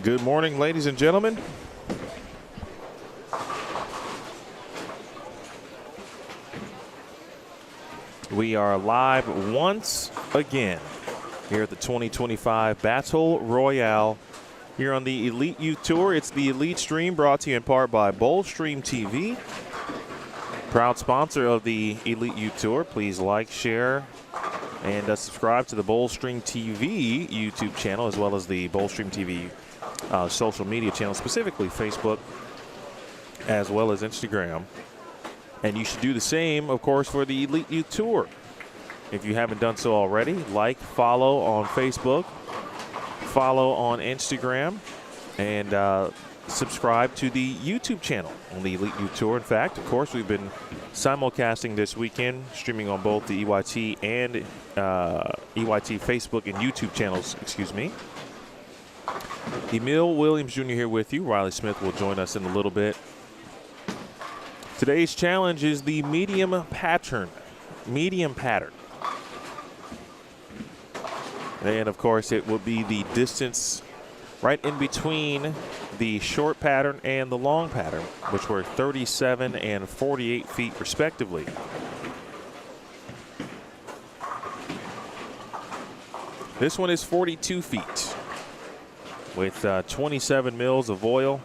Good morning, ladies and gentlemen. We are live once again here at the 2025 Battle Royale here on the Elite Youth Tour. It's the Elite Stream, brought to you in part by Stream TV, proud sponsor of the Elite Youth Tour. Please like, share, and subscribe to the Stream TV YouTube channel, as well as the Stream TV social media channel, specifically Facebook as well as Instagram. And you should do the same, of course, for the Elite Youth Tour. If you haven't done so already, like, follow on Facebook, follow on Instagram, and subscribe to the YouTube channel on the Elite Youth Tour. In fact, of course, we've been simulcasting this weekend, streaming on both the EYT and EYT Facebook and YouTube channels, excuse me. Emil Williams Jr. here with you. Riley Smith will join us in a little bit. Today's challenge is the medium pattern. And, of course, it will be the distance right in between the short pattern and the long pattern, which were 37 and 48 feet, respectively. This one is 42 feet with 27 mils of oil.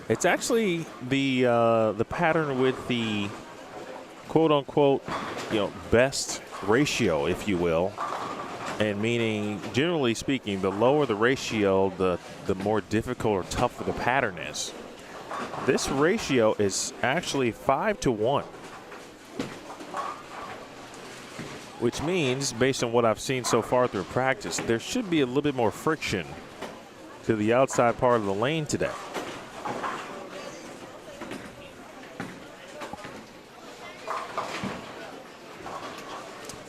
It's actually the pattern with the quote-unquote, best ratio, if you will, and meaning, generally speaking, the lower the ratio, the more difficult or tougher the pattern is. This ratio is actually 5-to-1, which means, based on what I've seen so far through practice, there should be a little bit more friction to the outside part of the lane today.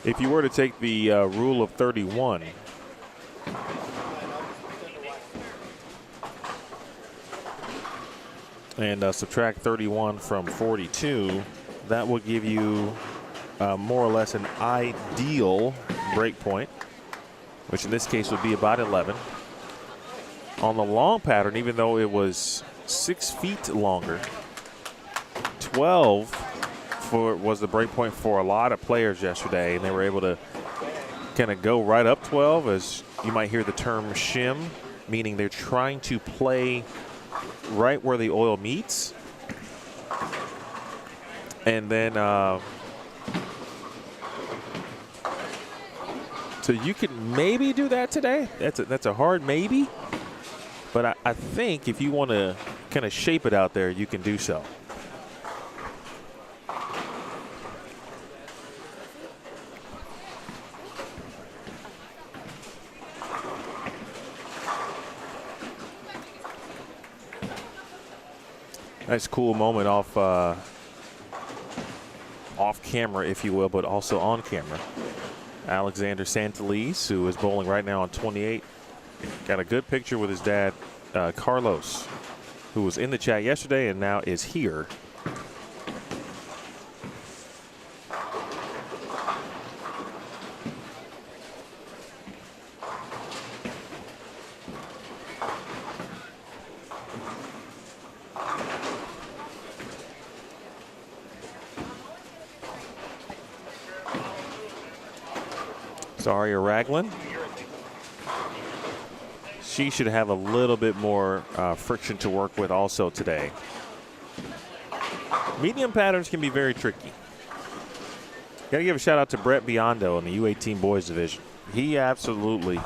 If you were to take the rule of 31, and subtract 31 from 42, that will give you more or less an ideal break point, which in this case would be about 11. On the long pattern, even though it was 6 feet longer, 12 was the break point for a lot of players yesterday, and they were able to kind of go right up 12, as you might hear the term shim, meaning they're trying to play right where the oil meets. And then so you can maybe do that today. That's a hard maybe, but I think if you want to kind of shape it out there, you can do so. Nice cool moment off camera, if you will, but also on camera. Alexander Santeliz, who is bowling right now on 28, got a good picture with his dad, Carlos, who was in the chat yesterday and now is here. Zaria Ragland. She should have a little bit more friction to work with also today. Medium patterns can be very tricky. Got to give a shout out to Brett Biondo in the U18 boys division. He absolutely,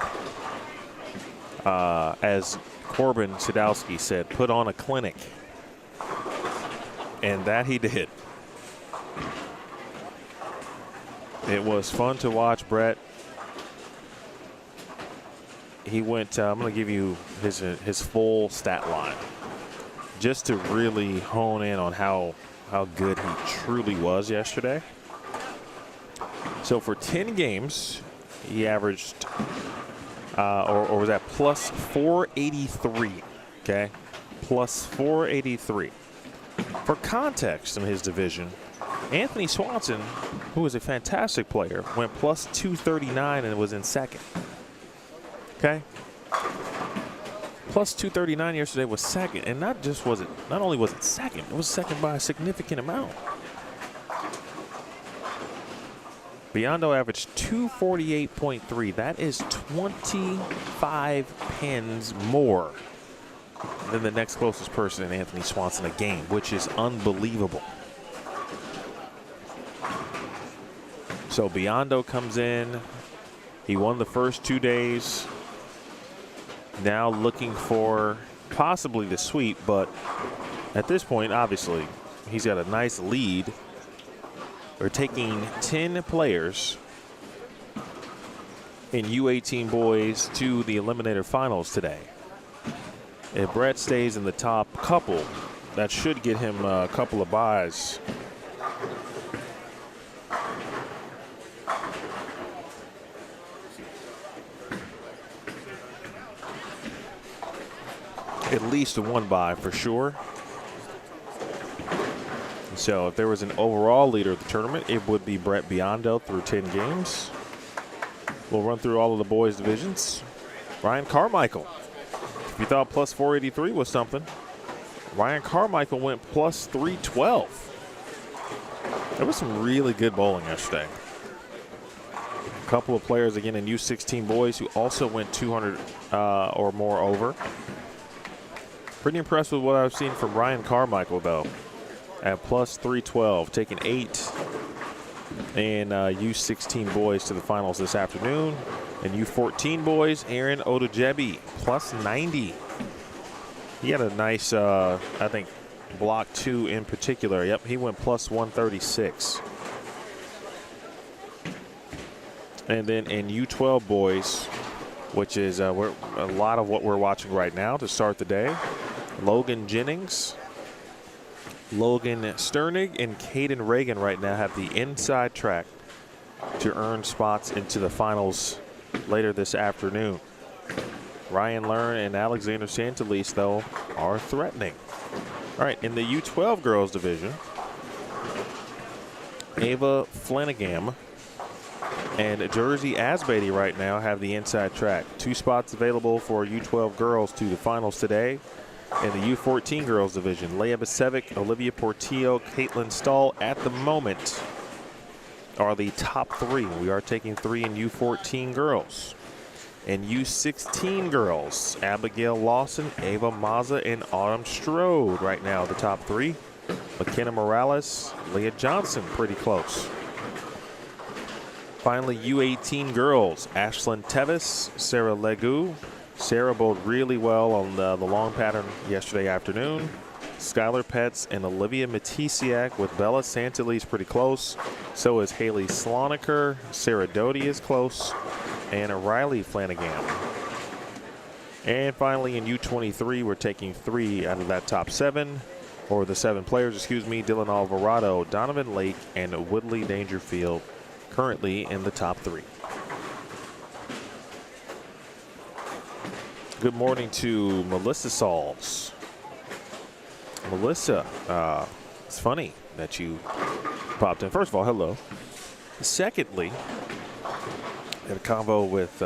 as Corbin Sadowski said, put on a clinic. And that he did. It was fun to watch Brett. He went, I'm going to give you his full stat line, just to really hone in on how good he truly was yesterday. So for 10 games, he averaged, or was that plus 483, okay? Plus 483. For context in his division, Anthony Swanson, who is a fantastic player, went plus 239 and was in second. Okay? Plus 239 yesterday was second, and not only was it second, it was second by a significant amount. Biondo averaged 248.3. That is 25 pins more than the next closest person, Anthony Swanson, a game, which is unbelievable. So Biondo comes in. He won the first 2 days. Now looking for possibly the sweep, but at this point, obviously, he's got a nice lead. We're taking 10 players in U18 boys to the Eliminator finals today. If Brett stays in the top couple, that should get him a couple of buys. At least one buy for sure. So if there was an overall leader of the tournament, it would be Brett Biondo through 10 games. We'll run through all of the boys' divisions. Ryan Carmichael. If you thought plus 483 was something, Ryan Carmichael went plus 312. There was some really good bowling yesterday. A couple of players again in U16 boys who also went 200 or more over. Pretty impressed with what I've seen from Ryan Carmichael, though, at plus 312, taking 8 in U16 boys to the finals this afternoon. And U14 boys, Aaron Odujebi, plus 90. He had a nice, I think, block 2 in particular. Yep, he went plus 136. And then in U12 boys, which is a lot of what we're watching right now to start the day, Logan Jennings, Logan Sternig, and Caden Reagan right now have the inside track to earn spots into the finals later this afternoon. Ryan Learn and Alexander Santelice, though, are threatening. All right, in the U12 girls division, Ava Flanagan and Jersey Asbeatty right now have the inside track. 2 spots available for U12 girls to the finals today. In the U14 girls division, Leia Basevic, Olivia Portillo, Caitlin Stahl at the moment are the top 3. We are taking 3 in U14 girls. In U16 girls, Abigail Lawson, Ava Maza, and Autumn Strode right now the top 3. McKenna Morales, Leah Johnson pretty close. Finally, U18 girls, Ashlyn Tevis, Sarah Legu. Sarah bowled really well on the long pattern yesterday afternoon. Skylar Petz and Olivia Matisiak with Bella Santelice pretty close. So is Haley Sloniker. Sarah Doty is close. And Riley Flanagan. And finally in U23, we're taking 3 out of that top 7. Or the 7 players, excuse me. Dylan Alvarado, Donovan Lake, and Woodley Dangerfield currently in the top 3. Good morning to Melissa Sauls. Melissa, it's funny that you popped in. First of all, hello. Secondly, I had a convo with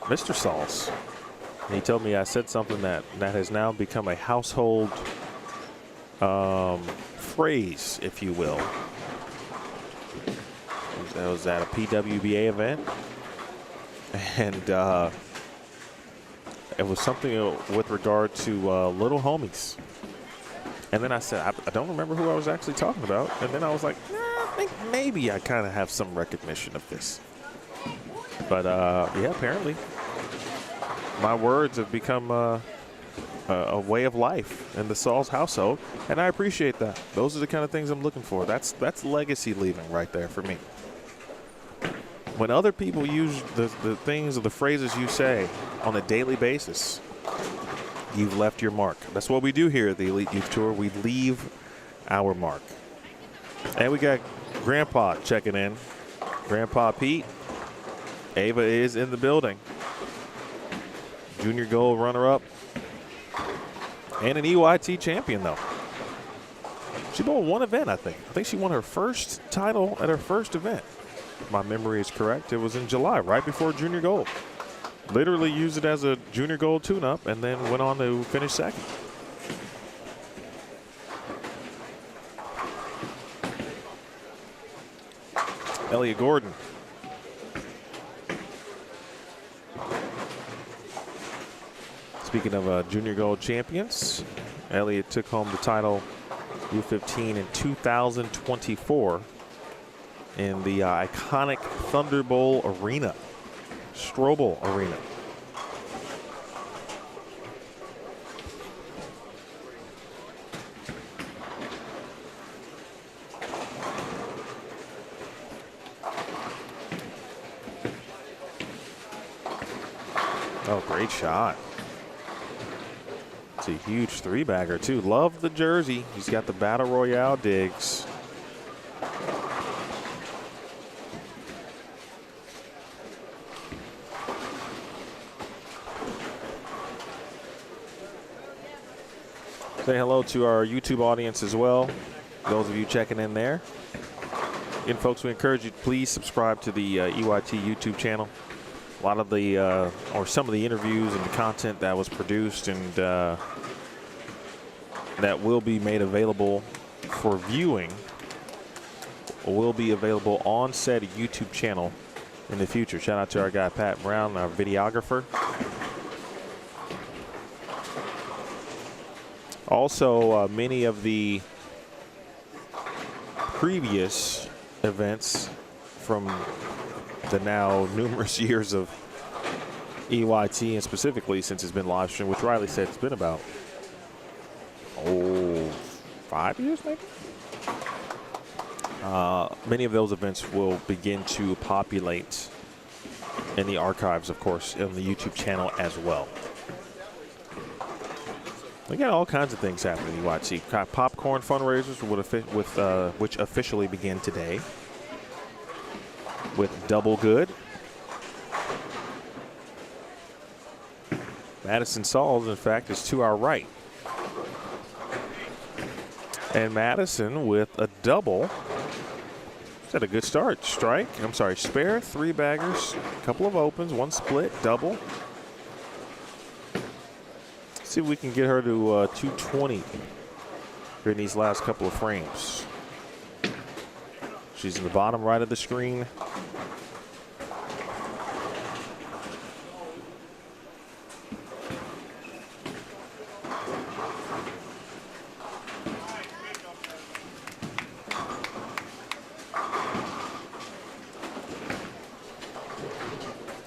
Mr. Sauls. And he told me I said something that has now become a household phrase, if you will. I was at a PWBA event, and it was something with regard to little homies. And then I said, I don't remember who I was actually talking about. And then I was like, I think maybe I kind of have some recognition of this. But yeah, apparently my words have become a way of life in the Sauls household. And I appreciate that. Those are the kind of things I'm looking for. That's legacy leaving right there for me. When other people use the things or the phrases you say on a daily basis, you've left your mark. That's what we do here at the Elite Youth Tour. We leave our mark. And we got Grandpa checking in. Grandpa Pete. Ava is in the building. Junior gold runner-up. And an EYT champion, though. She won 1 event, I think. I think she won her first title at her first event. My memory is correct. It was in July, right before Junior Gold. Literally used it as a junior gold tune-up and then went on to finish second. Elliot Gordon. Speaking of junior gold champions, Elliot took home the title U15 in 2024 in the iconic Thunder Bowl Arena, Strobel Arena. Oh, great shot. It's a huge three-bagger, too. Love the jersey. He's got the Battle Royale digs. Say hello to our YouTube audience as well, those of you checking in there. And folks, we encourage you to please subscribe to the EYT YouTube channel. A lot of the, or some of the interviews and the content that was produced and that will be made available for viewing will be available on said YouTube channel in the future. Shout out to our guy Pat Brown, our videographer. Also, many of the previous events from the now numerous years of EYT, and specifically since it's been live streamed, which Riley said it's been about, 5 years maybe? Many of those events will begin to populate in the archives, of course, on the YouTube channel as well. We got all kinds of things happening in EYT. Got popcorn fundraisers which officially begin today with Double Good. Madison Sauls, in fact, is to our right. And Madison with a double. Is that a good start? Strike, I'm sorry, spare, three baggers, a couple of opens, one split, double. See if we can get her to 220 here in these last couple of frames. She's in the bottom right of the screen.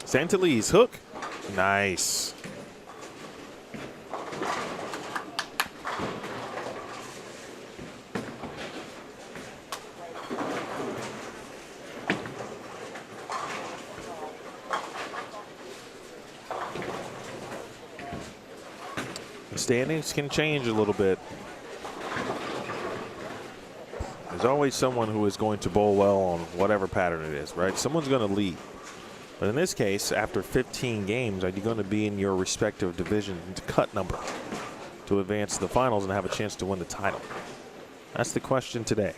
Santalese hook. Nice. The standings can change a little bit. There's always someone who is going to bowl well on whatever pattern it is, right? Someone's going to lead. But in this case, after 15 games, are you going to be in your respective division cut number to advance to the finals and have a chance to win the title? That's the question today.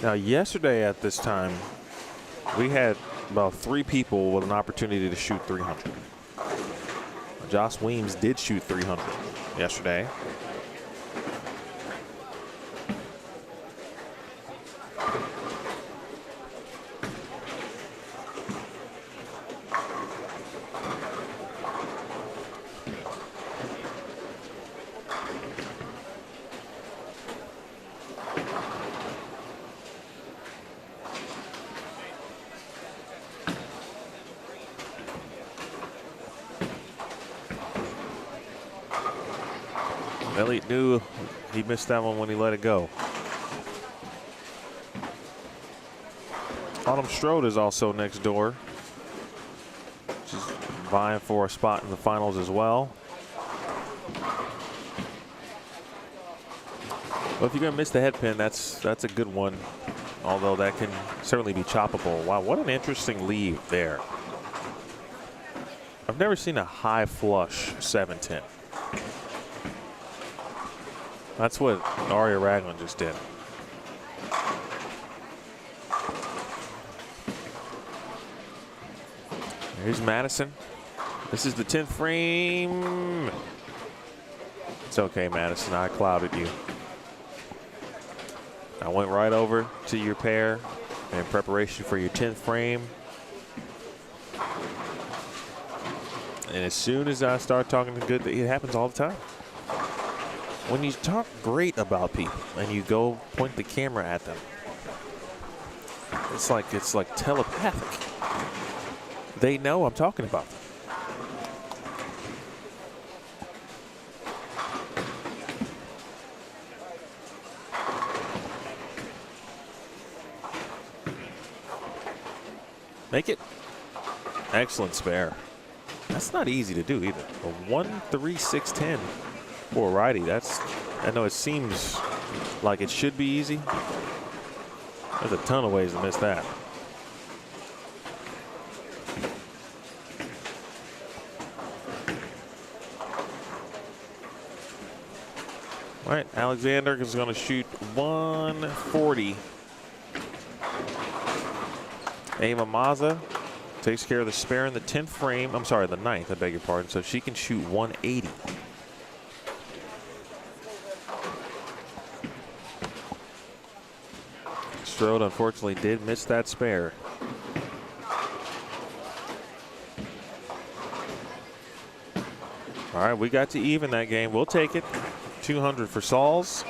Now, yesterday at this time, we had about 3 people with an opportunity to shoot 300. Josh Weems did shoot 300 yesterday. Elliott knew he missed that one when he let it go. Autumn Strode is also next door. She's vying for a spot in the finals as well. Well, if you're going to miss the head pin, that's a good one. Although that can certainly be choppable. Wow, what an interesting lead there. I've never seen a high flush 7-10. That's what Aria Ragland just did. Here's Madison. This is the 10th frame. It's okay, Madison. I clouded you. I went right over to your pair in preparation for your 10th frame. And as soon as I start talking good, it happens all the time. When you talk great about people and you go point the camera at them, it's like telepathic. They know I'm talking about them. Make it. Excellent spare. That's not easy to do either. A 1-3-6-10 for a righty. I know it seems like it should be easy. There's a ton of ways to miss that. All right, Alexander is going to shoot 140. Ava Maza takes care of the spare in the 10th frame. I'm sorry, the 9th, I beg your pardon. So she can shoot 180. Strode unfortunately did miss that spare. All right, we got to even that game. We'll take it. 200 for Sauls.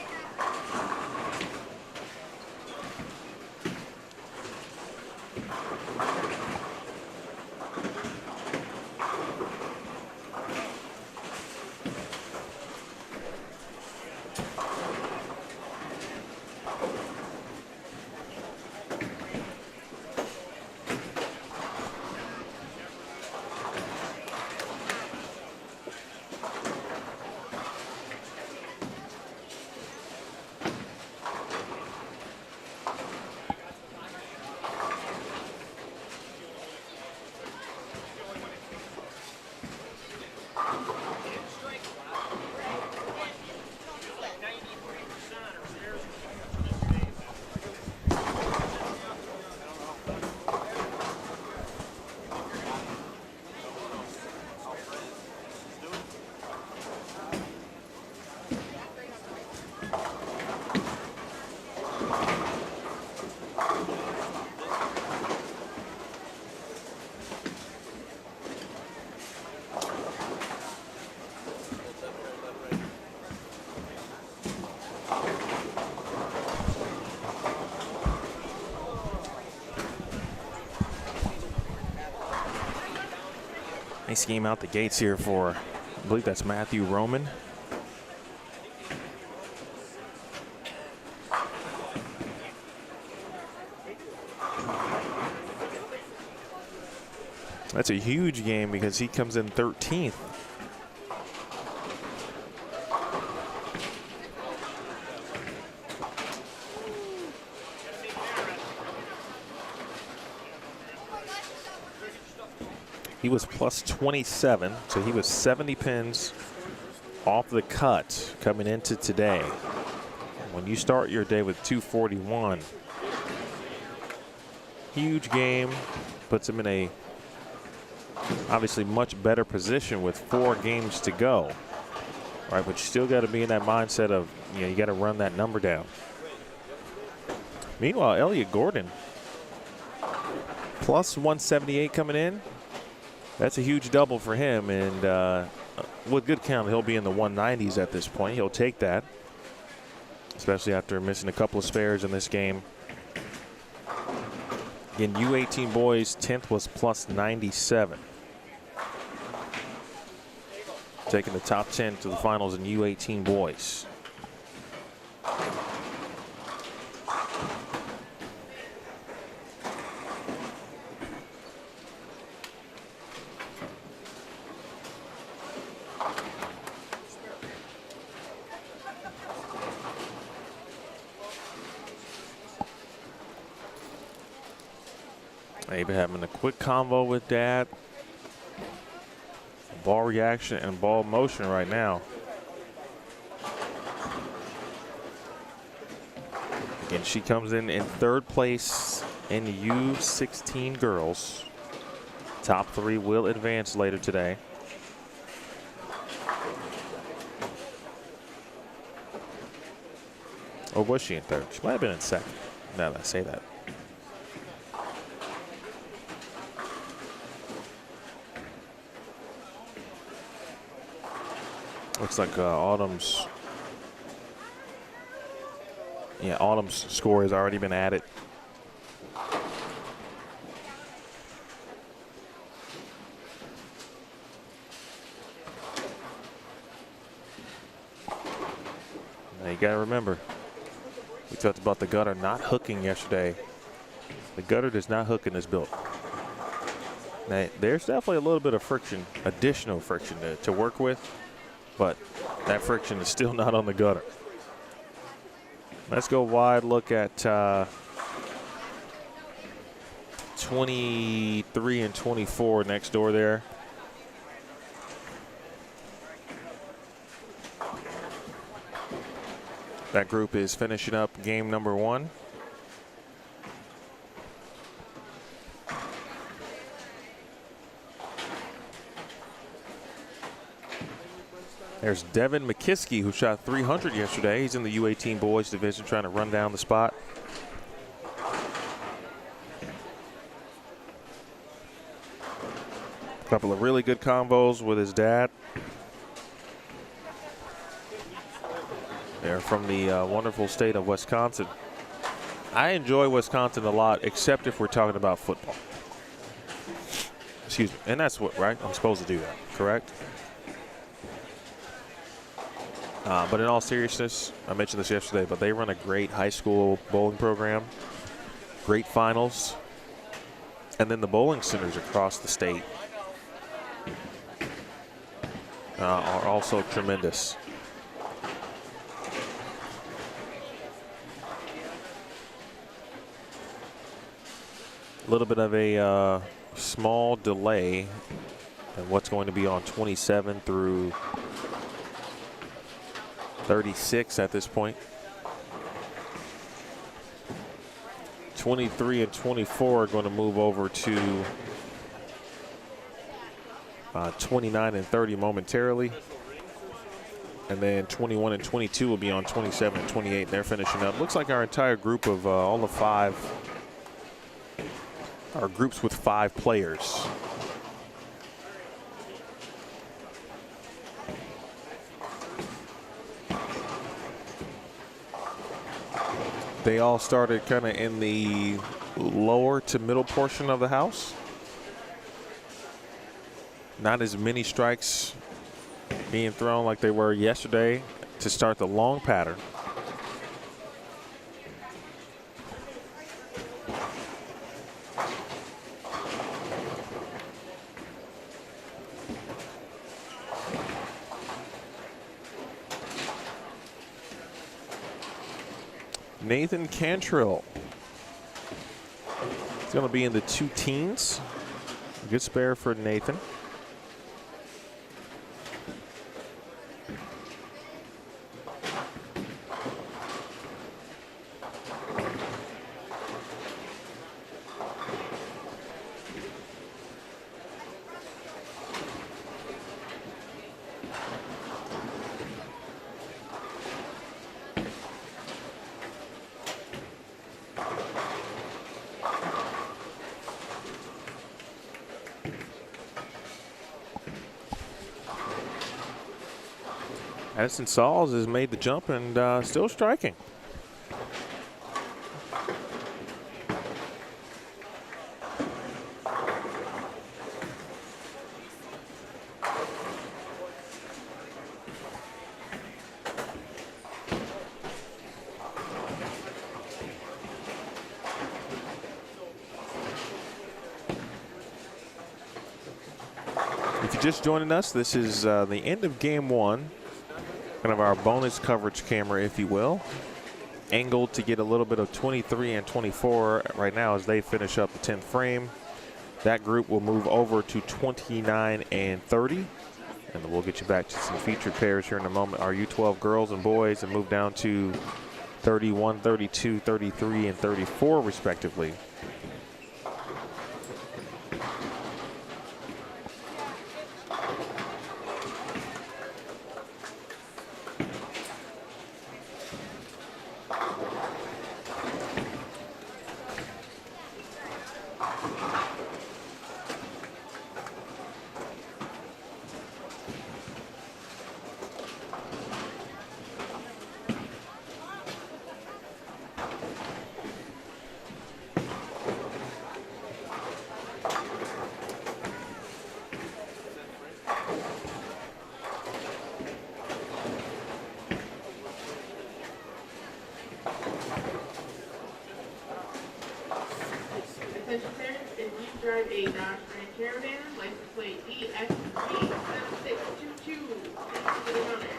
Nice game out the gates here for, I believe that's Matthew Roman. That's a huge game because he comes in 13th. He was plus 27, so he was 70 pins off the cut coming into today. When you start your day with 241, huge game, puts him in a obviously much better position with 4 games to go. Right, but you still got to be in that mindset of, you know, you got to run that number down. Meanwhile, Elliot Gordon, plus 178 coming in. That's a huge double for him, and with good count, he'll be in the 190s at this point. He'll take that, especially after missing a couple of spares in this game. Again, U18 boys, 10th was plus 97. Taking the top 10 to the finals in U18 boys. Maybe having a quick convo with Dad. ball reaction and ball motion right now. And she comes in third place in U16 girls. Top 3 will advance later today. Or was she in third? She might have been in second, now that I say that. Looks like Autumn's score has already been added. Now you gotta remember, we talked about the gutter not hooking yesterday. The gutter does not hook in this build. Now, there's definitely a little bit of friction, additional friction to work with, but that friction is still not on the gutter. Let's go wide look at 23 and 24 next door there. That group is finishing up game number 1. There's Devin McKiskey, who shot 300 yesterday. He's in the U18 boys division trying to run down the spot. A couple of really good combos with his dad. They're from the wonderful state of Wisconsin. I enjoy Wisconsin a lot, except if we're talking about football. Excuse me. And that's what, right? I'm supposed to do that, correct? But in all seriousness, I mentioned this yesterday, but they run a great high school bowling program, great finals, and then the bowling centers across the state are also tremendous. A little bit of a small delay in what's going to be on 27 through 36 at this point. 23 and 24 are going to move over to 29 and 30 momentarily. And then 21 and 22 will be on 27 and 28. They're finishing up. Looks like our entire group of all the 5 are groups with 5 players. They all started kind of in the lower to middle portion of the house. Not as many strikes being thrown like they were yesterday to start the long pattern. Nathan Cantrell is going to be in the 2 teens. A good spare for Nathan. Addison Sauls has made the jump and still striking. If you're just joining us, this is the end of game 1. Kind of our bonus coverage camera, if you will, angled to get a little bit of 23 and 24 right now as they finish up the 10th frame. That group will move over to 29 and 30. And we'll get you back to some featured pairs here in a moment. Our U12 girls and boys and move down to 31, 32, 33, and 34 respectively. Attention parents, if you drive a Dodge Grand Caravan, license plate EXG7622, please get it on there.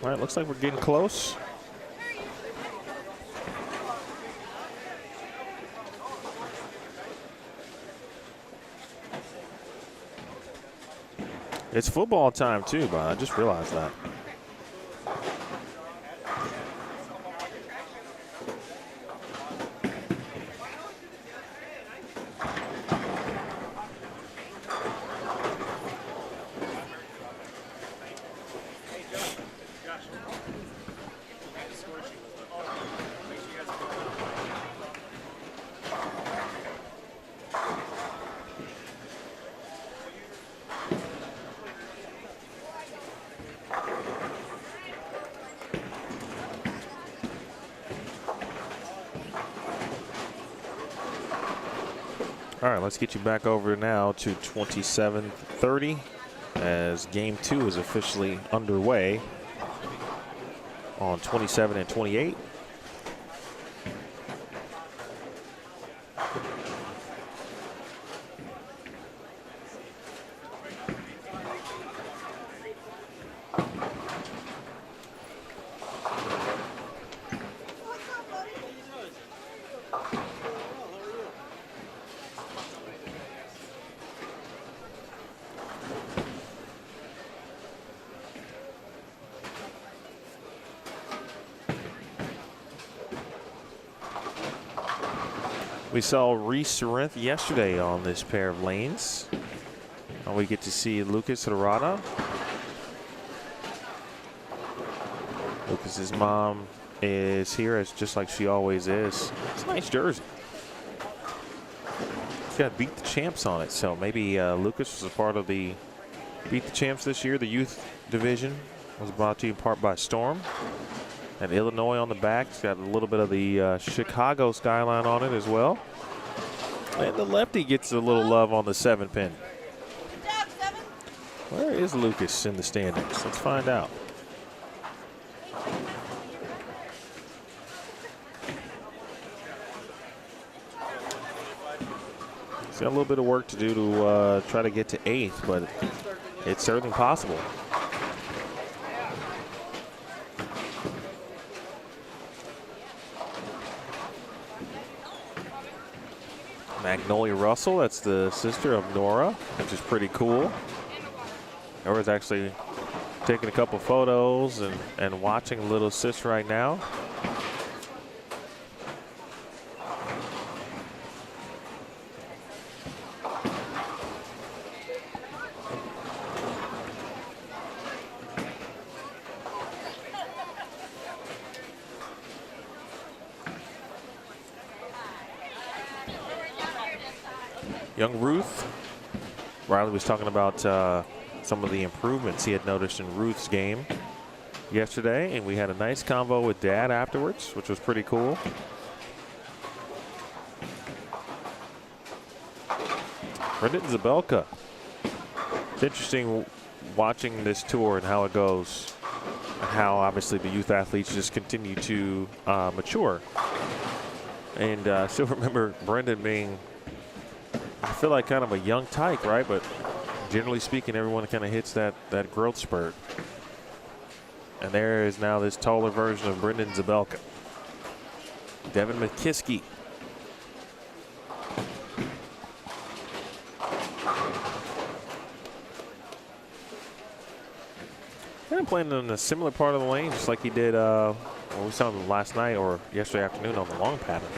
All right, looks like we're getting close. It's football time too, but I just realized that. All right, let's get you back over now to 27:30 as game 2 is officially underway on 27 and 28. We saw Reese Rinth yesterday on this pair of lanes. And we get to see Lucas Herrada. Lucas's mom is here, as just like she always is. It's a nice jersey. It's got Beat the Champs on it, so maybe Lucas was a part of the Beat the Champs this year. The youth division was brought to you in part by Storm. And Illinois on the back. It's got a little bit of the Chicago skyline on it as well. And the lefty gets a little love on the 7-pin. Where is Lucas in the standings? Let's find out. He's got a little bit of work to do to try to get to 8th, but it's certainly possible. Magnolia Russell, that's the sister of Nora, which is pretty cool. Nora's actually taking a couple photos and watching little sis right now. young Ruth. Riley was talking about some of the improvements he had noticed in Ruth's game yesterday, and we had a nice convo with Dad afterwards, which was pretty cool. Brendan Zabelka. It's interesting watching this tour and how it goes, and how obviously the youth athletes just continue to mature. And I still remember Brendan being, I feel like kind of a young tyke, right? But generally speaking, everyone kind of hits that growth spurt. And there is now this taller version of Brendan Zabelka. Devin McKiskey. Kind of playing in a similar part of the lane, just like he did when we saw him last night or yesterday afternoon on the long pattern.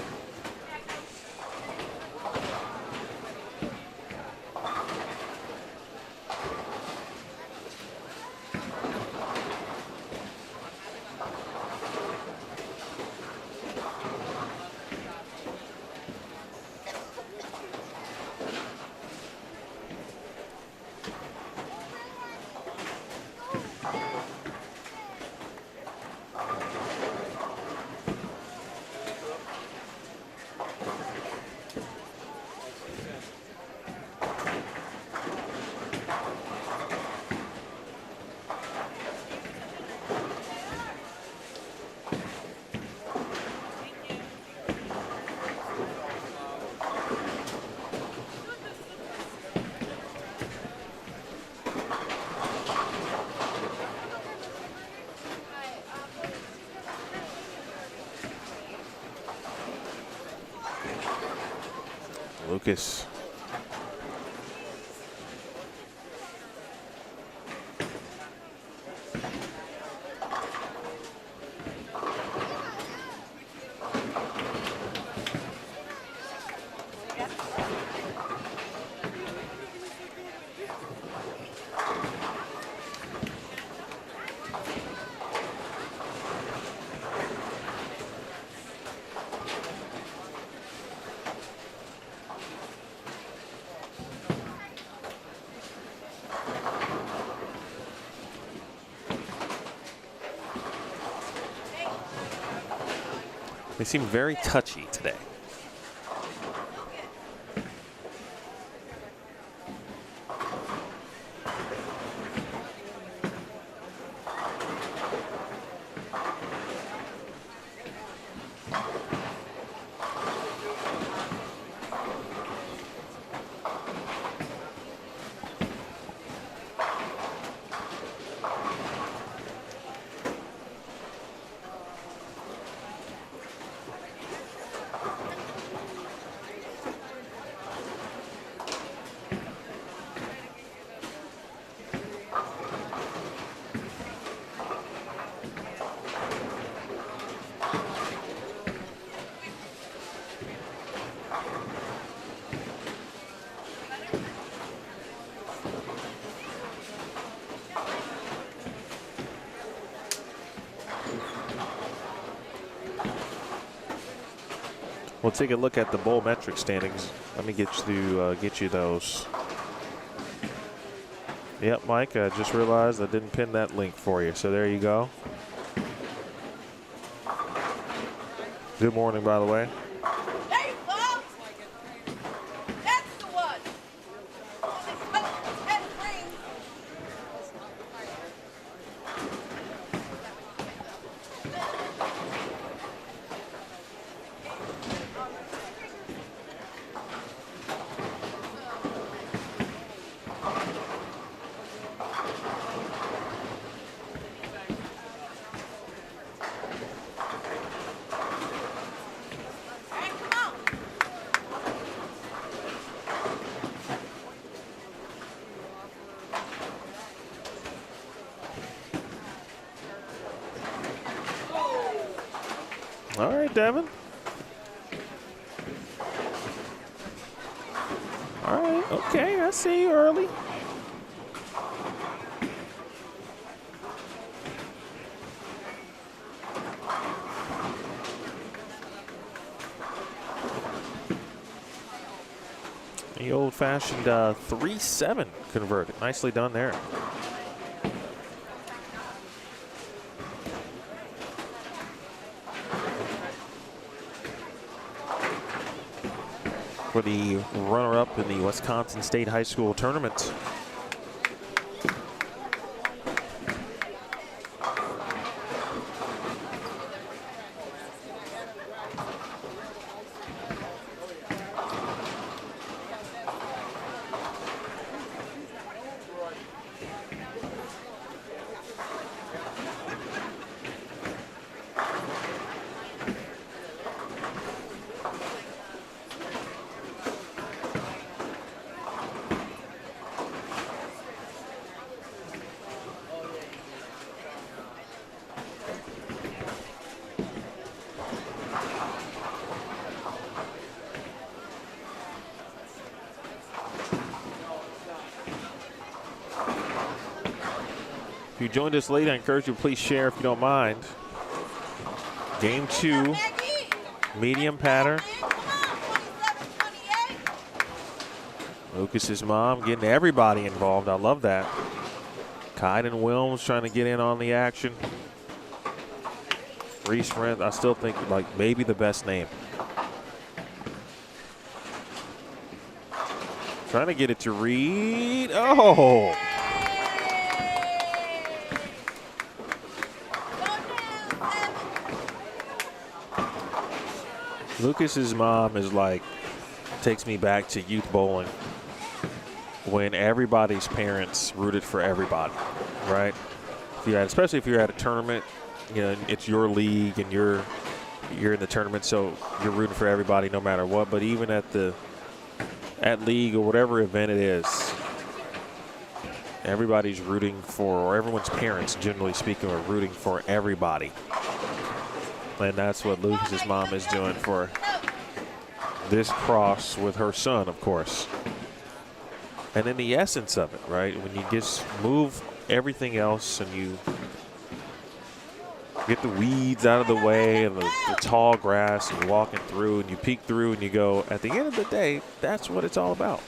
Lucas. They seem very touchy today. We'll take a look at the bowl metric standings. Let me get you those. Yep, Mike, I just realized I didn't pin that link for you, so there you go. Good morning, by the way. There you go. That's the one. All right, Devin. All right, okay, I see you early. The old-fashioned 3-7 converted. Nicely done there. For the runner-up in the Wisconsin State High School tournament. If you joined us late, I encourage you to please share if you don't mind. Game 2, medium pattern. Lucas's mom getting everybody involved. I love that. Kaiden Wilms trying to get in on the action. Reese Rent, I still think like maybe the best name. Trying to get it to Reed. Oh! Lucas's mom is like, takes me back to youth bowling when everybody's parents rooted for everybody, right? If you had, especially if you're at a tournament, you know, it's your league and you're in the tournament, so you're rooting for everybody no matter what. But even at league or whatever event it is, everybody's rooting for, or everyone's parents, generally speaking, are rooting for everybody. And that's what Lucas's mom is doing for this cross with her son, of course. And then the essence of it, right? When you just move everything else and you get the weeds out of the way and the tall grass and you're walking through and you peek through and you go, at the end of the day, that's what it's all about.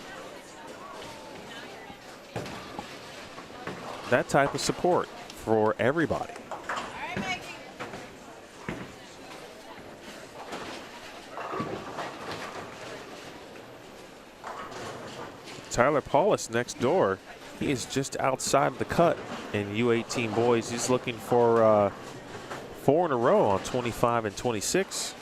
That type of support for everybody. Tyler Paulus next door. He is just outside of the cut in U18 boys. He's looking for 4 in a row on 25 and 26.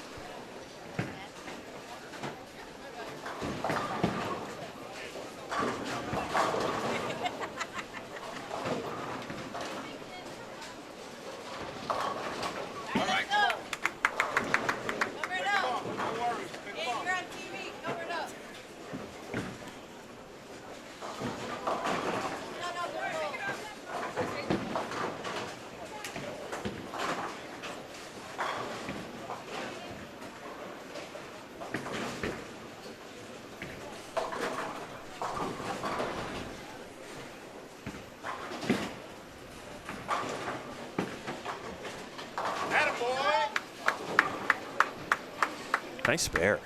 Nice spare.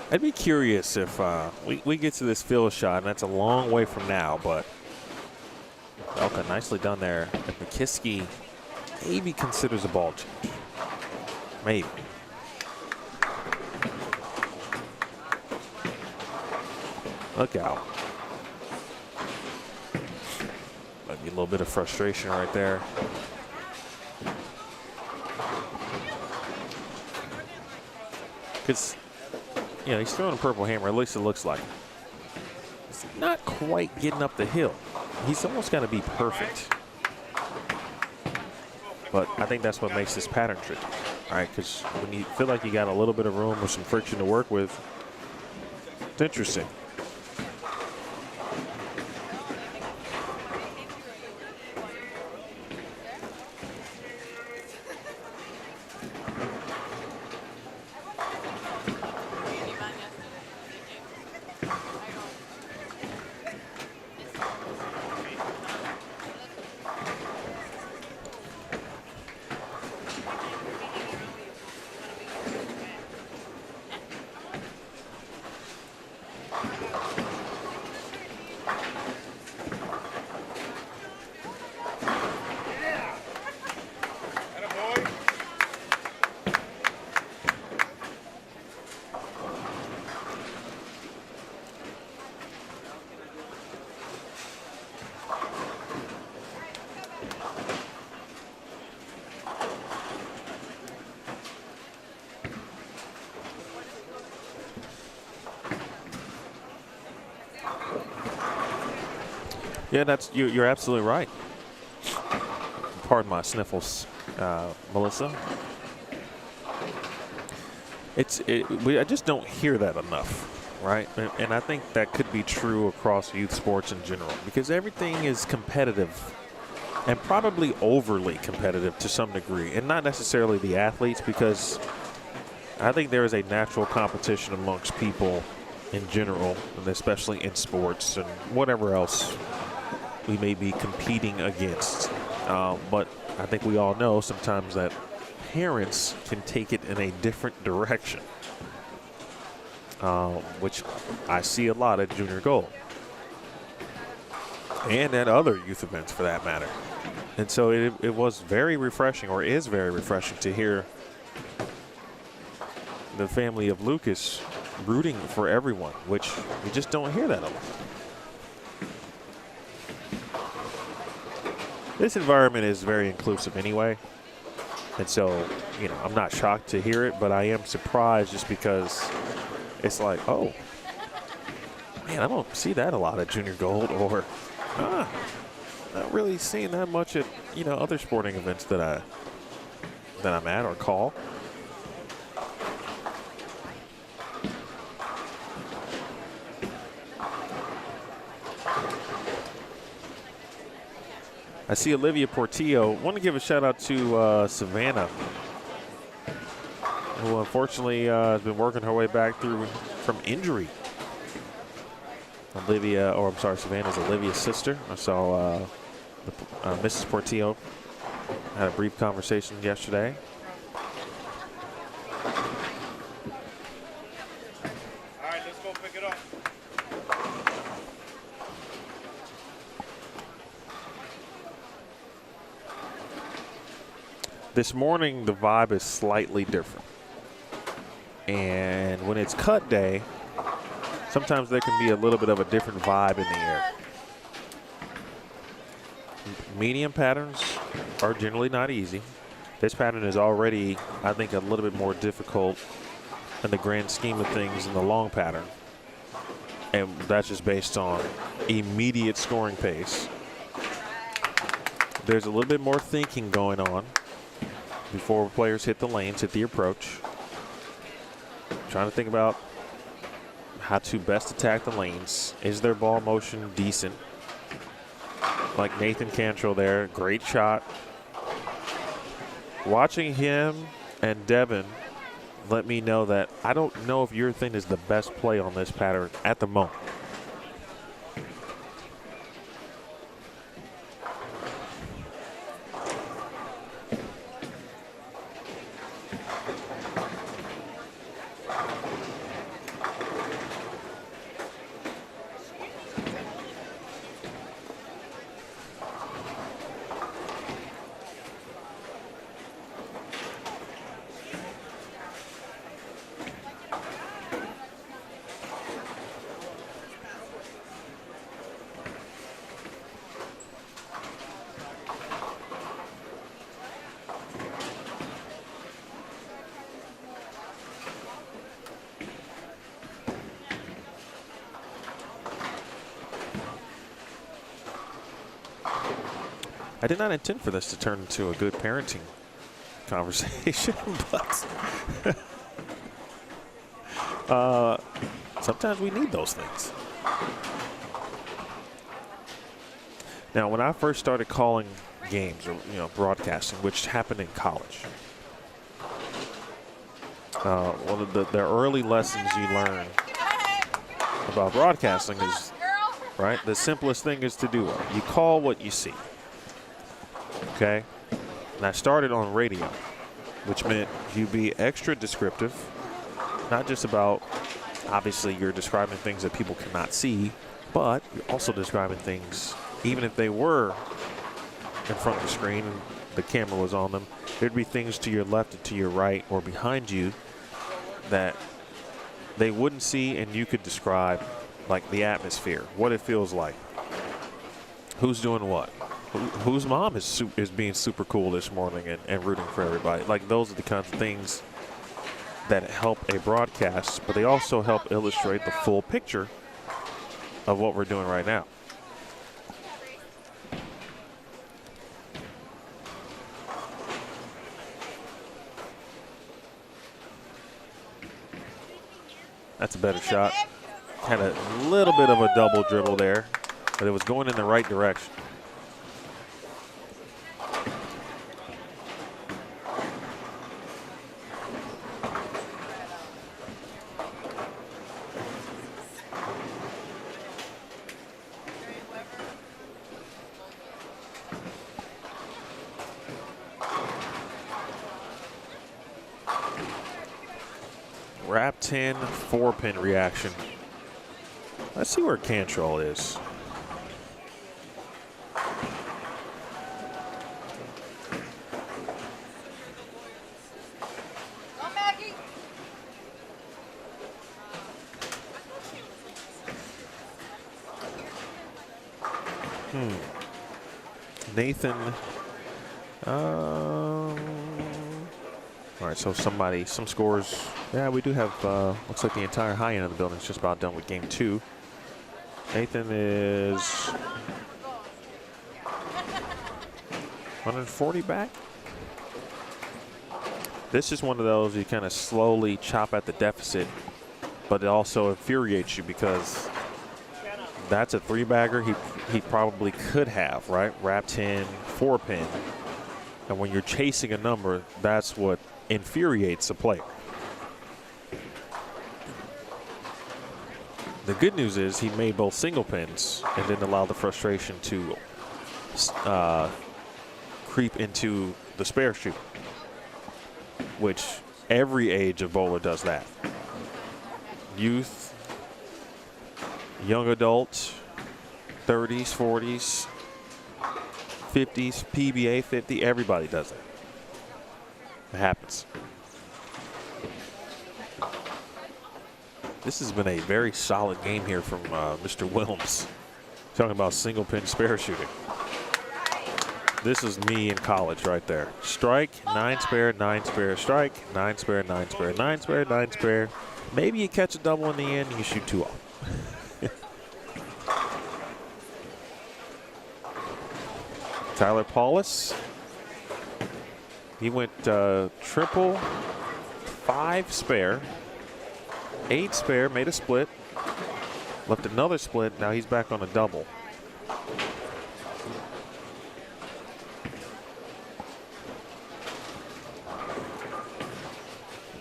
I'd be curious if we get to this field shot, and that's a long way from now, but Belka nicely done there. If McKiskey maybe considers a ball change. Maybe. Look out. Might be a little bit of frustration right there. Because you know, he's throwing a purple hammer, at least it looks like. It's not quite getting up the hill. He's almost got to be perfect. But I think that's what makes this pattern tricky. All right, because when you feel like you got a little bit of room or some friction to work with, it's interesting. Yeah, you're absolutely right. Pardon my sniffles, Melissa. I just don't hear that enough, right? And I think that could be true across youth sports in general because everything is competitive and probably overly competitive to some degree, and not necessarily the athletes because I think there is a natural competition amongst people in general, and especially in sports and whatever else we may be competing against. But I think we all know sometimes that parents can take it in a different direction, which I see a lot at Junior Gold and at other youth events for that matter. And so it was very refreshing, or is very refreshing, to hear the family of Lucas rooting for everyone, which we just don't hear that a lot. This environment is very inclusive anyway. And so, you know, I'm not shocked to hear it, but I am surprised just because it's like, oh, man, I don't see that a lot at Junior Gold, or not really seeing that much at, you know, other sporting events that I'm at or call. I see Olivia Portillo. Want to give a shout out to Savannah, who unfortunately has been working her way back from injury. Savannah's Olivia's sister. I saw Mrs. Portillo. Had a brief conversation yesterday. All right, let's go pick it up. This morning, the vibe is slightly different. And when it's cut day, sometimes there can be a little bit of a different vibe in the air. Medium patterns are generally not easy. This pattern is already, I think, a little bit more difficult in the grand scheme of things than the long pattern. And that's just based on immediate scoring pace. There's a little bit more thinking going on before players hit the lanes, hit the approach. Trying to think about how to best attack the lanes. Is their ball motion decent? Like Nathan Cantrell there, great shot. Watching him and Devin let me know that I don't know if your thing is the best play on this pattern at the moment. I did not intend for this to turn into a good parenting conversation, but sometimes we need those things. Now, when I first started calling games or broadcasting, which happened in college, one of the early lessons you learn about broadcasting is, right, the simplest thing is to do what? You call what you see. Okay? And I started on radio, which meant you be extra descriptive, not just about, obviously, you're describing things that people cannot see, but you're also describing things, even if they were in front of the screen and the camera was on them, there'd be things to your left and to your right or behind you that they wouldn't see, and you could describe, like the atmosphere, what it feels like, who's doing what, whose mom is being super cool this morning and rooting for everybody. Like, those are the kinds of things that help a broadcast, but they also help illustrate the full picture of what we're doing right now. That's a better shot. Had a little bit of a double dribble there, but it was going in the right direction. Wrap 10, 4-pin reaction. Let's see where Cantrell is. Go, Maggie. Nathan. All right, so some scores. Yeah, we do have, looks like the entire high end of the building is just about done with game 2. Nathan is 140 back. This is one of those you kind of slowly chop at the deficit, but it also infuriates you because that's a 3-bagger he probably could have, right? Wrap 10, 4-pin. And when you're chasing a number, that's what infuriates a player. The good news is he made both single pins and didn't allow the frustration to creep into the spare shoot, which every age of bowler does that. Youth, young adult, 30s, 40s, 50s, PBA 50, everybody does it. It happens. This has been a very solid game here from Mr. Wilms. Talking about single pin spare shooting. This is me in college right there. Strike, 9 spare, 9 spare, strike, 9 spare, 9 spare, 9 spare, 9 spare. Maybe you catch a double in the end and you shoot 2 off. Tyler Paulus. He went triple, 5 spare, 8 spare, made a split, left another split. Now he's back on a double.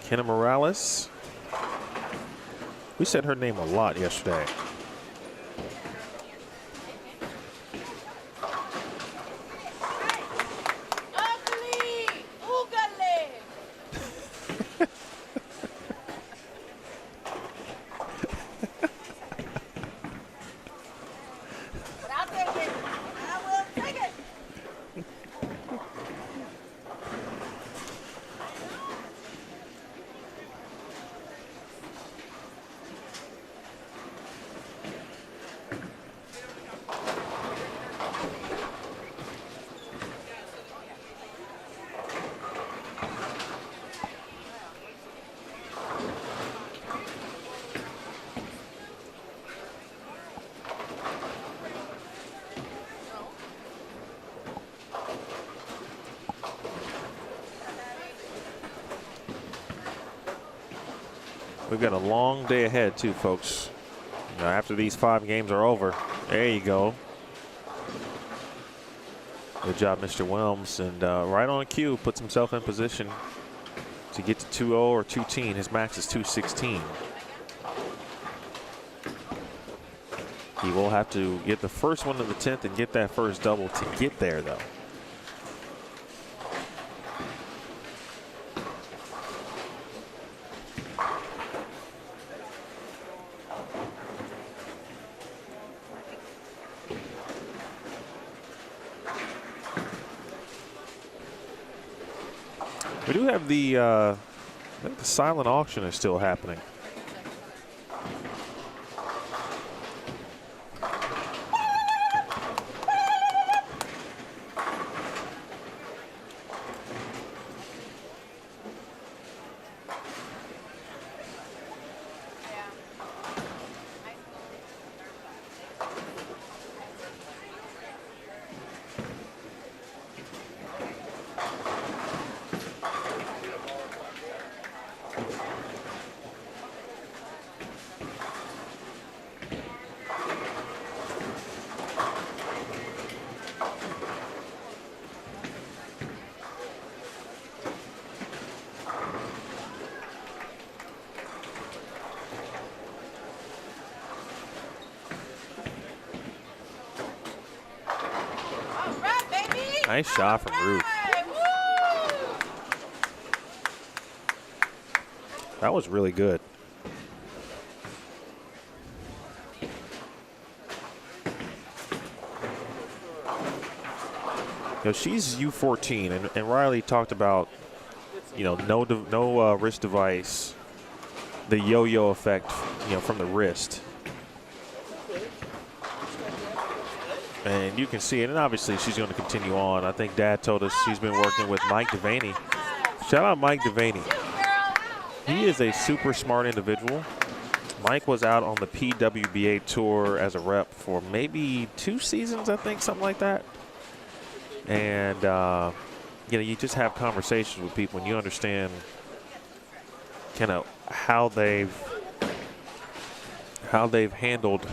Kenna Morales. We said her name a lot yesterday. We've got a long day ahead too, folks. Now, after these 5 games are over, there you go. Good job, Mr. Wilms, and right on cue, puts himself in position to get to 2-0 or 2-10. His max is 216. He will have to get the first one in the 10th and get that first double to get there, though. We do have I think the silent auction is still happening. Nice shot from Ruth. That was really good. You know, she's U14, and Riley talked about, you know, no wrist device, the yo-yo effect, you know, from the wrist. And you can see it, and obviously she's going to continue on. I think Dad told us she's been working with Mike Devaney. Shout out Mike Devaney. He is a super smart individual. Mike was out on the PWBA tour as a rep for maybe 2 seasons, I think, something like that. And, you know, you just have conversations with people and you understand kind of how they've handled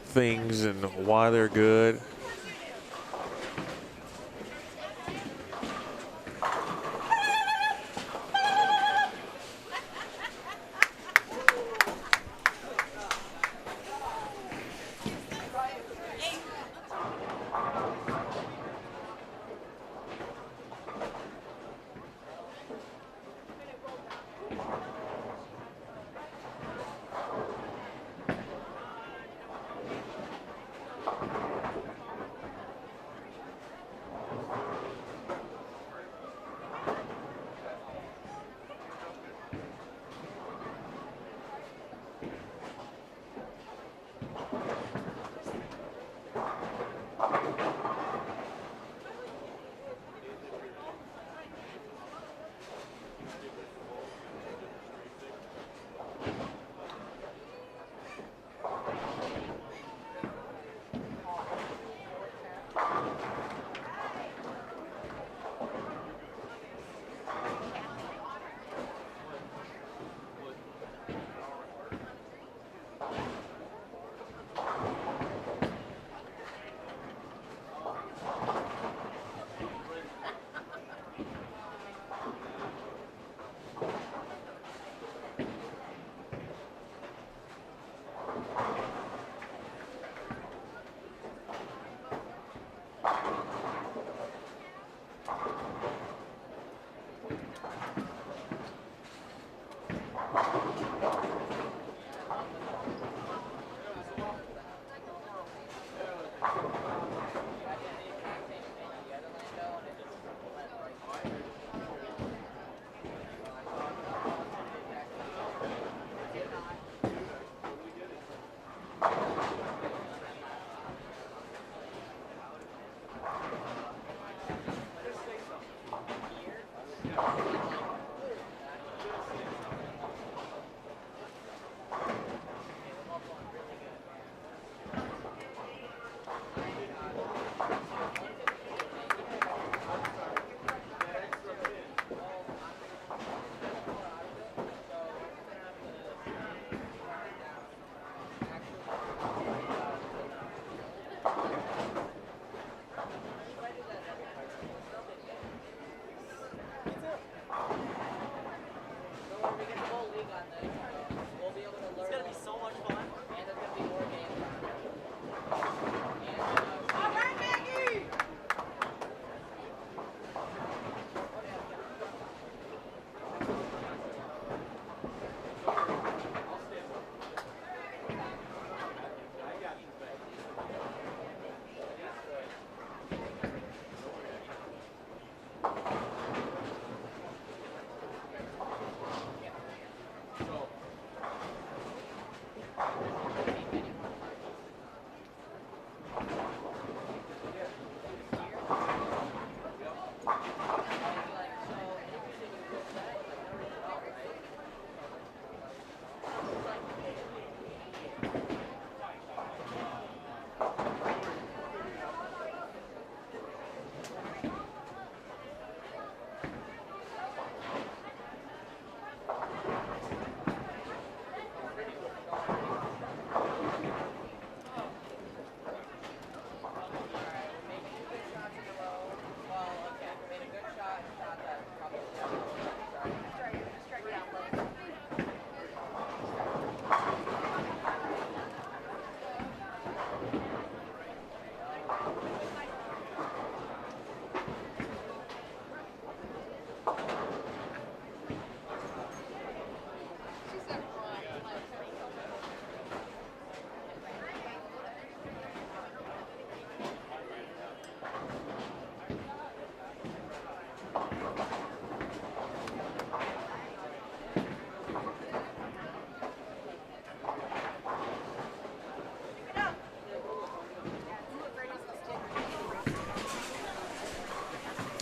things and why they're good.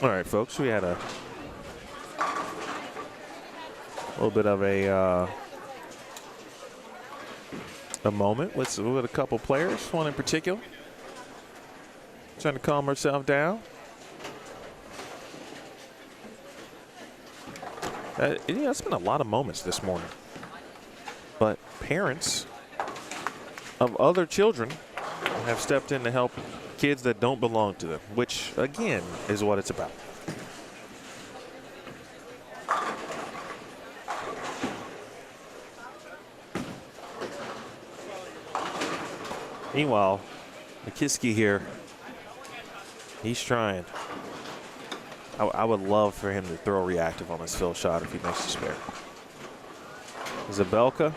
All right, folks, we had a little bit of a moment with a couple players, one in particular, trying to calm herself down. It's been a lot of moments this morning, but parents of other children have stepped in to help kids that don't belong to them, which again is what it's about. Meanwhile, McKiskey here, he's trying. I would love for him to throw reactive on his fill shot if he makes a spare. Zabelka.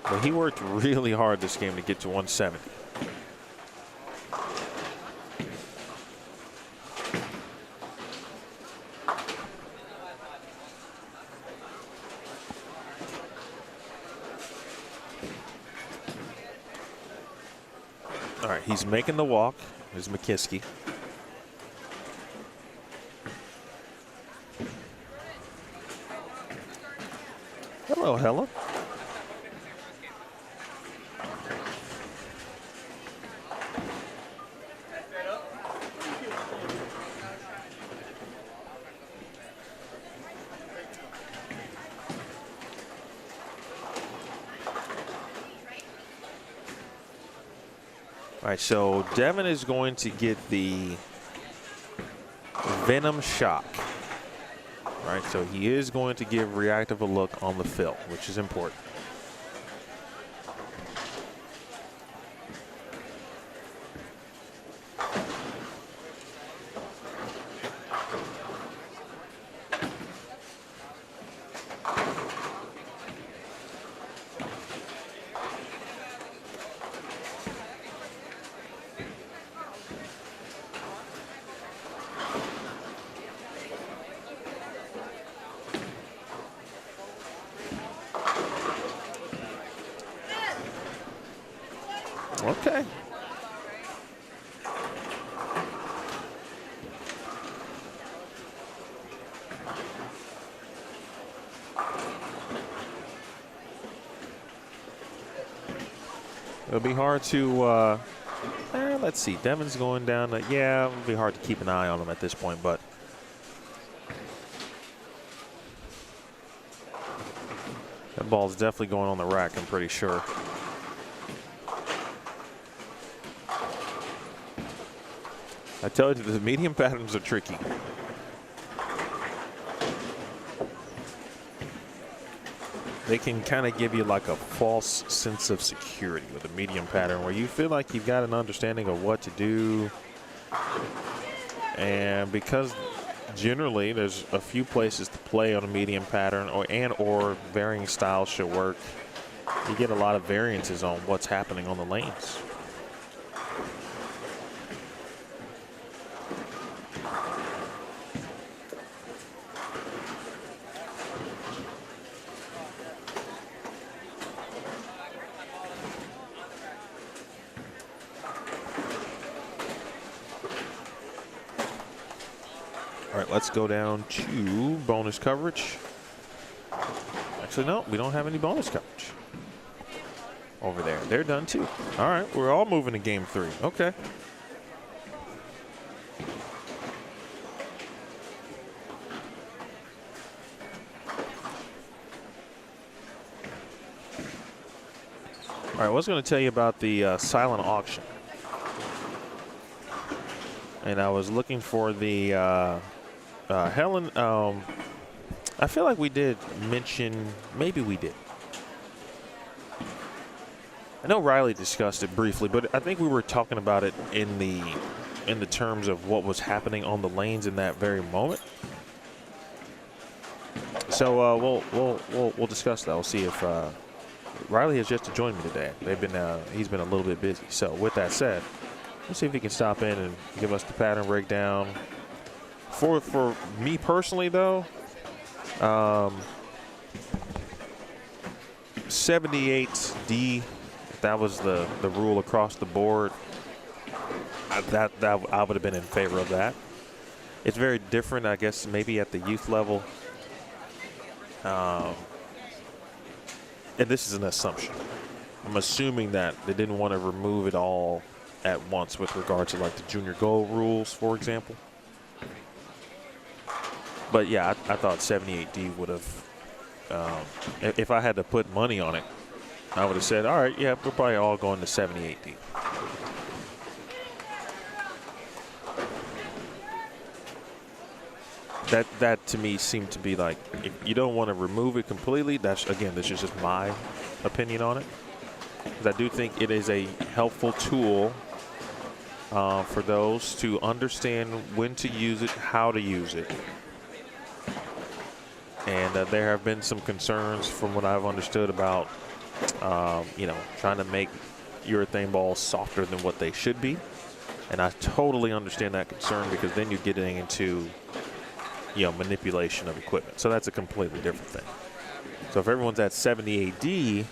But he worked really hard this game to get to 170. All right, he's making the walk. There's McKiskey. Hello, Helen. All right, so Devin is going to get the Venom Shock. All right, so he is going to give reactive a look on the fill, which is important. Okay. It'll be hard to, let's see, Devin's going down. Yeah, it'll be hard to keep an eye on him at this point, but that ball's definitely going on the rack, I'm pretty sure. I tell you, the medium patterns are tricky. They can kind of give you like a false sense of security with a medium pattern where you feel like you've got an understanding of what to do. And because generally there's a few places to play on a medium pattern or varying styles should work, you get a lot of variances on what's happening on the lanes. All right, let's go down to bonus coverage. Actually, no, we don't have any bonus coverage over there. They're done too. All right, we're all moving to game 3. Okay. All right, I was going to tell you about the silent auction. And I was looking for the Helen. I feel like we did mention, maybe we did. I know Riley discussed it briefly, but I think we were talking about it in the in the terms of what was happening on the lanes in that very moment. So we'll discuss that. We'll see if Riley has just joined me today. He's been a little bit busy. So with that said, let's see if he can stop in and give us the pattern breakdown. For me personally, though, 78D, if that was the rule across the board, I would have been in favor of that. It's very different, I guess, maybe at the youth level. And this is an assumption. I'm assuming that they didn't want to remove it all at once with regard to like the junior goal rules, for example. But yeah, I thought 78D would have, if I had to put money on it, I would have said, all right, yeah, we're probably all going to 78D. That to me seemed to be like, if you don't want to remove it completely, this is just my opinion on it. Because I do think it is a helpful tool for those to understand when to use it, how to use it. And there have been some concerns from what I've understood about, trying to make urethane balls softer than what they should be. And I totally understand that concern, because then you're getting into manipulation of equipment. So that's a completely different thing. So if everyone's at 78D,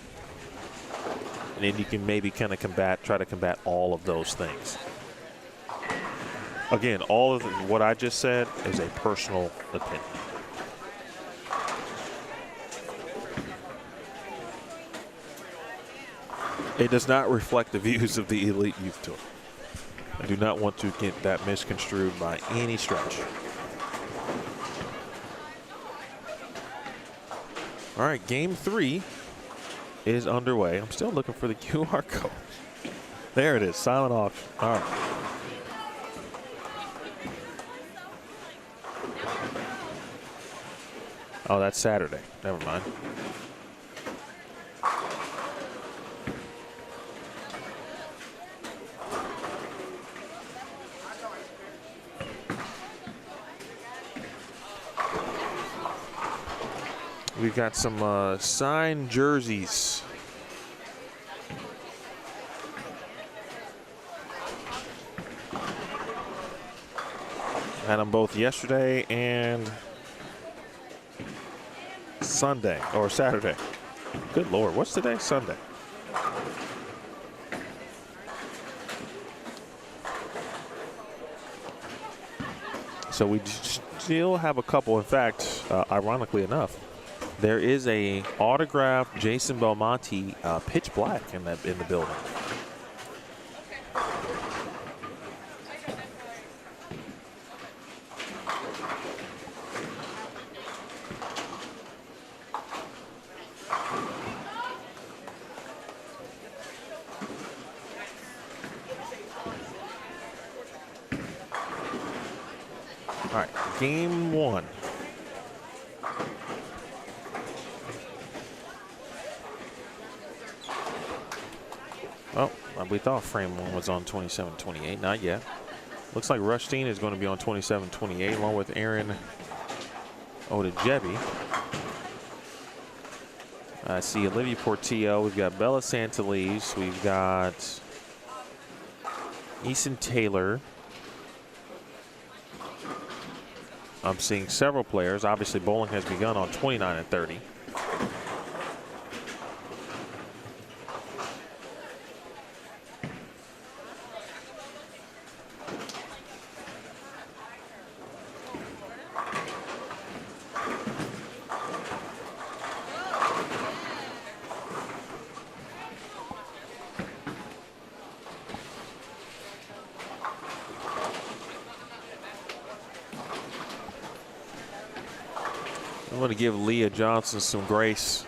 then you can maybe kind of try to combat all of those things. Again, all of what I just said is a personal opinion. It does not reflect the views of the Elite Youth Tour. I do not want to get that misconstrued by any stretch. All right, game 3 is underway. I'm still looking for the QR code. There it is, silent auction. All right. Oh, that's Saturday. Never mind. We've got some signed jerseys. Had them both yesterday and Sunday, or Saturday. Good Lord, what's today? Sunday. So we still have a couple. In fact, ironically enough, there is a autographed Jason Belmonte pitch black in the building. All right, game 1. Oh, we thought frame 1 was on 27-28. Not yet. Looks like Rushteen is going to be on 27-28 along with Aaron Odejebi. I see Olivia Portillo. We've got Bella Santeliz. We've got Eason Taylor. I'm seeing several players. Obviously, bowling has begun on 29 and 30. I'm going to give Leah Johnson some grace.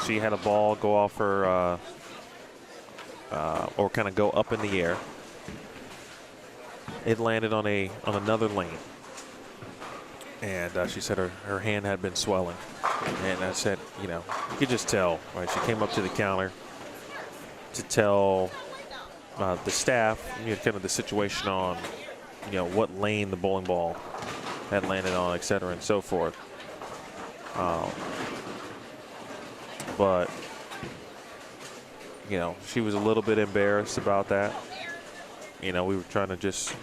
She had a ball go off her, or kind of go up in the air. It landed on another lane, and she said her hand had been swelling. And I said, you could just tell, right? She came up to the counter to tell the staff, kind of the situation on, what lane the bowling ball had landed on, et cetera, and so forth. But, she was a little bit embarrassed about that. We were trying to just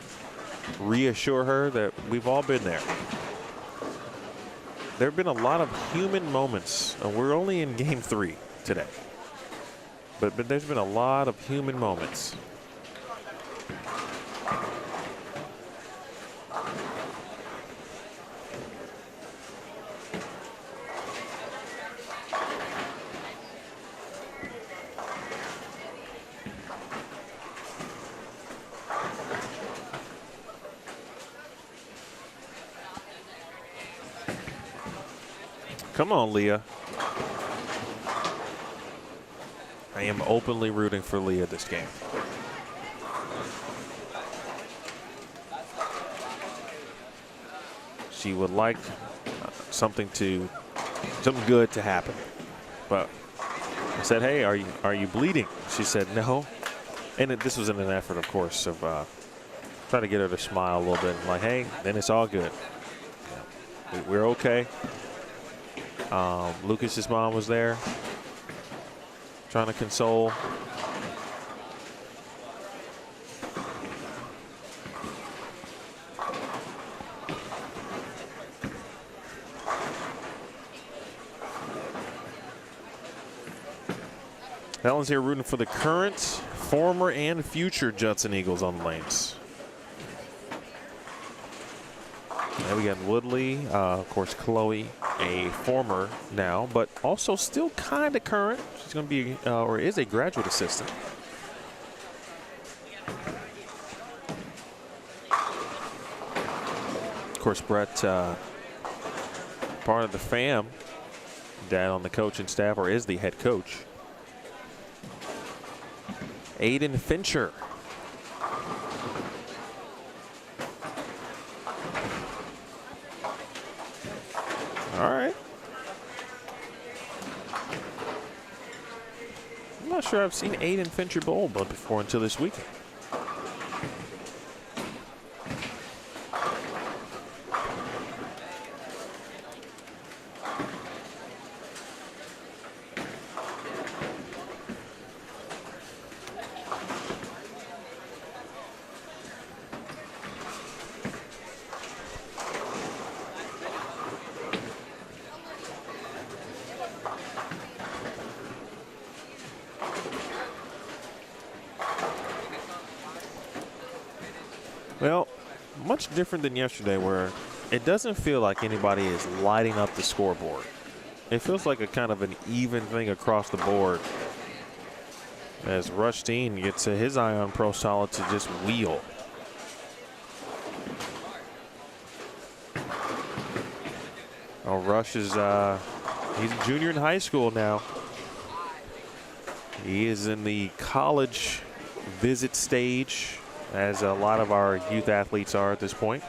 reassure her that we've all been there. There have been a lot of human moments. We're only in game 3 today. But there's been a lot of human moments. Come on, Leah. I am openly rooting for Leah this game. She would like something good to happen. But I said, hey, are you bleeding? She said no. And this was in an effort, of course, of trying to get her to smile a little bit. Like, hey, then it's all good. We're okay. Lucas's mom was there, trying to console. Helen's here rooting for the current, former, and future Judson Eagles on the lanes. And we got Woodley, of course, Chloe, a former now, but also still kind of current. She's going to be, or is a graduate assistant. Of course, Brett, part of the fam, dad on the coaching staff, or is the head coach. Aiden Fincher. All right. I'm not sure I've seen Aiden Fincher bowl before until this weekend. Well, much different than yesterday, where it doesn't feel like anybody is lighting up the scoreboard. It feels like a kind of an even thing across the board as Rushdeen gets his Ion Pro Solid to just wheel. Oh, Rush is he's a junior in high school now. He is in the college visit stage, as a lot of our youth athletes are at this point.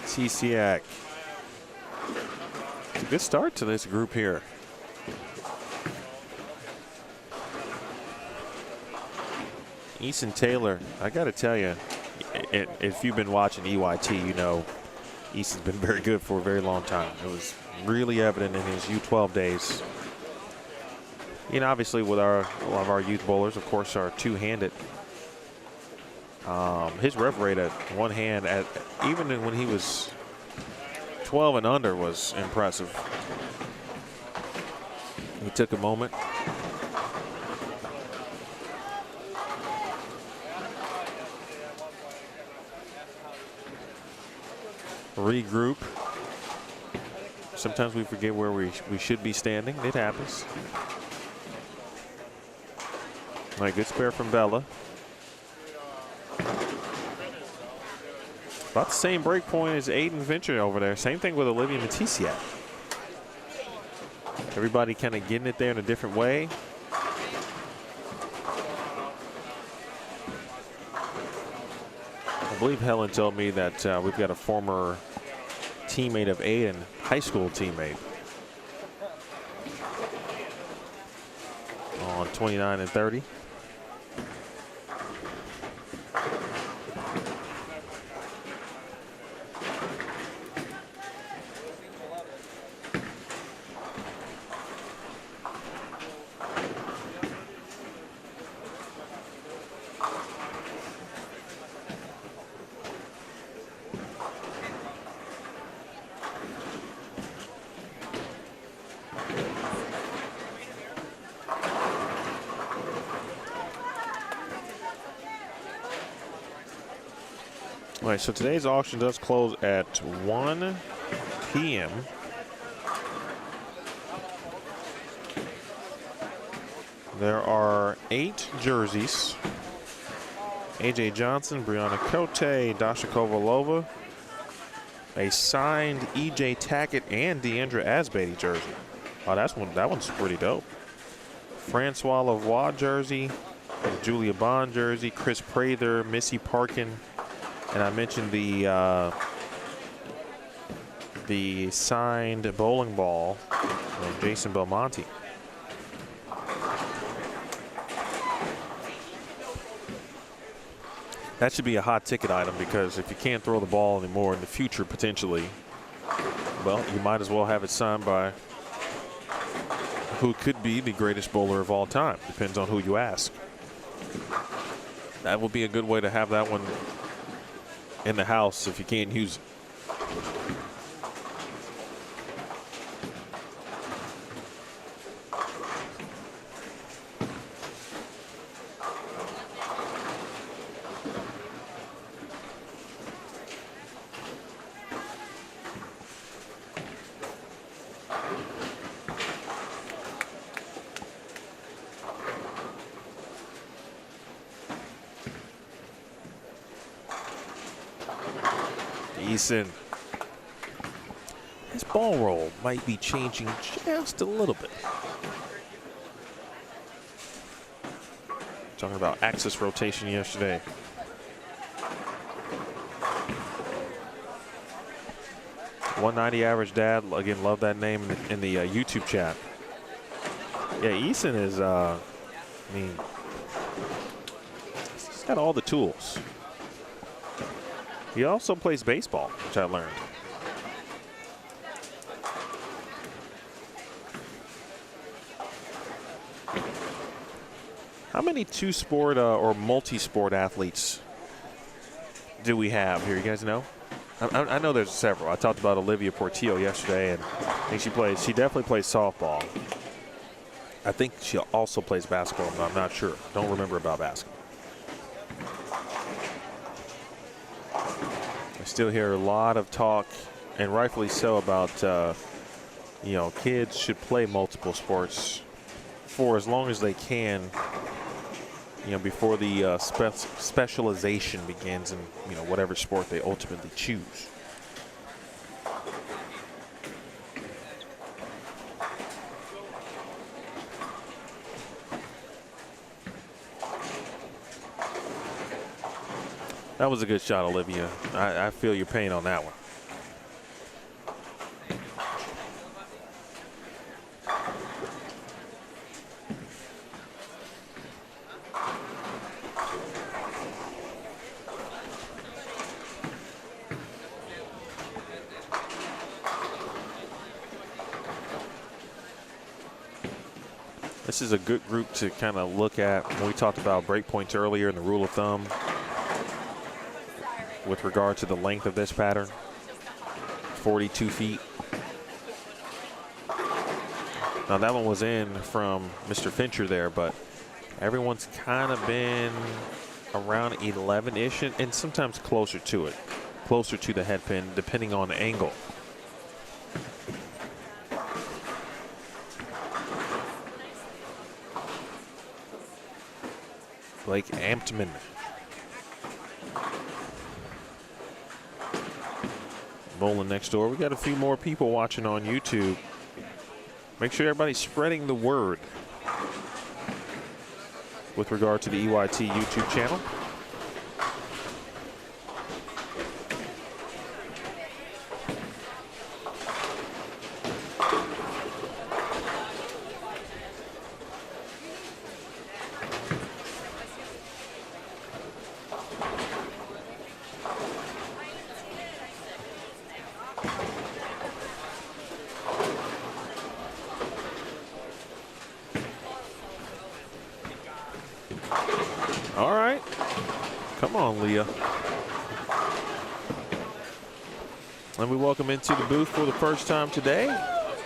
Tisiak. It's a good start to this group here. Eason Taylor, I got to tell you, if you've been watching EYT, you know Eason's been very good for a very long time. It was really evident in his U12 days. Obviously with a lot of our youth bowlers, of course, are two-handed. His rev rate at one hand, even when he was 12 and under, was impressive. He took a moment. Regroup. Sometimes we forget where we should be standing. It happens. All right, good spare from Bella. About the same break point as Aiden Fincher over there. Same thing with Olivia Matisiak. Everybody kind of getting it there in a different way. I believe Helen told me that we've got a former teammate of Aiden, high school teammate, on 29 and 30. All right, so today's auction does close at 1 p.m. There are 8 jerseys. AJ Johnson, Brianna Cote, Dasha Kovalova, a signed EJ Tackett and Deandra Asbeatty jersey. Oh, that one's pretty dope. Francois Lavoie jersey, Julia Bond jersey, Chris Prather, Missy Parkin. And I mentioned the signed bowling ball of Jason Belmonte. That should be a hot ticket item, because if you can't throw the ball anymore in the future, potentially, well, you might as well have it signed by who could be the greatest bowler of all time. Depends on who you ask. That would be a good way to have that one in the house if you can't use it. Eason. His ball roll might be changing just a little bit. Talking about axis rotation yesterday. .190 average dad. Again, love that name in the YouTube chat. Yeah, Eason is, I mean, he's got all the tools. He also plays baseball, which I learned. How many two-sport or multi-sport athletes do we have here? You guys know? I know there's several. I talked about Olivia Portillo yesterday, and I think she definitely plays softball. I think she also plays basketball, but I'm not sure. Don't remember about basketball. I still hear a lot of talk, and rightfully so, about you know, kids should play multiple sports for as long as they can, you know, before the specialization begins in, you know, whatever sport they ultimately choose. That was a good shot, Olivia. I feel your pain on that one. This is a good group to kind of look at when we talked about break points earlier in the rule of thumb with regard to the length of this pattern. 42 feet. Now that one was in from Mr. Fincher there, but everyone's kind of been around 11-ish and sometimes closer to it, closer to the head pin, depending on the angle. Blake Amptman. Bowling next door. We got a few more people watching on YouTube. make sure everybody's spreading the word with regard to the EYT YouTube channel. All right. Come on, Leah. And we welcome into the booth for the first time today,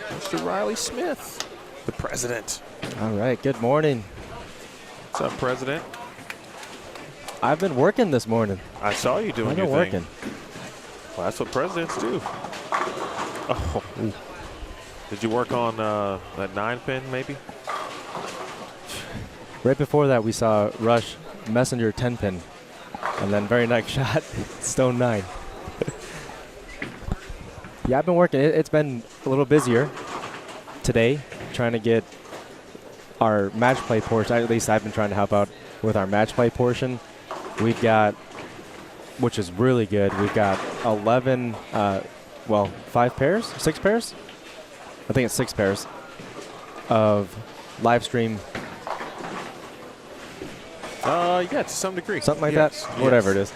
Mr. Riley Smith, the president. All right, good morning. What's up, President? I've been working this morning. I saw you doing I've your been thing. working. Well, that's what presidents do. Oh. Did you work on that 9-pin, maybe? Right before that, we saw Rush Messenger 10-pin. And then very next shot, Stone 9. Yeah, I've been working. It's been a little busier today, trying to get our match play portion. At least I've been trying to help out with our match play portion. We've got, which is really good, we've got 11, 5 pairs, 6 pairs? I think it's 6 pairs of live stream. Yeah, to some degree. Something like Yes, that, whatever it is.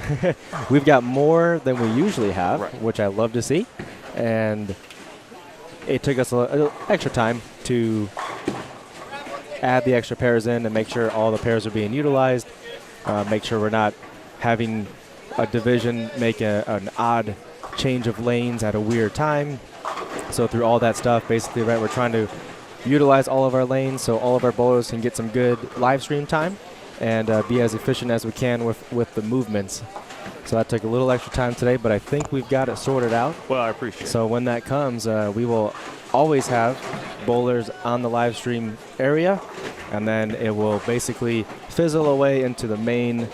We've got more than we usually have, Right. which I love to see. And it took us a little extra time to add the extra pairs in and make sure all the pairs are being utilized, make sure we're not having a division make an odd change of lanes at a weird time. So through all that stuff, basically, right, we're trying to utilize all of our lanes so all of our bowlers can get some good live stream time and be as efficient as we can with the movements. So that took a little extra time today, but I think we've got it sorted out. Well, I appreciate it. So when that comes, we will always have bowlers on the live stream area, and then it will basically fizzle away into the main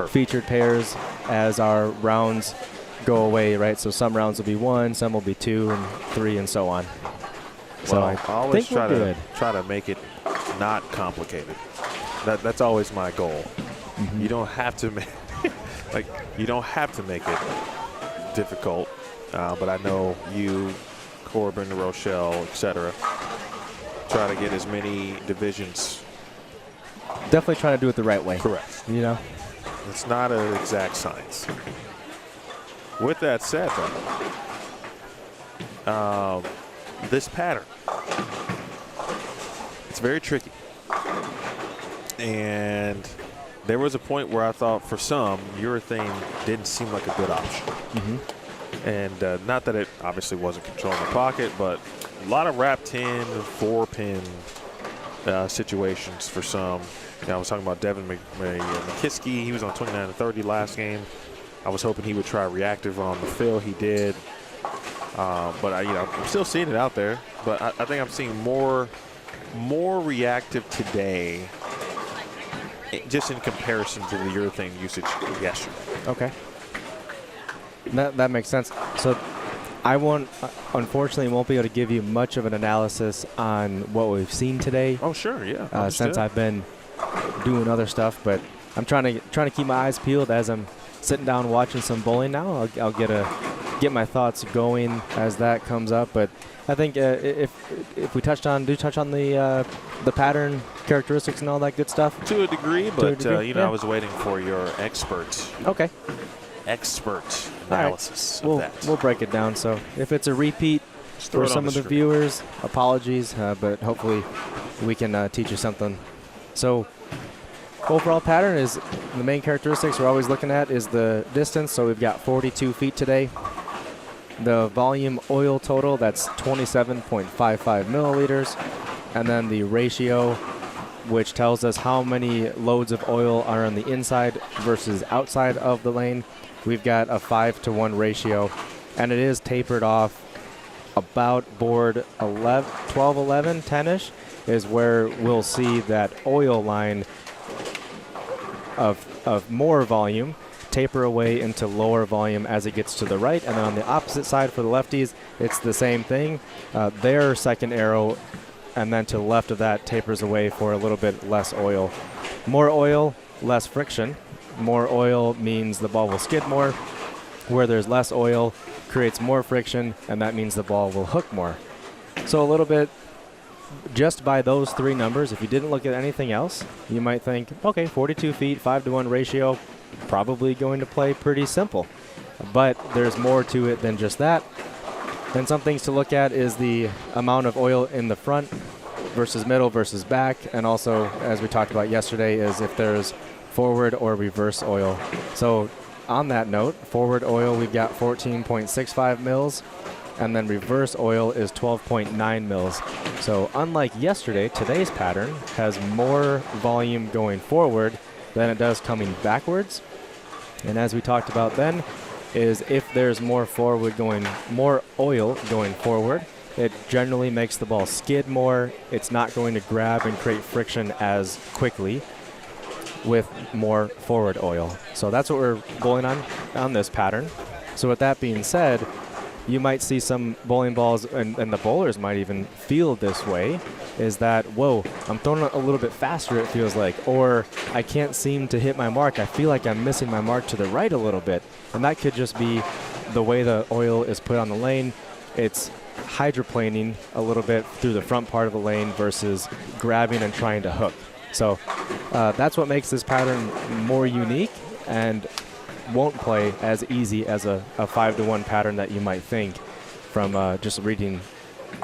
featured pairs as our rounds go away, right? So some rounds will be 1, some will be 2 and 3 and so on. So Well, I always think we're try to make it not complicated. That's always my goal. Mm-hmm. You don't have to make you don't have to make it difficult. But I know you, Corbin, Rochelle, etc. try to get as many divisions. Definitely trying to do it the right way. Correct. You know? It's not an exact science. With that said, though, this pattern, it's very tricky. And there was a point where I thought for some, urethane didn't seem like a good option. Mm-hmm. And not that it obviously wasn't controlling the pocket, but a lot of wrapped in, 4-pin situations for some. I was talking about Devin McKiskey. He was on 29 and 30 last game. I was hoping he would try reactive on the fill. He did. But I'm still seeing it out there. But I think I'm seeing more reactive today, just in comparison to the urethane usage yesterday. Okay. That makes sense. So I unfortunately won't be able to give you much of an analysis on what we've seen today. Oh, sure, yeah. Since I've been doing other stuff, but I'm trying to keep my eyes peeled as I'm sitting down watching some bowling now. I'll get my thoughts going as that comes up. But I think if we touch on the pattern characteristics and all that good stuff to a degree, but yeah. I was waiting for your expert analysis of that. We'll break it down. So if it's a repeat for some of the viewers, apologies, but hopefully we can teach you something. So overall pattern is the main characteristics we're always looking at is the distance. So we've got 42 feet today. The volume oil total, that's 27.55 milliliters. And then the ratio, which tells us how many loads of oil are on the inside versus outside of the lane. We've got a 5-to-1 ratio, and it is tapered off about board 11, 12, 11, 10-ish is where we'll see that oil line of more volume taper away into lower volume as it gets to the right. And then on the opposite side for the lefties, it's the same thing. Their second arrow and then to the left of that tapers away for a little bit less oil. More oil, less friction. More oil means the ball will skid more. Where there's less oil, creates more friction, and that means the ball will hook more. So a little bit, just by those three numbers, if you didn't look at anything else, you might think, okay, 42 feet, 5-to-1 ratio, probably going to play pretty simple. But there's more to it than just that. And some things to look at is the amount of oil in the front versus middle versus back, and also, as we talked about yesterday, is if there's forward or reverse oil. So on that note, forward oil, we've got 14.65 mils, and then reverse oil is 12.9 mils. So unlike yesterday, today's pattern has more volume going forward than it does coming backwards. And as we talked about then, is if there's more oil going forward, it generally makes the ball skid more. It's not going to grab and create friction as quickly with more forward oil. So that's what we're bowling on this pattern. So with that being said, you might see some bowling balls, and the bowlers might even feel this way, is that, whoa, I'm throwing it a little bit faster, it feels like, or I can't seem to hit my mark. I feel like I'm missing my mark to the right a little bit. And that could just be the way the oil is put on the lane. It's hydroplaning a little bit through the front part of the lane versus grabbing and trying to hook. So that's what makes this pattern more unique and won't play as easy as a 5-to-1 pattern that you might think from just reading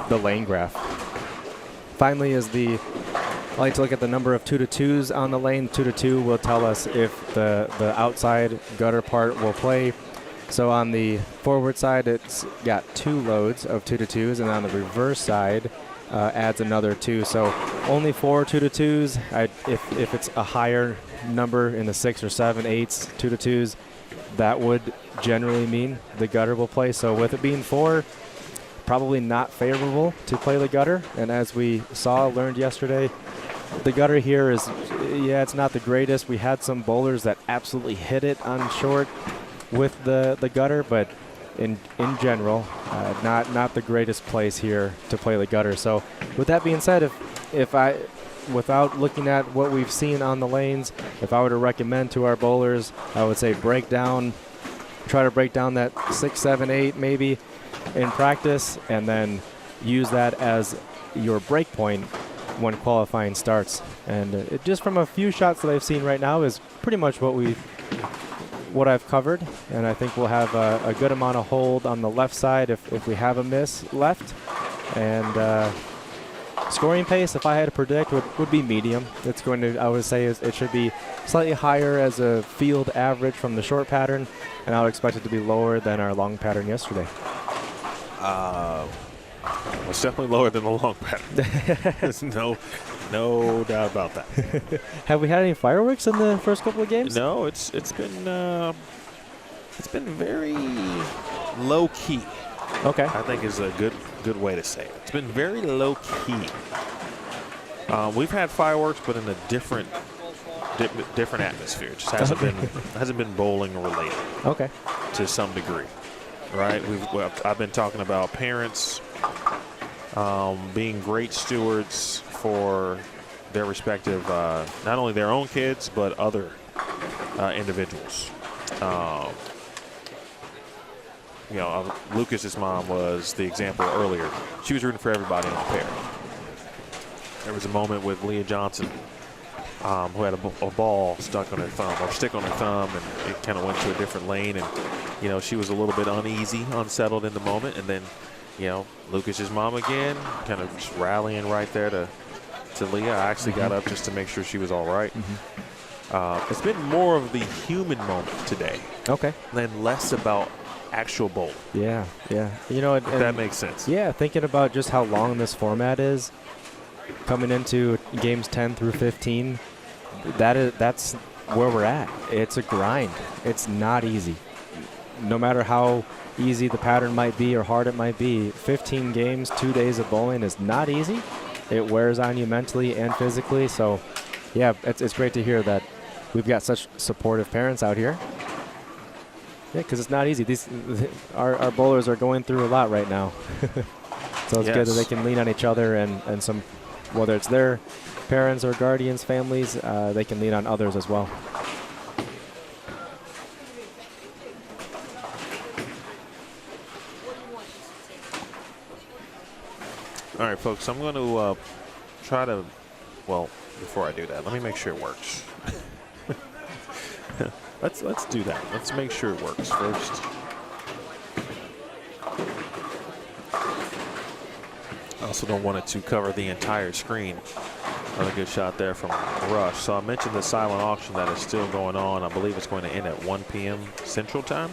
the lane graph. Finally is I like to look at the number of 2-to-2s on the lane. 2-to-2 will tell us if the outside gutter part will play. So on the forward side, it's got 2 loads of 2-to-2s, and on the reverse side adds another 2. So only 4 2-to-2s. If it's a higher number in the 6 or 7, 8s, 2-to-2s, that would generally mean the gutter will play. So with it being 4, probably not favorable to play the gutter. And as we learned yesterday, the gutter here is, it's not the greatest. We had some bowlers that absolutely hit it on short with the gutter, but in general, not the greatest place here to play the gutter. So with that being said, without looking at what we've seen on the lanes, if I were to recommend to our bowlers, I would say try to break down that 6, 7, 8 maybe in practice, and then use that as your break point when qualifying starts. And just from a few shots that I've seen right now is pretty much what I've covered, and I think we'll have a good amount of hold on the left side if we have a miss left. And scoring pace, if I had to predict, would be medium. It's going to, I would say, it should be slightly higher as a field average from the short pattern, and I would expect it to be lower than our long pattern yesterday. It's definitely lower than the long pattern. There's no doubt about that. Have we had any fireworks in the first couple of games? No, it's been very low key. Okay. I think is a good way to say it. It's been very low key. We've had fireworks, but in a different atmosphere. It just hasn't been bowling related. Okay. To some degree, right? I've been talking about parents being great stewards for their respective, not only their own kids, but other individuals. Lucas's mom was the example earlier. She was rooting for everybody in the pair. There was a moment with Leah Johnson, who had a ball stuck on her thumb, or stick on her thumb, and it kind of went to a different lane. And, she was a little bit uneasy, unsettled in the moment. And then, Lucas's mom again, kind of just rallying right there to Leah. I actually got up just to make sure she was all right. It's been more of the human moment today. Okay. Than less about actual bowling. Yeah. If that makes sense. Yeah, thinking about just how long this format is, coming into games 10 through 15, that's where we're at. It's a grind. It's not easy. No matter how easy the pattern might be or hard it might be, 15 games, 2 days of bowling is not easy. It wears on you mentally and physically. So, yeah, it's great to hear that we've got such supportive parents out here. Yeah, because it's not easy. Our bowlers are going through a lot right now. So it's good that they can lean on each other and some, whether it's their parents or guardians, families, they can lean on others as well. All right, folks, I'm going to try to, well, before I do that, let me make sure it works. Let's do that. Let's make sure it works first. I also don't want it to cover the entire screen. Another good shot there from Rush. So I mentioned the silent auction that is still going on. I believe it's going to end at 1 p.m. Central Time.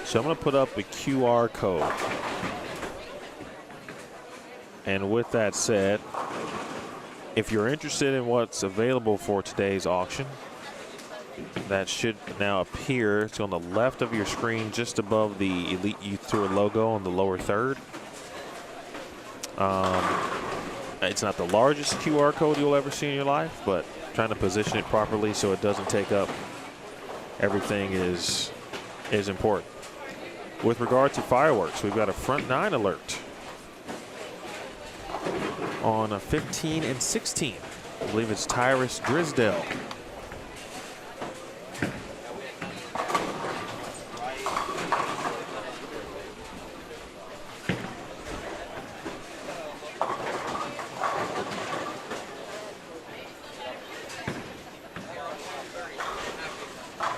So I'm going to put up a QR code. And with that said, if you're interested in what's available for today's auction, that should now appear. It's on the left of your screen, just above the Elite Youth Tour logo on the lower third. It's not the largest QR code you'll ever see in your life, but trying to position it properly so it doesn't take up everything is important. With regard to fireworks, we've got a front 9 alert on a 15 and 16. I believe it's Tyrus Drisdale.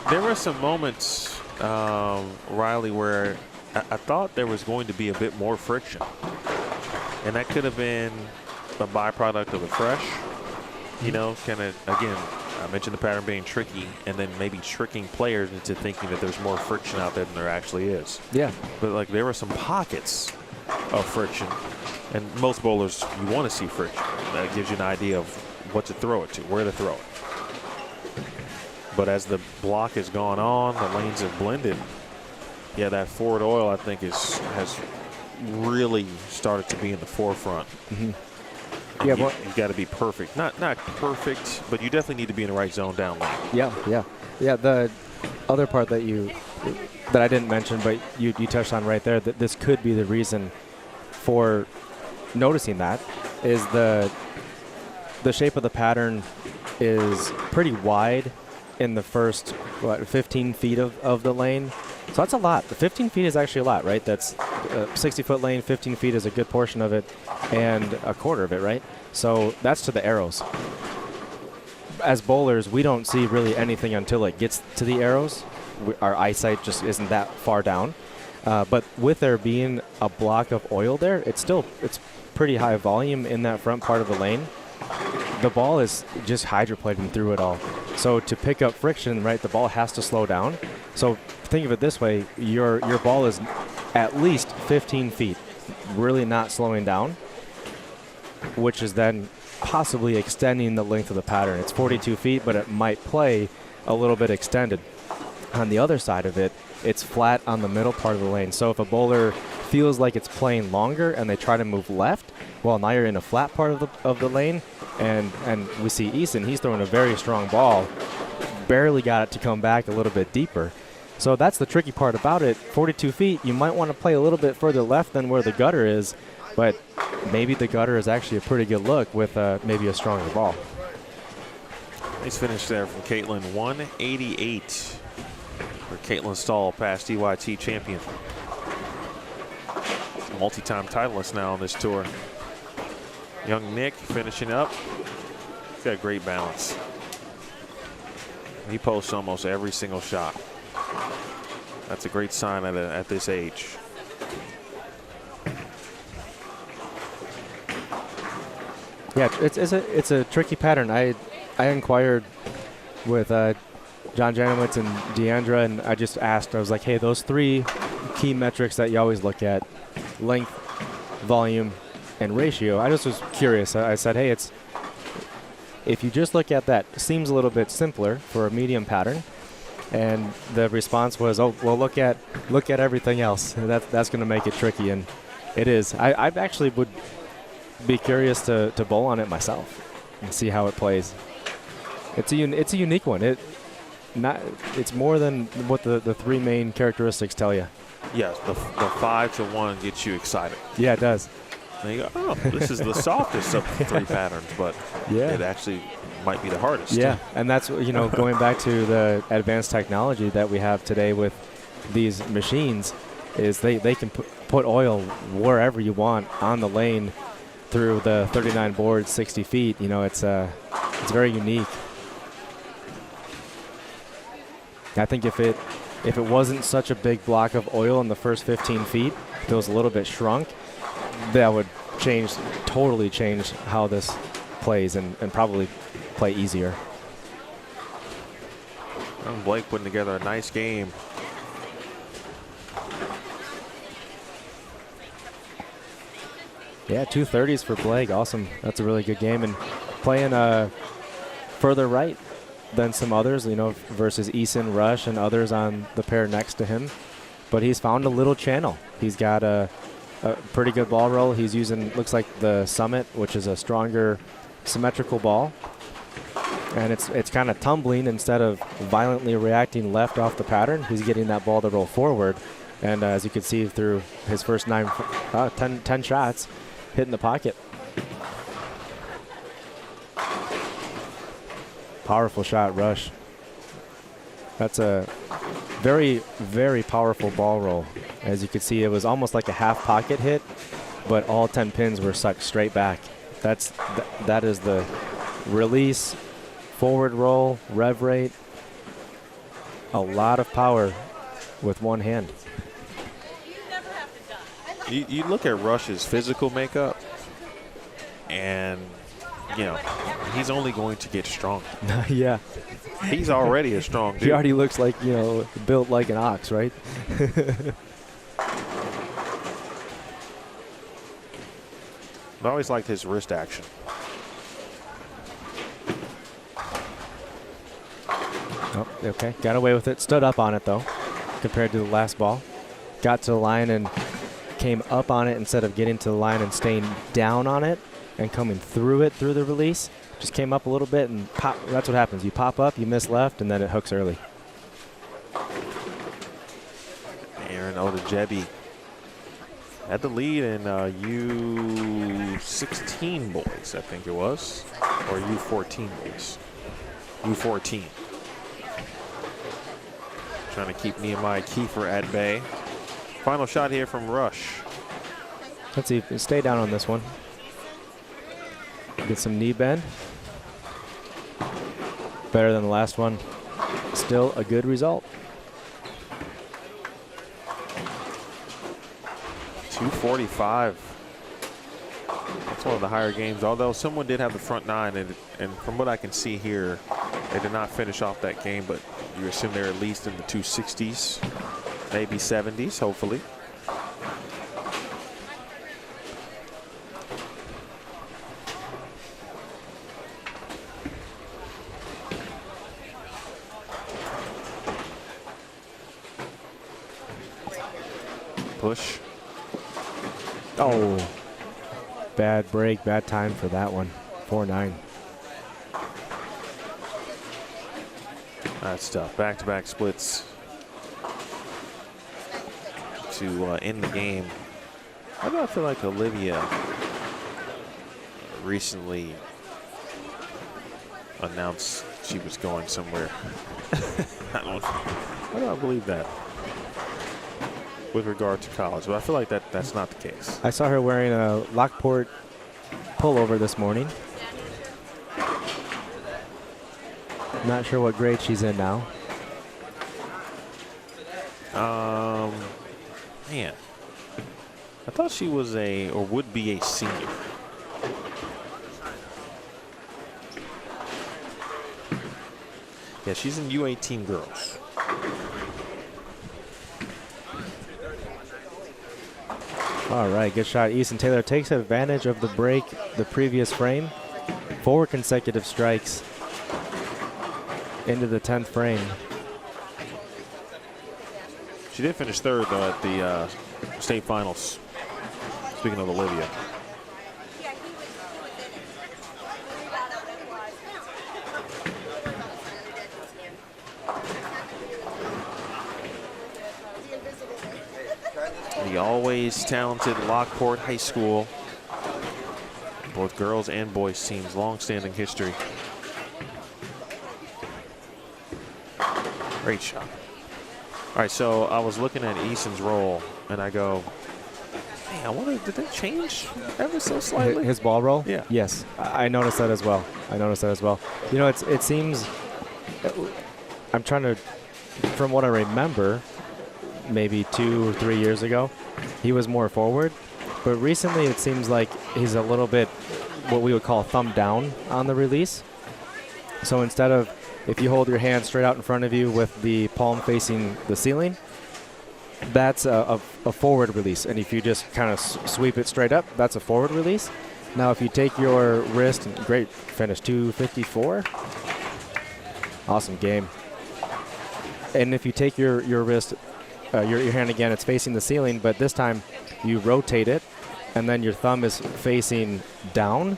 There were some moments, Riley, where I thought there was going to be a bit more friction. And that could have been a byproduct of the fresh, you know, kind of, again, I mentioned the pattern being tricky and then maybe tricking players into thinking that there's more friction out there than there actually is. Yeah. But, like, there were some pockets of friction. And most bowlers, you want to see friction. That gives you an idea of what to throw it to, where to throw it. But as the block has gone on, the lanes have blended. Yeah, that forward oil, I think, has really started to be in the forefront. Mm-hmm. Yeah, you've got to be perfect. Not perfect, but you definitely need to be in the right zone down lane. Yeah. The other part that I didn't mention, but you touched on right there, that this could be the reason for noticing that, is the shape of the pattern is pretty wide in the first 15 feet of the lane. So that's a lot. The 15 feet is actually a lot, right? That's a 60-foot lane, 15 feet is a good portion of it, and a quarter of it, right? So that's to the arrows. As bowlers, we don't see really anything until it gets to the arrows. Our eyesight just isn't that far down. But with there being a block of oil there, it's pretty high volume in that front part of the lane. The ball is just hydroplating through it all. So to pick up friction, right, the ball has to slow down. So think of it this way, your ball is at least 15 feet, really not slowing down, which is then possibly extending the length of the pattern. It's 42 feet, but it might play a little bit extended. On the other side of it, it's flat on the middle part of the lane. So if a bowler feels like it's playing longer and they try to move left, well, now you're in a flat part of the lane, and we see Eason, he's throwing a very strong ball, barely got it to come back a little bit deeper. So that's the tricky part about it. 42 feet, you might want to play a little bit further left than where the gutter is, but maybe the gutter is actually a pretty good look with maybe a stronger ball. Nice finish there from Caitlin, 188 for Caitlin Stahl, past EYT champion. Multi-time titleist now on this tour. Young Nick finishing up. He's got great balance. He posts almost every single shot. That's a great sign at this age. Yeah, it's a tricky pattern. I inquired with John Janowitz and Deandra, and I just asked. I was like, hey, those three key metrics that you always look at, length, volume, and ratio. I just was curious. I said, hey, if you just look at that, it seems a little bit simpler for a medium pattern. And the response was, oh, well, look at everything else. That's going to make it tricky, and it is. I actually would be curious to bowl on it myself and see how it plays. It's a unique one. It's more than what the three main characteristics tell you. Yes, the 5-1 gets you excited. Yeah, it does. And you go, oh, this is the softest of the 3 patterns, but Yeah. it actually might be the hardest. Yeah, and that's, going back to the advanced technology that we have today with these machines, is they can put oil wherever you want on the lane through the 39 boards, 60 feet. It's very unique. I think if it wasn't such a big block of oil in the first 15 feet, if it was a little bit shrunk, that would totally change how this plays and probably play easier. And Blake putting together a nice game. Yeah, 230s for Blake. Awesome. That's a really good game. And playing further right than some others, versus Eason, Rush, and others on the pair next to him. But he's found a little channel. He's got a pretty good ball roll. He's using, looks like the Summit, which is a stronger symmetrical ball. And it's kind of tumbling instead of violently reacting left off the pattern. He's getting that ball to roll forward. And as you can see through his first 10 shots, hitting the pocket. Powerful shot, Rush. That's a very, very powerful ball roll. As you can see, it was almost like a half pocket hit, but all 10 pins were sucked straight back. That is the release, forward roll, rev rate. A lot of power with one hand. You look at Rush's physical makeup, and he's only going to get stronger. Yeah. He's already a strong dude. He already looks like, built like an ox, right? I always liked his wrist action. Oh, okay. Got away with it. Stood up on it, though, compared to the last ball. Got to the line and came up on it instead of getting to the line and staying down on it and coming through it through the release. Just came up a little bit and pop. That's what happens. You pop up, you miss left, and then it hooks early. Aaron Odejebi had the lead in U16 boys, I think it was, or U14 boys. U14. Trying to keep Nehemiah Kiefer at bay. Final shot here from Rush. Let's see. Stay down on this one. Get some knee bend. Better than the last one. Still a good result. 245. That's one of the higher games, although someone did have the front 9, and from what I can see here, they did not finish off that game, but you assume they're at least in the 260s, maybe 70s, hopefully. Push. Oh, bad break, bad time for that one. 4-9. That's tough. Back-to-back splits to end the game. How do I feel like Olivia recently announced she was going somewhere? How do I believe that with regard to college? But I feel like that's not the case. I saw her wearing a Lockport pullover this morning. Not sure what grade she's in now. Man, I thought she was or would be a senior. Yeah, she's in U18 girls. All right, good shot. Easton Taylor takes advantage of the break the previous frame. 4 consecutive strikes into the 10th frame. She did finish third, though, at the state finals. Speaking of Olivia. The always talented Lockport High School both girls and boys teams, long-standing history. Great shot. All right, so I was looking at Eason's roll, and I go, man, I wonder, did that change ever so slightly? His ball roll? Yeah. Yes, I noticed that as well. You know, it seems, I'm trying to, from what I remember, maybe 2 or 3 years ago, he was more forward. But recently it seems like he's a little bit what we would call thumb down on the release. So instead of, if you hold your hand straight out in front of you with the palm facing the ceiling, that's a forward release. And if you just kind of sweep it straight up, that's a forward release. Now if you take your wrist, great finish, 254. Awesome game. And if you take your wrist, your hand again, it's facing the ceiling, but this time you rotate it, and then your thumb is facing down.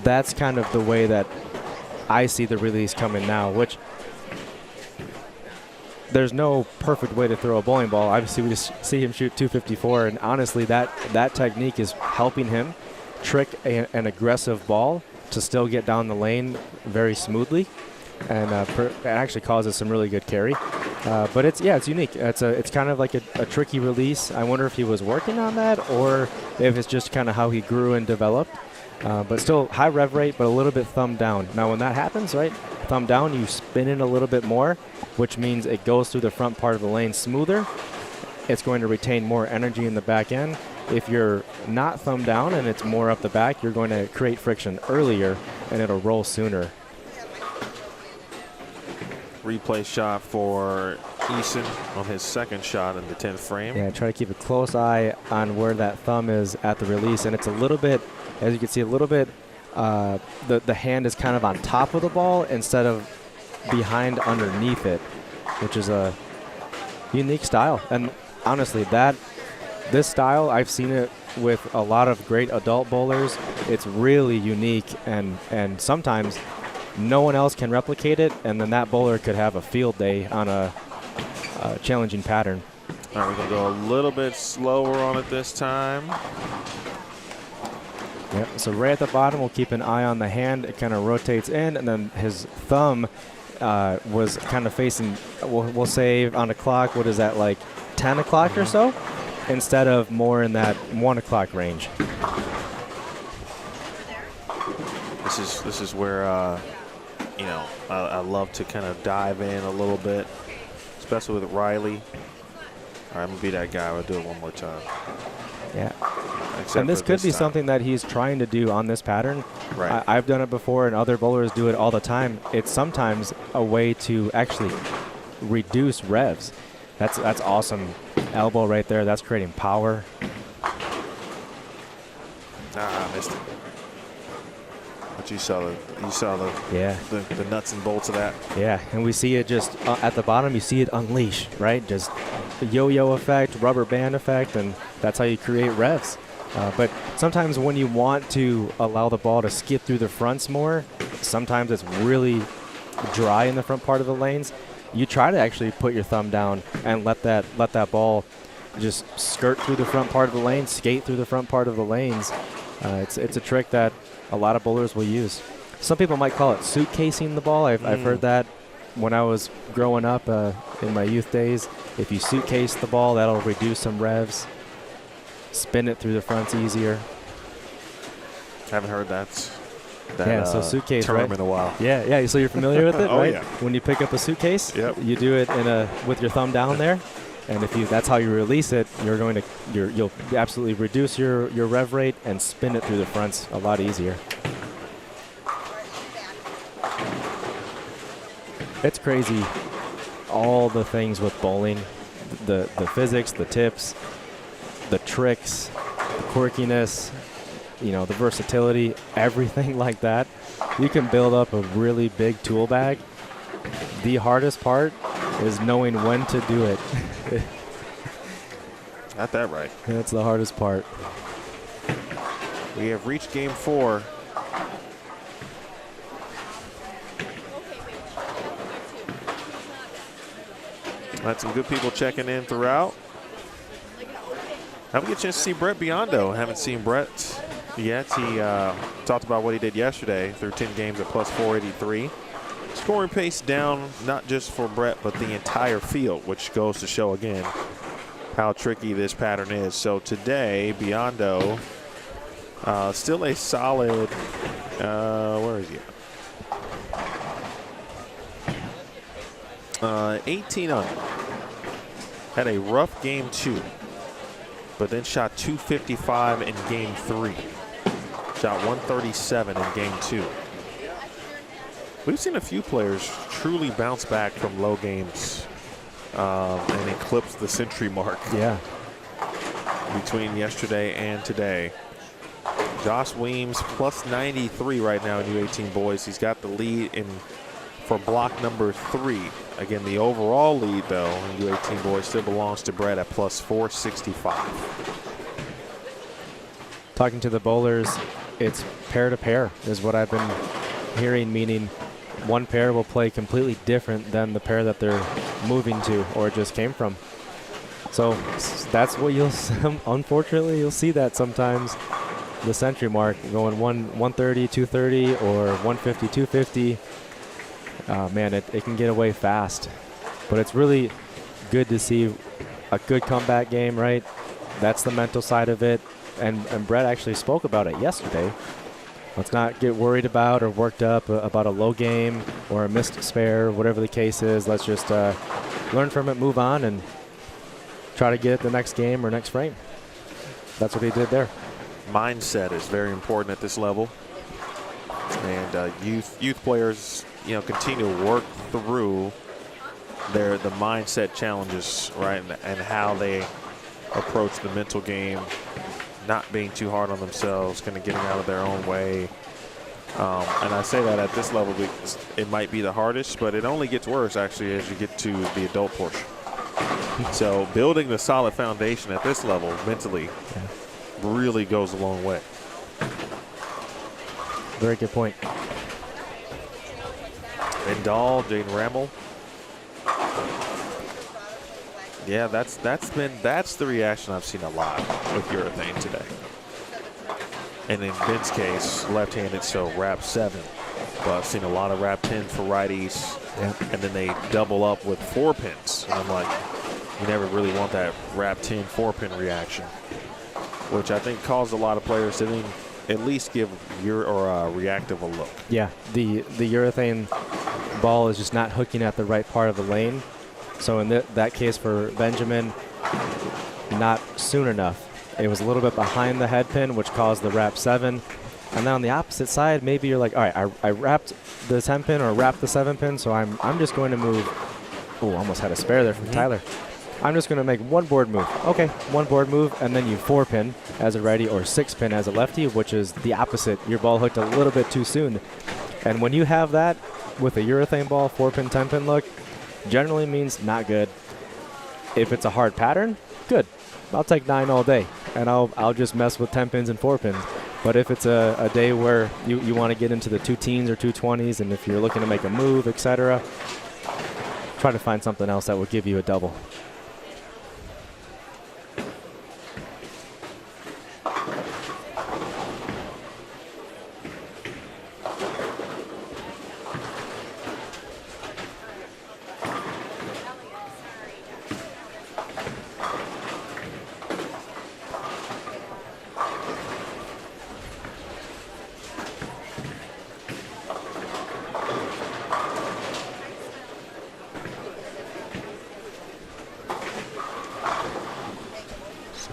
That's kind of the way that I see the release coming now, which there's no perfect way to throw a bowling ball. Obviously, we just see him shoot 254, and honestly, that technique is helping him trick an aggressive ball to still get down the lane very smoothly, and it actually causes some really good carry. But it's unique. It's kind of like a tricky release. I wonder if he was working on that or if it's just kind of how he grew and developed. But still high rev rate, but a little bit thumb down. Now when that happens, right, thumb down, you spin it a little bit more, which means it goes through the front part of the lane smoother. It's going to retain more energy in the back end. If you're not thumb down and it's more up the back, you're going to create friction earlier and it'll roll sooner. Replay shot for Eason on his second shot in the 10th frame. Yeah, try to keep a close eye on where that thumb is at the release. And it's a little bit, as you can see, a little bit, the hand is kind of on top of the ball instead of behind underneath it, which is a unique style. And honestly, this style, I've seen it with a lot of great adult bowlers. It's really unique, and sometimes no one else can replicate it, and then that bowler could have a field day on a challenging pattern. All right, we're going to go a little bit slower on it this time. Yep, so right at the bottom, we'll keep an eye on the hand. It kind of rotates in, and then his thumb was kind of facing, we'll say on the clock, what is that, like 10 o'clock or so, instead of more in that 1 o'clock range. This is where you know, I love to kind of dive in a little bit, especially with Riley. All right, I'm going to be that guy. I'll do it one more time. Yeah. Except and this could be time. something that he's trying to do on this pattern. Right. I've done it before, and other bowlers do it all the time. It's sometimes a way to actually reduce revs. That's awesome elbow right there. That's creating power. I missed it. But you saw the nuts and bolts of that. Yeah, and we see it just at the bottom. You see it unleash, right? Just the yo-yo effect, rubber band effect, and that's how you create revs. But sometimes when you want to allow the ball to skip through the fronts more, sometimes it's really dry in the front part of the lanes. You try to actually put your thumb down and let that ball just skirt through the front part of the lane, skate through the front part of the lanes. It's a trick that a lot of bowlers will use. Some people might call it suitcasing the ball. I've heard that when I was growing up in my youth days. If you suitcase the ball, that'll reduce some revs. Spin it through the fronts easier. Haven't heard that so suitcase, term right? in a while. Yeah. So you're familiar with it, Oh, right? yeah. When you pick up a suitcase, Yep. you do it with your thumb down there, and that's how you release it. You'll absolutely reduce your rev rate and spin it through the fronts a lot easier. It's crazy, all the things with bowling, the physics, the tips, the tricks, the quirkiness, the versatility, everything like that. You can build up a really big tool bag. The hardest part is knowing when to do it. Got that right. That's the hardest part. We have reached game 4. Had some good people checking in throughout. Haven't get a chance to see Brett Biondo. Haven't seen Brett yet. He talked about what he did yesterday through 10 games at plus 483. Scoring pace down, not just for Brett, but the entire field, which goes to show again how tricky this pattern is. So today, Biondo, still a solid, where is he at? 18 under. Had a rough game 2, but then shot 255 in game 3. Shot 137 in game 2. We've seen a few players truly bounce back from low games and eclipse the century mark. Yeah. Between yesterday and today. Josh Weems plus 93 right now in U18 boys. He's got the lead for block number 3. Again, the overall lead though in U18 boys still belongs to Brett at plus 465. Talking to the bowlers, it's pair to pair is what I've been hearing, meaning one pair will play completely different than the pair that they're moving to or just came from. So that's what unfortunately, you'll see that sometimes. The century mark going 130, 230, or 150, 250. Man, it can get away fast. But it's really good to see a good comeback game, right? That's the mental side of it. And Brett actually spoke about it yesterday. Let's not get worried about or worked up about a low game or a missed spare, whatever the case is. Let's just learn from it, move on, and try to get the next game or next frame. That's what he did there. Mindset is very important at this level. And youth players, continue to work through the mindset challenges, right? And how they approach the mental game. Not being too hard on themselves, kind of getting out of their own way. And I say that at this level because it might be the hardest, but it only gets worse actually as you get to the adult portion. So building the solid foundation at this level mentally really goes a long way. Very good point. Vendal, Jaden Rammel. Yeah, that's the reaction I've seen a lot with urethane today. And in Ben's case, left-handed, so wrap 7. But I've seen a lot of wrap 10 for righties, and then they double up with 4 pins. And I'm like, you never really want that wrap 10 4-pin reaction, which I think caused a lot of players to then at least give reactive a look. Yeah, the urethane ball is just not hooking at the right part of the lane. So in that case for Benjamin, not soon enough. It was a little bit behind the head pin, which caused the wrap 7. And then on the opposite side, maybe you're like, all right, I wrapped the 10 pin or wrapped the 7 pin, so I'm just going to move. Oh, almost had a spare there from Tyler. I'm just going to make one board move. Okay, one board move, and then you 4-pin as a righty or 6-pin as a lefty, which is the opposite. Your ball hooked a little bit too soon. And when you have that with a urethane ball, 4-pin, 10-pin look, generally means not good. If it's a hard pattern, good. I'll take 9 all day, and I'll just mess with 10 pins and 4 pins. But if it's a day where you want to get into the 2 teens or 2 20s, and if you're looking to make a move, etc., try to find something else that will give you a double.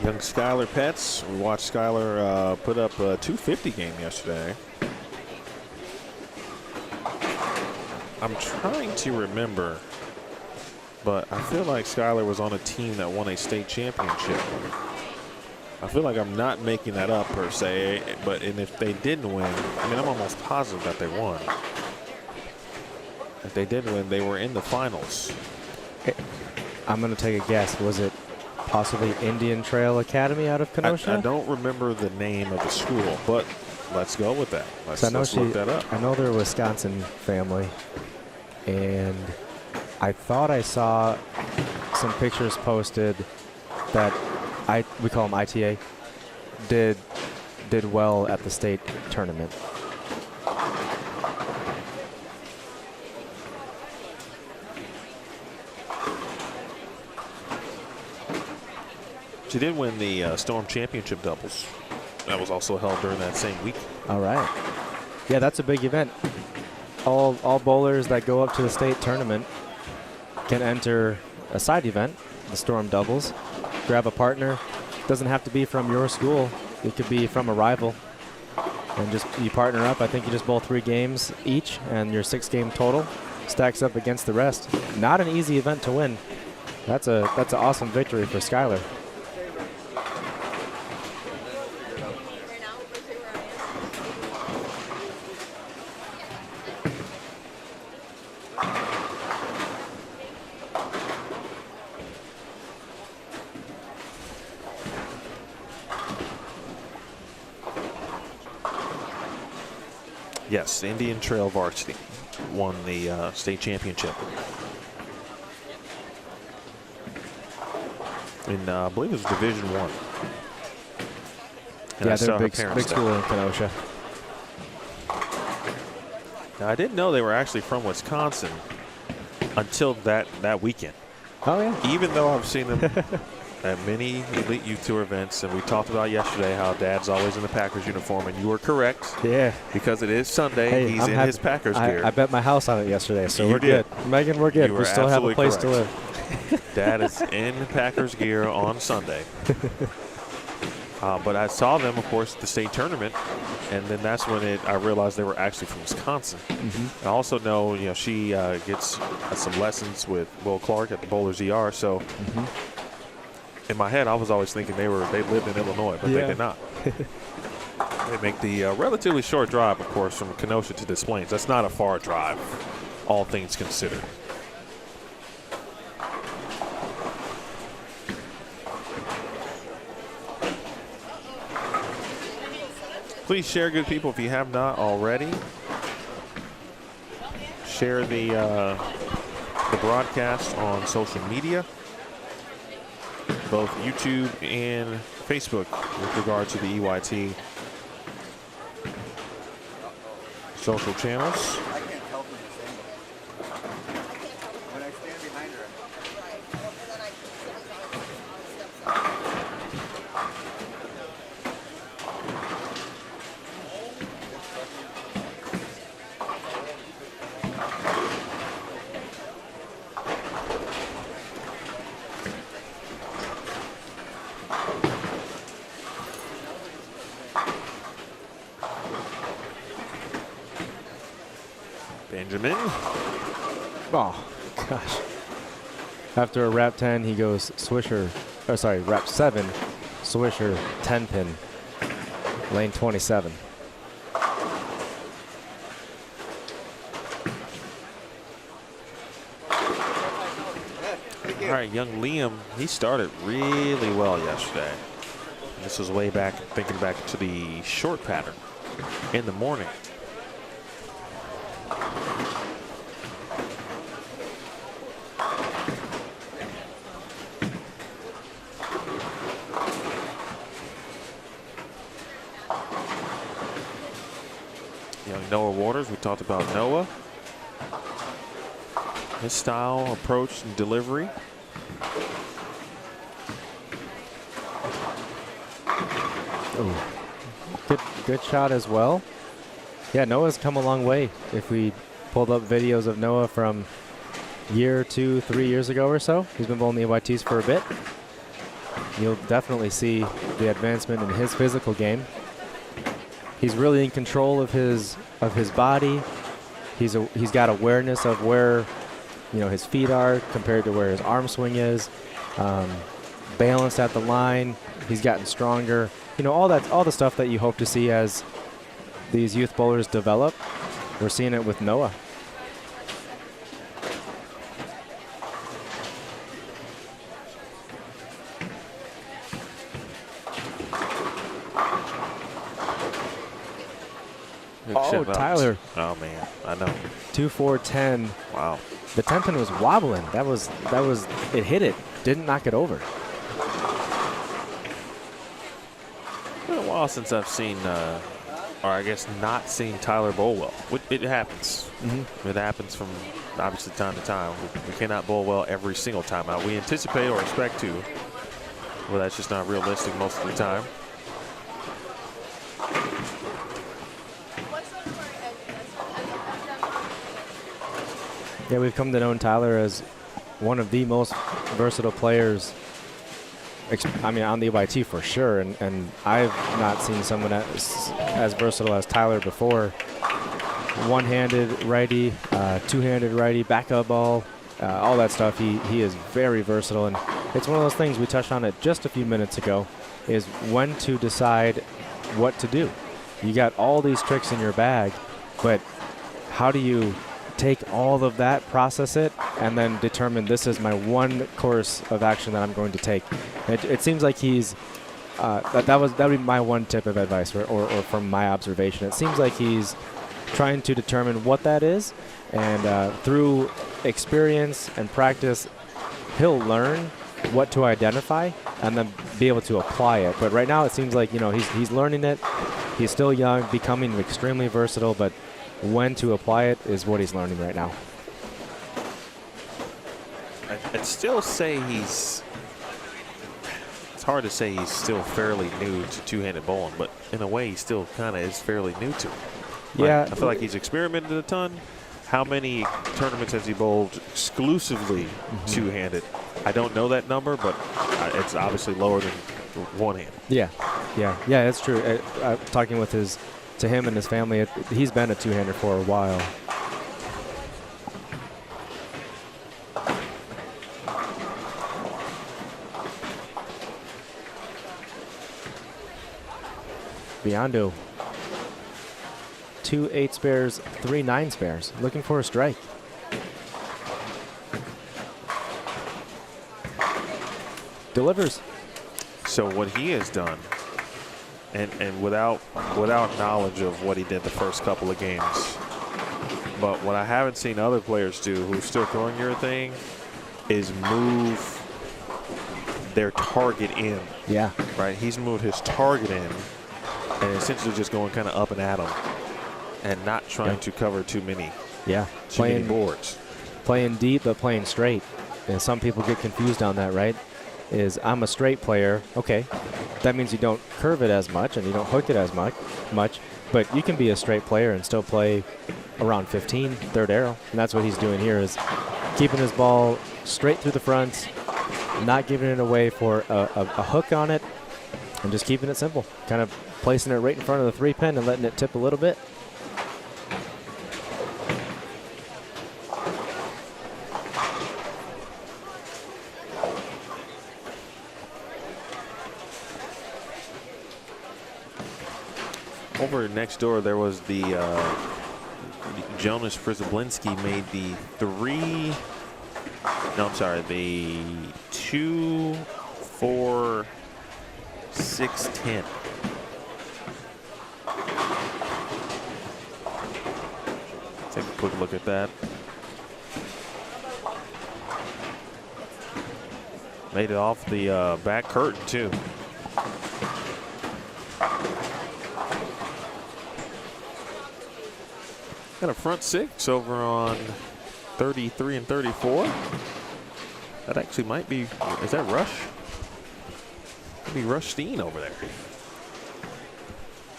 Young Skylar Petts. We watched Skylar put up a 250 game yesterday. I'm trying to remember, but I feel like Skylar was on a team that won a state championship. I feel like I'm not making that up per se, but if they didn't win, I mean, I'm almost positive that they won. If they did win, they were in the finals. I'm going to take a guess. Was it possibly Indian Trail Academy out of Kenosha? I don't remember the name of the school, but let's go with that. Let's look that up. I know they're a Wisconsin family, and I thought I saw some pictures posted that we call them ITA, did did well at the state tournament. She did win the Storm Championship doubles. That was also held during that same week. All right. Yeah, that's a big event. All bowlers that go up to the state tournament can enter a side event, the Storm doubles. Grab a partner. Doesn't have to be from your school. It could be from a rival. And just you partner up. I think you just bowl 3 games each, and your 6-game total stacks up against the rest. Not an easy event to win. That's an awesome victory for Skylar. Yes, Indian Trail Varsity won the state championship. In, I believe it was Division I. And Yeah, I they're saw a her big parents there. school in Kenosha. Now, I didn't know they were actually from Wisconsin until that weekend. Oh, yeah. Even though I've seen them at many Elite Youth Tour events, and we talked about yesterday how Dad's always in the Packers uniform, and you were correct. Yeah. Because it is Sunday, Hey, he's I'm in happy. his Packers gear. I bet my house on it yesterday, so You we're did. good. Megan, we're good. You We were still have a absolutely place to correct. live. Dad is in Packers gear on Sunday. But I saw them, of course, at the state tournament, and then that's when I realized they were actually from Wisconsin. I also know, she gets some lessons with Will Clark at the Bowlers ER, so in my head, I was always thinking they lived in Illinois, but they did not. They make the relatively short drive, of course, from Kenosha to Des Plaines. That's not a far drive, all things considered. Please share, good people, if you have not already. Share the broadcast on social media, both YouTube and Facebook, with regard to the EYT social channels. I can't tell from this angle. When I stand behind her, Benjamin. Oh, gosh. After a wrap 10, he goes swisher, oh, sorry, wrap 7, swisher, 10 pin, lane 27. All right, young Liam, he started really well yesterday. This was way back, thinking back to the short pattern in the morning. Young Noah Waters, we talked about Noah. His style, approach, and delivery. Ooh. Good shot as well. Yeah, Noah's come a long way. If we pulled up videos of Noah from year 2, 3 years ago or so, he's been bowling the EYTs for a bit. You'll definitely see the advancement in his physical game. He's really in control of his body. He's got awareness of where his feet are compared to where his arm swing is. Balanced at the line. He's gotten stronger. All the stuff that you hope to see as these youth bowlers develop. We're seeing it with Noah. Oh, Tyler. Oh, man, I know. 2-4-10. Wow. The 10 pin was wobbling. That was it hit it. Didn't knock it over. been a while since I've seen, or I guess not seen Tyler bowl well. It happens. It happens from obviously time to time. We cannot bowl well every single time out. We anticipate or expect to. Well, that's just not realistic most of the time. Yeah, we've come to know Tyler as one of the most versatile players. I mean, on the YT for sure, and I've not seen someone as versatile as Tyler before. One-handed righty, two-handed righty, backup ball, all that stuff. He is very versatile, and it's one of those things we touched on it just a few minutes ago, is when to decide what to do. You got all these tricks in your bag, but how do you take all of that, process it, and then determine this is my one course of action that I'm going to take? It seems like he's that would be my one tip of advice, or from my observation. It seems like he's trying to determine what that is, and through experience and practice, he'll learn what to identify and then be able to apply it. But right now, it seems like he's learning it. He's still young, becoming extremely versatile, but when to apply it is what he's learning right now. I'd still say it's hard to say he's still fairly new to two-handed bowling, but in a way he still kind of is fairly new to it. Yeah. I feel like he's experimented a ton. How many tournaments has he bowled exclusively two-handed? I don't know that number, but it's obviously lower than one-handed. Yeah, it's true. Talking with to him and his family, he's been a two-hander for a while. Biondo, 2 8 spares, 3 9 spares, looking for a strike. Delivers. So what he has done, and without knowledge of what he did the first couple of games, but what I haven't seen other players do who's still throwing your thing is move their target in. Yeah. Right? He's moved his target in and essentially just going kind of up and at him and not trying to cover too many boards. Playing deep but playing straight. And some people get confused on that, right? Is I'm a straight player. Okay. That means you don't curve it as much and you don't hook it as much, but you can be a straight player and still play around 15, third arrow. And that's what he's doing here, is keeping his ball straight through the front, not giving it away for a hook on it, and just keeping it simple. Kind of placing it right in front of the 3-pin and letting it tip a little bit. Over next door, there was the Jonas Frizablinski made the 2, 4, 6, 10. Take a quick look at that. Made it off the back curtain, too. Got a front 6 over on 33 and 34. That actually might be, is that Rush? Could be Rush Steen over there.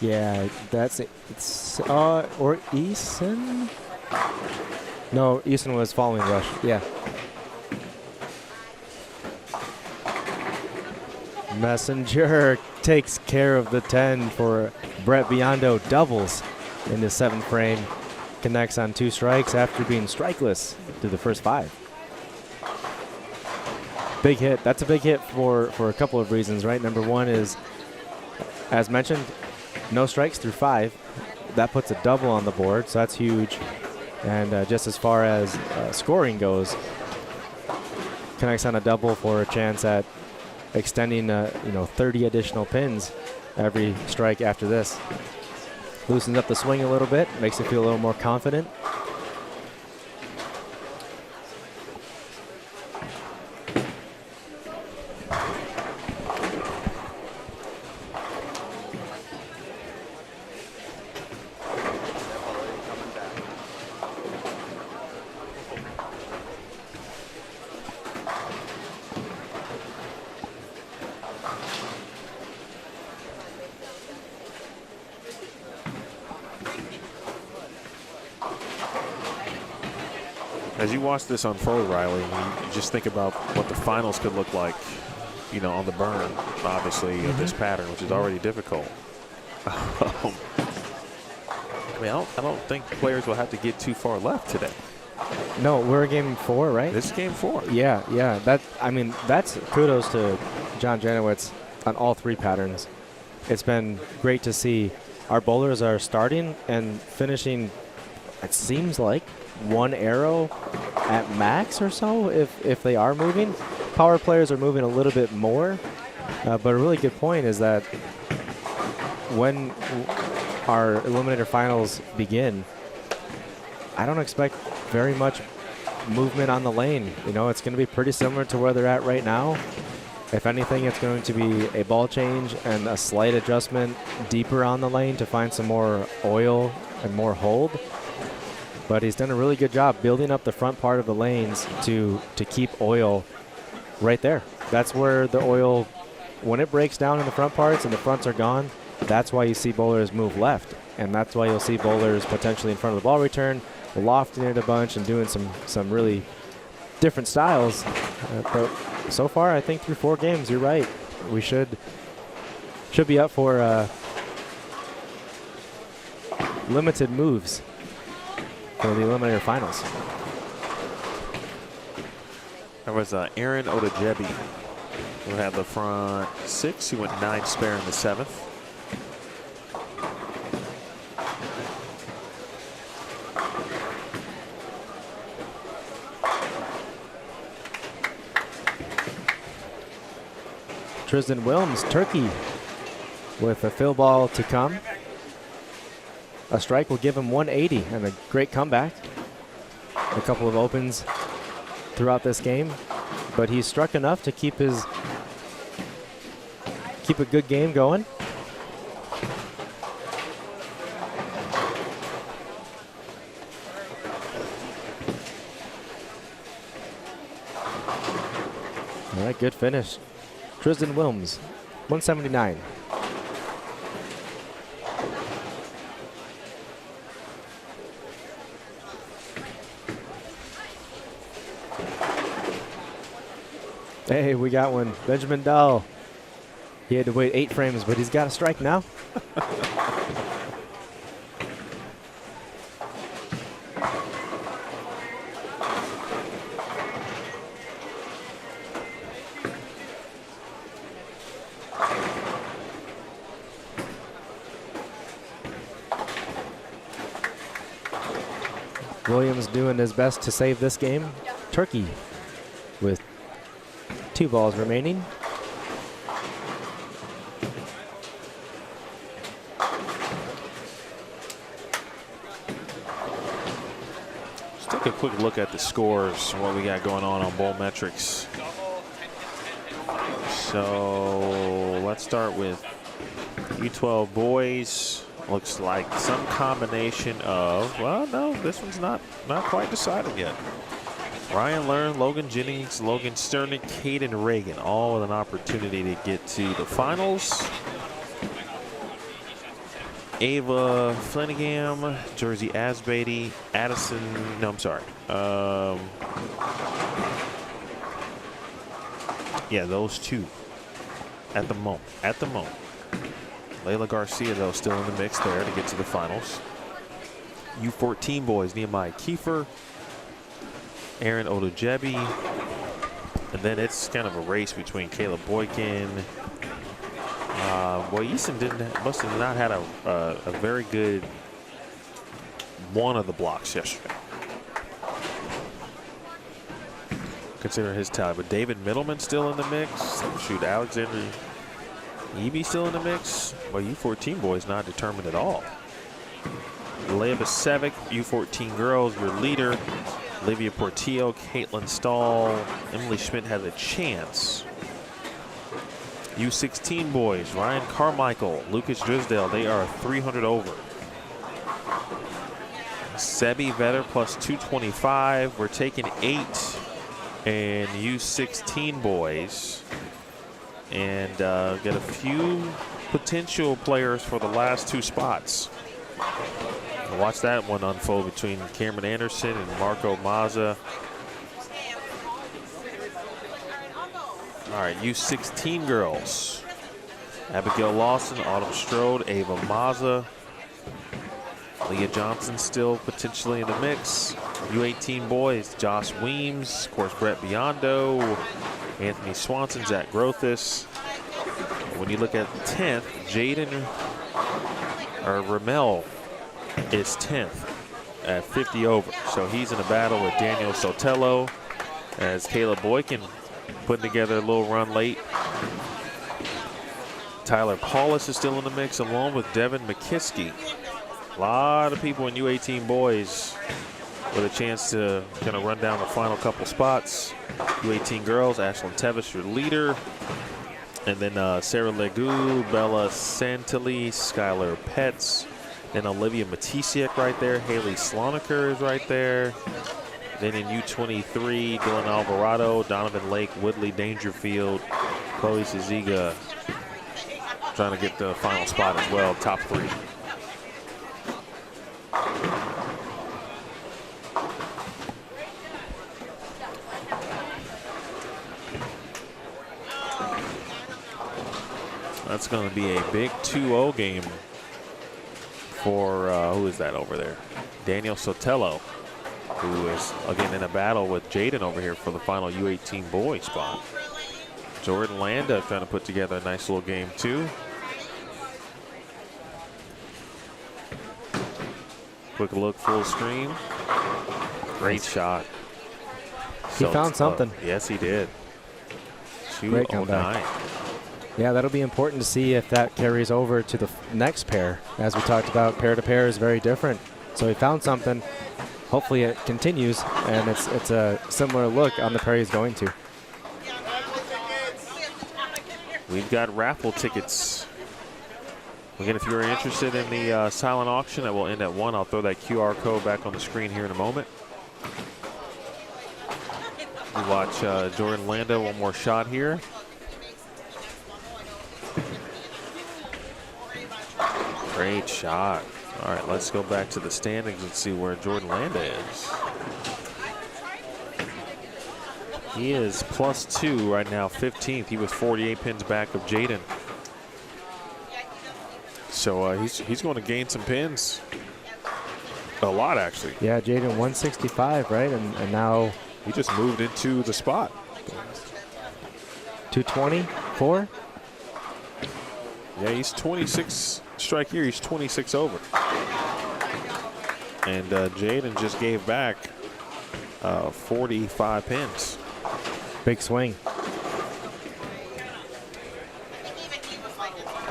Yeah, that's it. It's or Eason. No, Eason was following Rush. Yeah. Messenger takes care of the 10 for Brett Biondo. Doubles in the 7th frame. Connects on 2 strikes after being strikeless through the first 5. Big hit. That's a big hit for a couple of reasons, right? Number one is, as mentioned, no strikes through 5. That puts a double on the board, so that's huge. And just as far as scoring goes, connects on a double for a chance at extending 30 additional pins every strike after this. Loosens up the swing a little bit, makes it feel a little more confident. As you watch this unfold, Riley, you just think about what the finals could look like, you know, on the burn, obviously, of this pattern, which is already difficult. I mean, I don't think players will have to get too far left today. No, we're game 4, right? This is game 4. Yeah. That's kudos to John Janowitz on all 3 patterns. It's been great to see. Our bowlers are starting and finishing, it seems like, 1 arrow at max or so if they are moving. Power players are moving a little bit more, but a really good point is that when our Eliminator finals begin, I don't expect very much movement on the lane. You know, it's going to be pretty similar to where they're at right now. If anything, it's going to be a ball change and a slight adjustment deeper on the lane to find some more oil and more hold. But he's done a really good job building up the front part of the lanes to keep oil right there. That's where the oil, when it breaks down in the front parts and the fronts are gone, that's why you see bowlers move left. And that's why you'll see bowlers potentially in front of the ball return, lofting it a bunch and doing some really different styles. But so far, I think through 4 games, you're right. We should be up for limited moves for the Eliminator finals. There was Aaron Odajebi who had the front 6. He went 9 spare in the 7th. Tristan Wilms, Turkey, with a fill ball to come. A strike will give him 180 and a great comeback. A couple of opens throughout this game, but he struck enough to keep a good game going. All right, good finish. Tristan Wilms, 179. Hey, we got one. Benjamin Dahl. He had to wait 8 frames, but he's got a strike now. Williams doing his best to save this game. Turkey with 2 balls remaining. Let's take a quick look at the scores, what we got going on bowl metrics. So let's start with U12 boys. Looks like some combination of, well, no, this one's not quite decided yet. Ryan Learn, Logan Jennings, Logan Sternick, Caden Reagan, all with an opportunity to get to the finals. Ava Flanagan, Jersey Asbeatty, Addison, no, I'm sorry. Yeah, those 2 at the moment. Layla Garcia, though, still in the mix there to get to the finals. U14 boys, Nehemiah Kiefer, Aaron Odajebi, and then it's kind of a race between Caleb Boykin. Boy, Easton must have not had a very good one of the blocks yesterday, considering his talent. But David Middleman still in the mix. Shoot, Alexander Eby still in the mix. Well, U14 boys not determined at all. Leah Basevic, U14 girls, your leader. Olivia Portillo, Caitlin Stahl, Emily Schmidt has a chance. U16 boys, Ryan Carmichael, Lucas Drisdale, they are 300 over. Sebi Vetter plus 225. We're taking 8 and U16 boys. And get a few potential players for the last 2 spots. Watch that one unfold between Cameron Anderson and Marco Mazza. All right, U16 girls. Abigail Lawson, Autumn Strode, Ava Mazza. Leah Johnson still potentially in the mix. U18 boys, Josh Weems, of course, Brett Biondo, Anthony Swanson, Zach Grothis. When you look at 10th, Ramel is 10th at 50 over. So he's in a battle with Daniel Sotelo as Caleb Boykin putting together a little run late. Tyler Paulus is still in the mix along with Devin McKiskey. A lot of people in U18 boys with a chance to kind of run down the final couple spots. U18 girls, Ashlyn Tevis, your leader. And then Sarah Legou, Bella Santilli, Skylar Petz, then Olivia Matisiak right there. Haley Sloniker is right there. Then in U23, Dylan Alvarado, Donovan Lake, Woodley Dangerfield, Chloe Ciziga trying to get the final spot as well, top 3. That's going to be a big 2-0 game for, who is that over there? Daniel Sotelo, who is, again, in a battle with Jaden over here for the final U18 boy spot. Jordan Landa trying to put together a nice little game, too. Quick look, full screen. Great shot. He found something. Yes, he did. Great comeback. Yeah, that'll be important to see if that carries over to the next pair. As we talked about, pair to pair is very different. So he found something. Hopefully it continues, and it's a similar look on the pair he's going to. We've got raffle tickets. Again, if you're interested in the silent auction that will end at 1, I'll throw that QR code back on the screen here in a moment. We watch Jordan Landa, one more shot here. Great shot. All right, let's go back to the standings and see where Jordan Landa is. He is +2 right now, 15th. He was 48 pins back of Jaden. So he's going to gain some pins. A lot, actually. Yeah, Jaden 165, right? And now he just moved into the spot. 224? Yeah, he's 26 strike here. He's 26 over. And Jaden just gave back 45 pins. Big swing.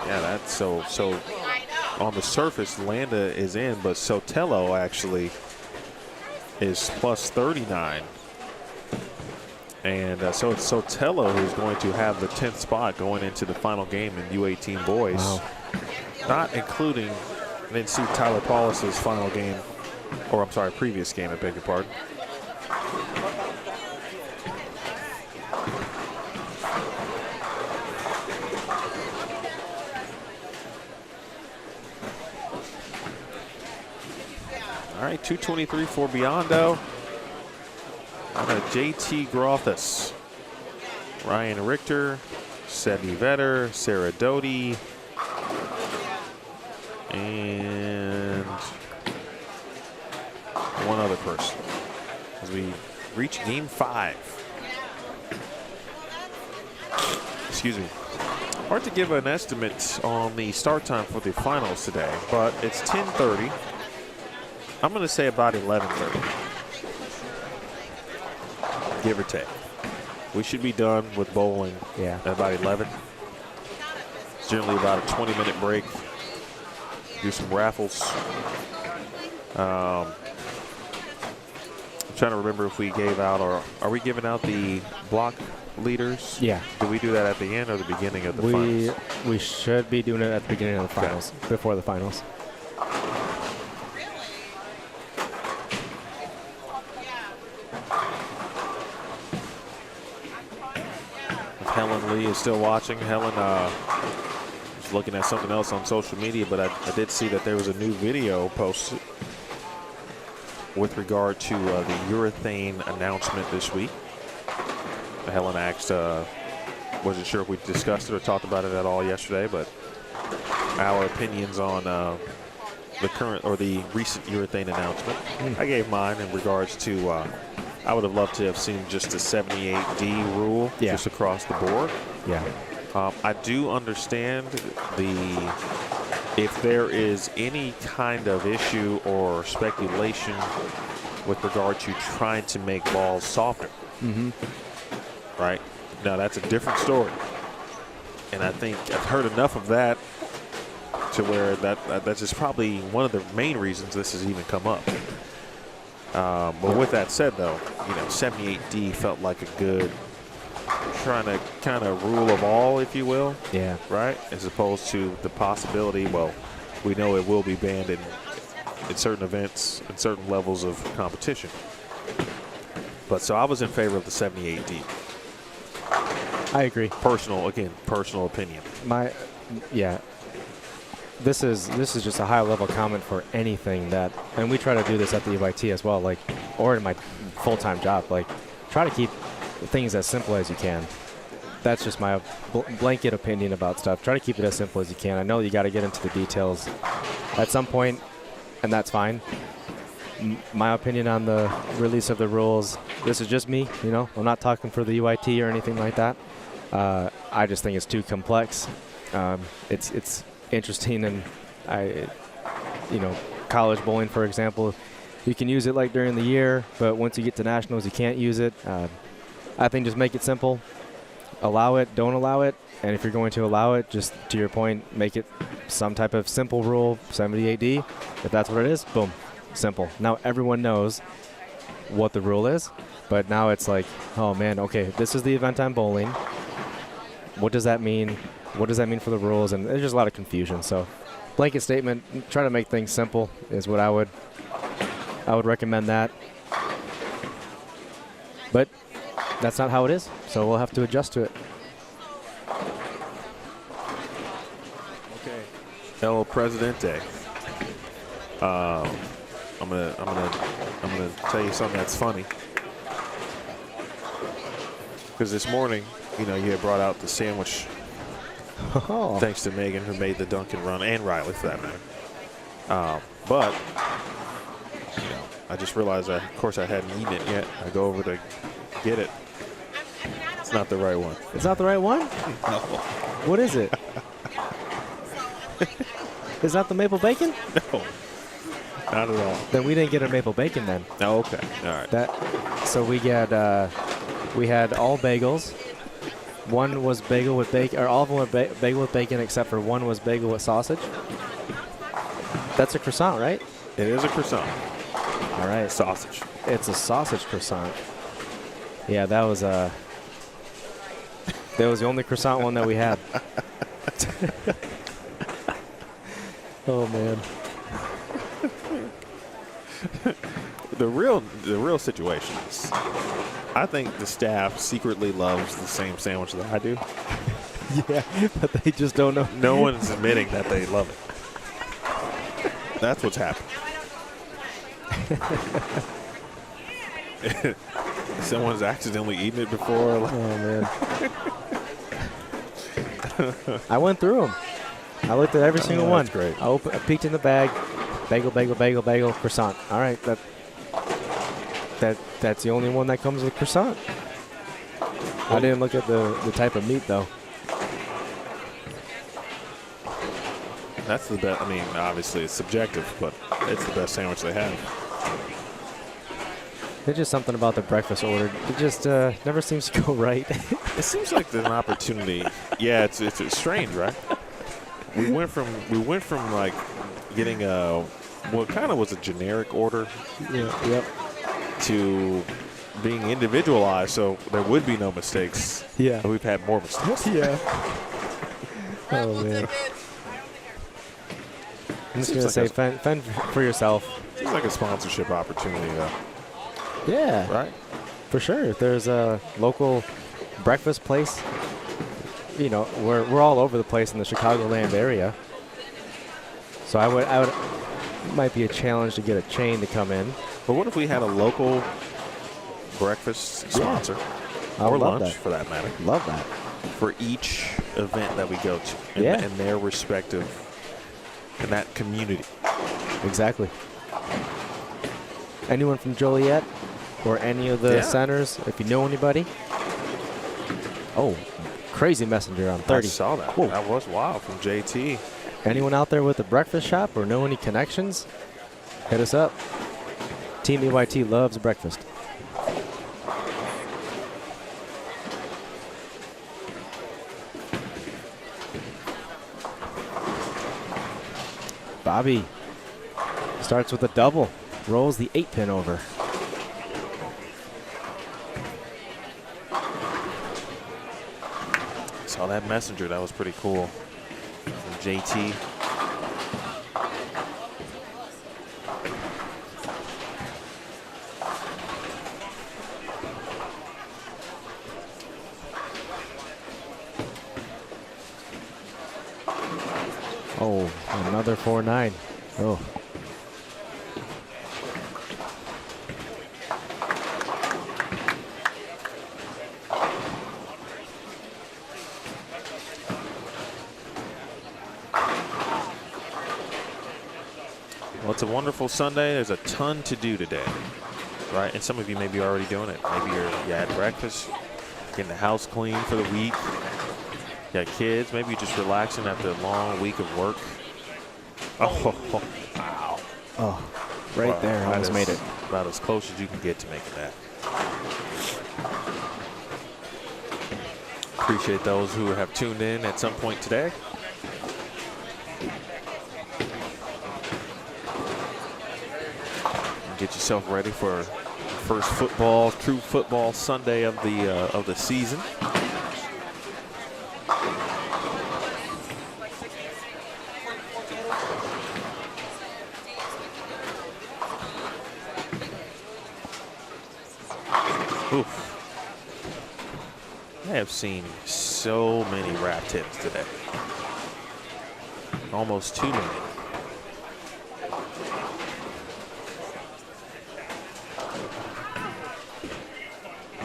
Yeah, that's so on the surface, Landa is in, but Sotelo actually is +39. And so it's Sotelo who's going to have the 10th spot going into the final game in U18 boys. Wow. Not including, I didn't see Tyler Paulus's final game, or I'm sorry, previous game, I beg your pardon. All right, 223 for Biondo. JT Grothis, Ryan Richter, Sebi Vetter, Sarah Doty, and one other person as we reach game 5. Excuse me. Hard to give an estimate on the start time for the finals today, but it's 10:30. I'm going to say about 11:30. Give or take. We should be done with bowling at about 11. It's generally about a 20-minute break. Do some raffles. I'm trying to remember if we gave out, or are we giving out the block leaders? Yeah. Do we do that at the end or the beginning of the finals? We should be doing it at the beginning of the finals, before the finals. Helen Lee is still watching. Helen was looking at something else on social media, but I did see that there was a new video posted with regard to the urethane announcement this week. Helen asked, wasn't sure if we discussed it or talked about it at all yesterday, but our opinions on the current or the recent urethane announcement. I gave mine in regards to I would have loved to have seen just a 78D rule just across the board. Yeah. I do understand if there is any kind of issue or speculation with regard to trying to make balls softer. Right? Now, that's a different story. And I think I've heard enough of that to where that's just probably one of the main reasons this has even come up. But with that said, though, 78D felt like a good trying to kind of rule of all, if you will. Yeah. Right? As opposed to the possibility, well, we know it will be banned in certain events and certain levels of competition. But so I was in favor of the 78D. I agree. Personal opinion. This is just a high level comment for anything that, and we try to do this at the UIT as well, like, or in my full-time job, like, try to keep things as simple as you can. That's just my blanket opinion about stuff. Try to keep it as simple as you can. I know you got to get into the details at some point, and that's fine. My opinion on the release of the rules, this is just me, I'm not talking for the UIT or anything like that. I just think it's too complex. It's interesting, and college bowling, for example, you can use it like during the year, but once you get to nationals, you can't use it. I think just make it simple. Allow it, don't allow it, and if you're going to allow it, just to your point, make it some type of simple rule, 78D. If that's what it is, boom, simple. Now everyone knows what the rule is, but now it's like, oh man, okay, this is the event I'm bowling. What does that mean? What does that mean for the rules? And there's just a lot of confusion. So, blanket statement, try to make things simple is what I would recommend that. But that's not how it is, so we'll have to adjust to it. Okay. El Presidente. I'm gonna tell you something that's funny. Because this morning, you had brought out the sandwich. Oh. Thanks to Megan, who made the Dunkin' run, and Riley for that matter. But I just realized that, of course, I hadn't eaten it yet. I go over to get it. It's not the right one. It's not the right one? No. What is it? Is that the maple bacon? No. Not at all. Then we didn't get a maple bacon then. Oh, okay. All right. So we had all bagels. One was bagel with bacon, or all of them were bagel with bacon, except for one was bagel with sausage. That's a croissant, right? It is a croissant. All right. Sausage. It's a sausage croissant. Yeah, that was the only croissant one that we had. Oh man. The real situation is, I think the staff secretly loves the same sandwich that I do. Yeah, but they just don't know. No one's admitting that they love it. That's what's happening. Someone's accidentally eaten it before. Oh man. I went through them. I looked at every single one. That's great. I peeked in the bag. Bagel, bagel, bagel, bagel, croissant. All right, that's the only one that comes with croissant. I didn't look at the type of meat though. That's the best. I mean, obviously it's subjective, but it's the best sandwich they have. There's just something about the breakfast order. It just never seems to go right. It seems like there's an opportunity. Yeah, it's strange, right? We went from like getting what kind of was a generic order. Yeah. Yep. To being individualized, so there would be no mistakes. Yeah. And we've had more mistakes. Yeah. Oh man. I'm just gonna say, fend for yourself. Seems like a sponsorship opportunity, though. Yeah. Right. For sure. If there's a local breakfast place, we're all over the place in the Chicagoland area. So I would. It might be a challenge to get a chain to come in. But what if we had a local breakfast sponsor, I or would love lunch that. for that matter, Love that. for each event that we go to in their respective, in that community? Exactly. Anyone from Joliet or any of the centers, if you know anybody. Oh, crazy messenger on 30. I saw that. Whoa. That was wild from JT. Anyone out there with a breakfast shop or know any connections? Hit us up. Team EYT loves breakfast. Bobby starts with a double, rolls the 8-pin over. Saw that messenger. That was pretty cool. From JT. Oh, another 4-9. Oh. Well, it's a wonderful Sunday. There's a ton to do today, right? And some of you may be already doing it. Maybe you had breakfast, getting the house clean for the week. You got kids. Maybe you're just relaxing after a long week of work. Oh, wow. Oh, right there. That Almost is made it. About as close as you can get to making that. Appreciate those who have tuned in at some point today. Get yourself ready for first true football Sunday of the season. Oof. I have seen so many wrap tips today. Almost too many.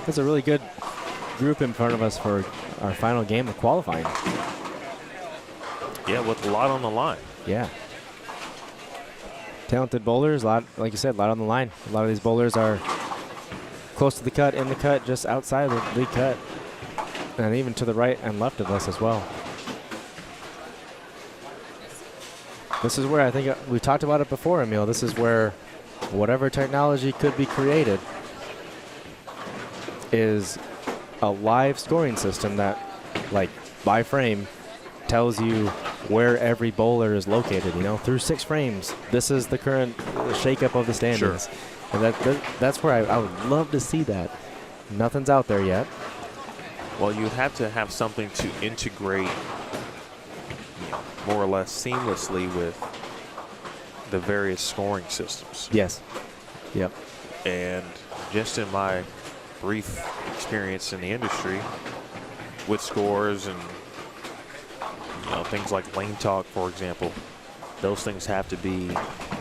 That's a really good group in front of us for our final game of qualifying. Yeah, with a lot on the line. Yeah. Talented bowlers, like you said, a lot on the line. A lot of these bowlers are close to the cut, in the cut, just outside the lead cut. And even to the right and left of us as well. This is where I think we talked about it before, Emil. This is where whatever technology could be created is a live scoring system that, like, by frame, tells you where every bowler is located, you know, through 6 frames. This is the current shakeup of the standings. Sure. And that's where I would love to see that. Nothing's out there yet. Well, you'd have to have something to integrate, you know, more or less seamlessly with the various scoring systems. Yes. Yep. And just in my brief experience in the industry with scores and, you know, things like lane talk, for example, those things have to be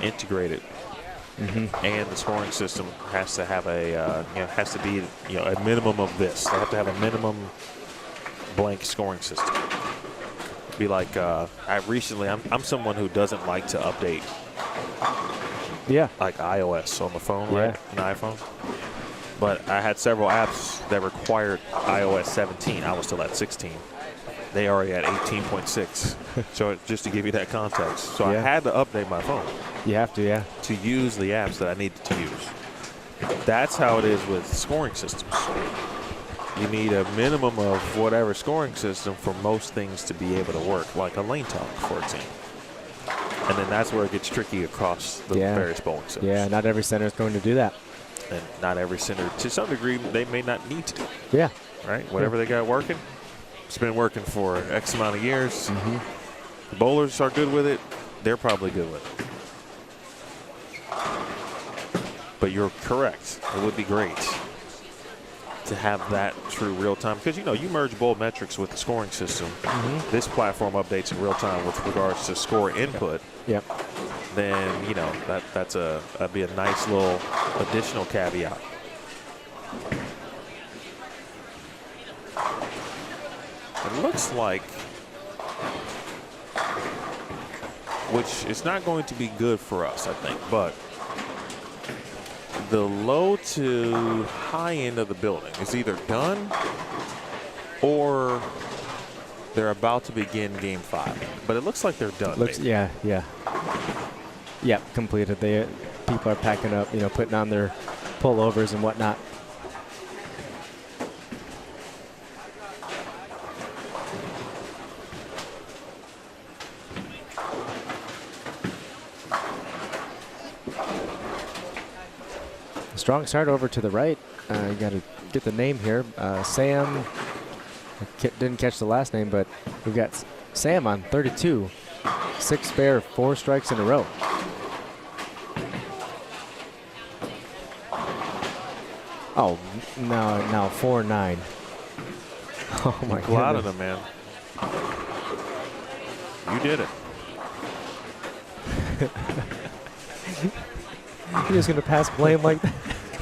integrated. And the scoring system has to have has to be, you know, a minimum of this. They have to have a minimum blank scoring system. Be like, I'm someone who doesn't like to update. Yeah. Like iOS on the phone, right? An iPhone. But I had several apps that required iOS 17. I was still at 16. They already at 18.6. So just to give you that context. So I had to update my phone. You have to, yeah. To use the apps that I needed to use. That's how it is with scoring systems. You need a minimum of whatever scoring system for most things to be able to work, like a lane talk, for example. And then that's where it gets tricky across the various bowling centers. Yeah, not every center is going to do that. And not every center, to some degree, they may not need to do it. Yeah. Right? Whatever they got working, it's been working for X amount of years. The bowlers are good with it. They're probably good with it. But you're correct. It would be great to have that true real time, because you merge bowl metrics with the scoring system. This platform updates in real time with regards to score input. Yep. Then that'd be a nice little additional caveat. It looks like, which is not going to be good for us, I think, but the low to high end of the building is either done or they're about to begin game 5. But it looks like they're done. Yeah. Yep, completed. People are packing up, putting on their pullovers and whatnot. Strong start over to the right. You got to get the name here. Sam. Didn't catch the last name, but we've got Sam on 32. 6 spare, 4 strikes in a row. Oh, no, 4-9. Oh my god. A lot of them, man. You did it. You're just going to pass blame like that?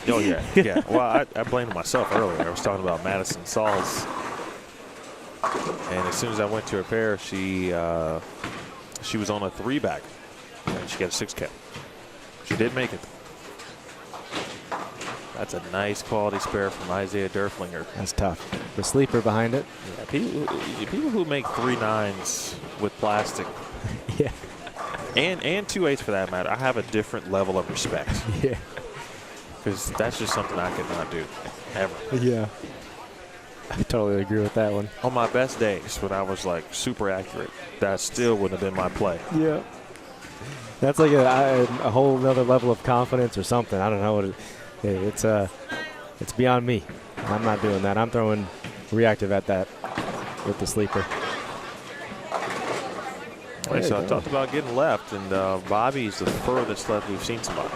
Oh, yeah. Well, I blamed myself earlier. I was talking about Madison Sauls. And as soon as I went to repair, she was on a 3-back. And she got a 6 count. She did make it. That's a nice quality spare from Isaiah Derflinger. That's tough. The sleeper behind it. Yeah, people who make 3 9s with plastic. Yeah. And 2 8s for that matter, I have a different level of respect. Yeah. Because that's just something I could not do, ever. Yeah. I totally agree with that one. On my best days, when I was like super accurate, that still wouldn't have been my play. Yeah. That's like a whole other level of confidence or something. I don't know what it's beyond me. I'm not doing that. I'm throwing reactive at that with the sleeper. Right, so I talked about getting left, and Bobby's the furthest left we've seen somebody.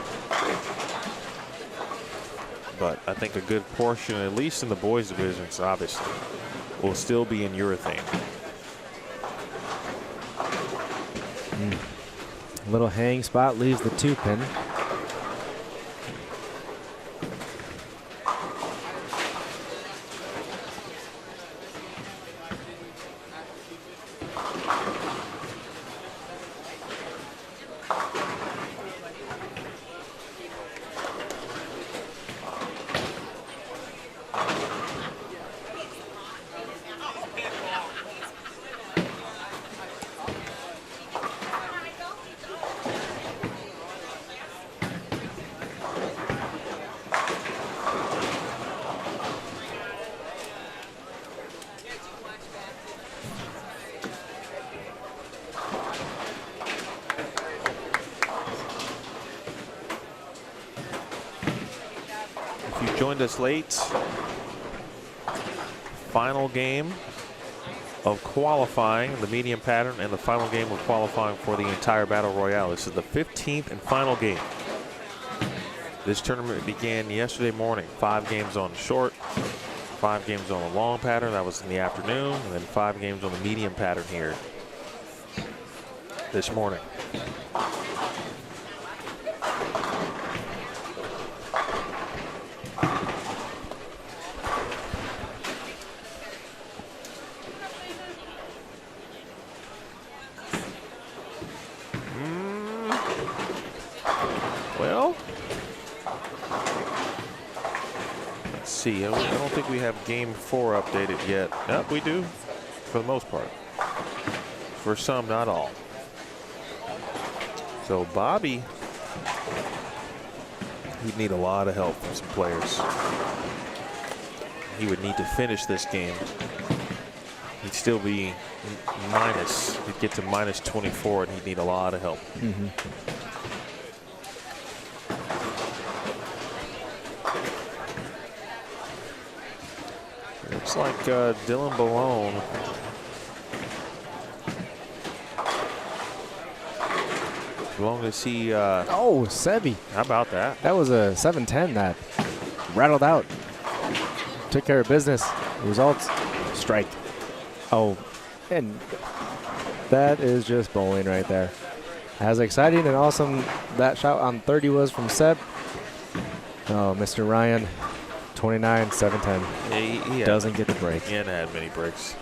But I think a good portion, at least in the boys' divisions, obviously, will still be in urethane. Little hang spot leaves the 2-pin. Joined us late. Final game of qualifying, the medium pattern, and the final game of qualifying for the entire Battle Royale. This is the 15th and final game. This tournament began yesterday morning. 5 games on the short, 5 games on the long pattern. That was in the afternoon, and then 5 games on the medium pattern here this morning. Well, let's see. I don't think we have game 4 updated yet. Yep, we do, for the most part. For some, not all. So Bobby, he'd need a lot of help from some players. He would need to finish this game. He'd still be minus. He'd get to minus 24, and he'd need a lot of help. Looks like Dylan Balone. As long as he. Oh, Sebi. How about that? That was a 7-10 that rattled out. took care of business. Results, strike. Oh, and that is just bowling right there. As exciting and awesome that shot on 30 was from Seb. Oh, Mr. Ryan, 29, 7-10. He Doesn't get the break. He hadn't had many breaks.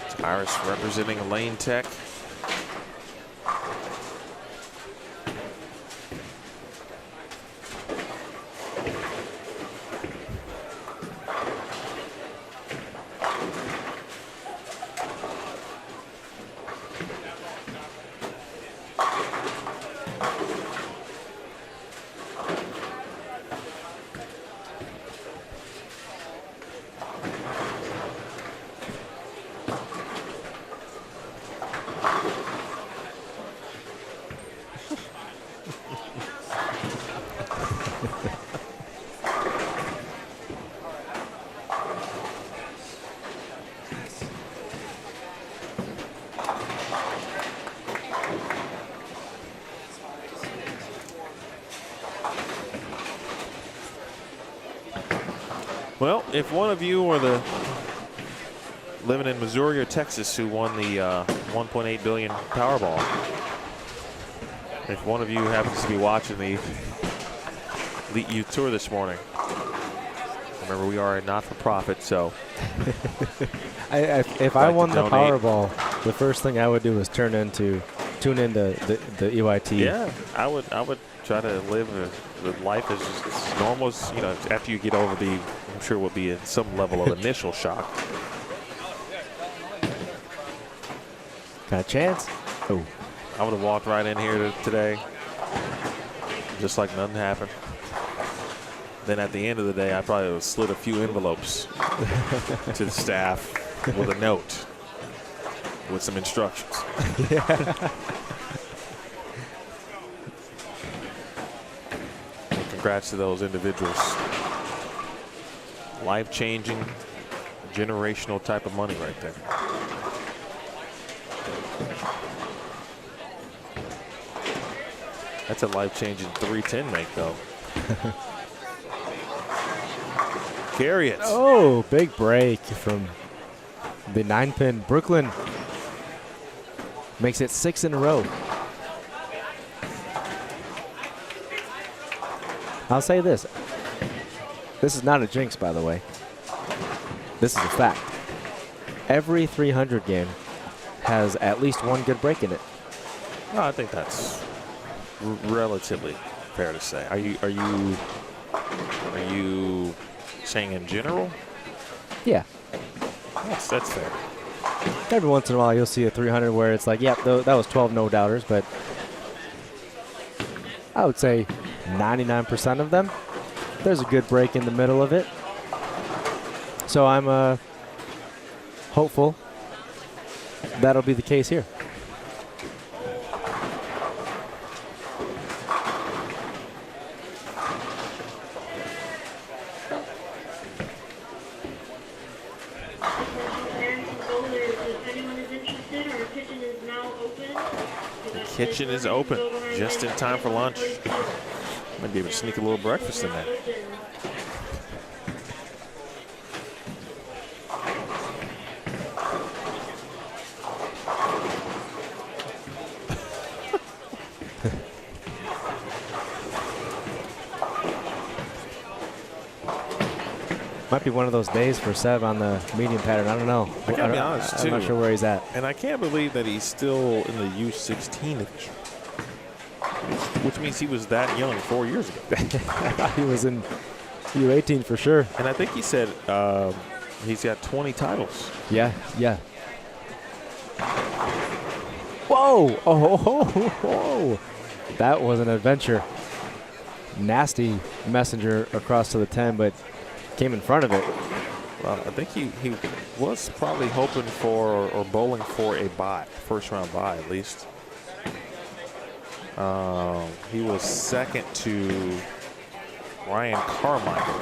It's Iris representing Lane Tech. Well, if one of you are living in Missouri or Texas who won the 1.8 billion Powerball, if one of you happens to be watching the Elite Youth Tour this morning, remember we are a not-for-profit, so if I won the Powerball, the first thing I would do is tune into the EYT. Yeah, I would try to live the life as normal as, you know, after you get over the, I'm sure will be some level of initial shock. Got a chance? Oh. I would have walked right in here today, just like nothing happened. Then at the end of the day, I probably would have slid a few envelopes to the staff with a note with some instructions. Yeah. Congrats to those individuals. Life-changing, generational type of money right there. That's a life-changing 310 make, though. Carry it. Oh, big break from the 9-pin. Brooklyn makes it 6 in a row. I'll say this. This is not a jinx, by the way. This is a fact. Every 300 game has at least one good break in it. No, I think that's relatively fair to say. Are you saying in general? Yeah. That's fair. Every once in a while, you'll see a 300 where it's like, yep, that was 12 no-doubters, but I would say 99% of them, there's a good break in the middle of it. So I'm hopeful that'll be the case here. The kitchen is open just in time for lunch. Might be able to sneak a little breakfast in there. Might be one of those days for Seb on the medium pattern. I don't know. I gotta be honest, too. I'm not sure where he's at. And I can't believe that he's still in the U16, which means he was that young 4 years ago. He was in U18 for sure. And I think he said he's got 20 titles. Yeah, yeah. Whoa! Oh. That was an adventure. Nasty messenger across to the 10, but came in front of it. Well, I think he was probably hoping for or bowling for a bye, first round bye at least. He was second to Ryan Carmichael.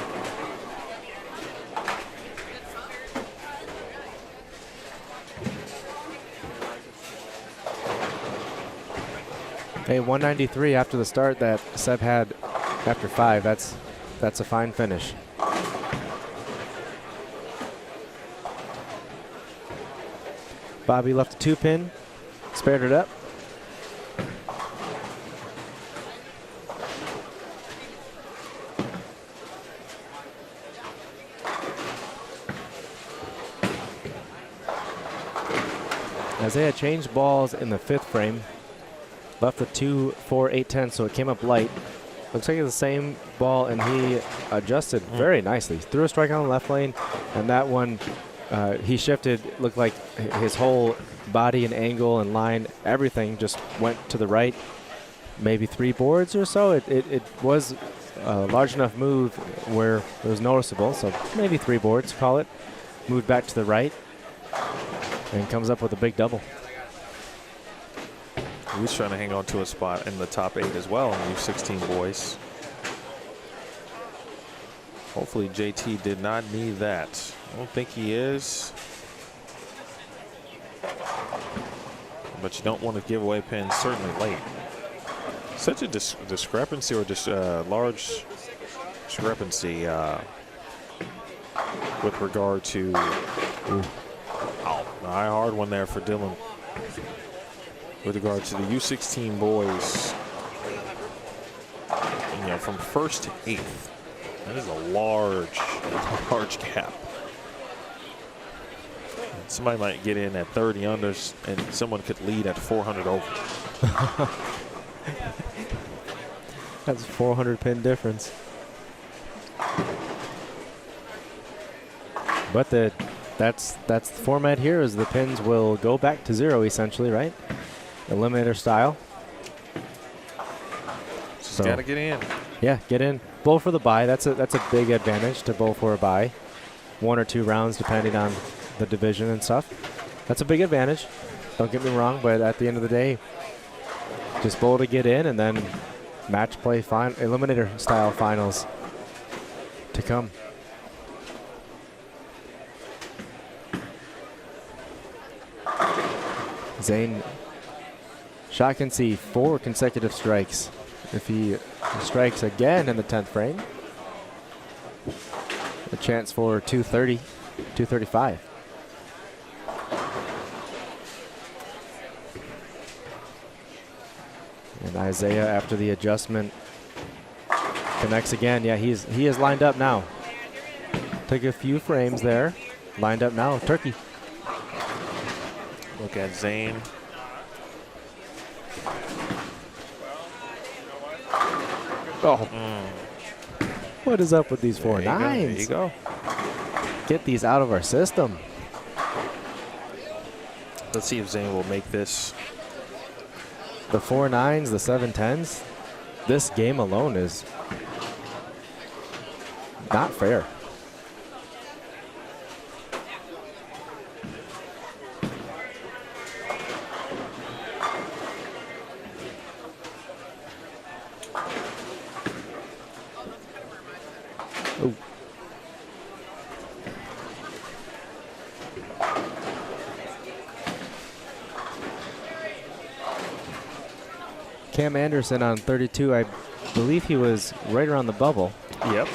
Hey, 193 after the start that Seb had after 5. That's a fine finish. Bobby left a 2-pin, spared it up. Isaiah changed balls in the 5th frame. Left the 2, 4, 8, 10, so it came up light. Looks like it's the same ball, and he adjusted very nicely. Threw a strike on the left lane, and that one he shifted. Looked like his whole body and angle and line, everything just went to the right. Maybe 3 boards or so. It was a large enough move where it was noticeable, so maybe 3 boards, call it. Moved back to the right, and comes up with a big double. He was trying to hang on to a spot in the top 8 as well in U16 boys. Hopefully JT did not need that. I don't think he is. But you don't want to give away pins, certainly late. Such a discrepancy, or just large discrepancy with regard to a hard one there for Dylan. With regard to the U16 boys, you know, from 1st to 8th, that is a large gap. Somebody might get in at 30 unders, and someone could lead at 400 over. That's a 400 pin difference. But that's the format here, is the pins will go back to 0 essentially, right? Eliminator style. So gotta get in. Yeah, get in. Bowl for the bye. That's a big advantage to bowl for a bye. 1 or 2 rounds depending on the division and stuff. That's a big advantage. Don't get me wrong, but at the end of the day, just bowl to get in, and then match play eliminator style finals to come. Zane shot can see 4 consecutive strikes. If he strikes again in the 10th frame, a chance for 230, 235. And Isaiah, after the adjustment, connects again. Yeah, he is lined up now. Took a few frames there. Lined up now. Turkey. Look at Zane. Oh. What is up with these 4 nines? There you go. Get these out of our system. Let's see if Zane will make this. The 4 nines, the 7 10s. This game alone is not fair. Oh. Cam Anderson on 32, I believe he was right around the bubble. Yep.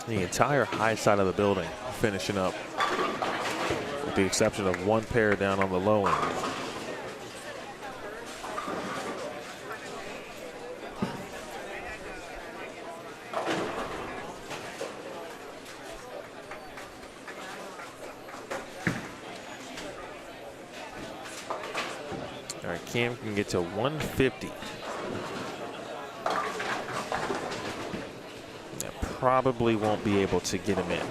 The entire high side of the building finishing up, with the exception of 1 pair down on the low end. All right, Cam can get to 150. Probably won't be able to get him in.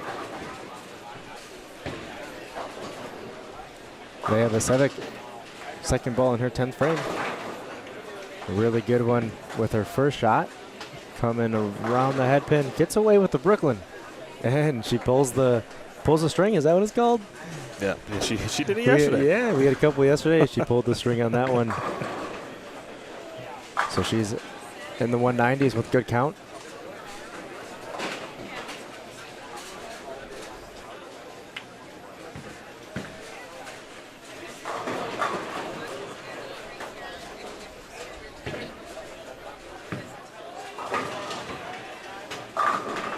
They have a second ball in her 10th frame. A really good one with her first shot. Coming around the head pin. Gets away with the Brooklyn. And she pulls the string. Is that what it's called? Yeah, she did it yesterday. Yeah, we had a couple yesterday. She pulled the string on that one. So she's in the 190s with good count.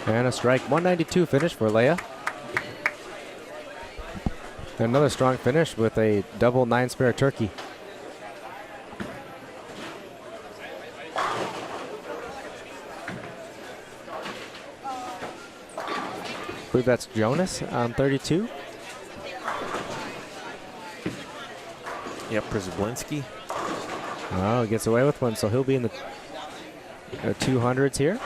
And a strike. 192 finish for Leia. Another strong finish with a double 9-spare turkey. I believe that's Jonas on 32. Yep, Przyblinski. Oh, gets away with one, so he'll be in the 200s here.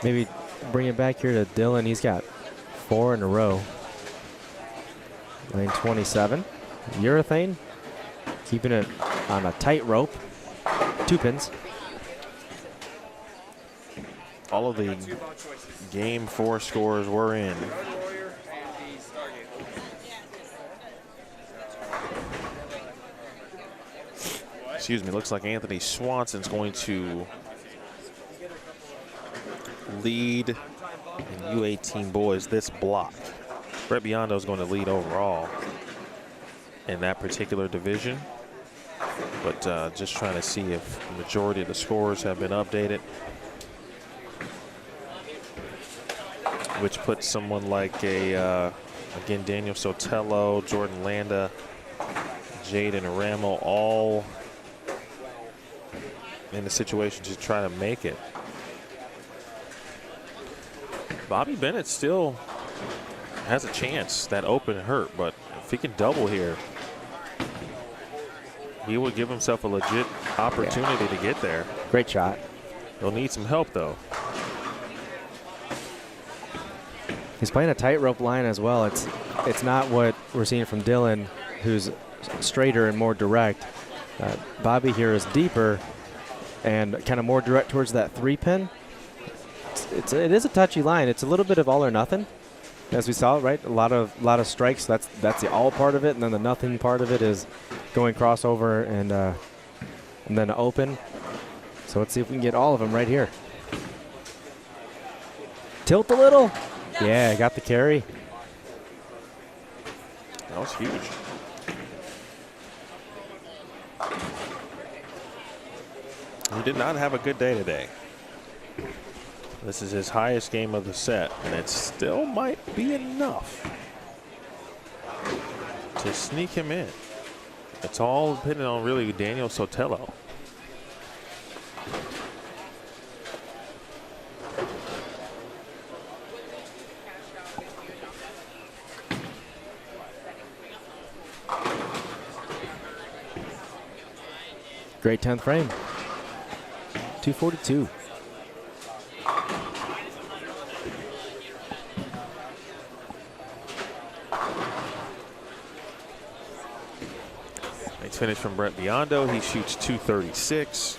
Maybe bring it back here to Dylan. He's got 4 in a row. Lane 27. Urethane keeping it on a tight rope. 2 pins. All of the game 4 scores were in. Excuse me, looks like Anthony Swanson's going to lead in U18 boys this block. Brett Biondo is going to lead overall in that particular division. But just trying to see if the majority of the scores have been updated, which puts someone like again, Daniel Sotelo, Jordan Landa, Jaden Aramo all in the situation to try to make it. Bobby Bennett still has a chance. That open hurt, but if he can double here, he would give himself a legit opportunity to get there. Great shot. He'll need some help, though. He's playing a tightrope line as well. It's not what we're seeing from Dylan, who's straighter and more direct. Bobby here is deeper and kind of more direct towards that 3-pin. It is a touchy line. It's a little bit of all or nothing, as we saw, right? A lot of strikes. That's the all part of it, and then the nothing part of it is going crossover and then open. So let's see if we can get all of them right here. Tilt a little. Yeah, got the carry. That was huge. He did not have a good day today. This is his highest game of the set, and it still might be enough to sneak him in. It's all depending on really Daniel Sotelo. Great 10th frame. 242. Nice finish from Brett Biondo. He shoots 236.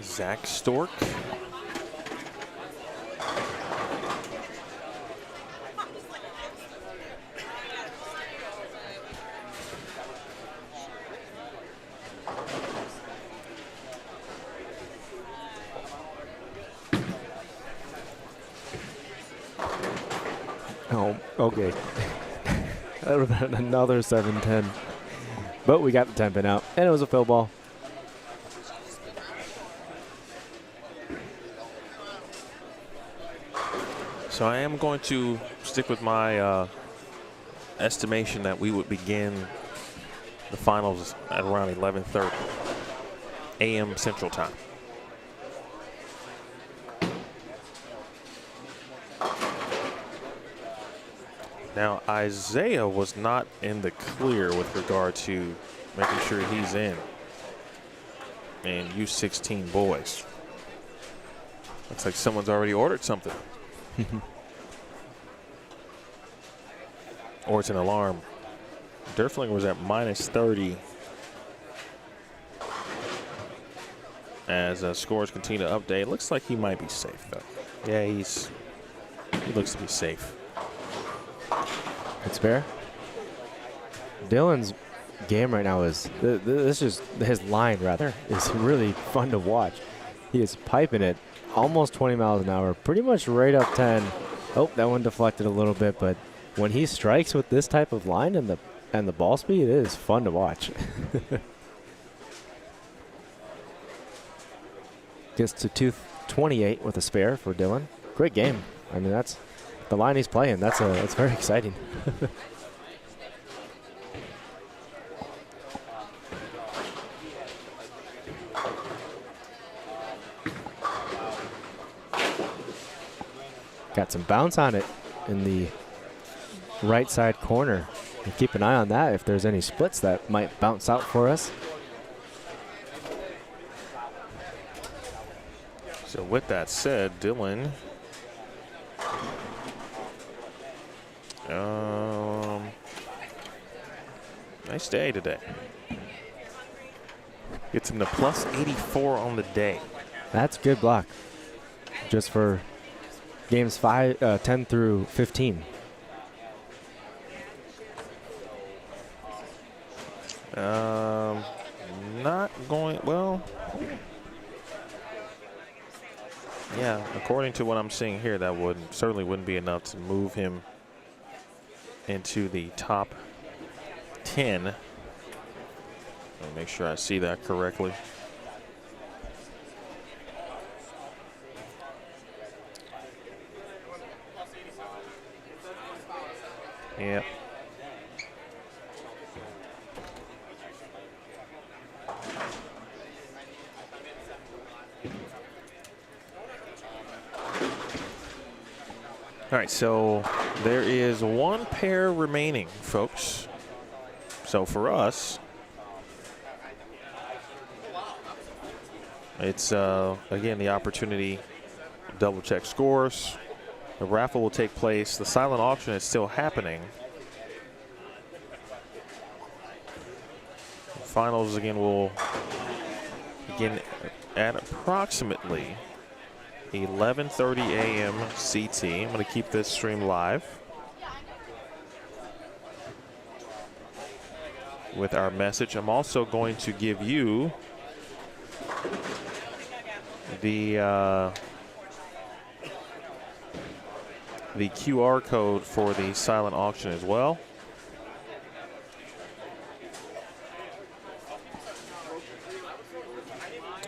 Zach Stork. Oh, okay. That would have been another 7-10. But we got the 10 pin out, and it was a fill ball. So I am going to stick with my estimation that we would begin The finals at around 11:30 a.m. Central Time. Now, Isaiah was not in the clear with regard to making sure he's in U16 boys. Looks like someone's already ordered something. Or it's an alarm. Derfling was at -30 as scores continue to update. Looks like he might be safe, though. Yeah, he looks to be safe. It's fair. Dylan's game right now is his line rather is really fun to watch. He is piping it almost 20 miles an hour, pretty much right up 10. Oh, that one deflected a little bit, but when he strikes with this type of line and the ball speed, it is fun to watch. Gets to 228 with a spare for Dylan. Great game. I mean, that's the line he's playing. That's very exciting. Got some bounce on it in the right side corner. We'll keep an eye on that if there's any splits that might bounce out for us. So with that said, Dylan, nice day today. Gets him to +84 on the day. That's good block. Just for games 10 through 15. Not going well. Yeah, according to what I'm seeing here, that certainly wouldn't be enough to move him into the top 10. Let me make sure I see that correctly. Yep. All right, so there is one pair remaining, folks. So for us, it's, again, the opportunity to double check scores. The raffle will take place. The silent auction is still happening. Finals, again, will begin at approximately 11:30 a.m. CT. I'm going to keep this stream live with our message. I'm also going to give you the QR code for the silent auction as well.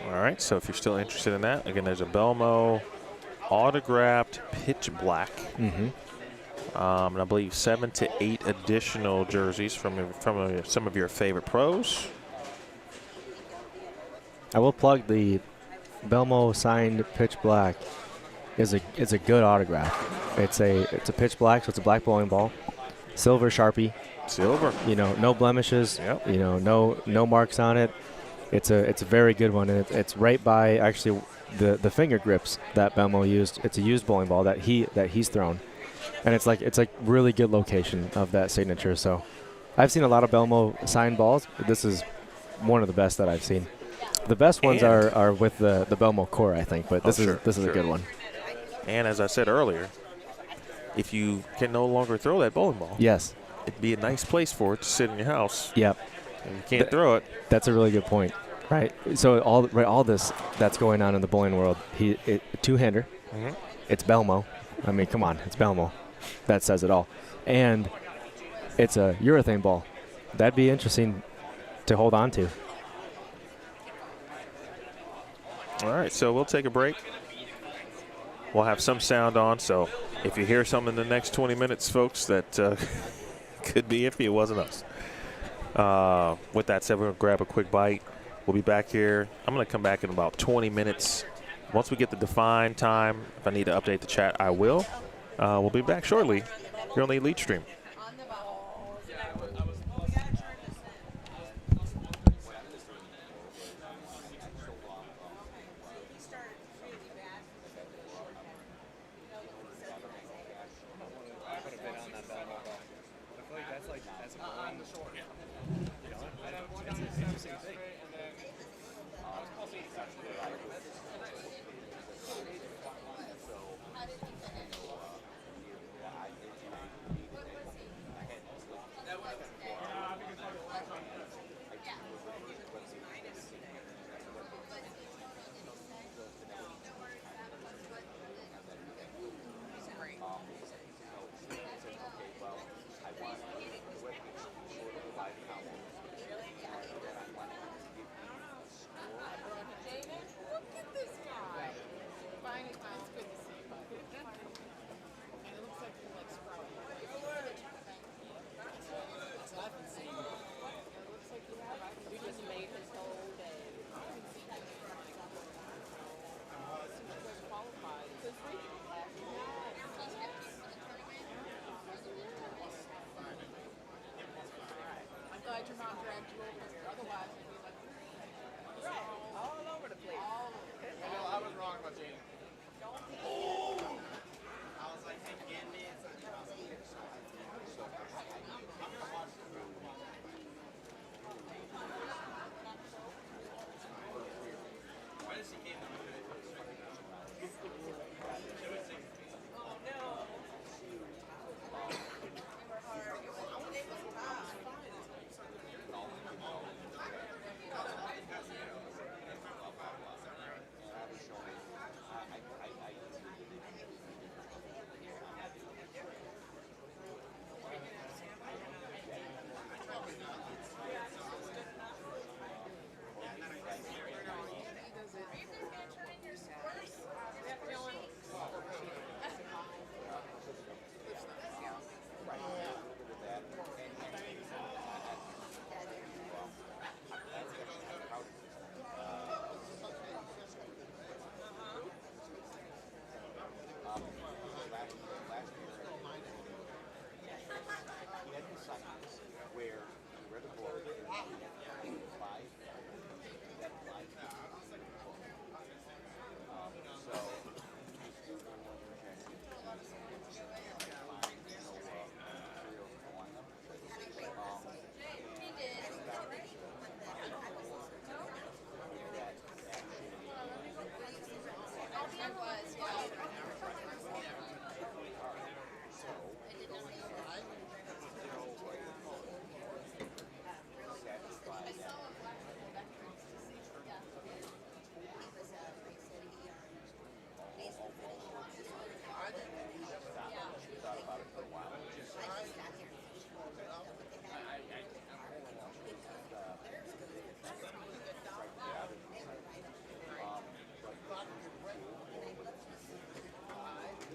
All right, so if you're still interested in that, again, there's a Belmo autographed pitch black. And I believe 7 to 8 additional jerseys from some of your favorite pros. I will plug the Belmo signed pitch black. It's a good autograph. It's a pitch black, so it's a black bowling ball, silver Sharpie. Silver. You know, no blemishes. Yep. You know, no marks on it. It's a very good one, and it's right by actually the finger grips that Belmo used. It's a used bowling ball that he's thrown, and it's like really good location of that signature. So, I've seen a lot of Belmo signed balls. But this is one of the best that I've seen. The best ones are with the Belmo core, I think, but this is a good one. And as I said earlier, if you can no longer throw that bowling ball, yes, it'd be a nice place for it to sit in your house. Yep. And you can't throw it. That's a really good point. Right. So all this that's going on in the bowling world, two-hander. It's Belmo. I mean, come on, it's Belmo. That says it all. And it's a urethane ball. That'd be interesting to hold on to. All right, so we'll take a break. We'll have some sound on, so if you hear something in the next 20 minutes, folks, that could be iffy. It wasn't us. With that said, we're going to grab a quick bite. We'll be back here. I'm going to come back in about 20 minutes. Once we get the defined time, if I need to update the chat, I will. We'll be back shortly here on the Elite Stream. On the ball.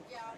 Yeah.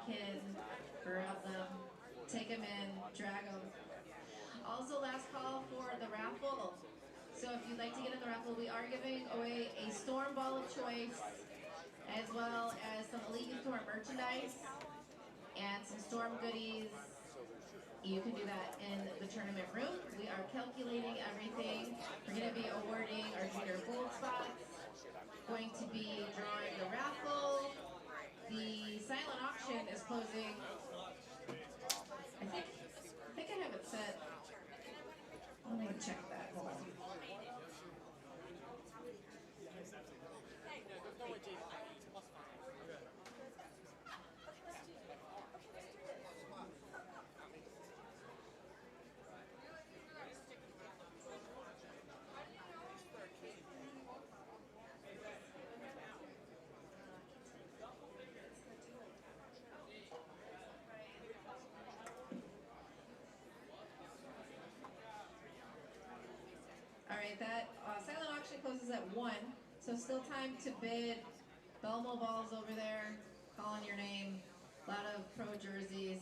kid, grab them, take them in, drag them. Also, last call for the raffle. So if you'd like to get in the raffle, we are giving away a storm ball of choice, as well as some Elite Youth Tour merchandise and some storm goodies. You can do that in the tournament room. We are calculating everything. We're going to be awarding our junior gold spots. Going to be drawing the raffle. The silent auction is closing. I think I have it set. Let me check that. Hold on. All right, that silent auction closes at 1, so still time to bid. Belmo balls over there, calling your name. A lot of pro jerseys.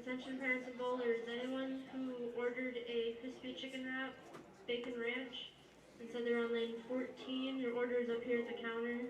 Attention parents and bowlers, anyone who ordered a crispy chicken wrap, bacon ranch, and said they're on lane 14, your order is up here at the counter.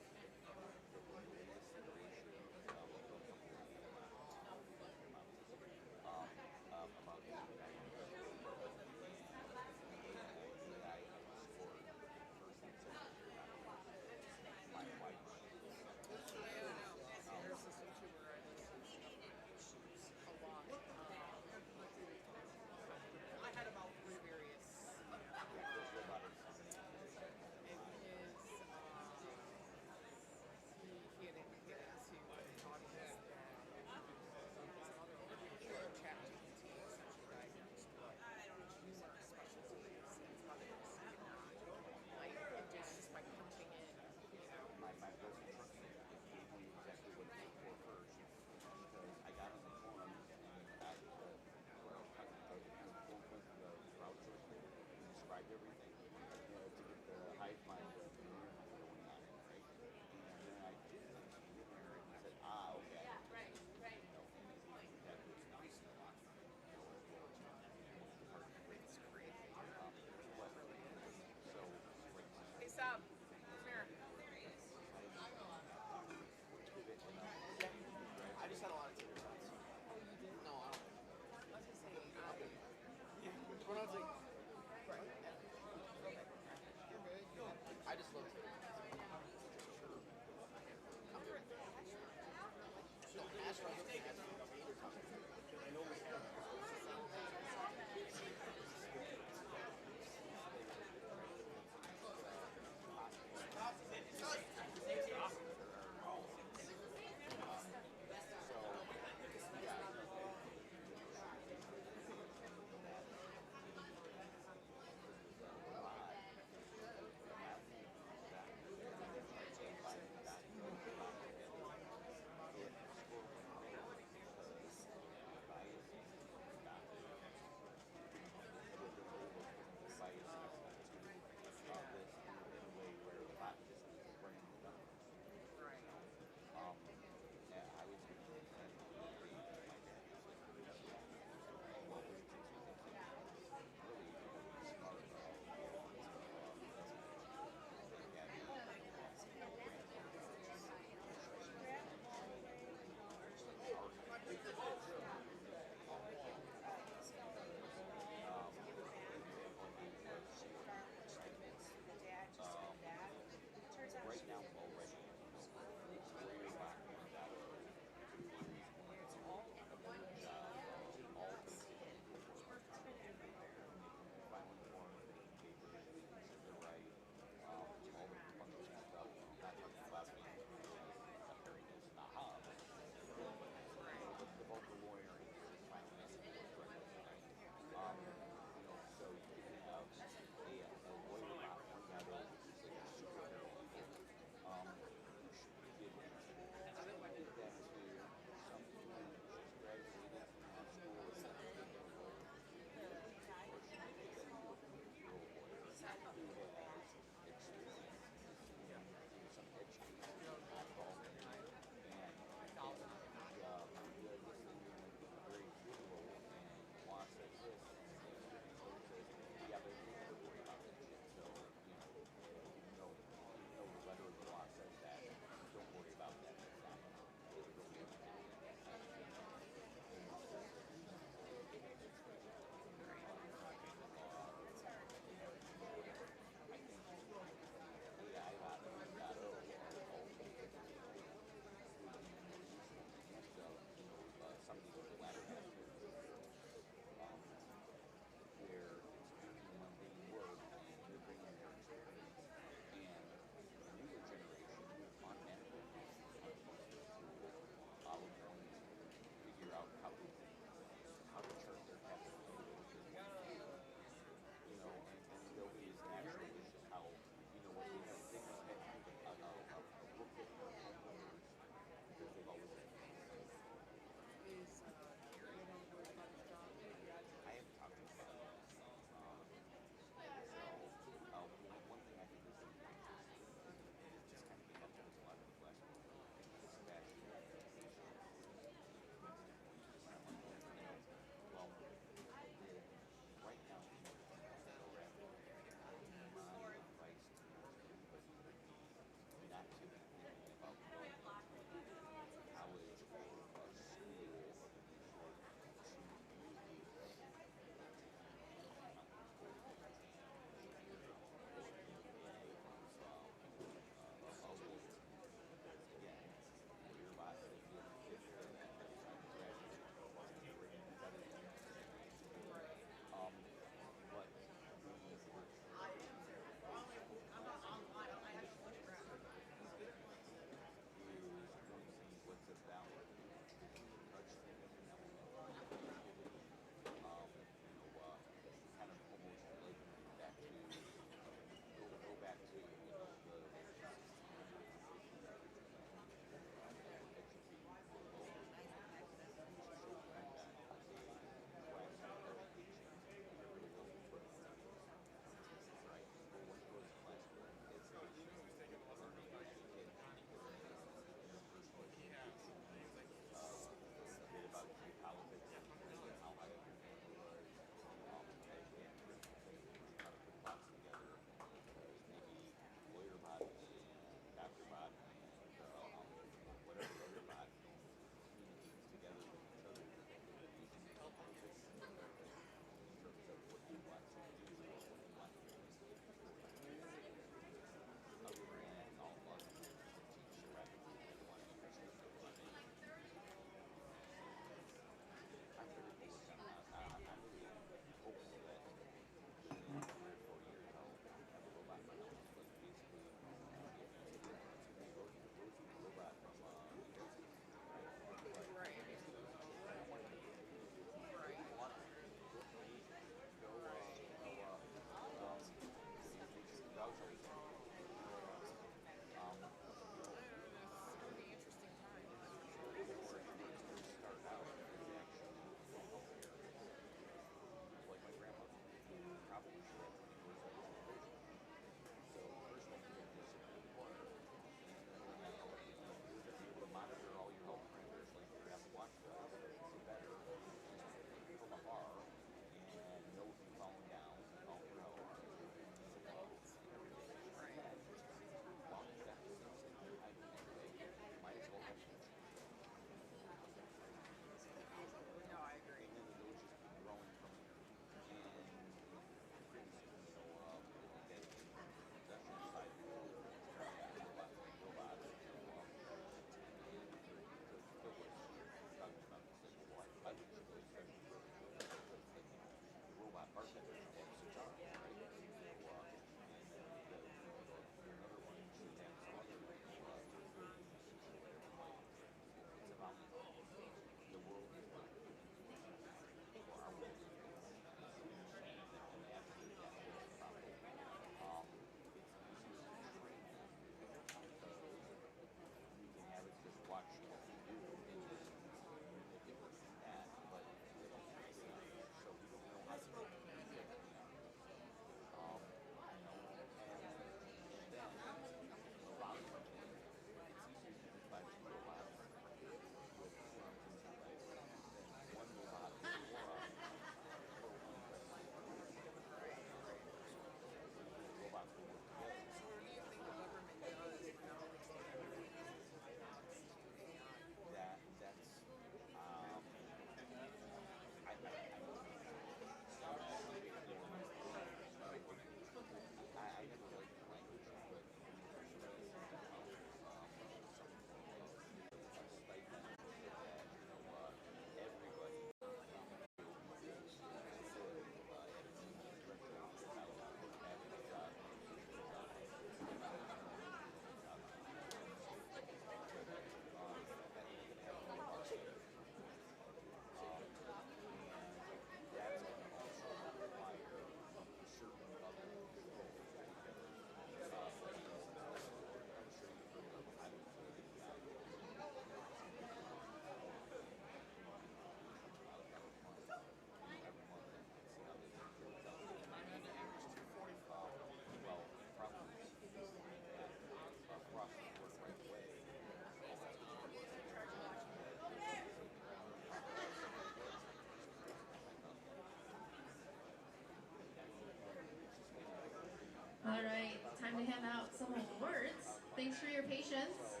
time to hand out some awards. Thanks for your patience.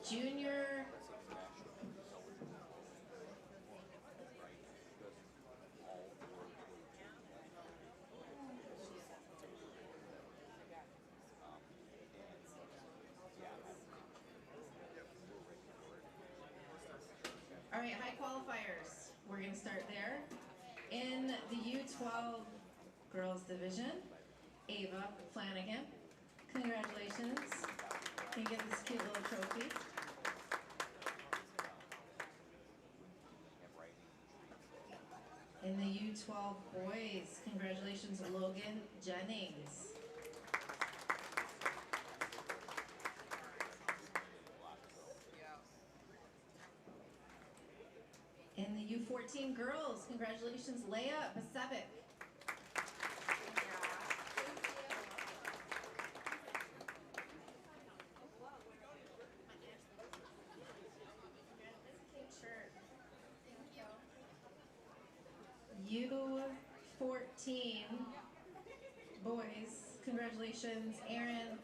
Junior All right, high qualifiers. We're going to start there. In the U12 girls division, Ava Flanagan. Congratulations. You get this cute little trophy. In the U12 boys, congratulations, Logan Jennings. In the U14 girls, congratulations, Leah Basevic. U14 boys, congratulations, Aaron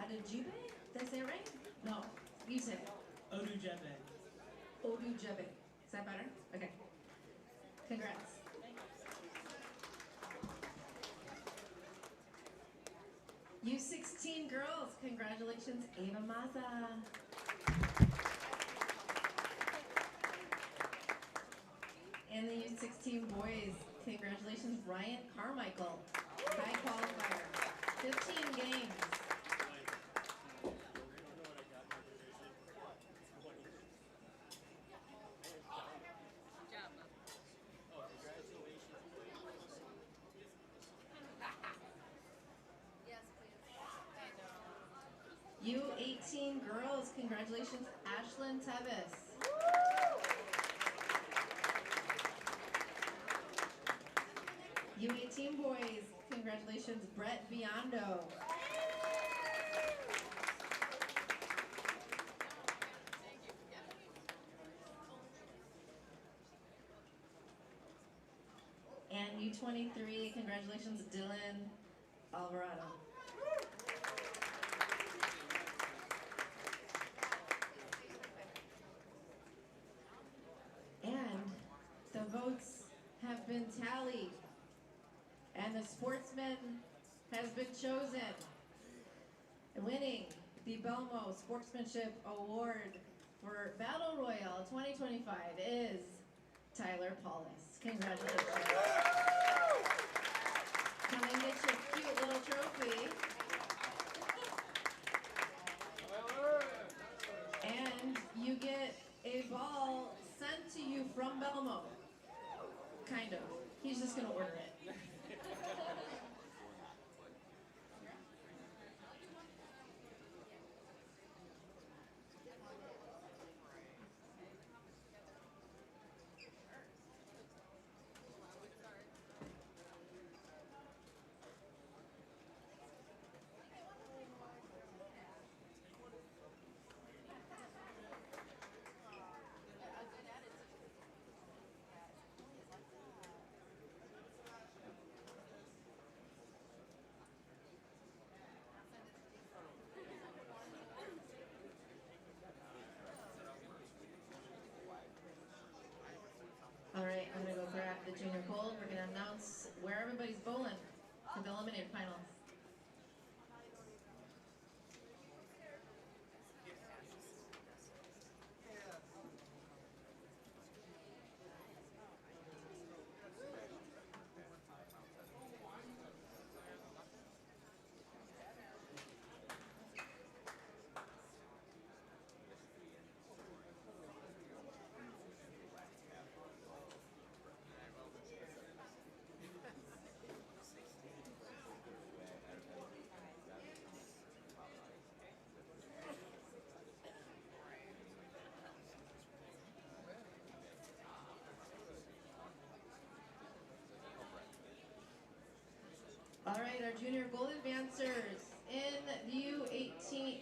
Adejube. Did I say it right? No, you say it. Odujebe. Odujebe. Is that better? Okay. Congrats. U16 girls, congratulations, Ava Maza. And the U16 boys, congratulations, Ryan Carmichael. High qualifier. 15 games. U18 girls, congratulations, Ashlyn Tevis. U18 boys, congratulations, Brett Biondo. And U23, congratulations, Dylan Alvarado. And the votes have been tallied, and the sportsman has been chosen. Winning the Belmo Sportsmanship Award for Battle Royale 2025 is Tyler Paulus. Congratulations. Come and get your cute little trophy. And you get a ball sent to you from Belmo. Kind of. He's just gonna order it. All right, I'm gonna go grab the junior gold. We're gonna announce where everybody's bowling for the Eliminator finals. All right, our junior gold advancers in the U18.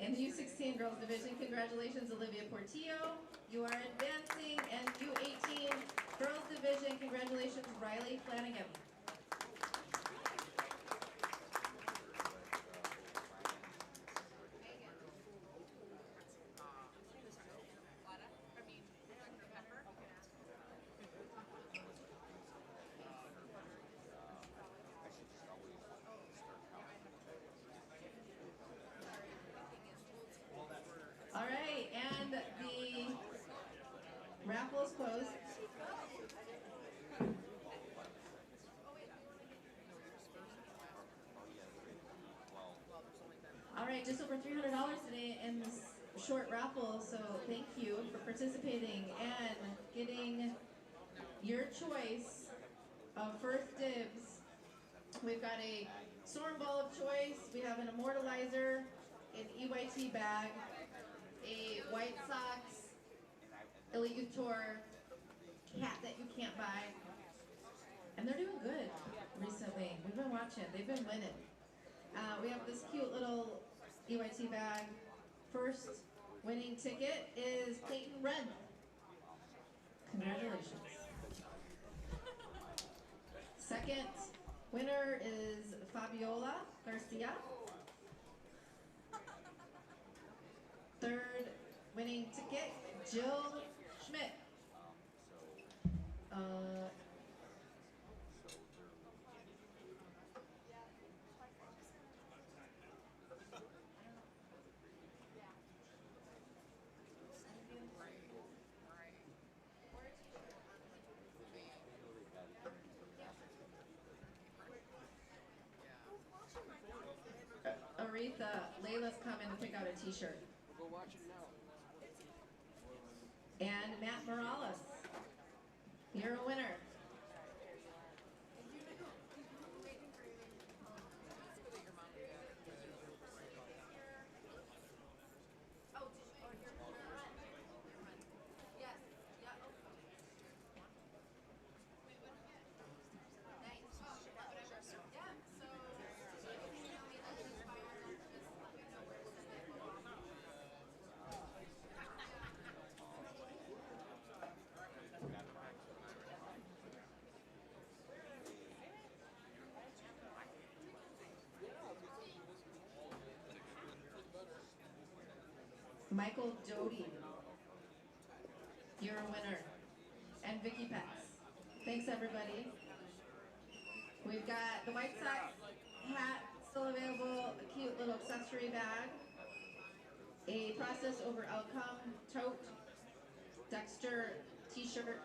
In the U16 girls division, congratulations, Olivia Portillo. You are advancing, and U18 Girls division, congratulations, Riley Flanagan. All right, and the raffle is closed. All right, just over $300 today in this short raffle, so thank you for participating and getting your choice of first dibs. We've got a storm ball of choice, we have an immortalizer, an EYT bag, a White Sox Elite Youth Tour hat that you can't buy. And they're doing good recently. We've been watching, they've been winning. We have this cute little EYT bag. First winning ticket is Clayton Wren. Congratulations. Second winner is Fabiola Garcia. Third winning ticket, Jill Schmidt. Aretha, Layla's coming to pick out a t-shirt. We'll go watch it now. And Matt Morales, you're a winner. Michael Doty, you're a winner. And Vicky Petz. Thanks, everybody. We've got the White Sox hat still available, a cute little accessory bag, a process over outcome tote, Dexter t-shirt.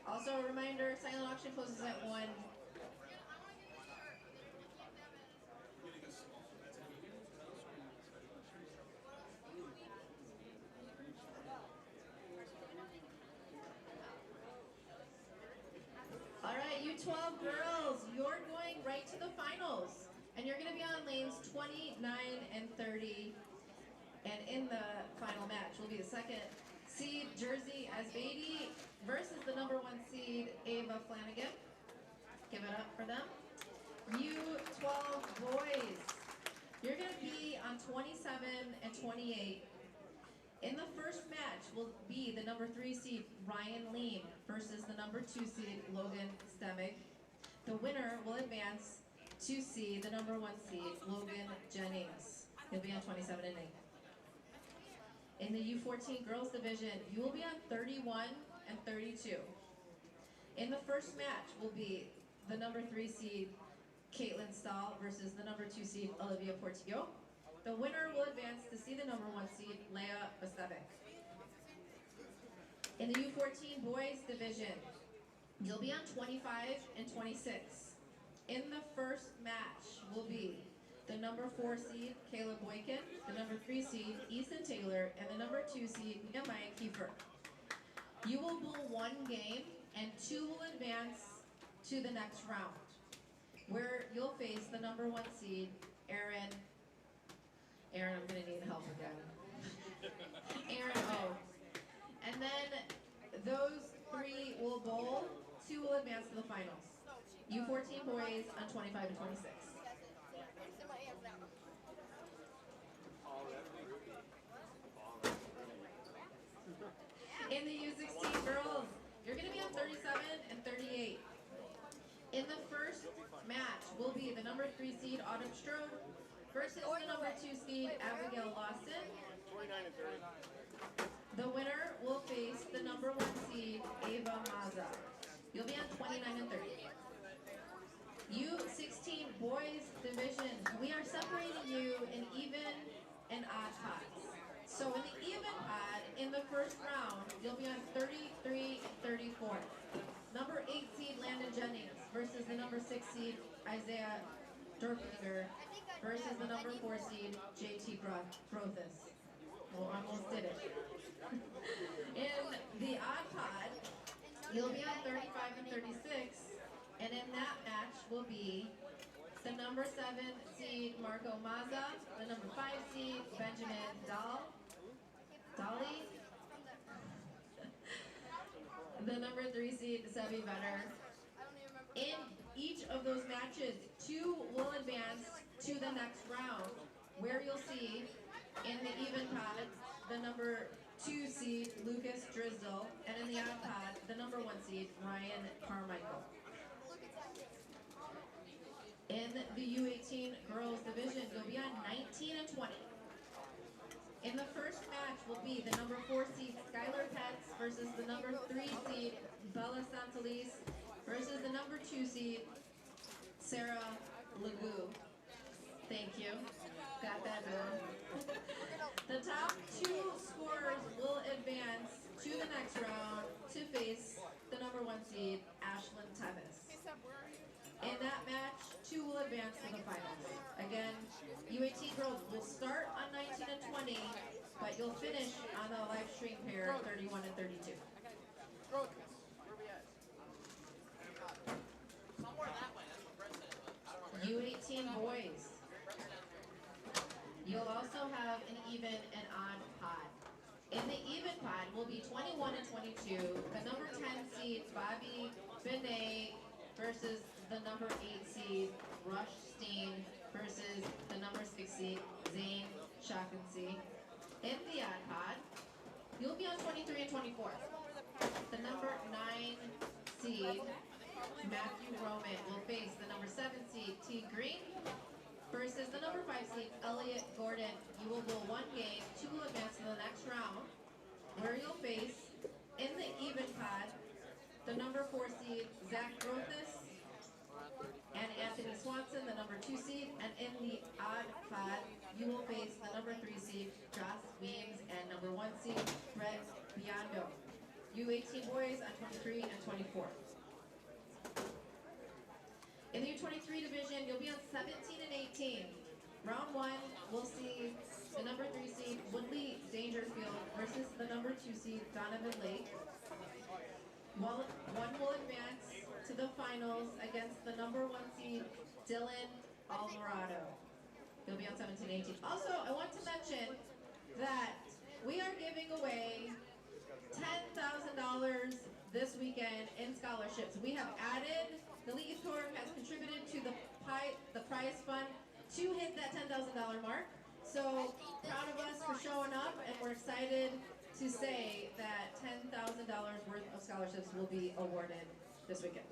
Also a reminder, silent auction closes at 1. All right, you 12 girls, you're going right to the finals. And you're gonna be on lanes 29 and 30. And in the final match will be the second seed Jersey Asbady versus the number 1 seed Ava Flanagan. Give it up for them. You 12 boys, you're gonna be on 27 and 28. In the first match will be the number 3 seed Ryan Lean versus the number 2 seed Logan Stemig. The winner will advance to see the number 1 seed Logan Jennings. He'll be on 27 and 8. In the U14 girls division, you will be on 31 and 32. In the first match will be the number 3 seed Caitlin Stahl versus the number 2 seed Olivia Portillo. The winner will advance to see the number 1 seed Leah Bastevic. In the U14 boys division, you'll be on 25 and 26. In the first match will be the number 4 seed Caleb Boykin, the number 3 seed Easton Taylor, and the number 2 seed Nehemiah Kiefer. You will bowl 1 game and 2 will advance to the next round, where you'll face the number 1 seed Aaron, I'm gonna need help again. Aaron O. And then those 3 will bowl, 2 will advance to the finals. U14 boys on 25 to 26. In the U16 girls, you're going to be on 37 and 38. In the first match will be the number 3 seed Autumn Strode versus the number 2 seed Abigail Lawson. 29 and 30. The winner will face the number 1 seed Ava Maza. You'll be on 29 and 30. U16 boys division, we are separating you in even and odd pods. So in the even pod, in the first round, you'll be on 33 and 34. Number 8 seed Landon Jennings versus the number 6 seed Isaiah Dorflinger versus the number 4 seed JT Brothus. Well, almost did it. In the odd pod, you'll be on 35 and 36, and in that match will be the number 7 seed Marco Mazza, the number 5 seed Benjamin Dolly, the number 3 seed Sebi Vetter. In each of those matches, 2 will advance to the next round, where you'll see in the even pod the number 2 seed Lucas Drisdell, and in the odd pod the number 1 seed Ryan Carmichael. In the U18 girls division, you'll be on 19 and 20. In the first match will be the number 4 seed Skylar Petz versus the number 3 seed Bella Santalis versus the number 2 seed Sarah Legou. Thank you. Got that down. The top 2 scorers will advance to the next round to face the number 1 seed Ashlyn Tevis. In that match, 2 will advance to the finals. Again, U18 girls will start on 19 and 20, but you'll finish on the live stream pair 31 and 32. U18 boys. You'll also have an even and odd pod. In the even pod will be 21 and 22. The number 10 seed Bobby Benet versus the number 8 seed Rush Steen versus the number 6 seed Zane Shaughnessy. In the odd pod, you'll be on 23 and 24. The number 9 seed Matthew Roman will face the number 7 seed T Green versus the number 5 seed Elliot Gordon. You will go 1 game, 2 will advance to the next round, where you'll face in the even pod the number 4 seed Zach Brothus and Anthony Swanson, the number 2 seed, and in the odd pod you will face the number 3 seed Joss Weems and number 1 seed Brett Biondo. U18 boys on 23 and 24. In the U23 division, you'll be on 17 and 18. Round 1, we'll see the number 3 seed Woodley Dangerfield versus the number 2 seed Donovan Lake. One will advance to the finals against the number 1 seed Dylan Alvarado. You'll be on 17 and 18. Also, I want to mention that we are giving away $10,000 this weekend in scholarships. We have added, the Elite Youth Tour has contributed to the prize fund to hit that $10,000 mark. So proud of us for showing up, and we're excited to say that $10,000 worth of scholarships will be awarded this weekend.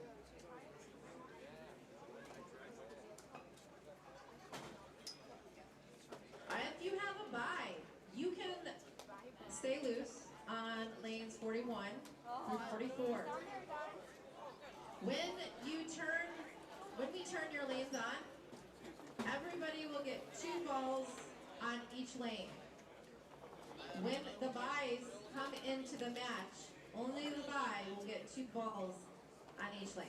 If you have a bye, you can stay loose on lanes 41 through 44. When we turn your lanes on, everybody will get 2 balls on each lane. When the byes come into the match, only the bye will get 2 balls on each lane.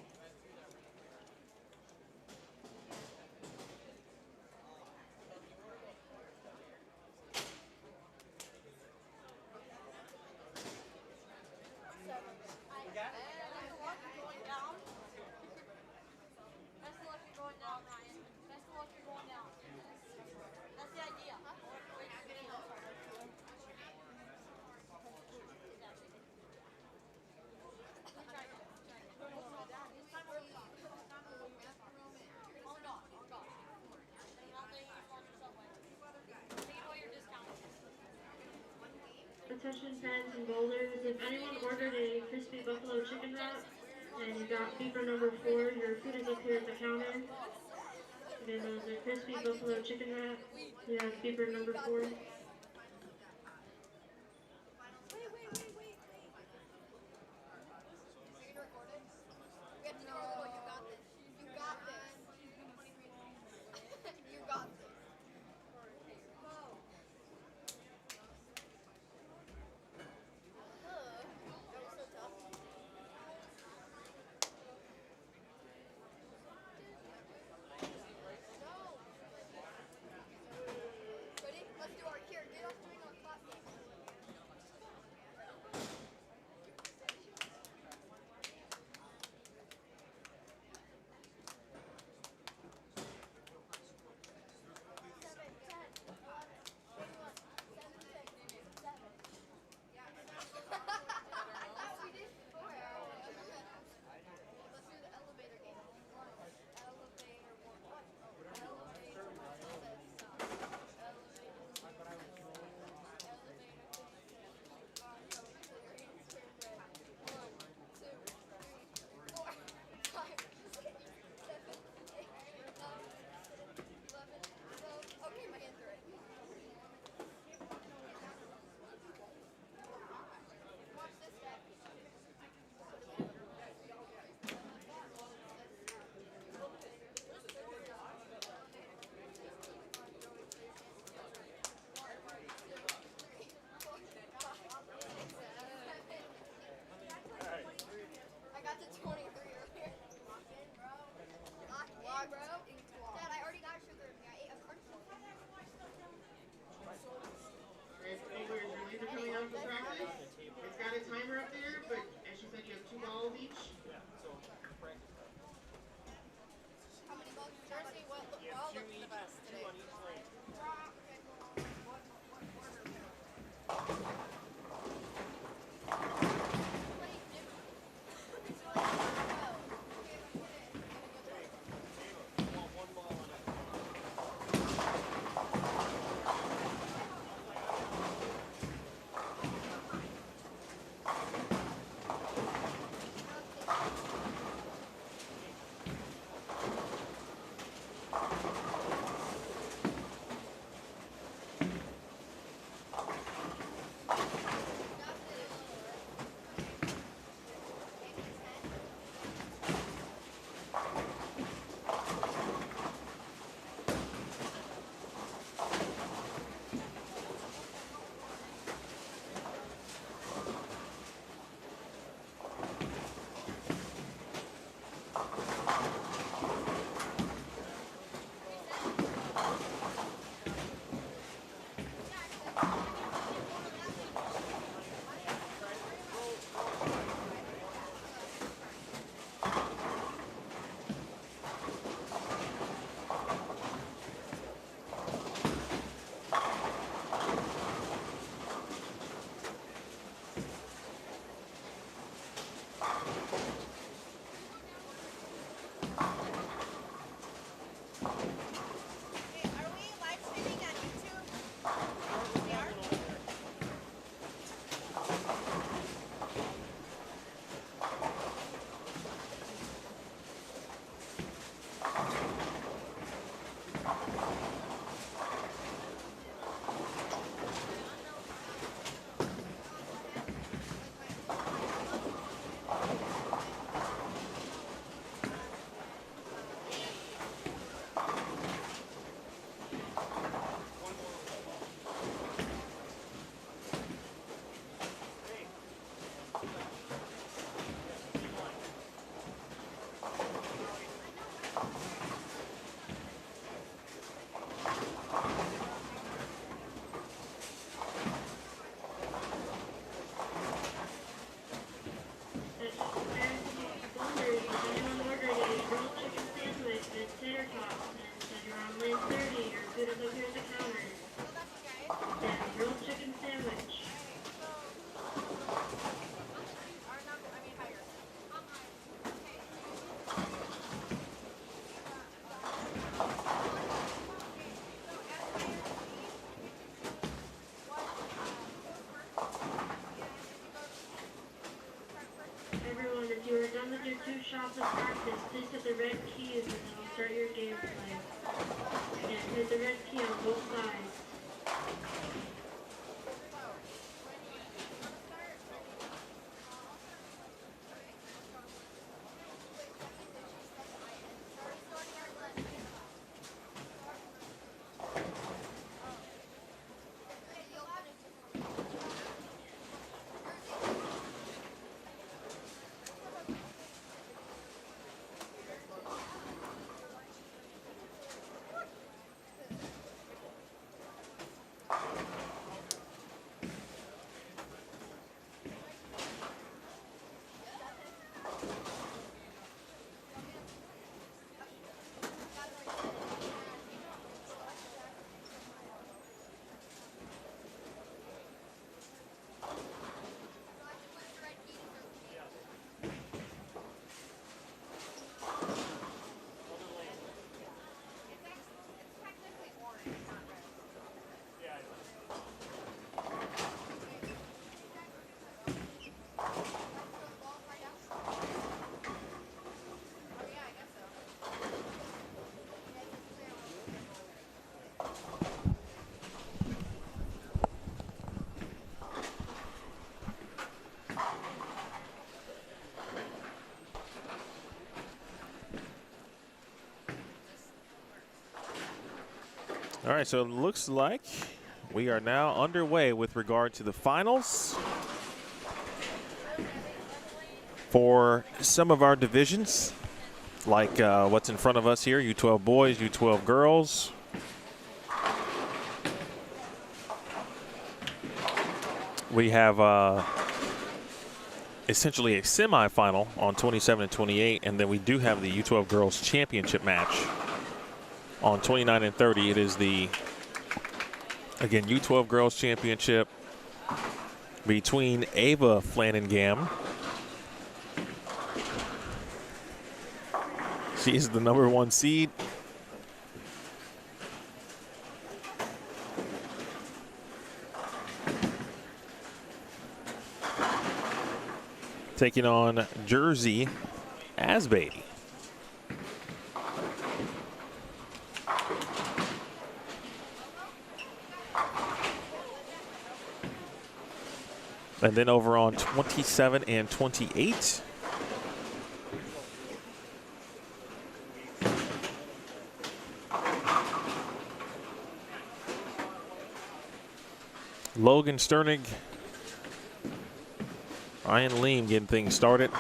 concession tents and boulders. If anyone ordered a crispy buffalo chicken wrap and you got beeper number 4, your food is up here at the counter. Again, those are crispy buffalo chicken wrap. You have beeper number 4. It's got a timer up there, but as she said, you have 2 balls each. How many balls? Jersey, what ball looks the best today? 2 shots of practice. Please hit the red keys and then I'll start your gameplay. Again, hit the red key on both sides. All right, so it looks like we are now underway with regard to the finals for some of our divisions, like what's in front of us here, U12 boys, U12 girls. We have essentially a semifinal on 27 and 28, and then we do have the U12 girls championship match on 29 and 30. It is the, again, U12 girls championship between Ava Flanningam. She is the #1 seed. Taking on Jersey Asbaby. And then over on 27 and 28. Logan Sternig, Ryan Leem getting things started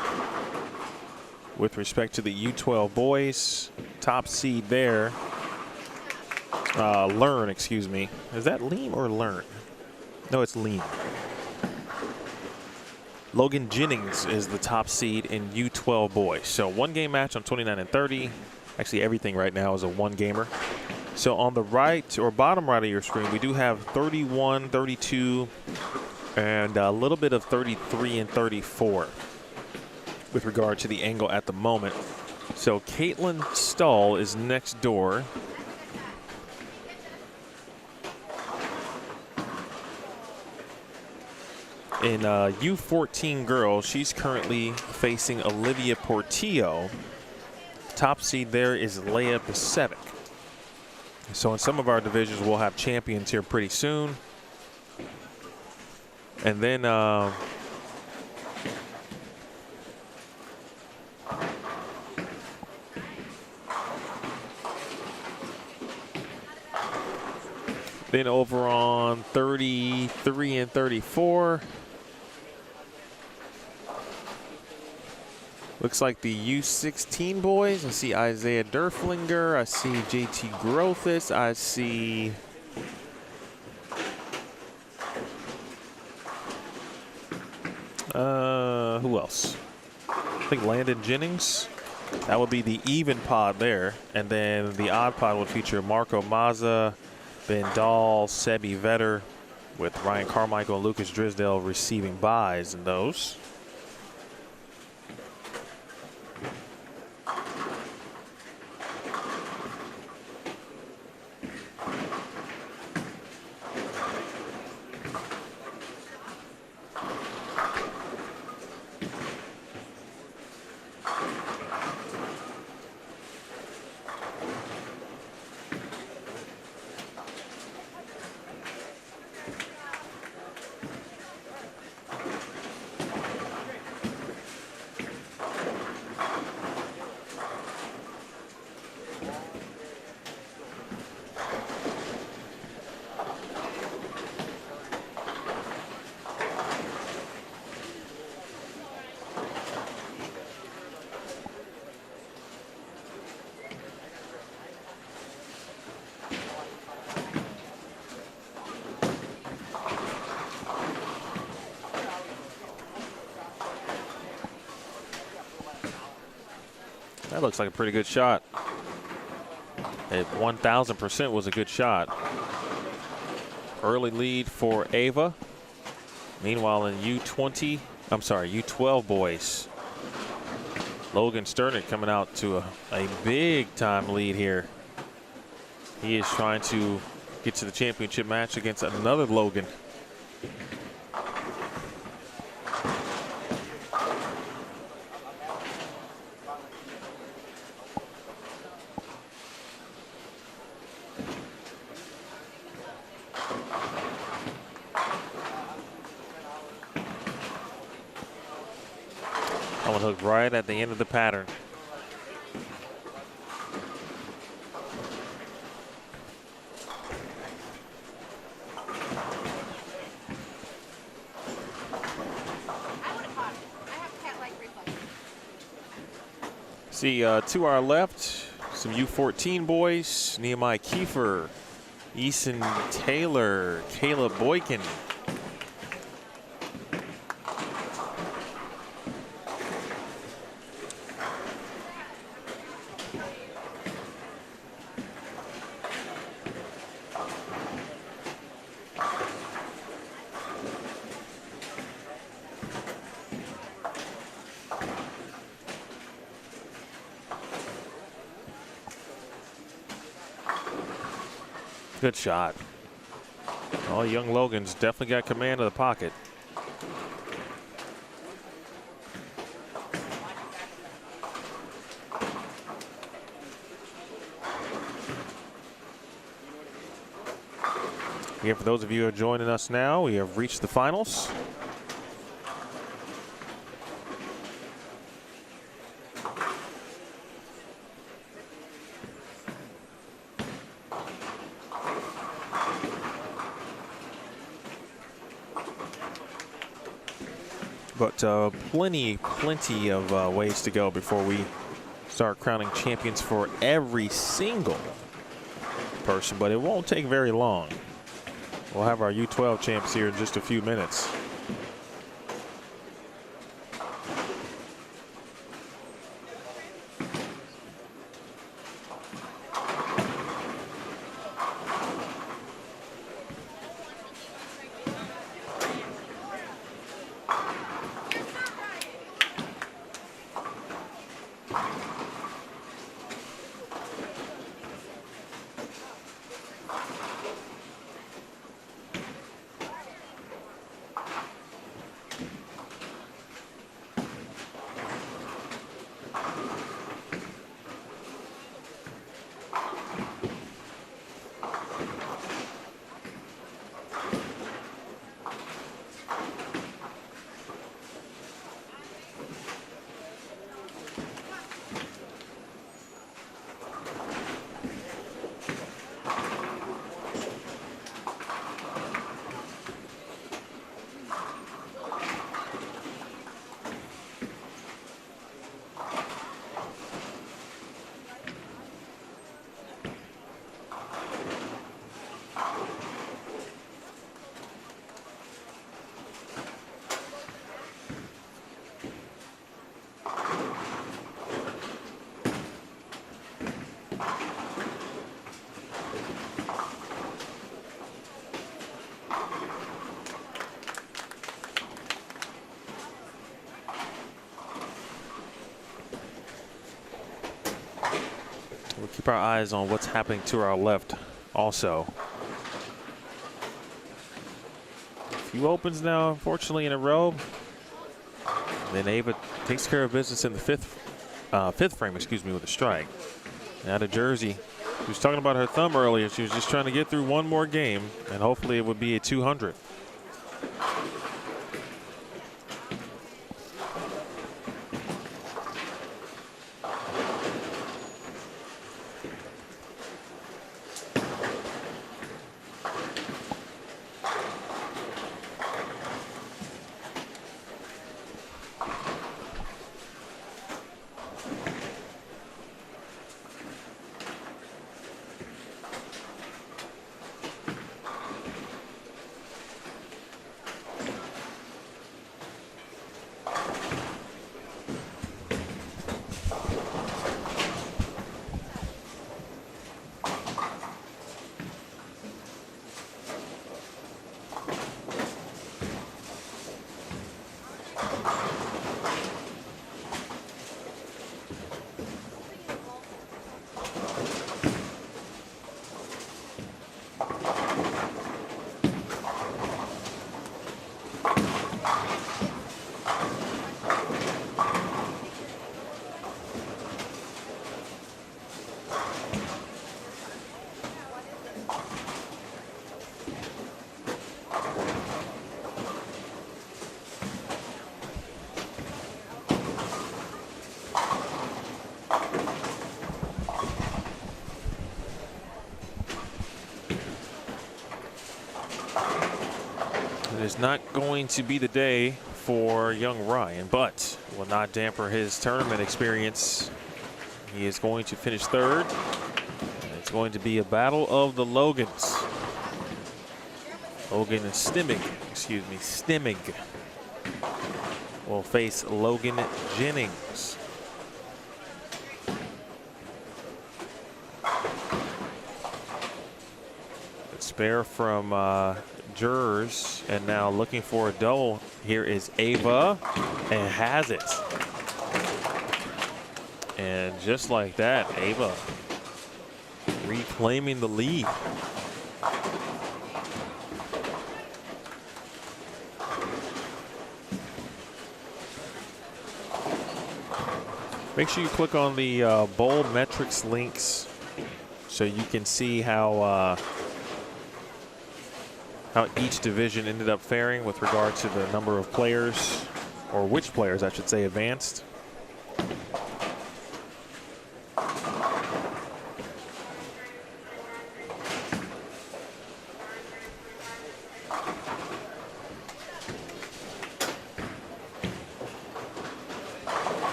with respect to the U12 boys. Top seed there. Learn, excuse me. Is that Leem or Learn? No, it's Leem. Logan Jennings is the top seed in U12 boys. So one game match on 29 and 30. Actually, everything right now is a one gamer. So on the right or bottom right of your screen, we do have 31, 32, and a little bit of 33 and 34 with regard to the angle at the moment. So Caitlin Stahl is next door. In U14 girls, she's currently facing Olivia Portillo. Top seed there is Leia Pasevic. So in some of our divisions, we'll have champions here pretty soon. And then over on 33 and 34. Looks like the U16 boys. I see Isaiah Derflinger. I see JT Grothis. I see who else? I think Landon Jennings. That would be the even pod there. And then the odd pod would feature Marco Mazza, Ben Dahl, Sebi Vetter, with Ryan Carmichael and Lucas Drisdale receiving buys in those. That looks like a pretty good shot. It 1,000% was a good shot. Early lead for Ava. Meanwhile, in U12 boys, Logan Sternick coming out to a big time lead here. He is trying to get to the championship match against another Logan. That one hooked right at the end of the pattern. See, to our left, some U14 boys, Nehemiah Kiefer, Eason Taylor, Caleb Boykin. Good shot. Oh, young Logan's definitely got command of the pocket. Again, for those of you who are joining us now, we have reached the finals. But plenty of ways to go before we start crowning champions for every single person, but it won't take very long. We'll have our U12 champs here in just a few minutes. We'll keep our eyes on what's happening to our left also. A few opens now, unfortunately, in a row. Then Ava takes care of business in the fifth frame, with a strike. Out of Jersey. She was talking about her thumb earlier. She was just trying to get through one more game, and hopefully it would be a 200. is not going to be the day for young Ryan, but will not damper his tournament experience. He is going to finish third. It's going to be a battle of the Logans. Logan Stimmig will face Logan Jennings. Spare from Jers, and now looking for a double. Here is Ava, and has it. And just like that, Ava reclaiming the lead. Make sure you click on the bowl metrics links so you can see how each division ended up faring with regard to the number of players, or which players I should say, advanced.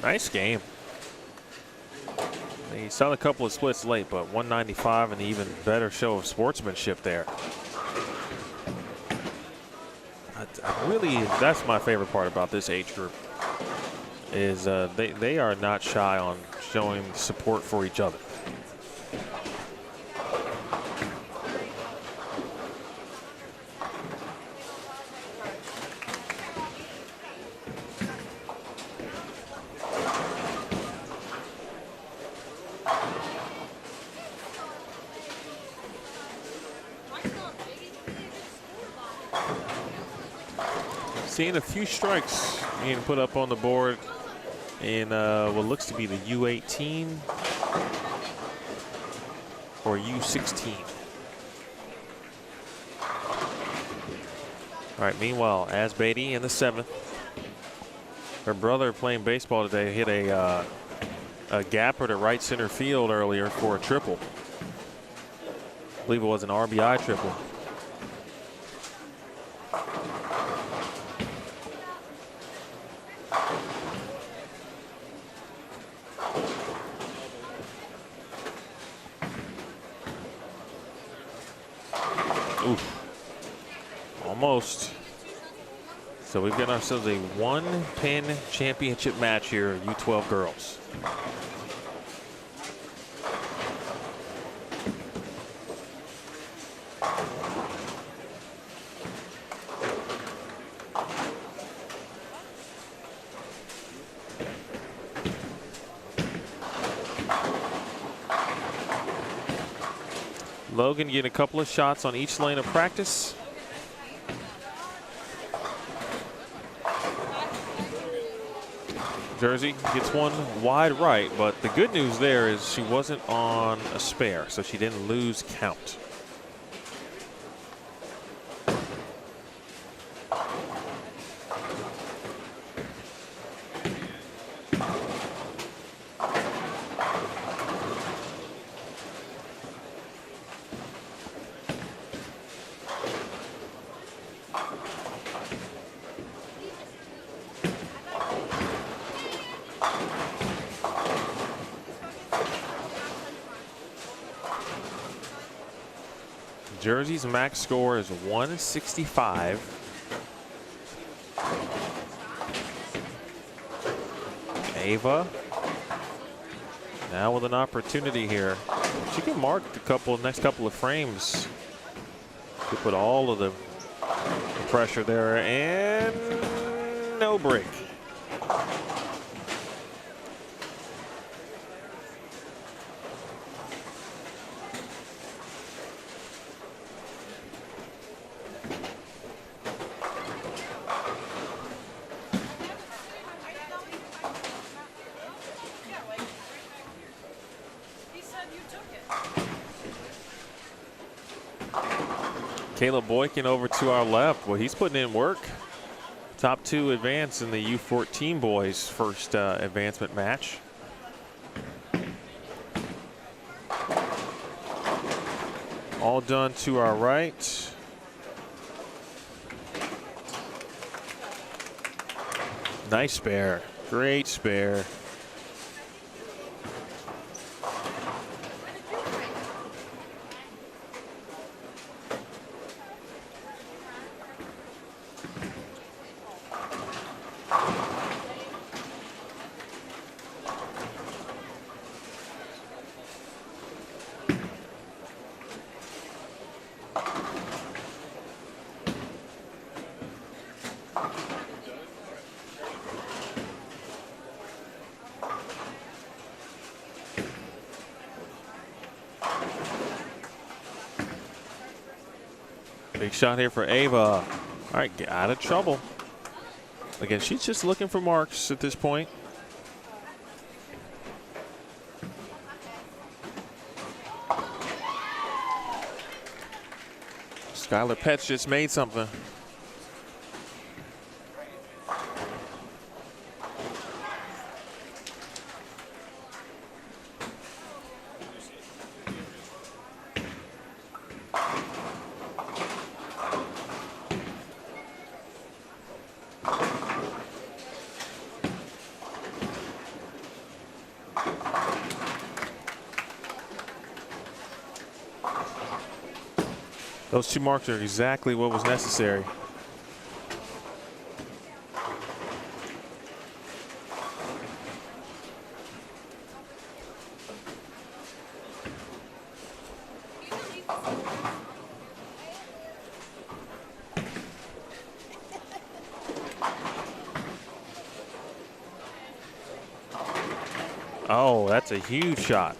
Nice game. He saw a couple of splits late, but 195 and an even better show of sportsmanship there. That's my favorite part about this age group, is they are not shy on showing support for each other. Seeing a few strikes being put up on the board in what looks to be the U18 or U16. All right, meanwhile, As Beatty in the 7th. Her brother playing baseball today hit a gapper to right center field earlier for a triple. I believe it was an RBI triple. Almost. So we've got ourselves a one-pin championship match here, U12 girls. Logan getting a couple of shots on each lane of practice. Jersey gets one wide right, but the good news there is she wasn't on a spare, so she didn't lose count. Jersey's max score is 165. Ava now with an opportunity here. She can mark the next couple of frames to put all of the pressure there, and no break. Caleb Boykin over to our left. Well, he's putting in work. Top 2 advance in the U14 boys' first advancement match. All done to our right. Nice spare. Great spare. Big shot here for Ava. All right, get out of trouble. Again, she's just looking for marks at this point. Skylar Petz just made something. Those 2 marks are exactly what was necessary. Oh, that's a huge shot.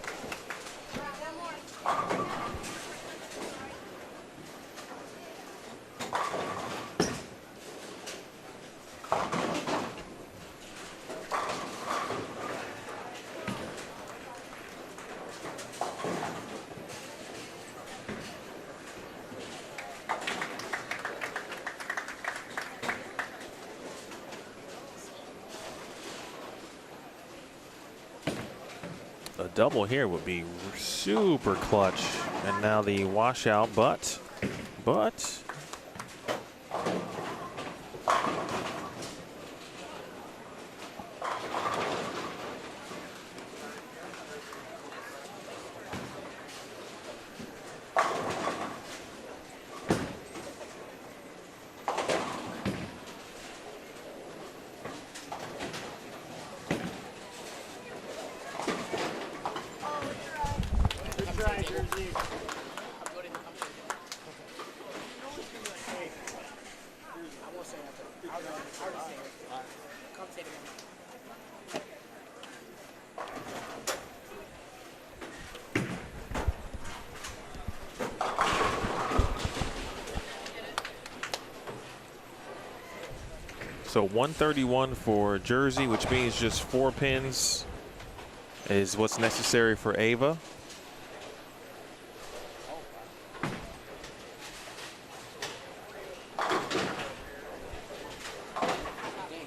A double here would be super clutch. And now the washout, but. So 131 for Jersey, which means just 4 pins is what's necessary for Ava.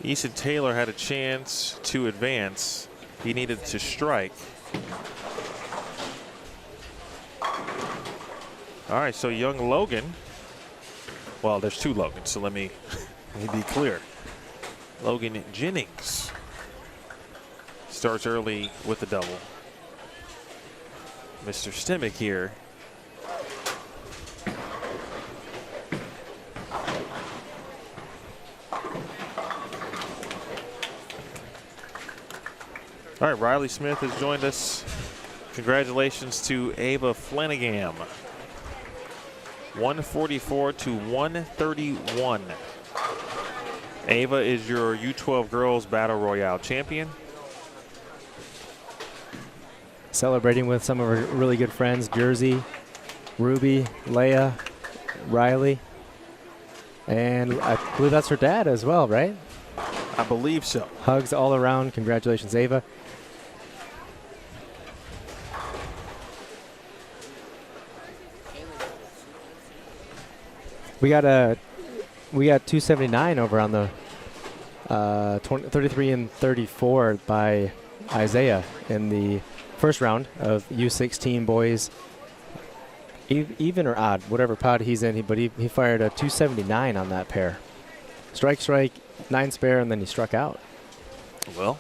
Easton Taylor had a chance to advance. He needed to strike. All right, so young Logan. Well, there's 2 Logans, so let me be clear. Logan Jennings starts early with the double. Mr. Stemick here. All right, Riley Smith has joined us. Congratulations to Ava Flanagan. 144 to 131. Ava is your U12 Girls Battle Royale champion. Celebrating with some of her really good friends, Jersey, Ruby, Leia, Riley, and I believe that's her dad as well, right? I believe so. Hugs all around. Congratulations, Ava. We got 279 over on the 33 and 34 by Isaiah in the first round of U16 boys Even or odd, whatever pod he's in, but he fired a 279 on that pair. Strike, 9 spare, and then he struck out. Well,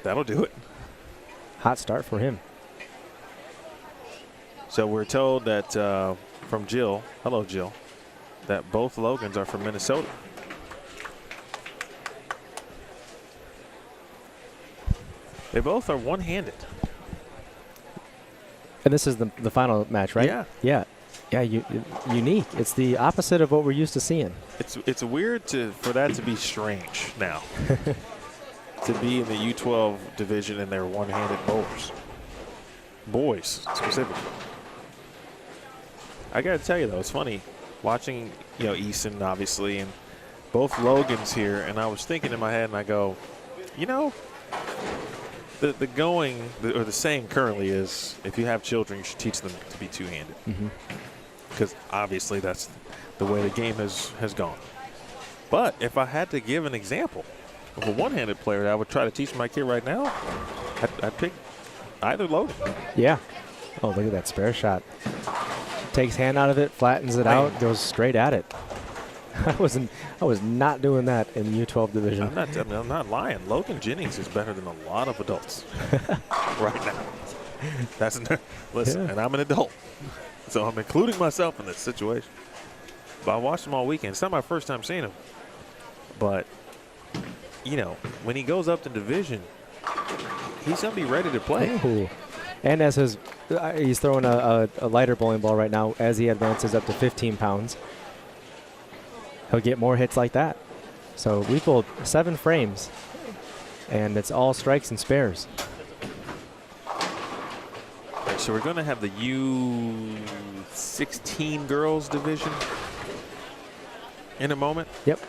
that'll do it. Hot start for him. So we're told that from Jill, hello Jill, that both Logans are from Minnesota. They both are one-handed. And this is the final match, right? Yeah. Yeah, unique. It's the opposite of what we're used to seeing. It's weird for that to be strange now. To be in the U12 division and they're one-handed bowlers. Boys, specifically. I got to tell you, though, it's funny watching, Eason, obviously, and both Logans here, and I was thinking in my head, and I go, the going, or the saying currently is, if you have children, you should teach them to be two-handed. Because obviously that's the way the game has gone. But if I had to give an example of a one-handed player that I would try to teach my kid right now, I'd pick either Logan. Yeah. Oh, look at that spare shot. Takes hand out of it, flattens it out, goes straight at it. I was not doing that in the U12 division. I'm not lying. Logan Jennings is better than a lot of adults right now. Listen, and I'm an adult, so I'm including myself in this situation. But I watched him all weekend. It's not my first time seeing him, but when he goes up to division, he's gonna be ready to play. Ooh. And as he's throwing a lighter bowling ball right now, as he advances up to 15 pounds. He'll get more hits like that. So we pulled 7 frames, and it's all strikes and spares. All right, so we're going to have the U16 girls division in a moment. Yep.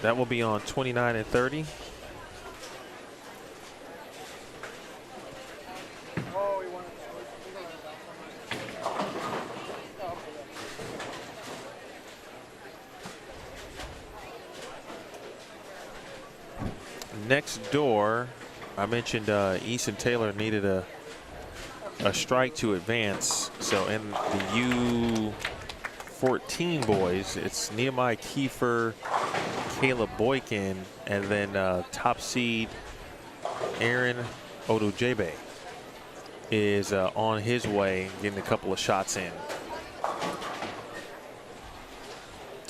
That will be on 29 and 30. Next door, I mentioned Easton Taylor needed a strike to advance. So in the U14 boys, it's Nehemiah Kiefer, Caleb Boykin, and then top seed Aaron Odojebe is on his way, getting a couple of shots in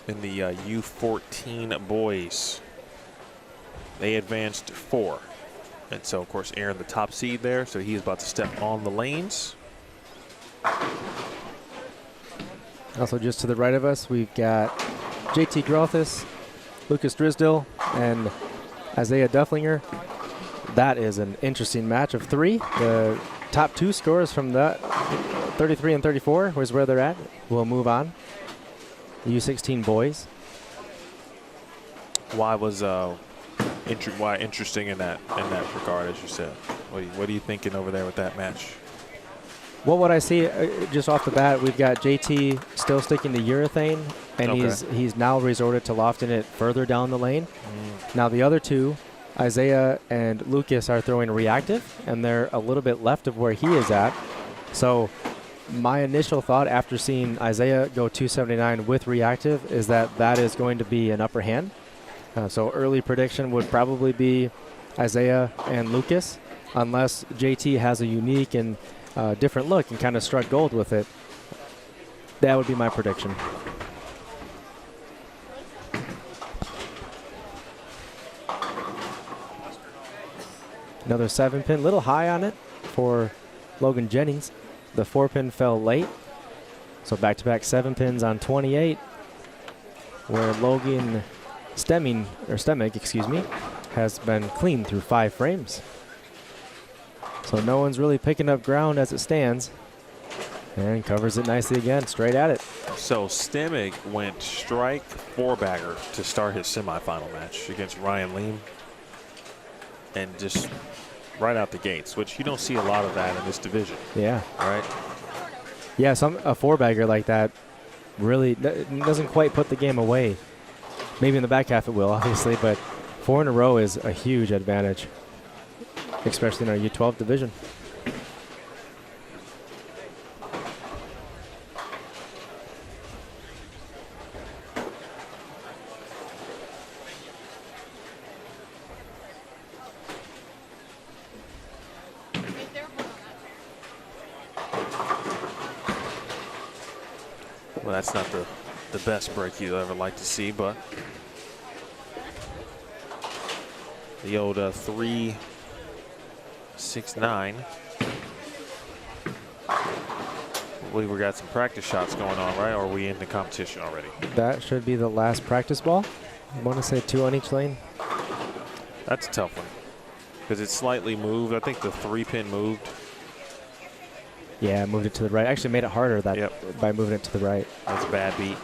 the U14 boys. They advanced 4. And so, of course, Aaron, the top seed there, so he's about to step on the lanes. Also, just to the right of us, we've got JT Grothis, Lucas Drisdale, and Isaiah Dufflinger. That is an interesting match of 3. The top 2 scores from that, 33 and 34, was where they're at. We'll move on. The U16 boys. Why interesting in that regard, as you said? What are you thinking over there with that match? Well, what I see just off the bat, we've got JT still sticking to urethane, and he's now resorted to lofting it further down the lane. Now the other 2, Isaiah and Lucas, are throwing reactive, and they're a little bit left of where he is at. So my initial thought after seeing Isaiah go 279 with reactive is that is going to be an upper hand. So early prediction would probably be Isaiah and Lucas, unless JT has a unique and different look and kind of struck gold with it. That would be my prediction. Another 7-pin, little high on it for Logan Jennings. The 4-pin fell late, so back-to-back 7-pins on 28, where Logan Stemick, has been clean through 5 frames. So no one's really picking up ground as it stands, and covers it nicely again, straight at it. So Stemick went strike 4-bagger to start his semifinal match against Ryan Leem, and just right out the gates, which you don't see a lot of that in this division. Yeah. All right. Yeah, a 4-bagger like that really doesn't quite put the game away. Maybe in the back half it will, obviously, but 4 in a row is a huge advantage, especially in our U12 division. that's not the best break you'll ever like to see, but the old 3.69. I believe we got some practice shots going on, right? Or are we in the competition already? That should be the last practice ball. I want to say 2 on each lane. That's a tough one because it's slightly moved. I think the 3-pin moved. Yeah, moved it to the right. Actually made it harder by moving it to the right. That's a bad beat.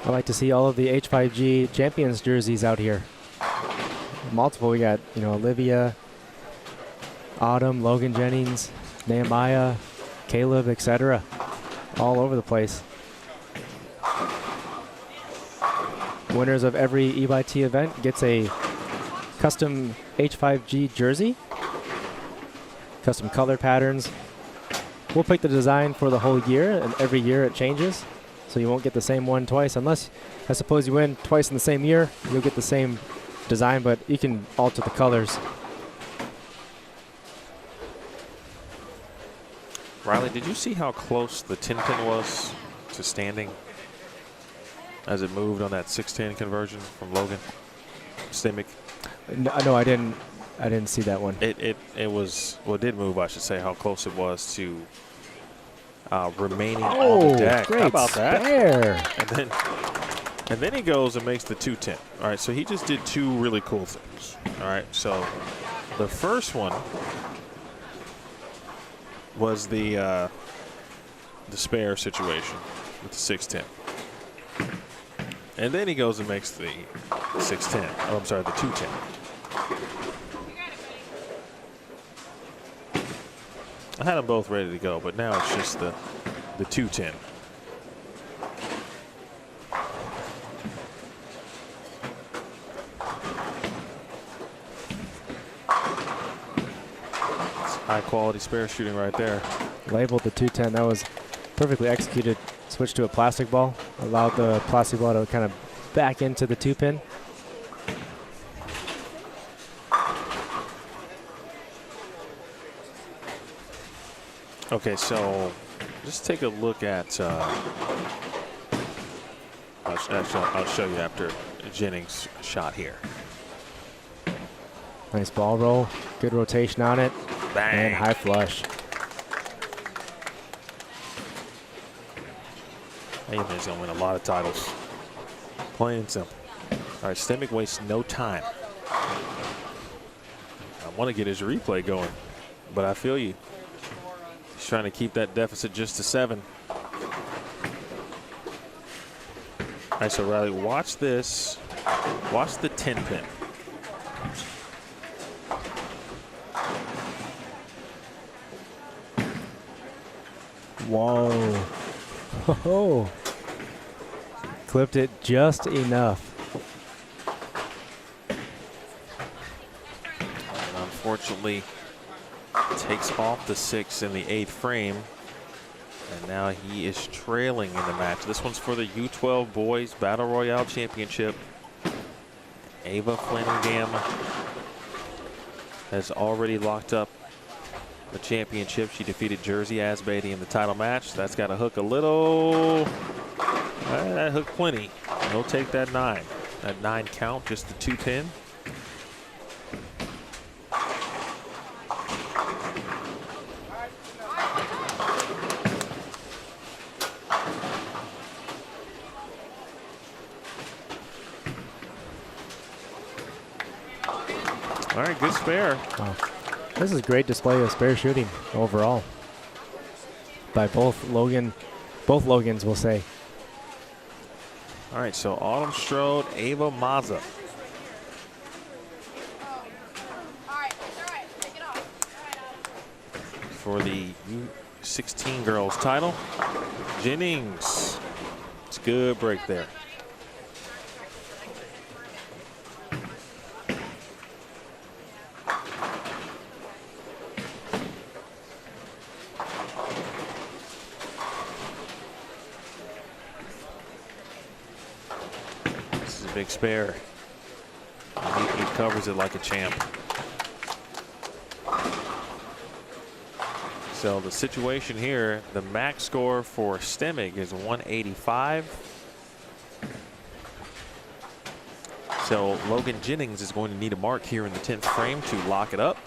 I like to see all of the H5G champions jerseys out here. Multiple. We got, Olivia, Autumn, Logan Jennings, Nehemiah, Caleb, etc. All over the place. Winners of every E/T event gets a custom H5G jersey. Custom color patterns. We'll pick the design for the whole year, and every year it changes. So you won't get the same one twice, unless, I suppose, you win twice in the same year. You'll get the same design, but you can alter the colors. Riley, did you see how close the 10-pin was to standing as it moved on that 6-10 conversion from Logan Simic? No, I didn't see that one. It was, well, it did move, I should say, how close it was to remaining on the deck. Great How about spare. that? And then he goes and makes the 2-10. All right, so he just did 2 really cool things. All right, so the first one was the spare situation with the 6-10. And then he goes and makes the 6-10. Oh, I'm sorry, the 2-10. I had them both ready to go, but now it's just the 2-10. It's high quality spare shooting right there. Labeled the 210. That was perfectly executed. Switched to a plastic ball. Allowed the plastic ball to kind of back into the 2-pin. Okay, so just take a look at. I'll show you after Jennings' shot here. Nice ball roll. Good rotation on it. Bang. And high flush. He's going to win a lot of titles. Plain and simple. All right, Simic wastes no time. I want to get his replay going, but I feel you. He's trying to keep that deficit just to 7. All right, so Riley, watch this. Watch the 10-pin. Whoa. Oh. Clipped it just enough. And unfortunately, takes off the 6 in the 8th frame. And now he is trailing in the match. This one's for the U12 Boys Battle Royale Championship. Ava Flanagan has already locked up the championship. She defeated Jersey Asbeatty in the title match. That's got to hook a little. That hooked plenty. He'll take that 9. That 9 count, just the 2-10. All right, good spare. Wow. This is a great display of spare shooting overall by both Logans, we'll say. All right, so Autumn Strode, Ava Maza. For the U16 girls title, Jennings. It's a good break there. Big spare. He covers it like a champ. So the situation here, the max score for Stimmig is 185. So Logan Jennings is going to need a mark here in the 10th frame to lock it up.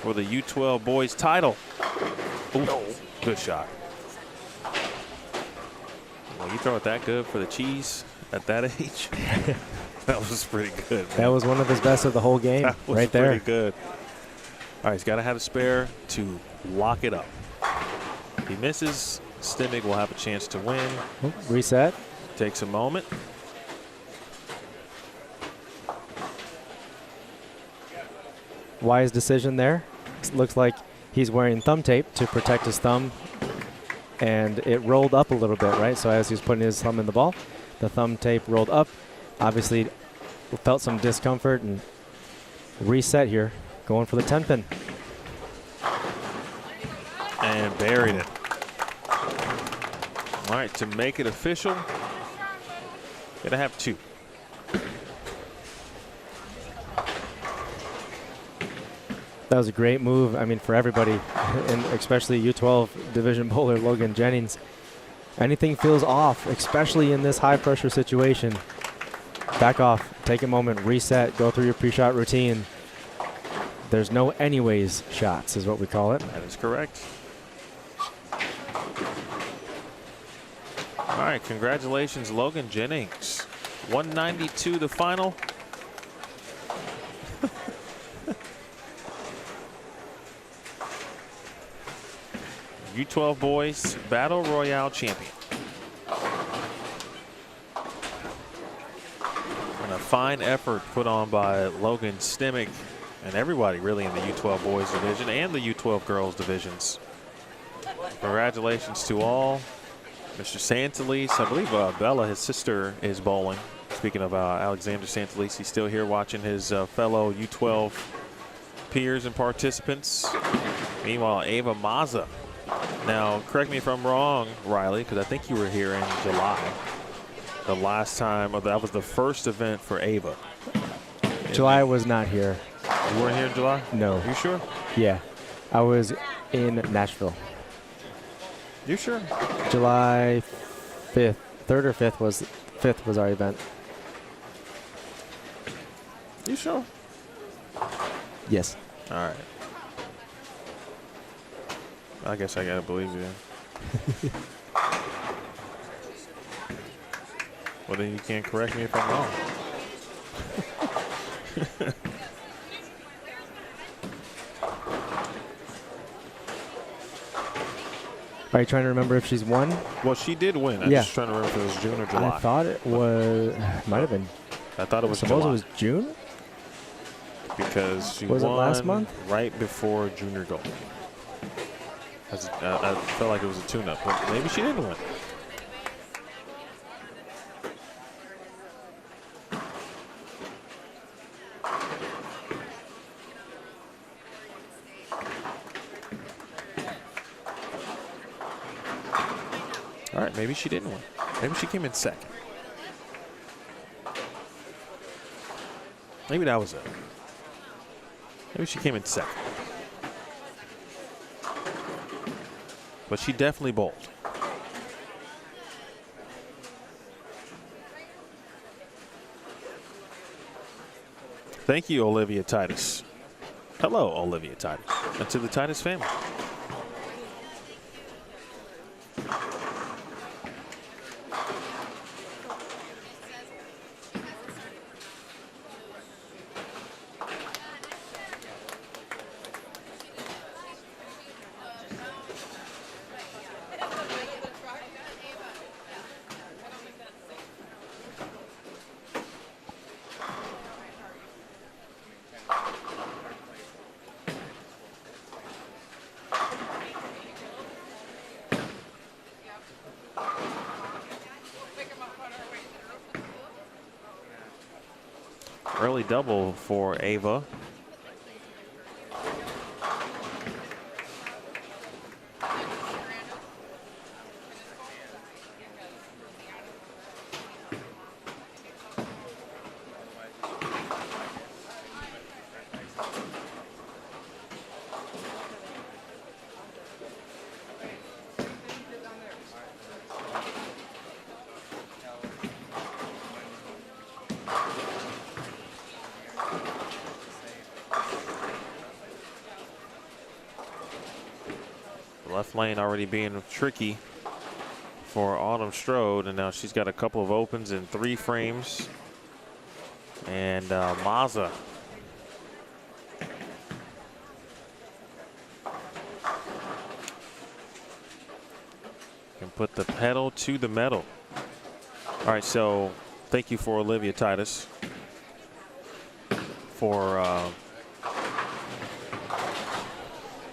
For the U12 boys title. Ooh, good shot. Well, you throw it that good for the cheese at that age? That was pretty good, man. That was one of his best of the whole game, That was right there. pretty good. All right, he's got to have a spare to lock it up. If he misses, Stimmig will have a chance to win. Oh, reset. Takes a moment. Wise decision there. Looks like he's wearing thumb tape to protect his thumb, and it rolled up a little bit, right? So as he's putting his thumb in the ball, the thumb tape rolled up. Obviously felt some discomfort and reset here, going for the 10 pin. And buried it. All right, to make it official, gotta have 2. That was a great move, I mean, for everybody, and especially U12 division bowler Logan Jennings. Anything feels off, especially in this high pressure situation. Back off, take a moment, reset, go through your pre-shot routine. There's no anyways shots is what we call it. That is correct. All right, congratulations, Logan Jennings. 192 the final. U12 boys Battle Royale champion. And a fine effort put on by Logan Stimmig and everybody really in the U12 boys division and the U12 girls divisions. Congratulations to all. Mr. Santalese, I believe Bella, his sister, is bowling. Speaking of Alexander Santalese, he's still here watching his fellow U12 peers and participants. Meanwhile, Ava Maza. Now, correct me if I'm wrong, Riley, because I think you were here in July. The last time, or that was the first event for Ava. July was not here. You weren't here in July? No. You sure? Yeah, I was in Nashville. You sure? July 5th, 3rd or 5th was our event. You sure? Yes. All right. I guess I gotta believe you. Well, then you can't correct me if I'm wrong. Are you trying to remember if she's won? Well, she did win. I'm Yeah. just trying to remember if it was June or July. I thought it was, might have been. I thought it was Suppose July. it was June? Because she Was it won last month? right before Junior Gold. I felt like it was a tune-up, but maybe she didn't win. All right, maybe she didn't win. Maybe she came in second. Maybe that was it. Maybe she came in second. But she definitely bowled. Thank you, Olivia Titus. Hello, Olivia Titus, and to the Titus family. Early double for Ava. Left lane already being tricky for Autumn Strode, and now she's got a couple of opens in 3 frames. And Mazza can put the pedal to the metal. All right, so thank you for Olivia Titus for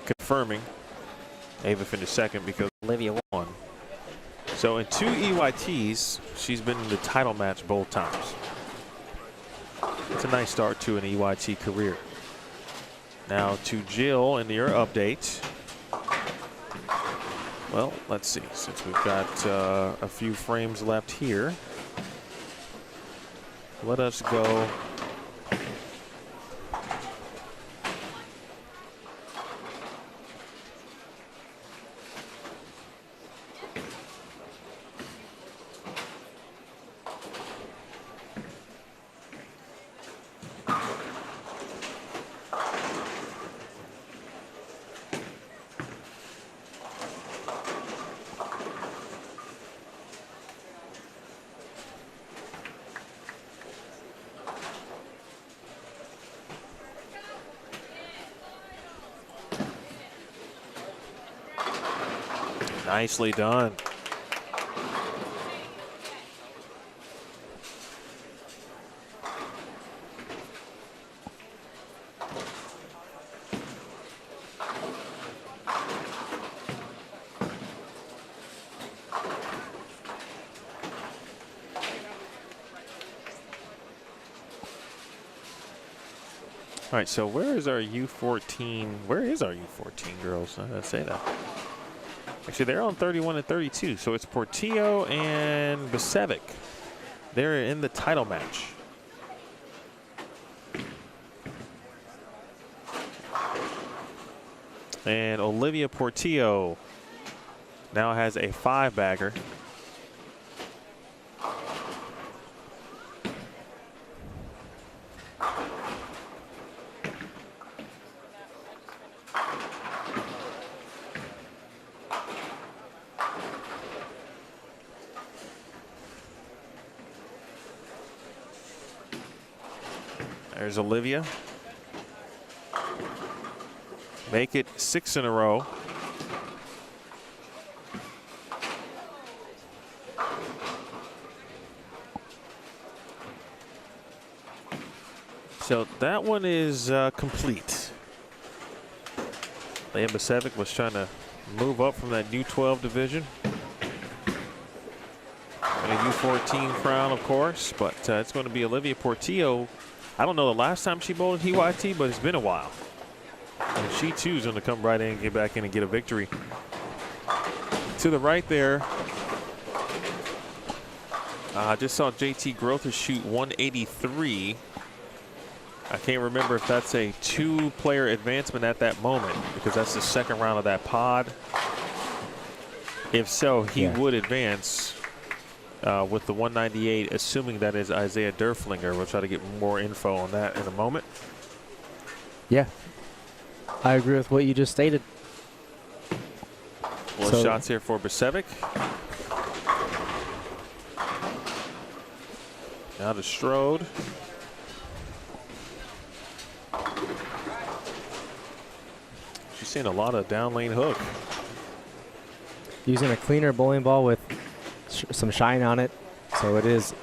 confirming Ava finished second because Olivia won. So in 2 EYTs, she's been in the title match both times. It's a nice start to an EYT career. Now to Jill in your update. Well, let's see, since we've got a few frames left here, let us go. Nicely done. All right, so where is our U14? Where is our U14 girls? I gotta say that. Actually, they're on 31 and 32, so it's Portillo and Basevic. They're in the title match. And Olivia Portillo now has a 5-bagger. There's Olivia. Make it 6 in a row. So that one is complete. Leah Basevic was trying to move up from that U12 division. And a U14 crown, of course, but it's going to be Olivia Portillo. I don't know the last time she bowled at EYT, but it's been a while. And she too is going to come right in and get back in and get a victory. To the right there, I just saw JT Grother shoot 183. I can't remember if that's a 2-player advancement at that moment, because that's the second round of that pod. If so, he would advance with the 198, assuming that is Isaiah Derflinger. We'll try to get more info on that in a moment. Yeah, I agree with what you just stated. More shots here for Basevic. Now to Strode. She's seeing a lot of down lane hook. Using a cleaner bowling ball with some shine on it, so it is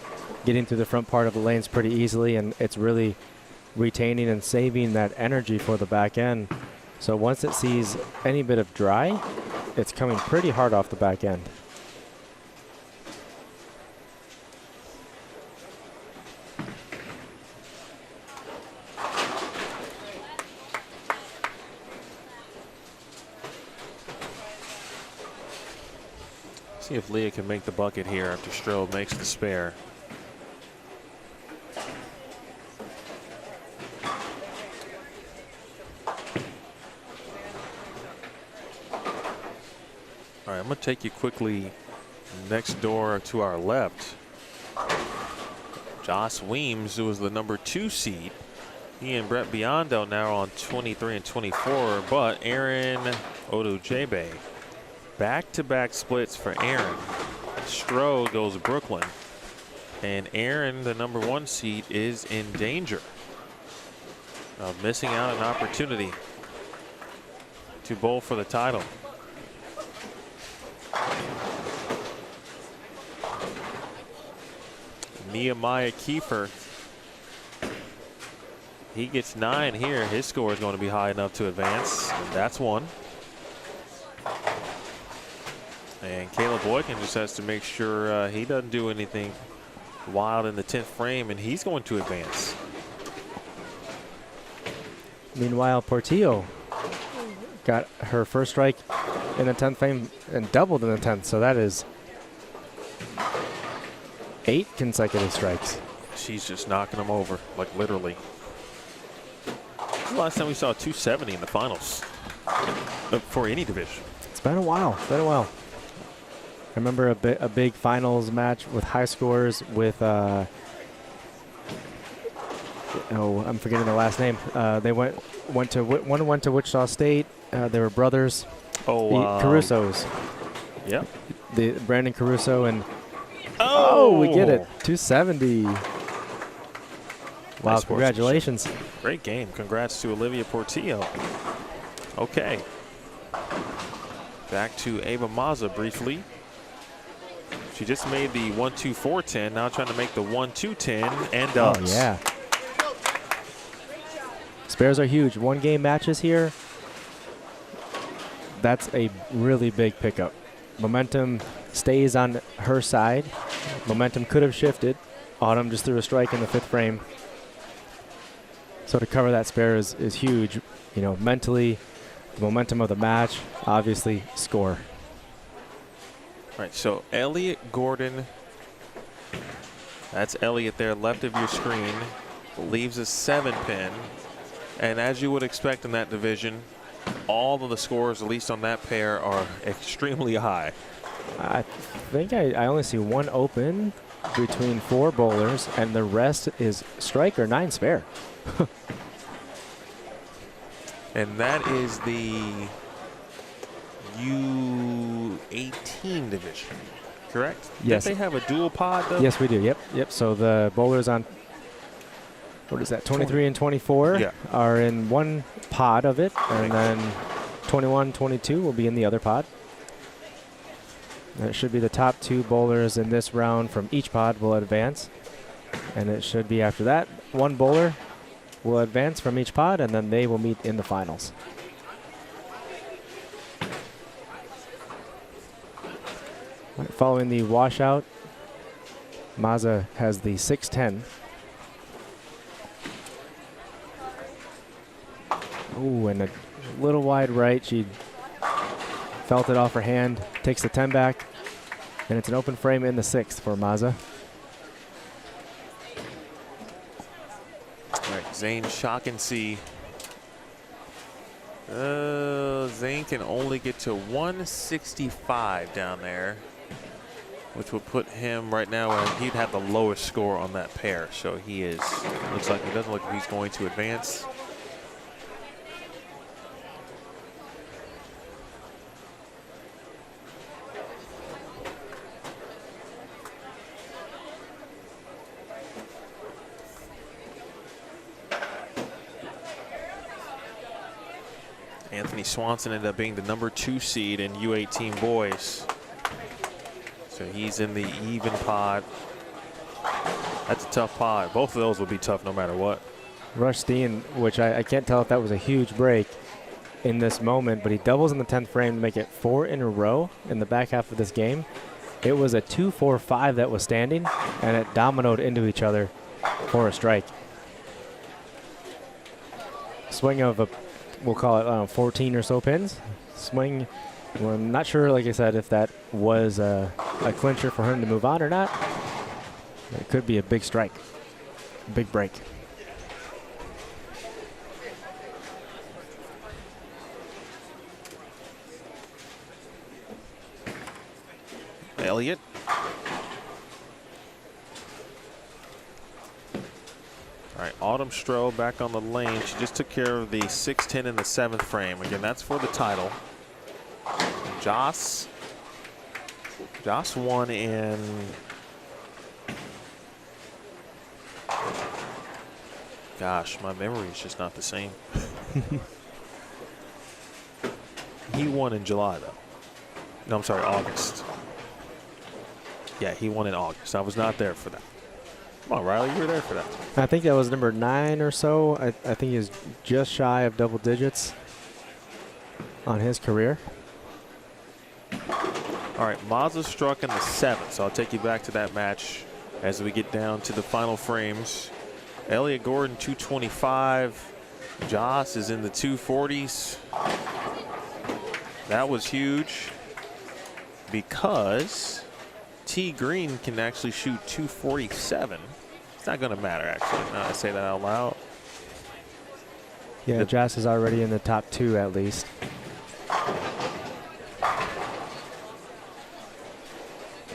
getting through the front part of the lanes pretty easily, and it's really retaining and saving that energy for the back end. So once it sees any bit of dry, it's coming pretty hard off the back end. See if Leah can make the bucket here after Strode makes the spare. All right, I'm going to take you quickly next door to our left. Joss Weems, who was the number 2 seed. He and Brett Biondo now on 23 and 24, but Aaron Odojebe back-to-back splits for Aaron. Stroh goes Brooklyn. And Aaron, the number 1 seed, is in danger of missing out an opportunity to bowl for the title. Nehemiah Kiefer, he gets 9 here. His score is going to be high enough to advance. And that's 1. And Caleb Boykin just has to make sure he doesn't do anything wild in the 10th frame, and he's going to advance. Meanwhile, Portillo got her first strike in the 10th frame and doubled in the 10th, so that is 8 consecutive strikes. She's just knocking them over, like literally. When's the last time we saw 270 in the finals for any division? It's been a while. It's been a while. I remember a big finals match with high scores with I'm forgetting the last name. They went to Wichita State. They were brothers. Caruso's. Yep. The Brandon Caruso and we get it. 270. Wow, Nice congratulations. Great game. Congrats to Olivia Portillo. Okay. Back to Ava Maza briefly. She just made the 1-2-4-10. Now trying to make the 1-2-10 and does. Oh, yeah. Spares are huge. 1-game matches here. That's a really big pickup. Momentum stays on her side. Momentum could have shifted. Autumn just threw a strike in the 5th frame. So to cover that spare is huge. You know, mentally, the momentum of the match, obviously, score. All right, so Elliot Gordon, that's Elliot there, left of your screen, leaves a 7-pin. And as you would expect in that division, all of the scores, at least on that pair, are extremely high. I think I only see 1 open between 4 bowlers, and the rest is strike or 9 spare. And that is the U18 division, correct? Yes. Did they have a dual pod, though? Yes, we do. Yep. So the bowlers on, what is that, 23 and 24 are in one pod of it, and then 21, 22 will be in the other pod. That should be the top 2 bowlers in this round from each pod will advance. And it should be after that, 1 bowler will advance from each pod, and then they will meet in the finals. Right, following the washout, Maza has the 6-10. Ooh, and a little wide right. She felt it off her hand, takes the 10 back, and it's an open frame in the 6th for Maza. All right, Zane Shaughnessy. Zane can only get to 165 down there, which will put him right now, he'd have the lowest score on that pair. So he is, looks like he doesn't look like he's going to advance. Anthony Swanson ended up being the number 2 seed in U18 boys. So he's in the even pod. That's a tough pod. Both of those will be tough no matter what. Rush Steen, which I can't tell if that was a huge break in this moment, but he doubles in the 10th frame to make it 4 in a row in the back half of this game. It was a 2-4-5 that was standing, and it dominoed into each other for a strike. Swing of we'll call it 14 or so pins. Swing, well, I'm not sure, like I said, if that was a clincher for him to move on or not. It could be a big strike, a big break. Elliott. All right, Autumn Stroh back on the lane. She just took care of the 6-10 in the 7th frame. Again, that's for the title. Joss won in. Gosh, my memory is just not the same. He won in July, though. No, I'm sorry, August. Yeah, he won in August. I was not there for that. Come on, Riley, you were there for that. I think that was number 9 or so. I think he was just shy of double digits on his career. All right, Mazza struck in the 7th, so I'll take you back to that match as we get down to the final frames. Elliott Gordon, 225. Joss is in the 240s. That was huge because T. Green can actually shoot 247. It's not going to matter, actually, now I say that out loud. Yeah, Joss is already in the top 2 at least.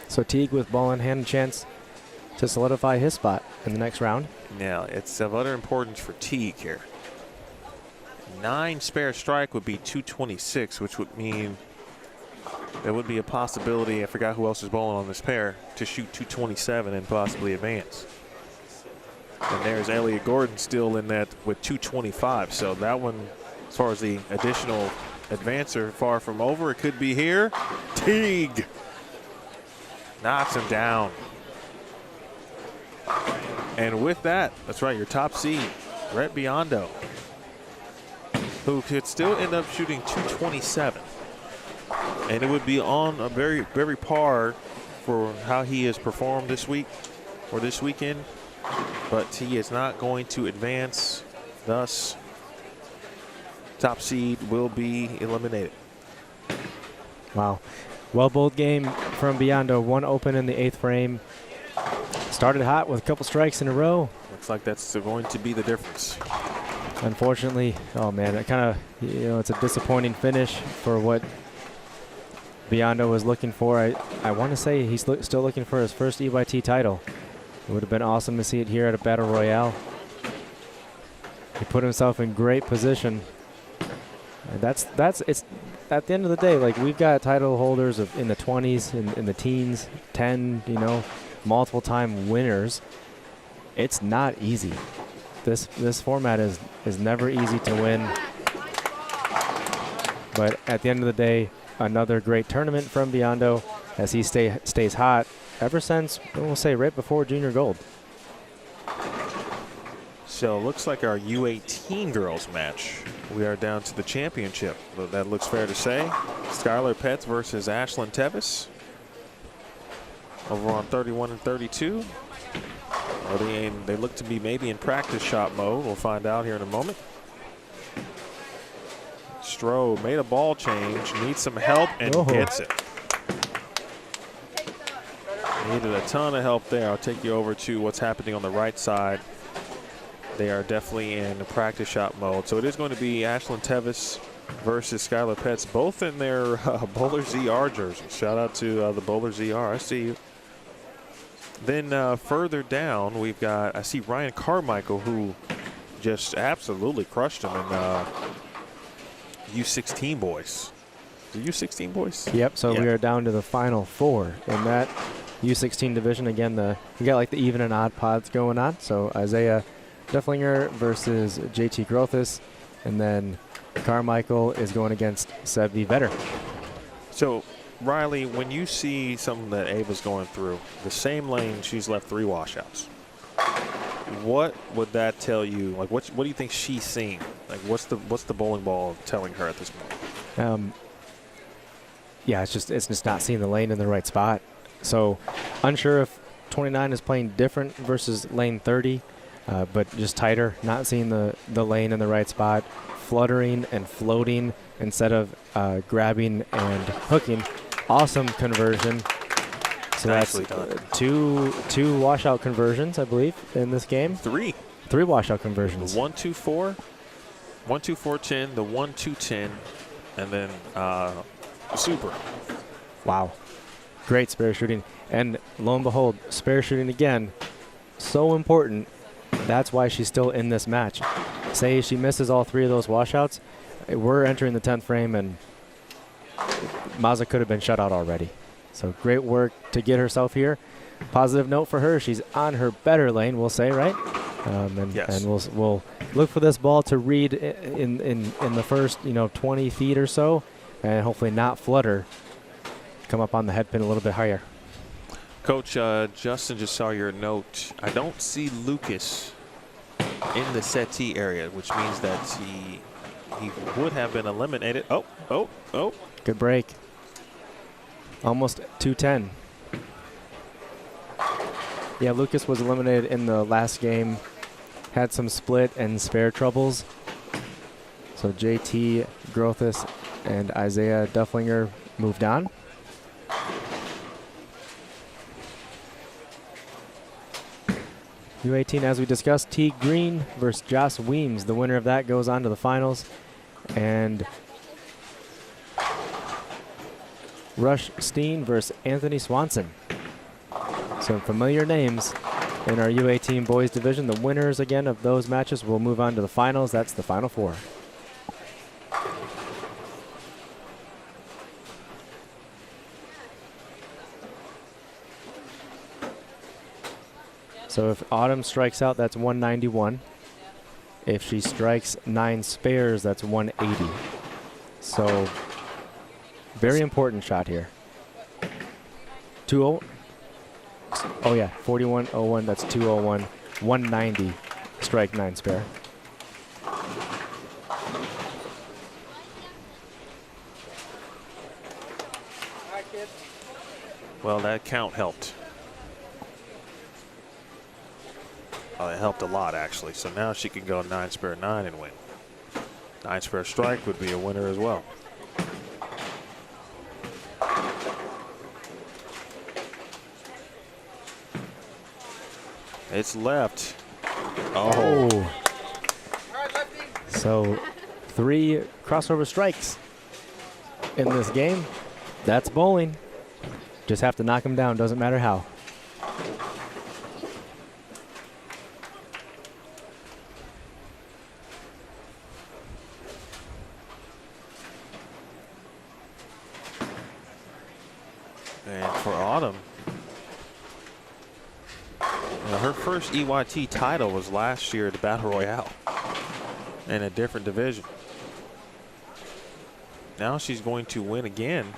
So Teague with ball in hand, chance to solidify his spot in the next round. Now, it's of utter importance for Teague here. 9 spare strike would be 226, which would mean there would be a possibility, I forgot who else is bowling on this pair, to shoot 227 and possibly advance. And there's Elliott Gordon still in that with 225. So that one, as far as the additional advancer, far from over. It could be here. Teague knocks him down. And with that, that's right, your top seed, Brett Biondo, who could still end up shooting 227. And it would be on a very, very par for how he has performed this week or this weekend. But he is not going to advance. Thus, top seed will be eliminated. Wow. Well bowled game from Biondo. One open in the 8th frame. Started hot with a couple strikes in a row. Looks like that's going to be the difference. Unfortunately, oh man, that kind of, it's a disappointing finish for what Biondo was looking for. I want to say he's still looking for his first EYT title. It would have been awesome to see it here at a Battle Royale. He put himself in great position. And it's at the end of the day, like, we've got title holders in the 20s, in the teens, 10, multiple time winners. It's not easy. This format is never easy to win. But at the end of the day, another great tournament from Biondo as he stays hot ever since, we'll say, right before Junior Gold. So it looks like our U18 girls match, we are down to the championship. That looks fair to say. Skylar Petz versus Ashlyn Tevis over on 31 and 32. Are they look to be maybe in practice shot mode. We'll find out here in a moment. Stroh made a ball change, needs some help, and gets it. Needed a ton of help there. I'll take you over to what's happening on the right side. They are definitely in practice shot mode. So it is going to be Ashlyn Tevis versus Skylar Petz, both in their Bowler ZR jerseys. Shout out to the Bowler ZR. I see you. Then further down, we've got, I see Ryan Carmichael, who just absolutely crushed him in U16 boys. The U16 boys? Yep, so we are down to the final 4 in that U16 division. Again, we got like the even and odd pods going on. So Isaiah Deflinger versus JT Grothus, and then Carmichael is going against Seb V. Vetter. So, Riley, when you see something that Ava's going through, the same lane, she's left 3 washouts. What would that tell you? Like, what do you think she's seeing? Like, what's the bowling ball telling her at this moment? Yeah, it's just not seeing the lane in the right spot. So, unsure if 29 is playing different versus lane 30, but just tighter, not seeing the lane in the right spot, fluttering and floating instead of grabbing and hooking. Awesome conversion. So nicely that's two washout conversions, I believe, in this game. 3 washout conversions. The 1-2-4, 1-2-4-10, the 1-2-10, and then super. Wow. Great spare shooting. And lo and behold, spare shooting again. So important. That's why she's still in this match. Say she misses all 3 of those washouts, we're entering the 10th frame, and Mazza could have been shut out already. So great work to get herself here. Positive note for her, she's on her better lane, we'll say, right? Yes. And we'll look for this ball to read in the first 20 feet or so, and hopefully not flutter. Come up on the head pin a little bit higher. Coach, Justin just saw your note. I don't see Lucas in the settee area, which means that he would have been eliminated. Oh. Good break. Almost 210. Yeah, Lucas was eliminated in the last game. Had some split and spare troubles. So JT, Grothus, and Isaiah Dufflinger moved on. U18, as we discussed, T. Green versus Joss Weems. The winner of that goes on to the finals. And Rush Steen versus Anthony Swanson. Some familiar names in our U18 boys division. The winners again of those matches will move on to the finals. That's the Final Four. So if Autumn strikes out, that's 191. If she strikes 9 spares, that's 180. So very important shot here. 2-0. Oh yeah, 41-01, that's 201. 190, strike 9 spare. Well, that count helped. Oh, it helped a lot, actually. So now she can go 9 spare 9 and win. 9 spare strike would be a winner as well. It's left. Oh. So 3 crossover strikes in this game. That's bowling. Just have to knock them down, doesn't matter how. And for Autumn, her first EYT title was last year at the Battle Royale in a different division. Now she's going to win again.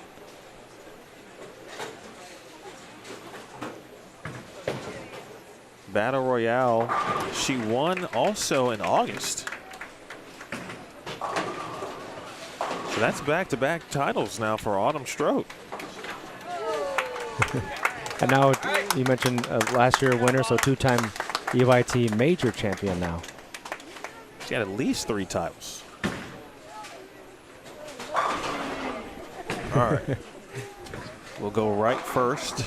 Battle Royale, she won also in August. So that's back-to-back titles now for Autumn Stroke. And now you mentioned last year winner, so 2-time EYT major champion now. She had at least 3 titles. All right. We'll go right first.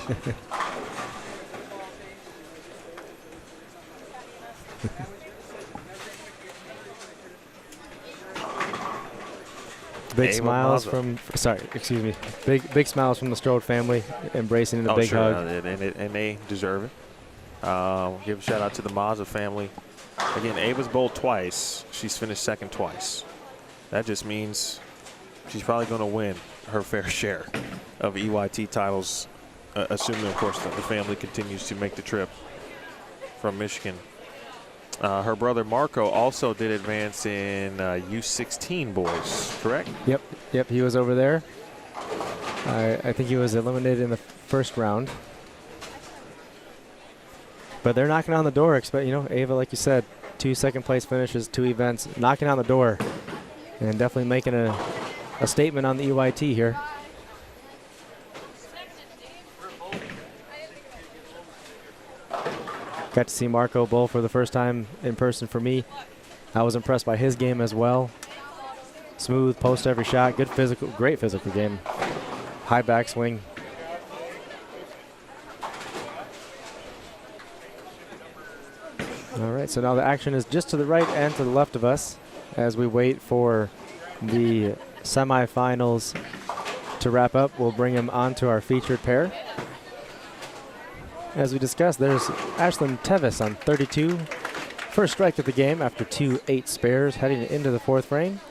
Big smiles from, big smiles from the Strode family, embracing the big hug. And they deserve it. Give a shout out to the Mazza family. Again, Ava's bowled twice. She's finished second twice. That just means she's probably going to win her fair share of EYT titles, assuming, of course, that the family continues to make the trip from Michigan. Her brother Marco also did advance in U16 boys, correct? Yep, he was over there. I think he was eliminated in the first round. But they're knocking on the door. Ava, like you said, 2 second-place finishes, 2 events, knocking on the door, and definitely making a statement on the EYT here. Got to see Marco bowl for the first time in person for me. I was impressed by his game as well. Smooth, post every shot, good physical, great physical game. High backswing. All right, so now the action is just to the right and to the left of us as we wait for the semifinals to wrap up. We'll bring them on to our featured pair. As we discussed, there's Ashlyn Tevis on 32. First strike of the game after 2 8 spares, heading into the 4th frame,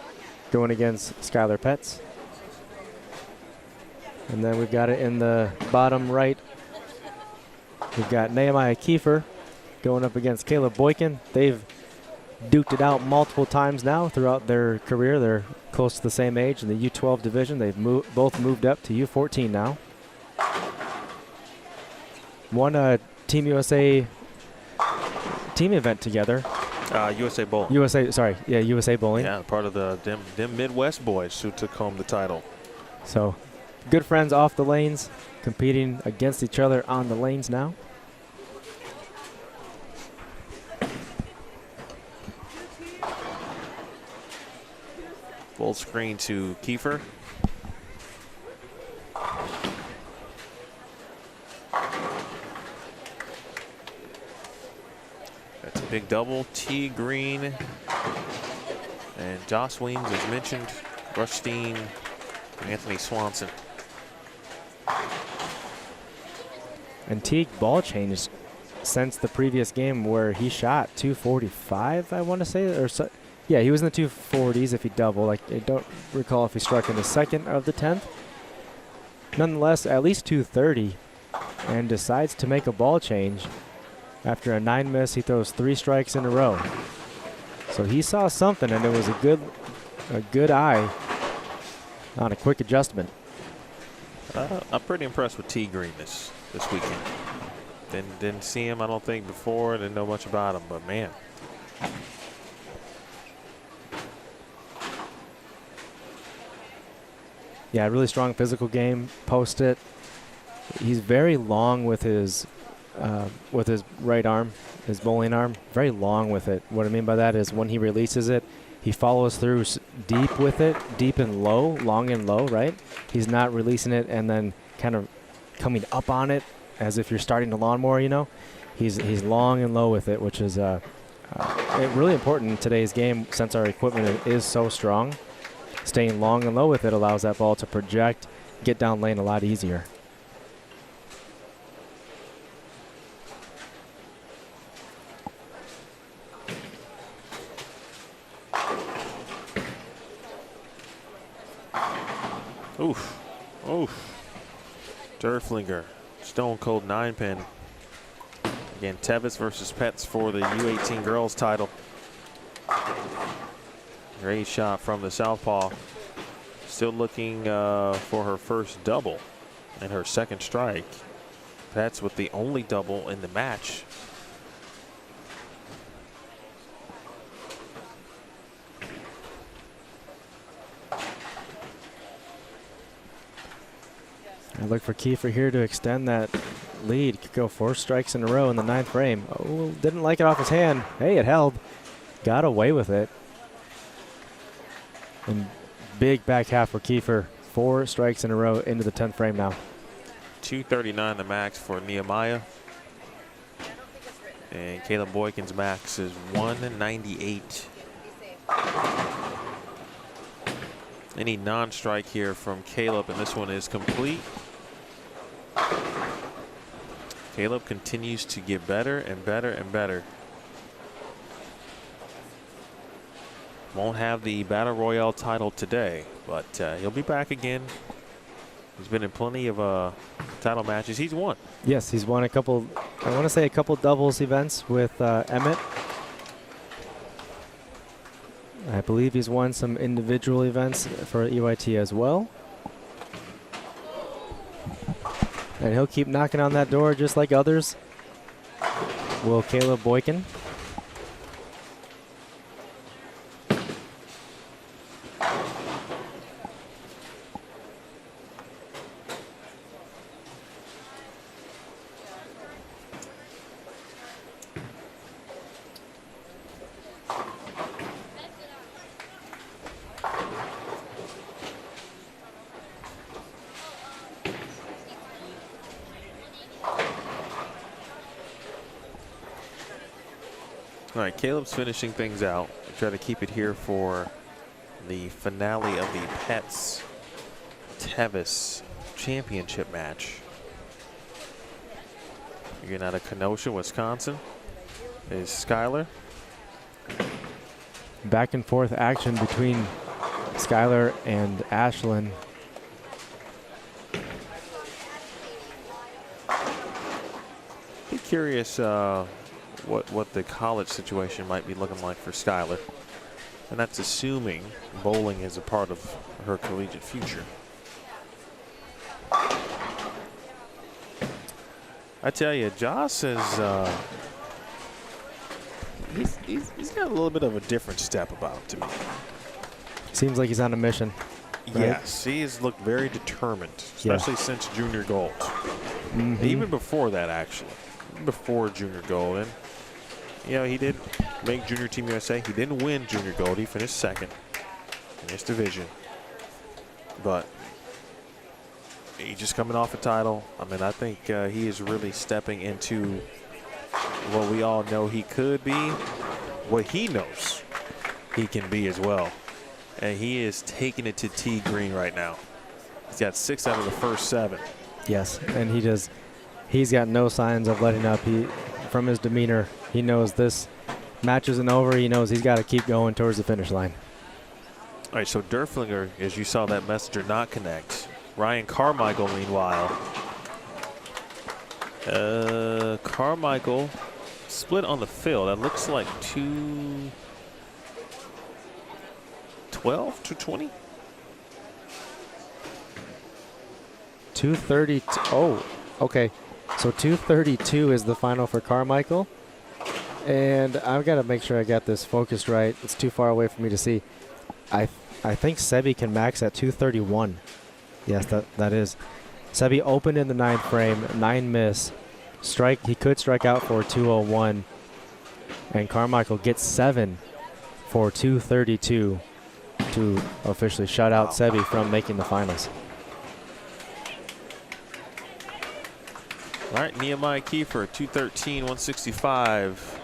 going against Skylar Petz. And then we've got it in the bottom right. We've got Nehemiah Kiefer going up against Caleb Boykin. They've duked it out multiple times now throughout their career. They're close to the same age in the U12 division. They've both moved up to U14 now. Won Team USA team event together. USA Bowling. USA Bowling. Yeah, part of them Midwest boys who took home the title. So good friends off the lanes, competing against each other on the lanes now. Full screen to Kiefer. That's a big double. T Green and Joss Weems, as mentioned, Rushstein, Anthony Swanson. And Teague ball changed since the previous game where he shot 245, I want to say, or so. Yeah, he was in the 240s if he doubled. I don't recall if he struck in the second of the 10th. Nonetheless, at least 230, and decides to make a ball change. After a 9 miss, he throws 3 strikes in a row. So he saw something, and it was a good eye on a quick adjustment. I'm pretty impressed with T Green this weekend. Didn't see him, I don't think, before. Didn't know much about him, but man. Yeah, really strong physical game. Post it. He's very long with his right arm, his bowling arm. Very long with it. What I mean by that is when he releases it, he follows through deep with it, deep and low, long and low, right? He's not releasing it and then kind of coming up on it as if you're starting a lawnmower, you know? He's long and low with it, which is really important in today's game since our equipment is so strong. Staying long and low with it allows that ball to project, get down lane a lot easier. Oof. Oof. Derflinger, stone cold 9-pin. Again, Tevis versus Pets for the U18 girls title. Great shot from the southpaw. Still looking for her first double and her second strike. Pets with the only double in the match. I look for Kiefer here to extend that lead. Could go 4 strikes in a row in the 9th frame. Oh, didn't like it off his hand. Hey, it held. Got away with it. And big back half for Kiefer. 4 strikes in a row into the 10th frame now. 239 the max for Nehemiah. And Caleb Boykin's max is 198. Any non-strike here from Caleb, and this one is complete. Caleb continues to get better and better and better. Won't have the Battle Royale title today, but he'll be back again. He's been in plenty of title matches. He's won. Yes, he's won a couple, I want to say a couple doubles events with Emmett. I believe he's won some individual events for EYT as well. And he'll keep knocking on that door just like others. Will Caleb Boykin. All right, Caleb's finishing things out. We'll try to keep it here for the finale of the Pets Tevis championship match. Again, out of Kenosha, Wisconsin, is Skylar. Back and forth action between Skylar and Ashlyn. curious what the college situation might be looking like for Skylar. And that's assuming bowling is a part of her collegiate future. I tell you, Joss is he's got a little bit of a different step about him to me. Seems like he's on a mission. Right? Yes, he has looked very determined, especially since junior gold. Even before that, actually, before junior gold. And you know, he did make Junior Team USA. He didn't win junior gold. He finished second in his division. But he's just coming off a title. I mean, I think he is really stepping into what we all know he could be, what he knows he can be as well. And he is taking it to T green right now. He's got 6 out of the first 7. Yes, and he's got no signs of letting up. From his demeanor, he knows this match isn't over. He knows he's got to keep going towards the finish line. All right, so Derflinger, as you saw that messenger not connect. Ryan Carmichael, meanwhile. Carmichael split on the field. That looks like 212 to 20. 232. Oh, okay. So 232 is the final for Carmichael. And I've got to make sure I got this focused right. It's too far away for me to see. I think Sebi can max at 231. Yes, that is. Sebi opened in the 9th frame, 9 miss. Strike, he could strike out for 201. And Carmichael gets 7 for 232 to officially shut out Sebi from making the finals. All right, Nehemiah Kiefer, 213, 165.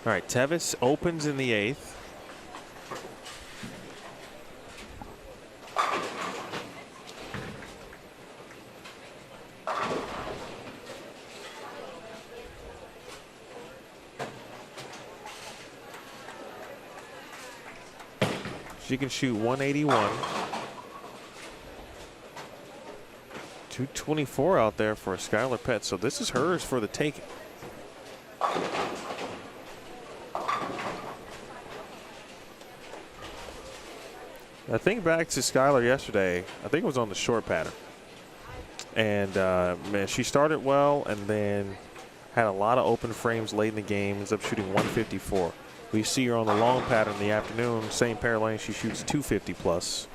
All right, Tevis opens in the 8th. She can shoot 181. 224 out there for Skylar Pett. So this is hers for the taking. I think back to Skylar yesterday. I think it was on the short pattern. And, man, she started well and then had a lot of open frames late in the game. Ends up shooting 154. We see her on the long pattern in the afternoon. Same pair lane, she shoots 250 plus.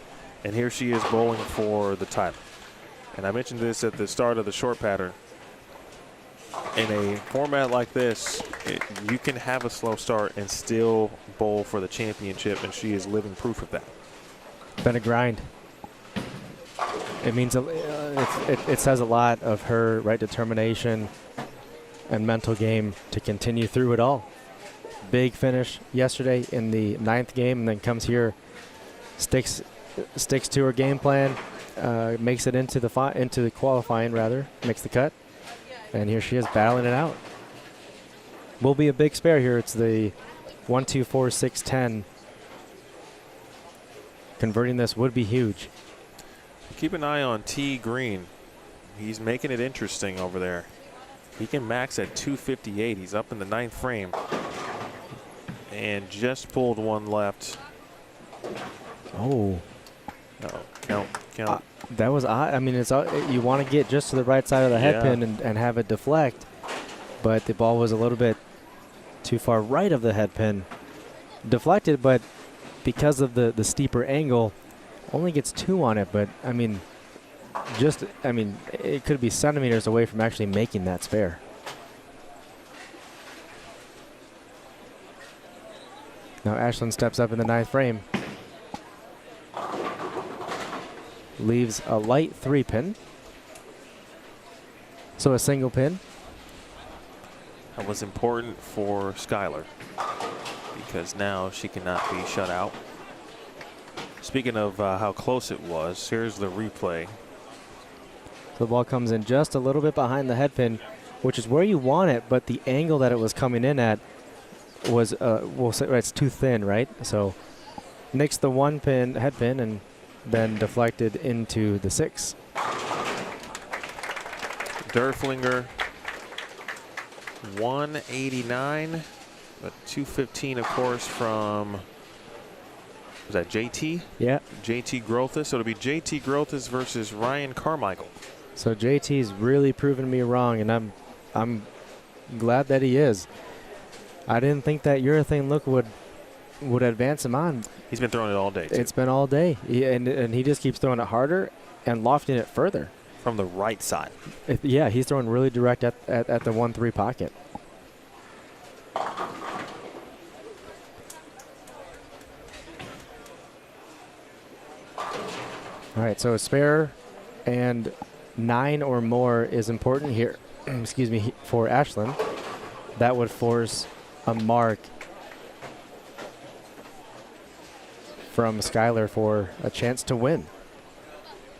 And here she is bowling for the title. And I mentioned this at the start of the short pattern. In a format like this, you can have a slow start and still bowl for the championship, and she is living proof of that. Been a grind. It means it says a lot of her determination and mental game to continue through it all. Big finish yesterday in the 9th game, and then comes here, sticks to her game plan, makes it into the qualifying makes the cut, and here she is battling it out. Will be a big spare here. It's the 1-2-4-6-10. Converting this would be huge. Keep an eye on T Green. He's making it interesting over there. He can max at 258. He's up in the 9th frame. And just pulled one left. Oh. Count. That was odd. I mean, you want to get just to the right side of the head pin and have it deflect. But the ball was a little bit too far right of the head pin. Deflected, but because of the steeper angle, only gets 2 on it. But, I mean, it could be centimeters away from actually making that spare. Now Ashlyn steps up in the 9th frame. Leaves a light 3 pin. So a single pin. That was important for Skylar because now she cannot be shut out. Speaking of how close it was, here's the replay. So the ball comes in just a little bit behind the head pin, which is where you want it, but the angle that it was coming in at was, we'll say, it's too thin, right? So nicks the 1 pin, head pin, and then deflected into the 6. Derflinger 189, but 215, of course, from, was that JT? Yeah. JT Grothus. So it'll be JT Grothus versus Ryan Carmichael. So JT's really proven me wrong, and I'm glad that he is. I didn't think that urethane look would advance him on. He's been throwing it all day, too. It's been all day, and he just keeps throwing it harder and lofting it further. From the right side. Yeah, he's throwing really direct at the 1-3 pocket. All right, so a spare and 9 or more is important here. Excuse me, for Ashlyn. That would force a mark from Skylar for a chance to win.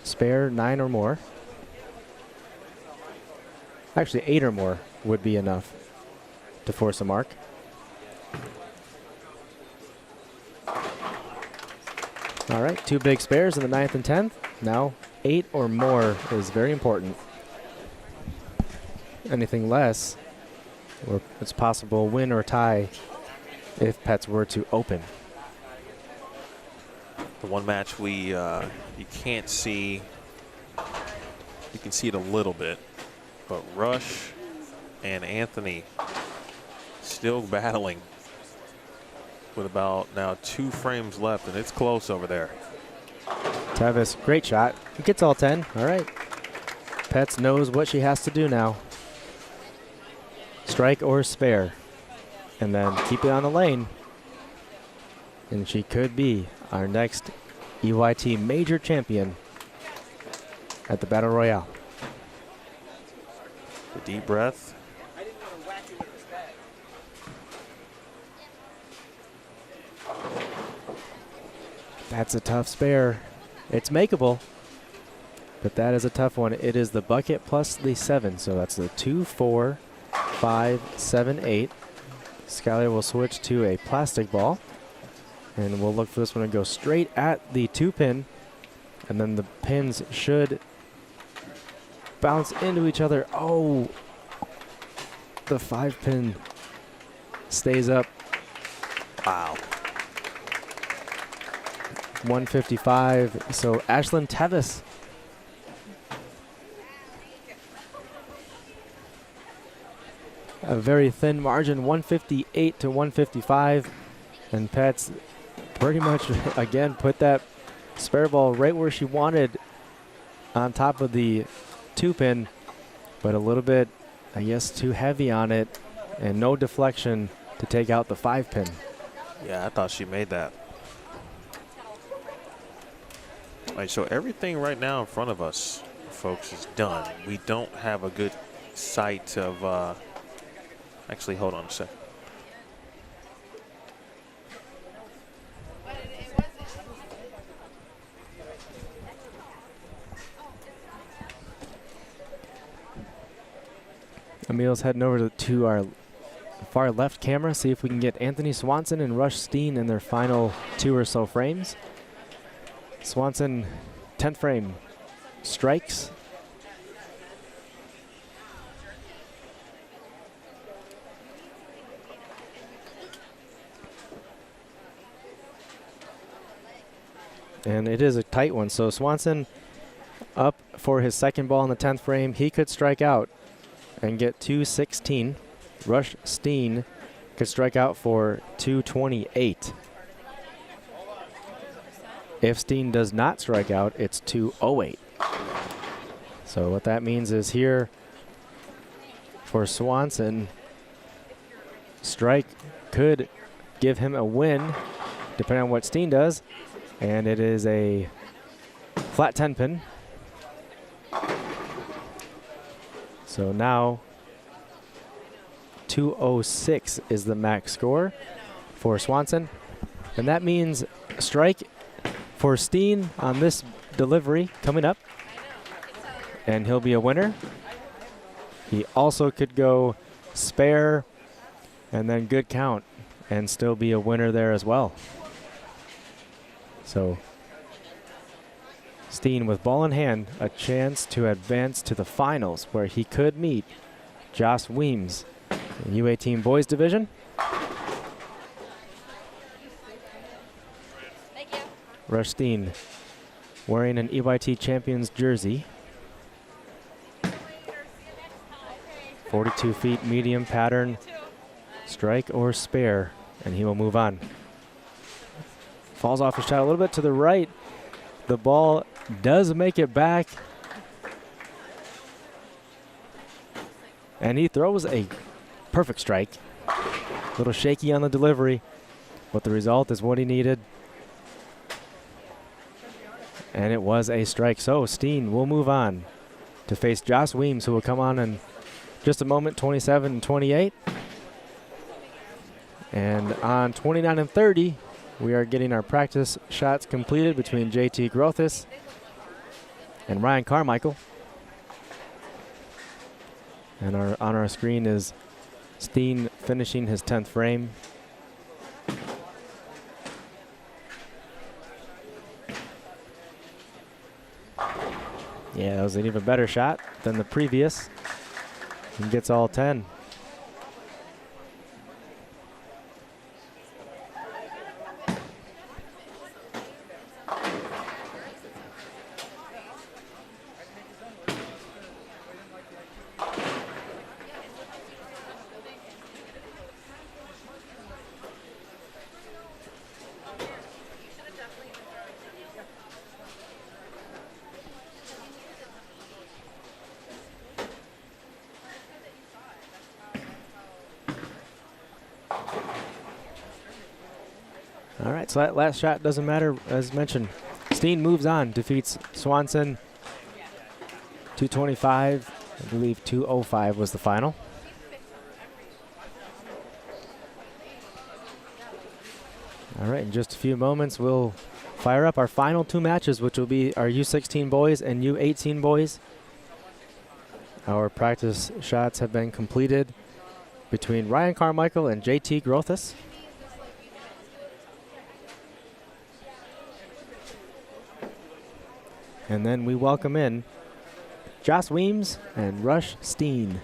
Spare 9 or more. Actually, 8 or more would be enough to force a mark. All right, 2 big spares in the 9th and 10th. Now 8 or more is very important. Anything less, or it's possible win or tie if Pets were to open. The one match we you can't see, you can see it a little bit, but Rush and Anthony still battling with about now 2 frames left, and it's close over there. Tevis, great shot. He gets all 10. All right. Pets knows what she has to do now. Strike or spare. And then keep it on the lane. And she could be our next EYT major champion at the Battle Royale. A deep breath. That's a tough spare. It's makeable, but that is a tough one. It is the bucket plus the 7, so that's the 2, 4, 5, 7, 8. Skylar will switch to a plastic ball, and we'll look for this one to go straight at the 2 pin, and then the pins should bounce into each other. Oh, the 5 pin stays up. Wow. 155. So Ashlyn Tevis. A very thin margin, 158 to 155. And Pets pretty much, again, put that spare ball right where she wanted on top of the 2 pin, but a little bit, I guess, too heavy on it, and no deflection to take out the 5 pin. Yeah, I thought she made that. All right, so everything right now in front of us, folks, is done. We don't have a good sight of, actually, hold on a sec. Emil's heading over to our far left camera, see if we can get Anthony Swanson and Rush Steen in their final 2 or so frames. Swanson, 10th frame, strikes. And it is a tight one. So Swanson up for his second ball in the 10th frame. He could strike out and get 216. Rush Steen could strike out for 228. If Steen does not strike out, it's 208. So what that means is here for Swanson, strike could give him a win, depending on what Steen does. And it is a flat 10 pin. So now 206 is the max score for Swanson. And that means strike for Steen on this delivery coming up. and he'll be a winner. He also could go spare and then good count and still be a winner there as well. So Steen with ball in hand, a chance to advance to the finals where he could meet Josh Weems in U18 boys division. Thank you. Rush Steen wearing an EYT Champions jersey. 42 feet medium pattern, strike or spare, and he will move on. Falls off his shot a little bit to the right. The ball does make it back. And he throws a perfect strike. A little shaky on the delivery, but the result is what he needed. And it was a strike. So Steen will move on to face Josh Weems, who will come on in just a moment, 27 and 28. And on 29 and 30, we are getting our practice shots completed between JT Grothis and Ryan Carmichael. And on our screen is Steen finishing his 10th frame. Yeah, that was an even better shot than the previous. He gets all 10. All right, so that last shot doesn't matter, as mentioned. Steen moves on, defeats Swanson 225. I believe 205 was the final. All right, in just a few moments, we'll fire up our final two matches, which will be our U16 boys and U18 boys. Our practice shots have been completed between Ryan Carmichael and JT Grothis. And then we welcome in Josh Weems and Rush Steen.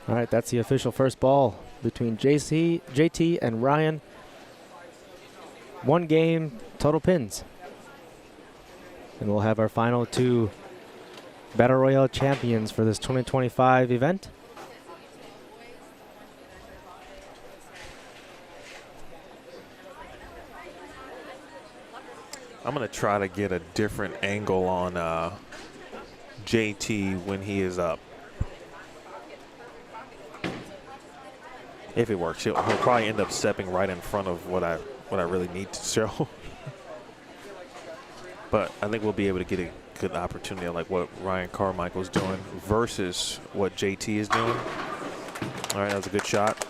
All right, that's the official first ball between JT and Ryan. One game, total pins. And we'll have our final two Battle Royale champions for this 2025 event. I'm going to try to get a different angle on JT when he is up. If it works, he'll probably end up stepping right in front of what I really need to show. But I think we'll be able to get a good opportunity on like what Ryan Carmichael's doing versus what JT is doing. All right, that was a good shot.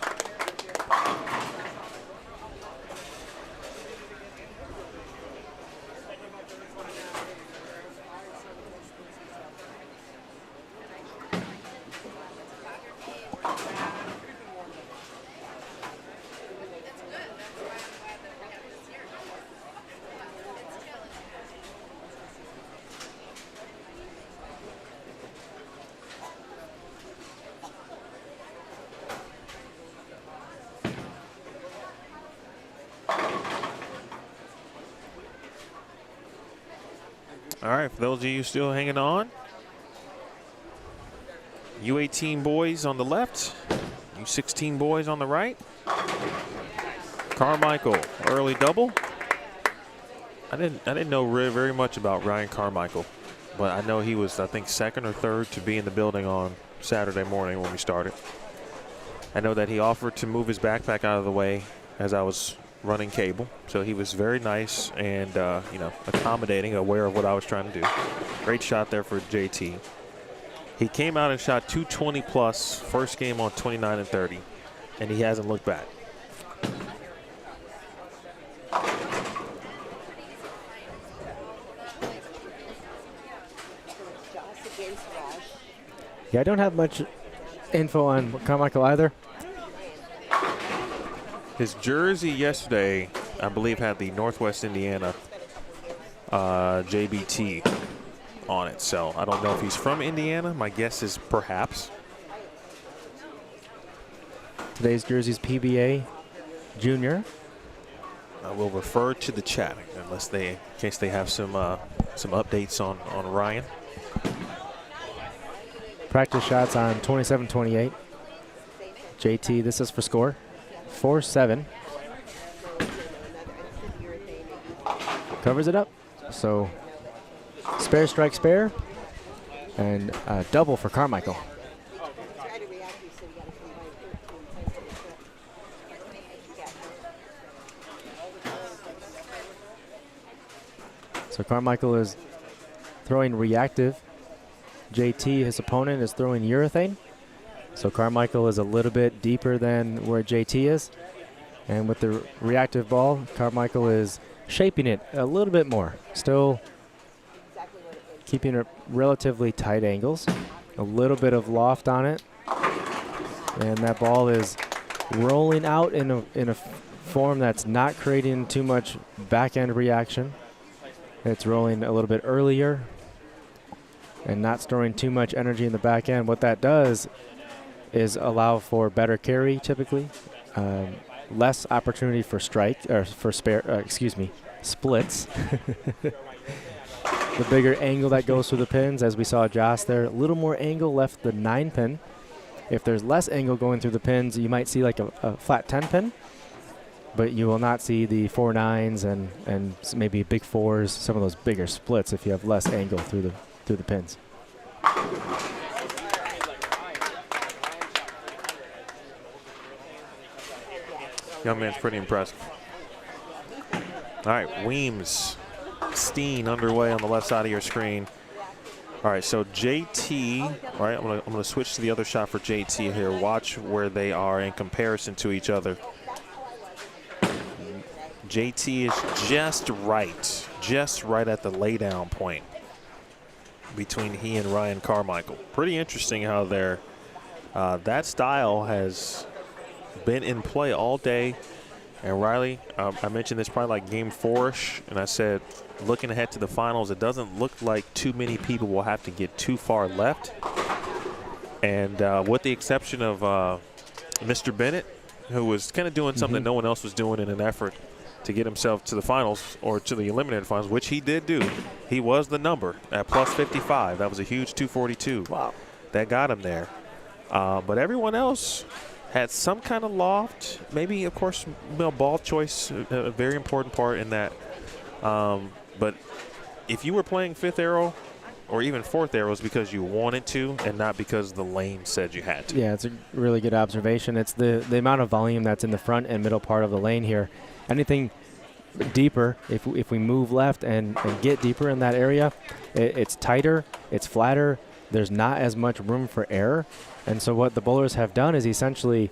All right, for those of you still hanging on, U18 boys on the left, U16 boys on the right. Carmichael, early double. I didn't know very much about Ryan Carmichael, but I know he was, I think, second or third to be in the building on Saturday morning when we started. I know that he offered to move his backpack out of the way as I was running cable, so he was very nice and accommodating, aware of what I was trying to do. Great shot there for JT. He came out and shot 220 plus first game on 29 and 30, and he hasn't looked back. Yeah, I don't have much info on Carmichael either. His jersey yesterday, I believe, had the Northwest Indiana JBT on it. So I don't know if he's from Indiana. My guess is perhaps. Today's jersey's PBA Junior. I will refer to the chat in case they have some updates on Ryan. Practice shots on 27-28. JT, this is for score. 4-7. Covers it up. So spare strike spare. And double for Carmichael. So Carmichael is throwing reactive. JT, his opponent, is throwing urethane. So Carmichael is a little bit deeper than where JT is. And with the reactive ball, Carmichael is shaping it a little bit more. Still keeping it relatively tight angles. A little bit of loft on it. And that ball is rolling out in a form that's not creating too much back end reaction. It's rolling a little bit earlier and not storing too much energy in the back end. What that does is allow for better carry typically, less opportunity for strike or for splits. The bigger angle that goes through the pins, as we saw Joss there, a little more angle left the 9 pin. If there's less angle going through the pins, you might see like a flat 10 pin, but you will not see the 4 9s and maybe big 4s, some of those bigger splits if you have less angle through the pins. Young man's pretty impressive. All right, Weems, Steen underway on the left side of your screen. All right, so JT, all right, I'm gonna switch to the other shot for JT here. Watch where they are in comparison to each other. JT is just right at the laydown point between he and Ryan Carmichael. Pretty interesting how that style has been in play all day. And Riley, I mentioned this probably like game 4-ish, and I said, looking ahead to the finals, it doesn't look like too many people will have to get too far left. And with the exception of Mr. Bennett, who was kind of doing something no one else was doing in an effort to get himself to the finals or to the Eliminator finals, which he did do. He was the number at plus 55. That was a huge 242. Wow. That got him there. But everyone else had some kind of loft. Maybe, of course, ball choice, a very important part in that. But if you were playing 5th arrow or even 4th arrows because you wanted to and not because the lane said you had to. Yeah, it's a really good observation. It's the amount of volume that's in the front and middle part of the lane here. Anything deeper, if we move left and get deeper in that area, it's tighter, it's flatter, there's not as much room for error. And so what the bowlers have done is essentially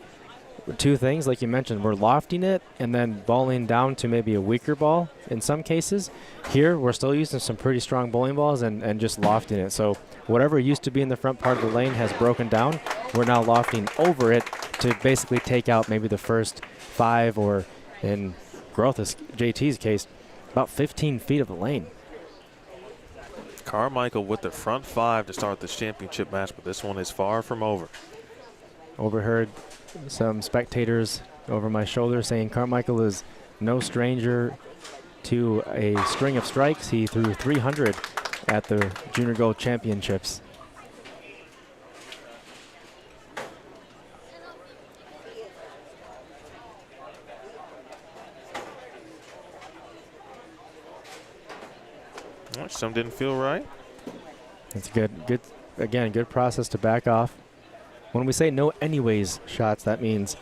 2 things, like you mentioned. We're lofting it and then balling down to maybe a weaker ball in some cases. Here, we're still using some pretty strong bowling balls and just lofting it. So whatever used to be in the front part of the lane has broken down. We're now lofting over it to basically take out maybe the first 5 or, in Grotha's, JT's case, about 15 feet of the lane. Carmichael with the front 5 to start this championship match, but this one is far from over. Overheard some spectators over my shoulder saying Carmichael is no stranger to a string of strikes. He threw 300 at the Junior Gold Championships. Some didn't feel right. It's good. Again, good process to back off. When we say no anyways shots, that means,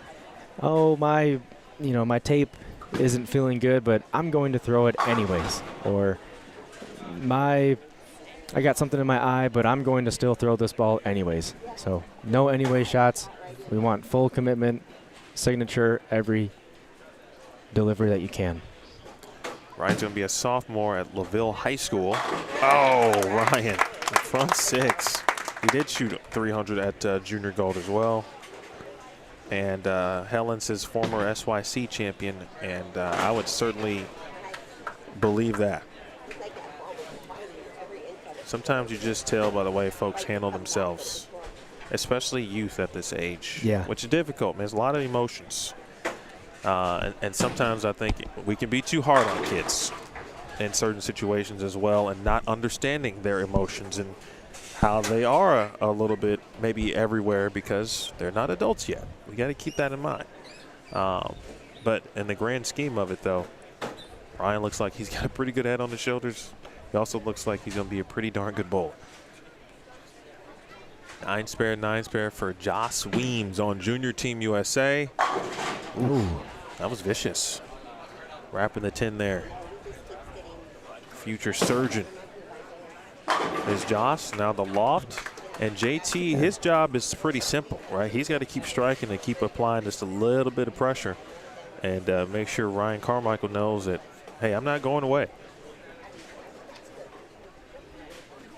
oh, my tape isn't feeling good, but I'm going to throw it anyways. Or I got something in my eye, but I'm going to still throw this ball anyways. So no anyway shots. We want full commitment, signature every delivery that you can. Ryan's going to be a sophomore at LaVille High School. Oh, Ryan, front six. He did shoot 300 at junior gold as well. And Helen's his former SYC champion, and I would certainly believe that. Sometimes you just tell by the way folks handle themselves, especially youth at this age. Yeah. Which is difficult, man. There's a lot of emotions. And sometimes I think we can be too hard on kids in certain situations as well, and not understanding their emotions and how they are a little bit maybe everywhere because they're not adults yet. We got to keep that in mind. But in the grand scheme of it, though, Ryan looks like he's got a pretty good head on his shoulders. He also looks like he's going to be a pretty darn good bowler. 9 spare for Joss Weems on Junior Team USA. Ooh. That was vicious. Wrapping the 10 there. Future surgeon is Joss, now the loft. And JT, his job is pretty simple, right? He's got to keep striking and keep applying just a little bit of pressure and make sure Ryan Carmichael knows that, hey, I'm not going away.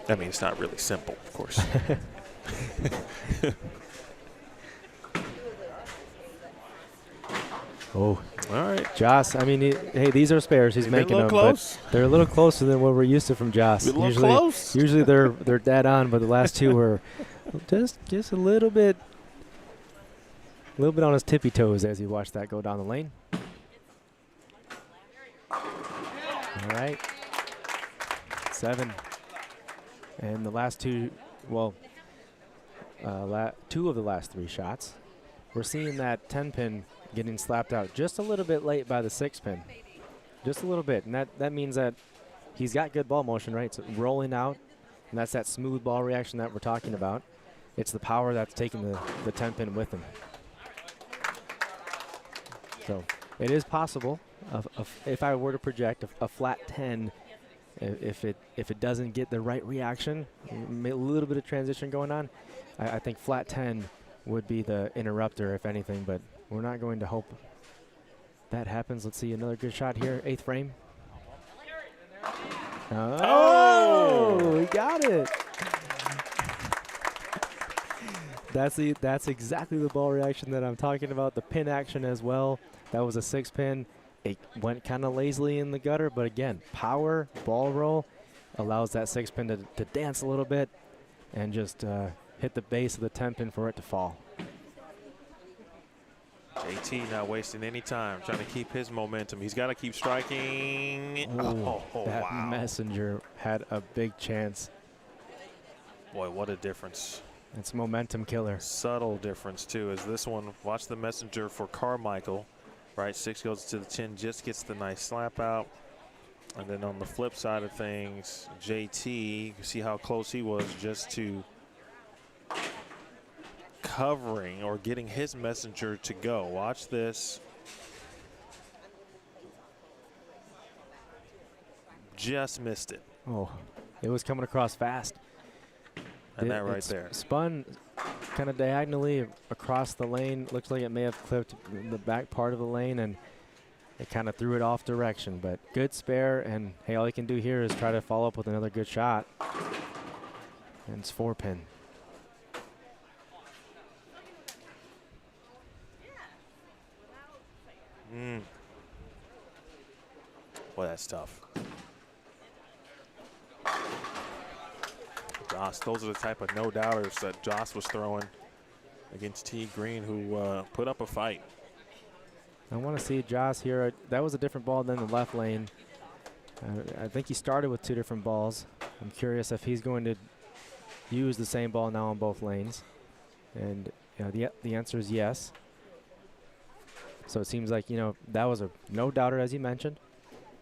I mean, it's not really simple, of course. Oh, all right. Joss, I mean, hey, these are spares. He's making them, close. but they're a little closer than what we're used to from Joss. Usually they're dead on, but the last two were just a little bit on his tippy toes as he watched that go down the lane. All right, 7, and the last two, well, two of the last 3 shots. We're seeing that 10-pin getting slapped out just a little bit late by the 6-pin. Just a little bit. And that means that he's got good ball motion, right? So rolling out, and that's that smooth ball reaction that we're talking about. It's the power that's taking the 10-pin with him. So it is possible, if I were to project a flat 10, if it doesn't get the right reaction, a little bit of transition going on, I think flat 10 would be the interrupter, if anything, but we're not going to hope that happens. Let's see another good shot here. 8th frame. Oh, he got it. That's exactly the ball reaction that I'm talking about. The pin action as well. That was a 6-pin. It went kind of lazily in the gutter, but again, power, ball roll allows that 6-pin to dance a little bit and just hit the base of the 10-pin for it to fall. JT not wasting any time, trying to keep his momentum. He's got to keep striking. That wow. Messenger had a big chance. Boy, what a difference. It's momentum killer. Subtle difference, too, as this one, watch the Messenger for Carmichael. Right, 6 goes to the 10, just gets the nice slap out. And then on the flip side of things, JT, you can see how close he was just to covering or getting his Messenger to go. Watch this. Just missed it. Oh, it was coming across fast. And that right there. Spun kind of diagonally across the lane. Looks like it may have clipped the back part of the lane, and it kind of threw it off direction. But good spare, and hey, all you can do here is try to follow up with another good shot. And it's 4-pin. Boy, that's tough. Joss, those are the type of no-doubters that Joss was throwing against T. Green, who put up a fight. I want to see Joss here. That was a different ball than the left lane. I think he started with 2 different balls. I'm curious if he's going to use the same ball now on both lanes. And the answer is yes. So it seems like, that was a no-doubter, as you mentioned.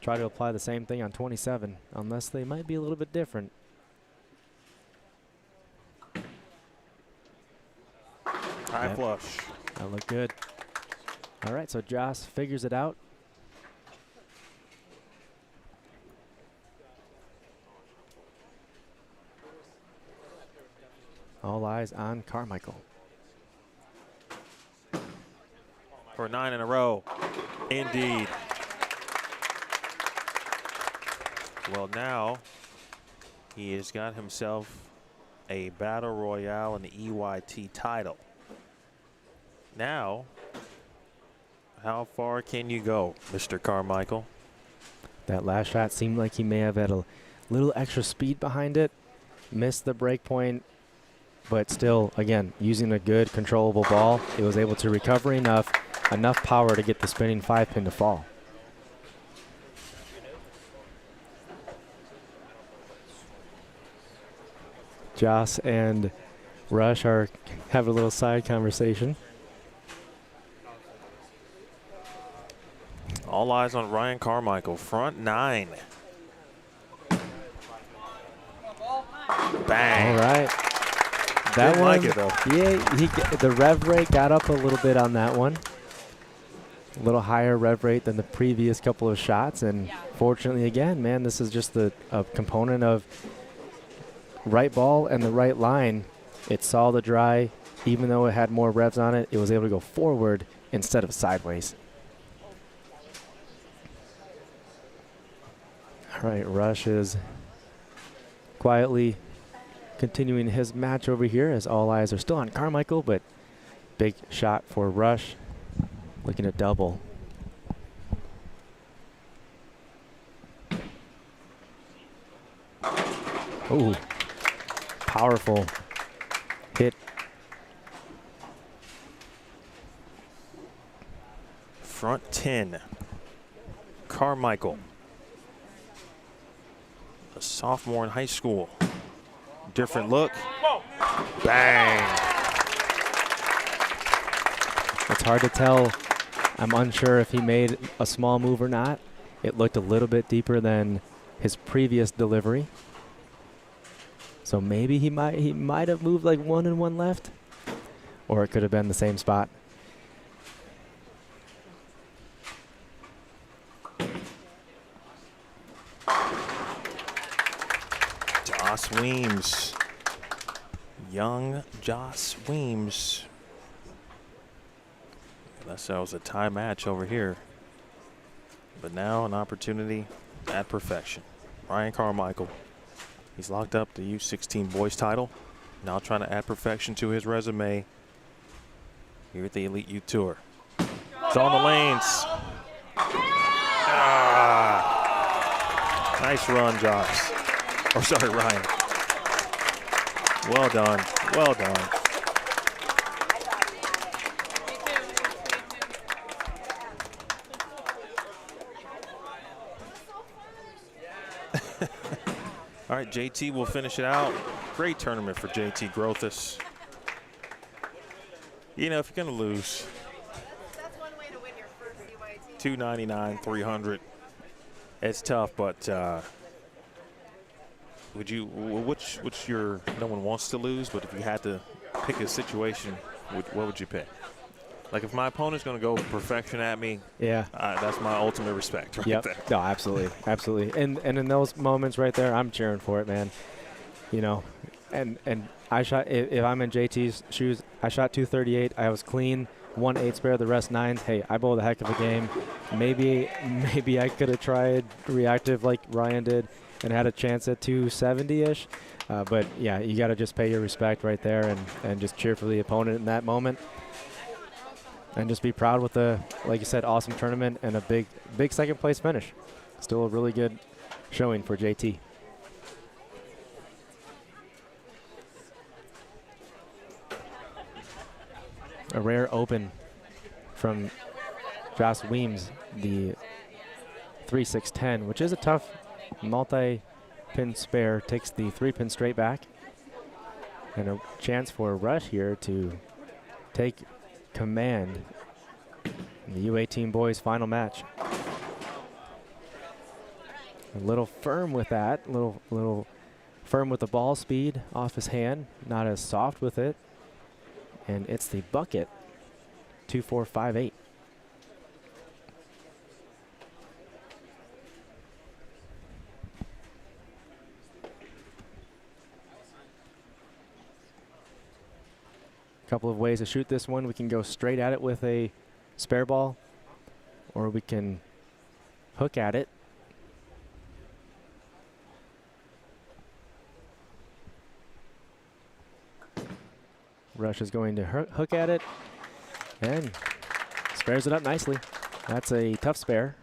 Try to apply the same thing on 27, unless they might be a little bit different. High flush. That looked good. All right, so Joss figures it out. All eyes on Carmichael. For 9 in a row. Indeed. Well, now he has got himself a Battle Royale and the EYT title. Now, how far can you go, Mr. Carmichael? That last shot seemed like he may have had a little extra speed behind it. Missed the break point, but still, again, using a good controllable ball, it was able to recover enough power to get the spinning 5-pin to fall. Joss and Rush are having a little side conversation. All eyes on Ryan Carmichael, front 9. Bang. All right. That Didn't one, like it, though. yeah, the rev rate got up a little bit on that one. A little higher rev rate than the previous couple of shots, and fortunately, again, man, this is just a component of right ball and the right line. It saw the dry, even though it had more revs on it, it was able to go forward instead of sideways. All right, Rush is quietly continuing his match over here as all eyes are still on Carmichael, but big shot for Rush, looking at double. Ooh, powerful hit. Front 10, Carmichael. A sophomore in high school. Different look. Bang. It's hard to tell. I'm unsure if he made a small move or not. It looked a little bit deeper than his previous delivery. So maybe he might have moved like 1 and 1 left, or it could have been the same spot. Joss Weems. Young Joss Weems. That was a tie match over here. But now an opportunity at perfection. Ryan Carmichael. He's locked up the U16 boys title. Now trying to add perfection to his resume here at the Elite U Tour. It's on the lanes. Ah. Nice run, Joss. Oh, sorry, Ryan. Well done. Well done. All right, JT will finish it out. Great tournament for JT Grothus. You know, if you're going to lose, That's one way to win your first EYT. 299, 300, it's tough, but would you, which your, no one wants to lose, but if you had to pick a situation, what would you pick? Like if my opponent's going to go perfection at me, Yeah. That's my ultimate respect right there. No, absolutely, absolutely. And in those moments right there, I'm cheering for it, man. You know, and I shot. If I'm in JT's shoes, I shot 238. I was clean, 1 8 spare, the rest 9s. Hey, I bowled a heck of a game. Maybe I could have tried reactive like Ryan did and had a chance at 270-ish. But yeah, you got to just pay your respect right there and just cheer for the opponent in that moment. And just be proud with the, like you said, awesome tournament and a big second place finish. Still a really good showing for JT. A rare open from Joss Weems, the 3-6-10, which is a tough multi-pin spare. Takes the 3-pin straight back. And a chance for Rush here to take command in the U18 boys final match. A little firm with that, little firm with the ball speed off his hand, not as soft with it. And it's the bucket, 2458. Couple of ways to shoot this one. We can go straight at it with a spare ball, or we can hook at it. Rush is going to hook at it and spares it up nicely. That's a tough spare.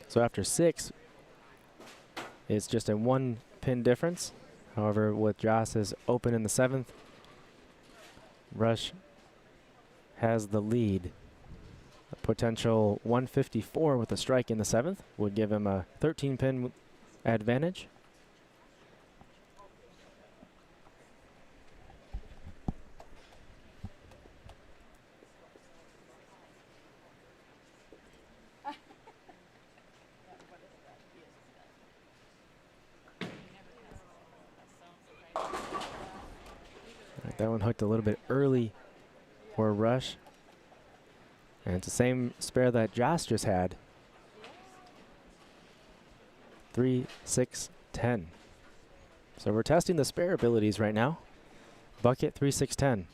So after 6, it's just a 1 pin difference. However, with Joss is open in the 7th, Rush has the lead. A potential 154 with a strike in the 7th would give him a 13 pin advantage. That one hooked a little bit early for Rush. And it's the same spare that Joss just had. 3, 6, 10. So we're testing the spare abilities right now. Bucket 3, 6, 10.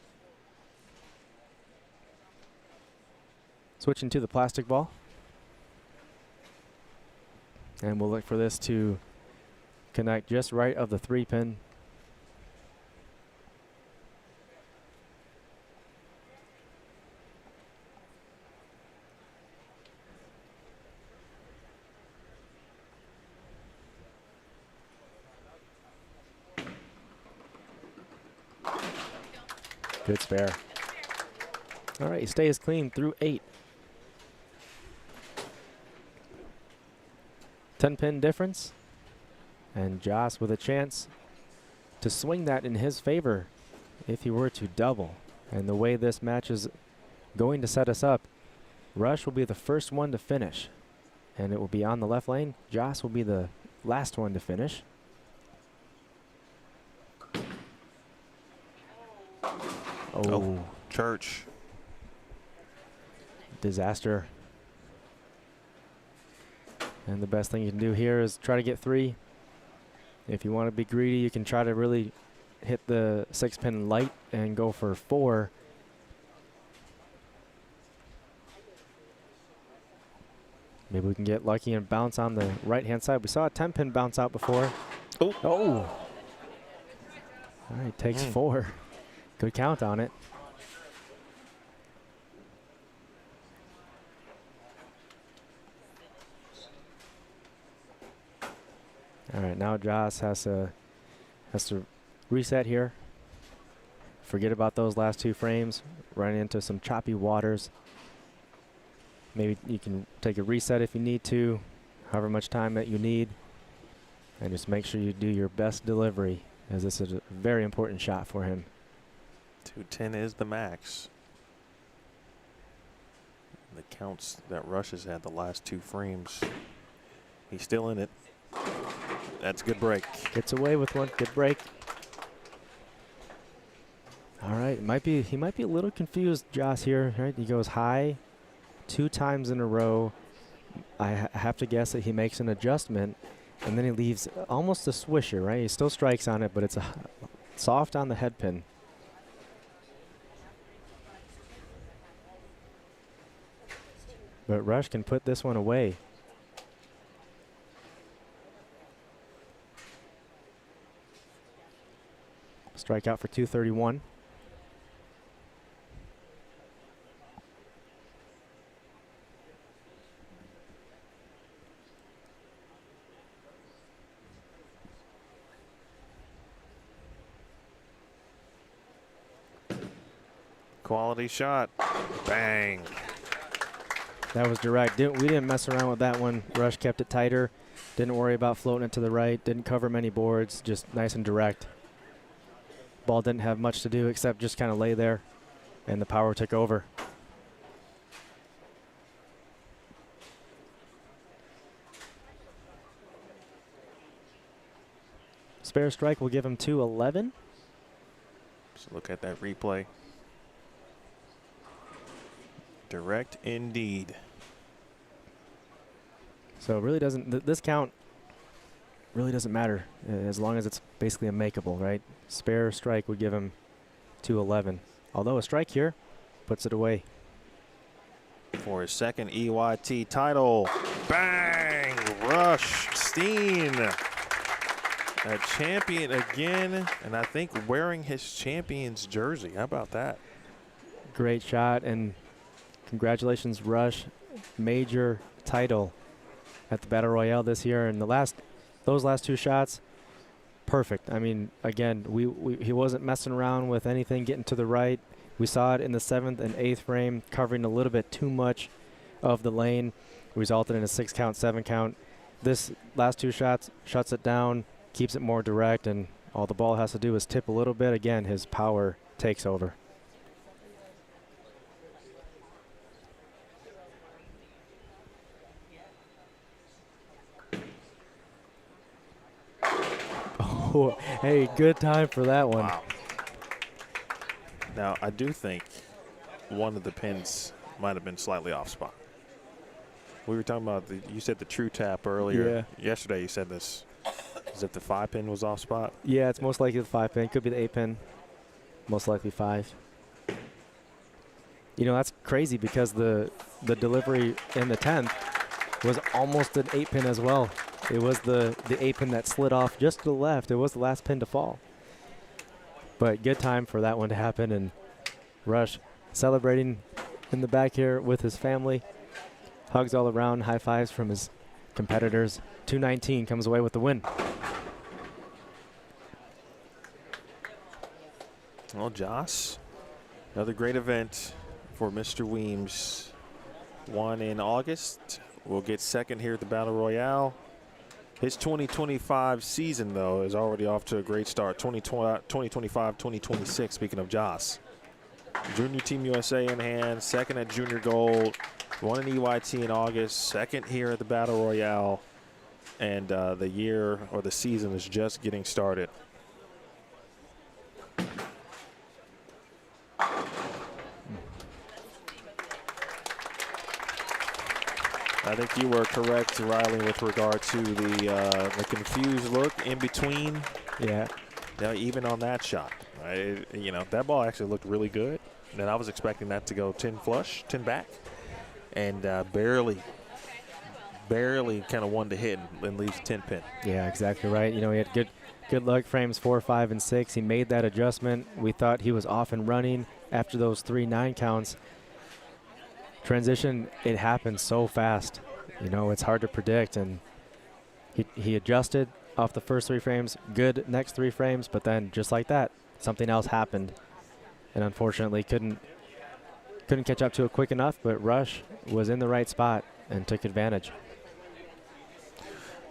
Switching to the plastic ball. And we'll look for this to connect just right of the 3 pin. Good spare. All right, he stays clean through 8. 10 pin difference. And Joss with a chance to swing that in his favor if he were to double. And the way this match is going to set us up, Rush will be the first one to finish. And it will be on the left lane. Joss will be the last one to finish. Oh, Church. Disaster. And the best thing you can do here is try to get 3. If you want to be greedy, you can try to really hit the 6 pin light and go for 4. Maybe we can get lucky and bounce on the right-hand side. We saw a 10 pin bounce out before. Oh. All right, takes 4. Good count on it. All right, now Joss has to reset here. Forget about those last 2 frames. Run into some choppy waters. Maybe you can take a reset if you need to, however much time that you need. And just make sure you do your best delivery, as this is a very important shot for him. 210 is the max. The counts that Rush has had the last 2 frames. He's still in it. That's a good break. Gets away with one. Good break. All right. He might be a little confused, Joss, here. Right? He goes high 2 times in a row. I have to guess that he makes an adjustment, and then he leaves almost a swisher, right? He still strikes on it, but it's a soft on the head pin. But Rush can put this one away. Strike out for 231. Quality shot. Bang. That was direct. We didn't mess around with that one. Rush kept it tighter. Didn't worry about floating it to the right. Didn't cover many boards. Just nice and direct. Ball didn't have much to do except just kind of lay there, and the power took over. Spare strike will give him 211. Let's look at that replay. Direct indeed. So it really doesn't, this count really doesn't matter as long as it's basically a makeable, right? Spare strike would give him 211. Although a strike here puts it away. For his second EYT title. Bang! Rush Steen. A champion again, and I think wearing his champion's jersey. How about that? Great shot, and congratulations, Rush. Major title at the Battle Royale this year, and those last two shots, perfect. I mean, again, he wasn't messing around with anything getting to the right. We saw it in the 7th and 8th frame, covering a little bit too much of the lane, resulted in a 6 count, 7 count. This last two shots shuts it down, keeps it more direct, and all the ball has to do is tip a little bit. Again, his power takes over. Oh, hey, good time for that one. Wow. Now, I do think one of the pins might have been slightly off spot. We were talking about, you said the true tap earlier. Yeah. Yesterday you said this. As if the 5 pin was off spot? Yeah, it's most likely the 5 pin. Could be the 8 pin. Most likely 5. You know, that's crazy because the delivery in the 10th was almost an 8 pin as well. It was the 8 pin that slid off just to the left. It was the last pin to fall. But good time for that one to happen, and Rush celebrating in the back here with his family. Hugs all around, high fives from his competitors. 219 comes away with the win. Well, Joss, another great event for Mr. Weems. Won in August. Will get second here at the Battle Royale. His 2025 season, though, is already off to a great start. 2025, 2026, speaking of Joss. Junior Team USA in hand, second at Junior Gold. Won an EYT in August, second here at the Battle Royale. And the year or the season is just getting started. I think you were correct, Riley, with regard to the confused look in between. Yeah. Now, even on that shot, you know, that ball actually looked really good. And I was expecting that to go 10 flush, 10 back, and barely kind of one to hit and leaves a 10 pin. Yeah, exactly right. You know, he had good luck frames 4, 5, and 6. He made that adjustment. We thought he was off and running after those 3 9 counts. Transition, it happened so fast. You know, it's hard to predict, and he adjusted off the first 3 frames, good next 3 frames, but then just like that, something else happened, and unfortunately couldn't catch up to it quick enough, but Rush was in the right spot and took advantage.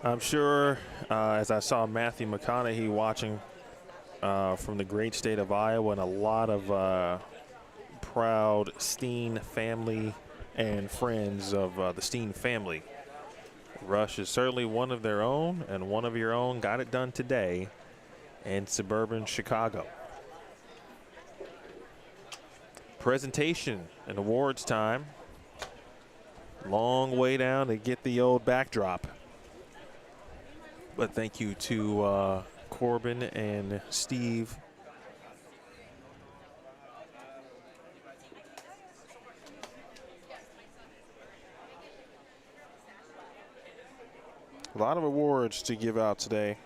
I'm sure, as I saw Matthew McConaughey watching from the great state of Iowa, and a lot of proud Steen family and friends of the Steen family. Rush is certainly one of their own, and one of your own got it done today in suburban Chicago. Presentation and awards time. Long way down to get the old backdrop. But thank you to Corbin and Steve. A lot of awards to give out today.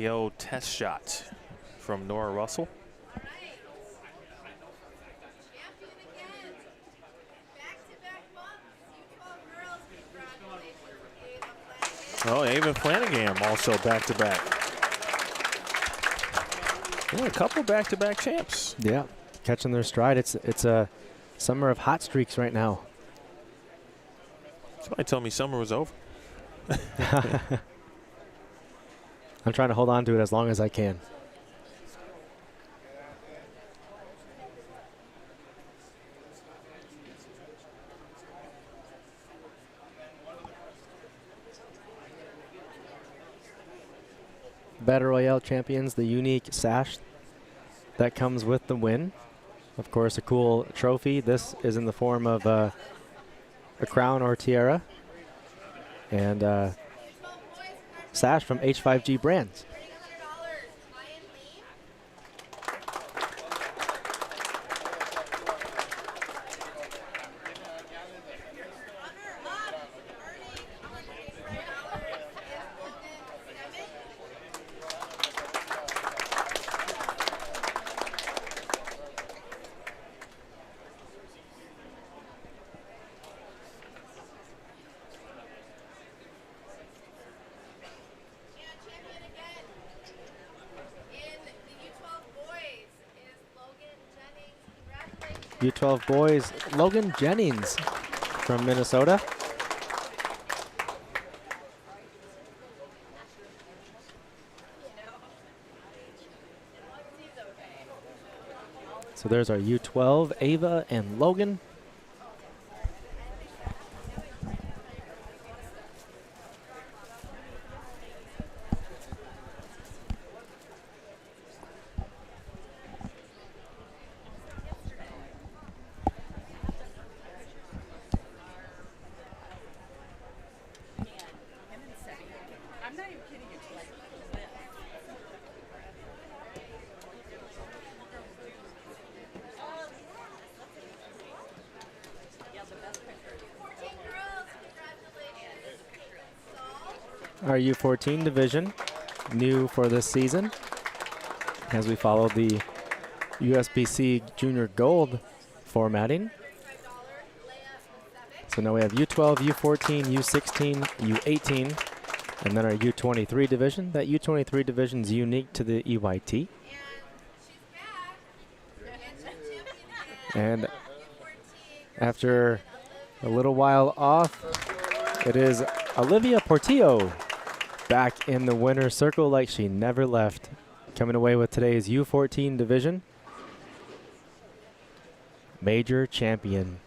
The old test shot from Nora Russell. Champion again. Back-to-back months. U12 girls, congratulations. Oh, Ava Flanagan also back-to-back. Yeah, a couple back-to-back champs. Yeah, catching their stride. It's a summer of hot streaks right now. Somebody told me summer was over. I'm trying to hold on to it as long as I can. Battle Royale champions, the unique sash that comes with the win. Of course, a cool trophy. This is in the form of a crown or tiara. And sash from H5G Brands. U12 boys, Logan Jennings from Minnesota. So there's our U12, Ava and Logan. Our U14 division, new for this season, as we follow the USBC Junior Gold formatting. So now we have U12, U14, U16, U18, and then our U23 division. That U23 division is unique to the EYT. And after a little while off, it is Olivia Portillo back in the winner's circle like she never left, coming away with today's U14 division. Major champion.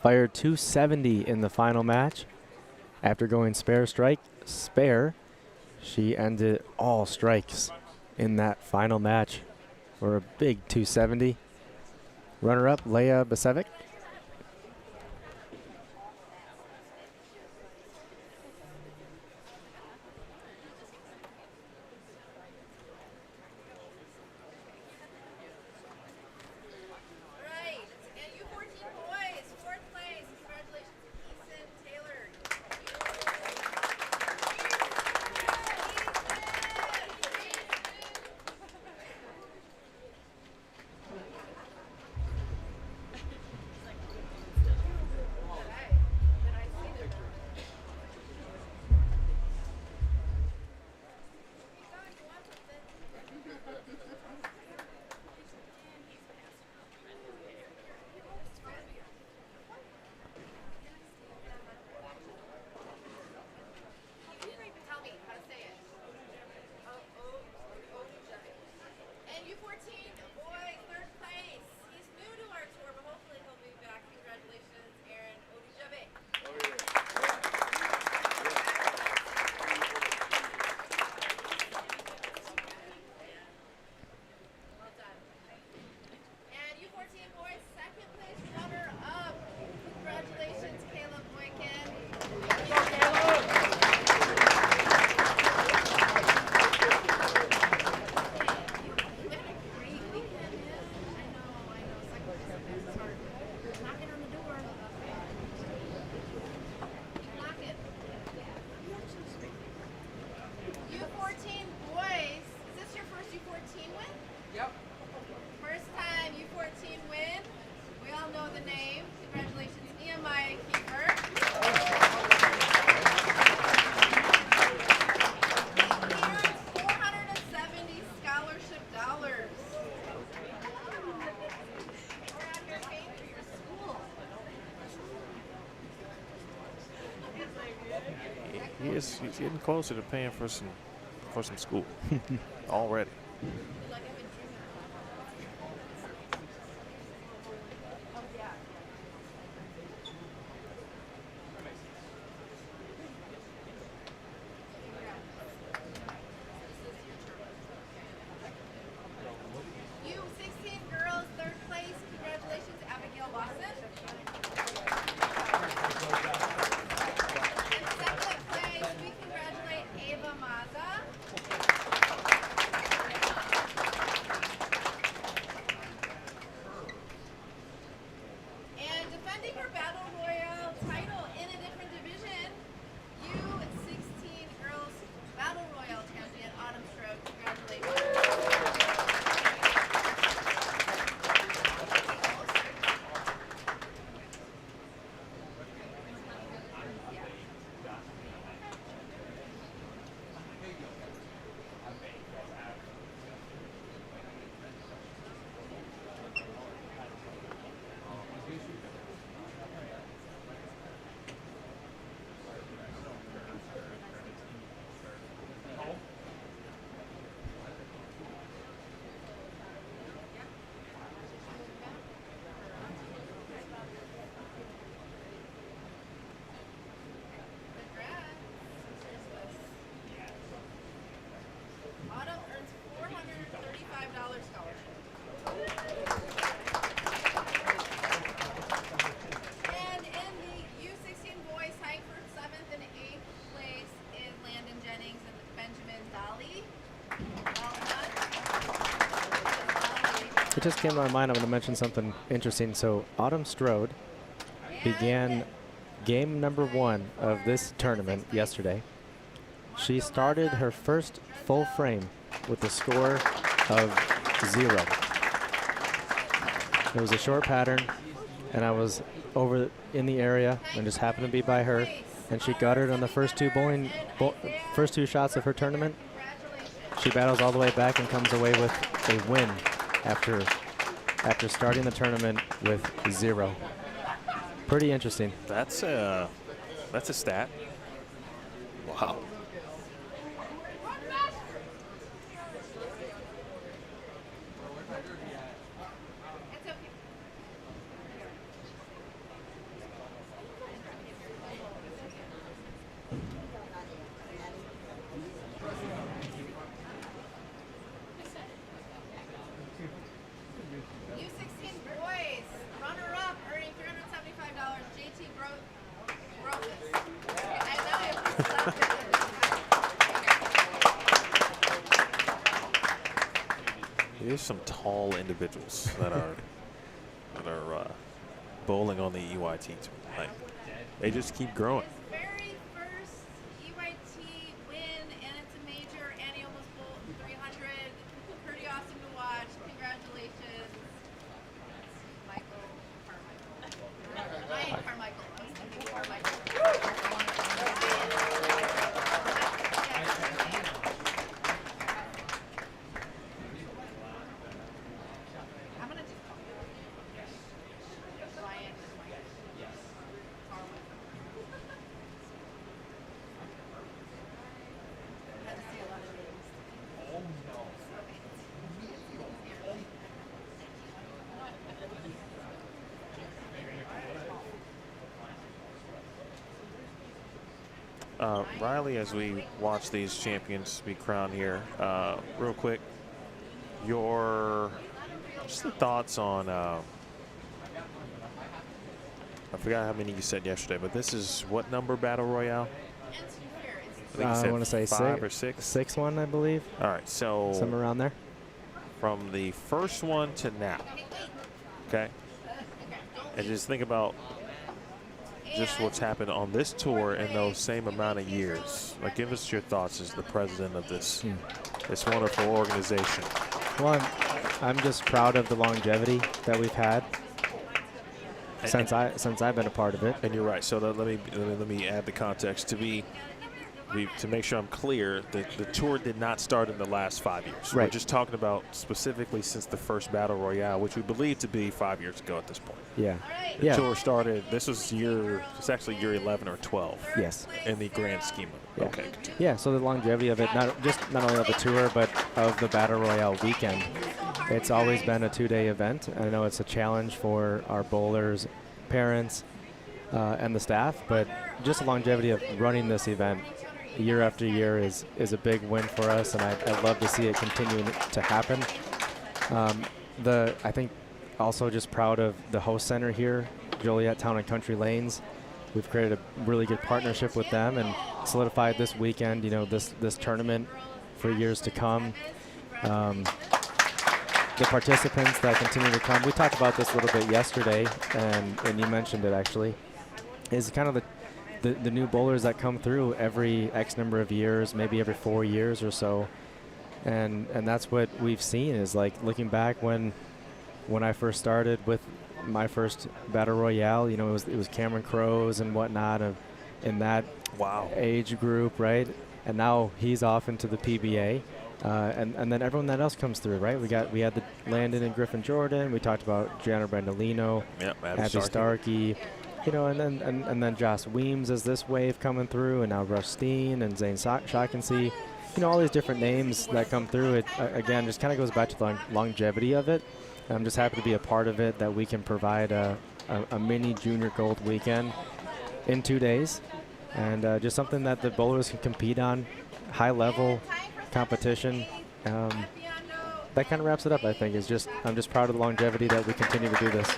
Fired 270 in the final match. After going spare, she ended all strikes in that final match for a big 270. Runner-up, Leia Basevic. he's getting closer to paying for some school already. U16 girls, third place. Congratulations, Abigail Boston. And second place, we congratulate Ava Maza. And defending her Battle Royale title in a different division, U16 girls Battle Royale champion, Autumn Strode. Congratulations. Autumn earns $435 scholarship. And in the U16 boys, tied for 7th and 8th place is Landon Jennings and Benjamin Dolly. Well done. It just came to my mind. I'm going to mention something interesting. So Autumn Strode began game number 1 of this tournament yesterday. She started her first full frame with a score of 0. It was a short pattern, and I was over in the area and just happened to be by her, and she guttered on the first two first two shots of her tournament. She battles all the way back and comes away with a win after starting the tournament with 0. Pretty interesting. That's a stat. Wow. It's okay. U16 boys, runner-up, earning $375. JT Grothus. I know. There's some tall individuals that are bowling on the EYT tour. Like, they just keep growing. His very first EYT win, and it's a major, and he almost bowled 300. Pretty awesome to watch. Congratulations, Michael Carmichael. Ryan Carmichael. I was thinking Carmichael. I'm gonna do Ryan and Mike. Had to see a lot of names. Riley, as we watch these champions be crowned here, real quick, just the thoughts on, I forgot how many you said yesterday, but this is what number Battle Royale? I think you I said want to say 5 or 6. 6 one, I believe. All right, so Somewhere around there. from the first one to now, okay? And just think about just what's happened on this tour in those same amount of years. Like, give us your thoughts as the president of this wonderful organization. Well, I'm just proud of the longevity that we've had since I've been a part of it. And you're right. So let me add the context. To be to make sure I'm clear, the tour did not start in the last 5 years. Right. We're just talking about specifically since the first Battle Royale, which we believe to be 5 years ago at this point. Yeah. The Yeah. tour started, it's actually year 11 or 12 Yes. in the grand scheme of Yeah. Okay. Yeah, so the longevity of it, not only of the tour, but of the Battle Royale weekend. It's always been a 2-day event. I know it's a challenge for our bowlers, parents, and the staff, but just the longevity of running this event year after year is a big win for us, and I'd love to see it continue to happen. I think also just proud of the host center here, Joliet Town and Country Lanes. We've created a really good partnership with them and solidified this weekend, this tournament for years to come. The participants that continue to come, we talked about this a little bit yesterday, and you mentioned it actually, is kind of the new bowlers that come through every X number of years, maybe every 4 years or so. And that's what we've seen is like looking back when I first started with my first Battle Royale, it was Cameron Crows and whatnot in that age group, right? And now he's off into the PBA. And then everyone that else comes through, right? We had the Landon and Griffin Jordan. We talked about Gianna Brandolino, Abby Starkey, and then Joss Weems as this wave coming through, and now Russ Steen and Zane Shaughnessy. All these different names that come through. It again just kind of goes back to the longevity of it. I'm just happy to be a part of it, that we can provide a mini junior gold weekend in 2 days, and just something that the bowlers can compete on, high level competition. That kind of wraps it up, I think. I'm just proud of the longevity that we continue to do this.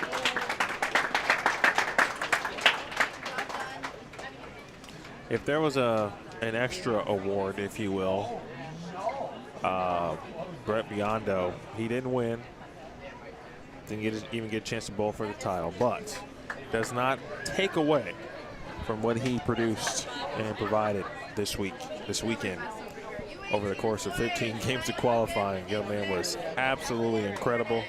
If there was an extra award, if you will, Brett Biondo, he didn't win. Didn't even get a chance to bowl for the title, but does not take away from what he produced and provided this weekend. Over the course of 15 games of qualifying, young man was absolutely incredible.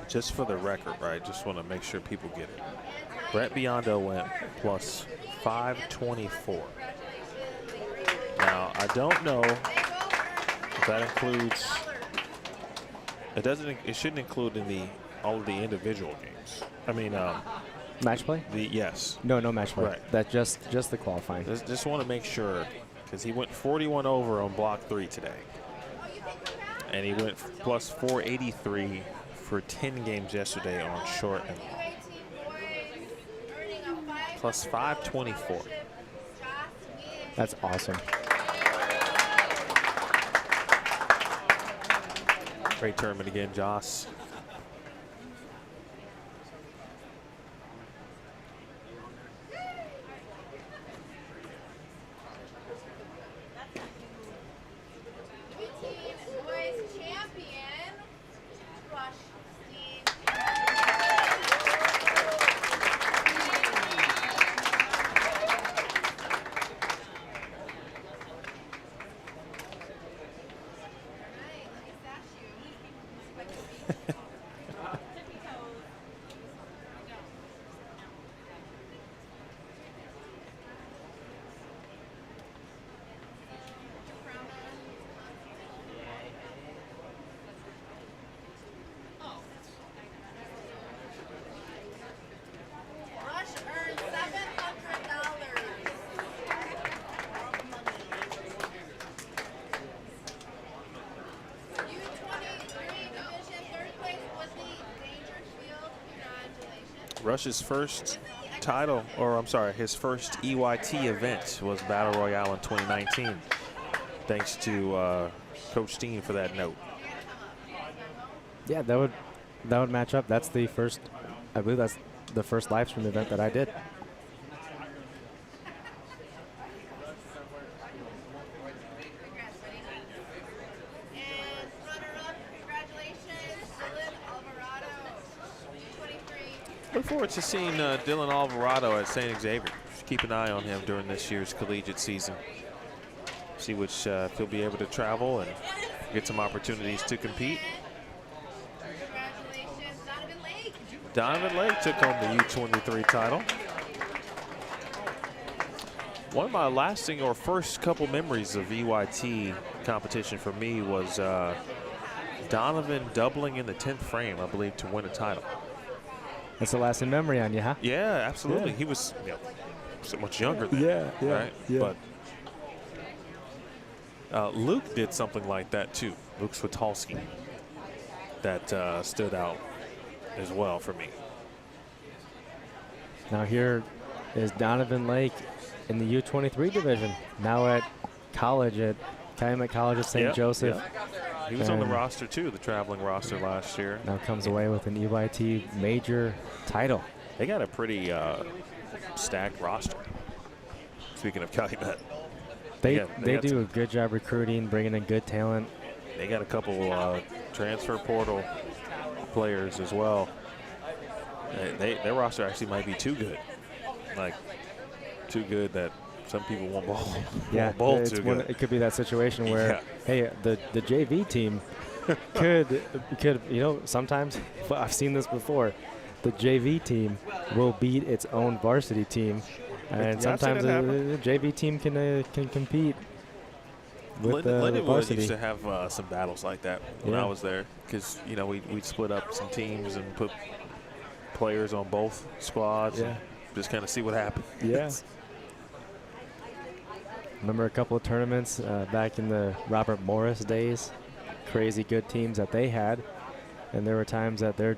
Just for the record, right? Just want to make sure people get it. Brett Biondo went plus 524. Now, I don't know if that includes. It doesn't. It shouldn't include in all of the individual games. I mean, match play? Yes. No match play. Right. That just the qualifying. Just want to make sure, because he went 41 over on block 3 today, and he went plus 483 for 10 games yesterday on short and plus 524. That's awesome. Great tournament again, Joss. Rush's first title, or I'm sorry, his first EYT event was Battle Royale in 2019. Thanks to Coach Steen for that note. Yeah, that would match up. That's the first, I believe that's the first live stream event that I did. Look forward to seeing Dylan Alvarado at St. Xavier. Just keep an eye on him during this year's collegiate season. See which if he'll be able to travel and get some opportunities to compete. Congratulations, Donovan Lake. Donovan Lake took home the U23 title. One of my lasting or first couple memories of EYT competition for me was Donovan doubling in the 10th frame, I believe, to win a title. That's a lasting memory on you, huh? Yeah, absolutely. Yeah. He was so much younger than right? Yeah. But Luke did something like that too. Luke Switalski. That stood out as well for me. Now here is Donovan Lake in the U23 division. Now at college at Calumet College of St. Joseph. Yeah. He was on the roster too, the traveling roster last year. Now comes away with an EYT major title. They got a pretty stacked roster. Speaking of Calumet. They do a good job recruiting, bringing in good talent. They got a couple transfer portal players as well. Their roster actually might be too good. Like, too good that some people won't bowl. Yeah, it could be that situation where, hey, the JV team could sometimes, I've seen this before, the JV team will beat its own varsity team, and sometimes the JV team can compete with the Lindenwood varsity. used to have some battles like that when I was there, because we'd split up some teams and put players on both squads and just kind of see what happened. Yeah. Remember a couple of tournaments back in the Robert Morris days, crazy good teams that they had, and there were times that their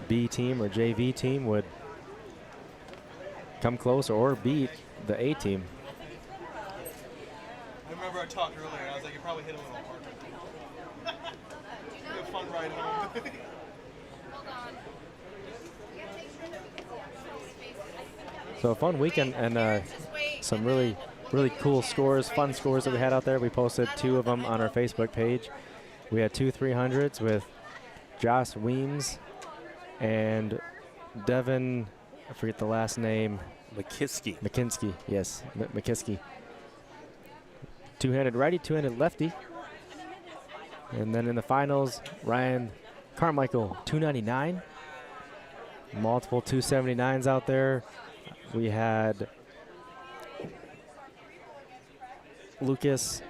B team or JV team would come close or beat the A team. I remember I talked earlier, I was like, you probably hit a little hard. A fun ride home. So a fun weekend and some really cool scores, fun scores that we had out there. We posted 2 of them on our Facebook page. We had 2 300s with Josh Weems and Devin, I forget the last name. McKinsky, yes, McKinsky. 2-handed righty, 2-handed lefty. And then in the finals, Ryan Carmichael, 299. Multiple 279s out there. We had Lucas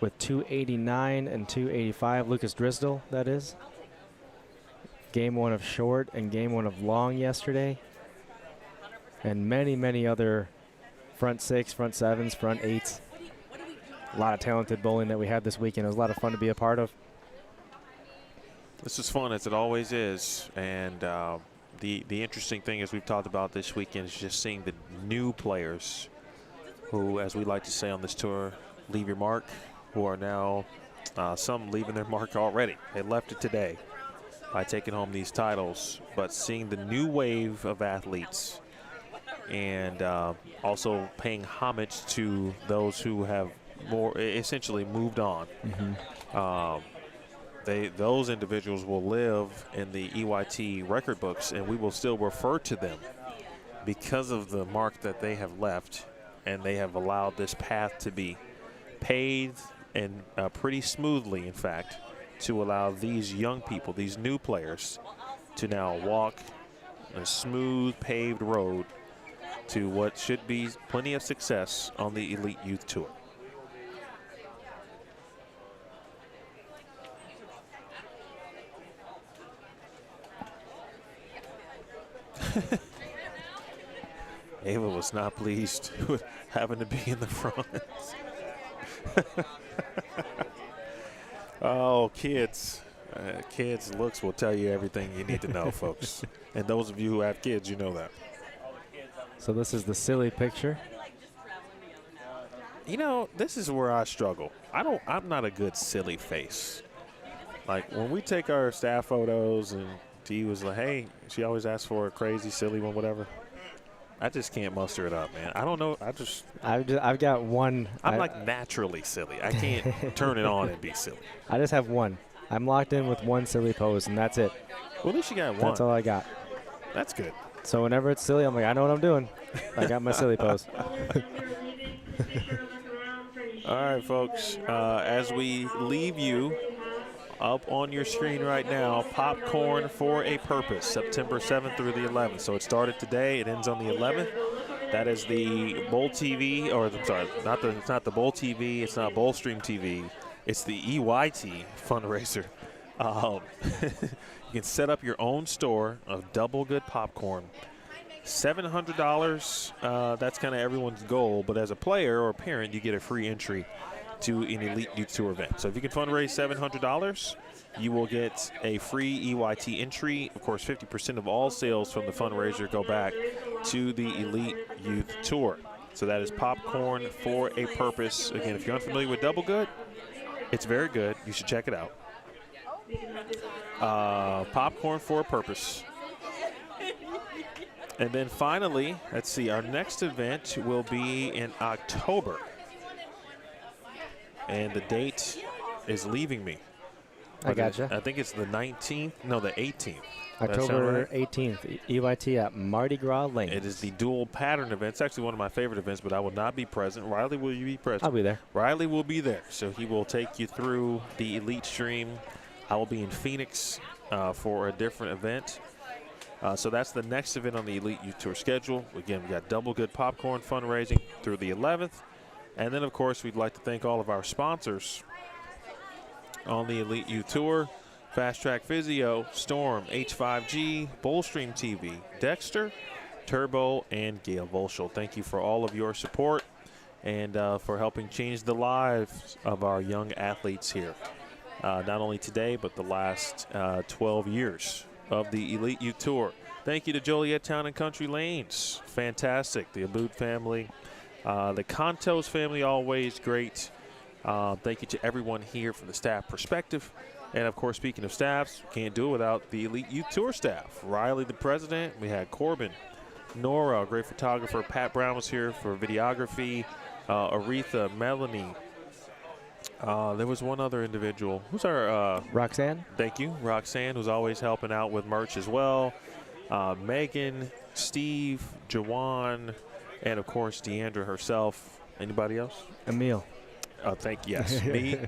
with 289 and 285. Lucas Drisdell, that is. Game 1 of short and game 1 of long yesterday. And many other front 6, front 7s, front 8s. A lot of talented bowling that we had this weekend. It was a lot of fun to be a part of. This is fun, as it always is. And the interesting thing, as we've talked about this weekend, is just seeing the new players who, as we like to say on this tour, leave your mark, who are now some leaving their mark already. They left it today by taking home these titles, but seeing the new wave of athletes and also paying homage to those who have more essentially moved on. Those individuals will live in the EYT record books, and we will still refer to them because of the mark that they have left, and they have allowed this path to be paved and pretty smoothly, in fact, to allow these young people, these new players, to now walk a smooth paved road to what should be plenty of success on the Elite Youth Tour. Ava was not pleased with having to be in the front. Oh, kids. Kids' looks will tell you everything you need to know, folks. And those of you who have kids, you know that. So this is the silly picture. This is where I struggle. I'm not a good silly face. Like, when we take our staff photos and Dee was like, hey, she always asks for a crazy, silly one, whatever. I just can't muster it up, man. I don't know. I've got one. I'm like naturally silly. I can't turn it on and be silly. I just have one. I'm locked in with one silly pose, and that's it. Well, at least you got one. That's all I got. That's good. So whenever it's silly, I'm like, I know what I'm doing. I got my silly pose. All right, folks. As we leave you, up on your screen right now, Popcorn for a Purpose, September 7th through the 11th. So it started today. It ends on the 11th. That is the Bowl TV, or I'm sorry, it's not the Bowl TV. It's not Bowl Stream TV. It's the EYT fundraiser. You can set up your own store of double good popcorn. $700, that's kind of everyone's goal. But as a player or a parent, you get a free entry to an Elite Youth Tour event. So if you can fundraise $700, you will get a free EYT entry. Of course, 50% of all sales from the fundraiser go back to the Elite Youth Tour. So that is Popcorn for a Purpose. Again, if you're unfamiliar with Double Good, it's very good. You should check it out. Popcorn for a Purpose. And then finally, let's see, our next event will be in October. And the date is leaving me. I gotcha. I think it's the 19th. No, the 18th. October 18th, EYT at Mardi Gras Lane. It is the dual pattern event. It's actually one of my favorite events, but I will not be present. Riley, will you be present? I'll be there. Riley will be there. So he will take you through the Elite Stream. I will be in Phoenix for a different event. So that's the next event on the Elite Youth Tour schedule. Again, we got Double Good Popcorn fundraising through the 11th. And then, of course, we'd like to thank all of our sponsors on the Elite Youth Tour: Fast Track Physio, Storm, H5G, Bullstream TV, Dexter, Turbo, and Gail Volschel. Thank you for all of your support and for helping change the lives of our young athletes here. Not only today, but the last 12 years of the Elite Youth Tour. Thank you to Joliet Town and Country Lanes. Fantastic. The Abood family. The Contos family, always great. Thank you to everyone here from the staff perspective. And, of course, speaking of staffs, can't do it without the Elite Youth Tour staff. Riley, the president. We had Corbin, Nora, a great photographer. Pat Brown was here for videography. Aretha, Melanie. There was one other individual. Who's our Roxanne? Thank you. Roxanne, who's always helping out with merch as well. Megan, Steve, Jawan, and, of course, Deandra herself. Anybody else? Emil. Yes, me.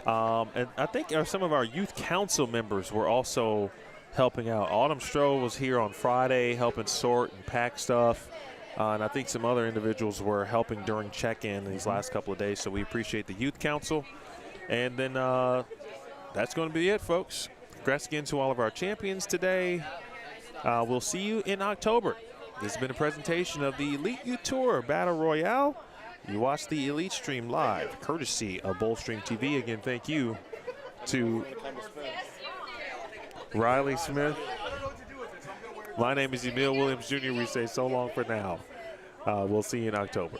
And I think some of our youth council members were also helping out. Autumn Stroh was here on Friday helping sort and pack stuff. And I think some other individuals were helping during check-in these last couple of days. So we appreciate the youth council. And then that's going to be it, folks. Congrats again to all of our champions today. We'll see you in October. This has been a presentation of the Elite Youth Tour Battle Royale. You watch the Elite Stream live, courtesy of Bullstream TV. Again, thank you to Riley Smith. My name is Emil Williams Jr. We say so long for now. We'll see you in October.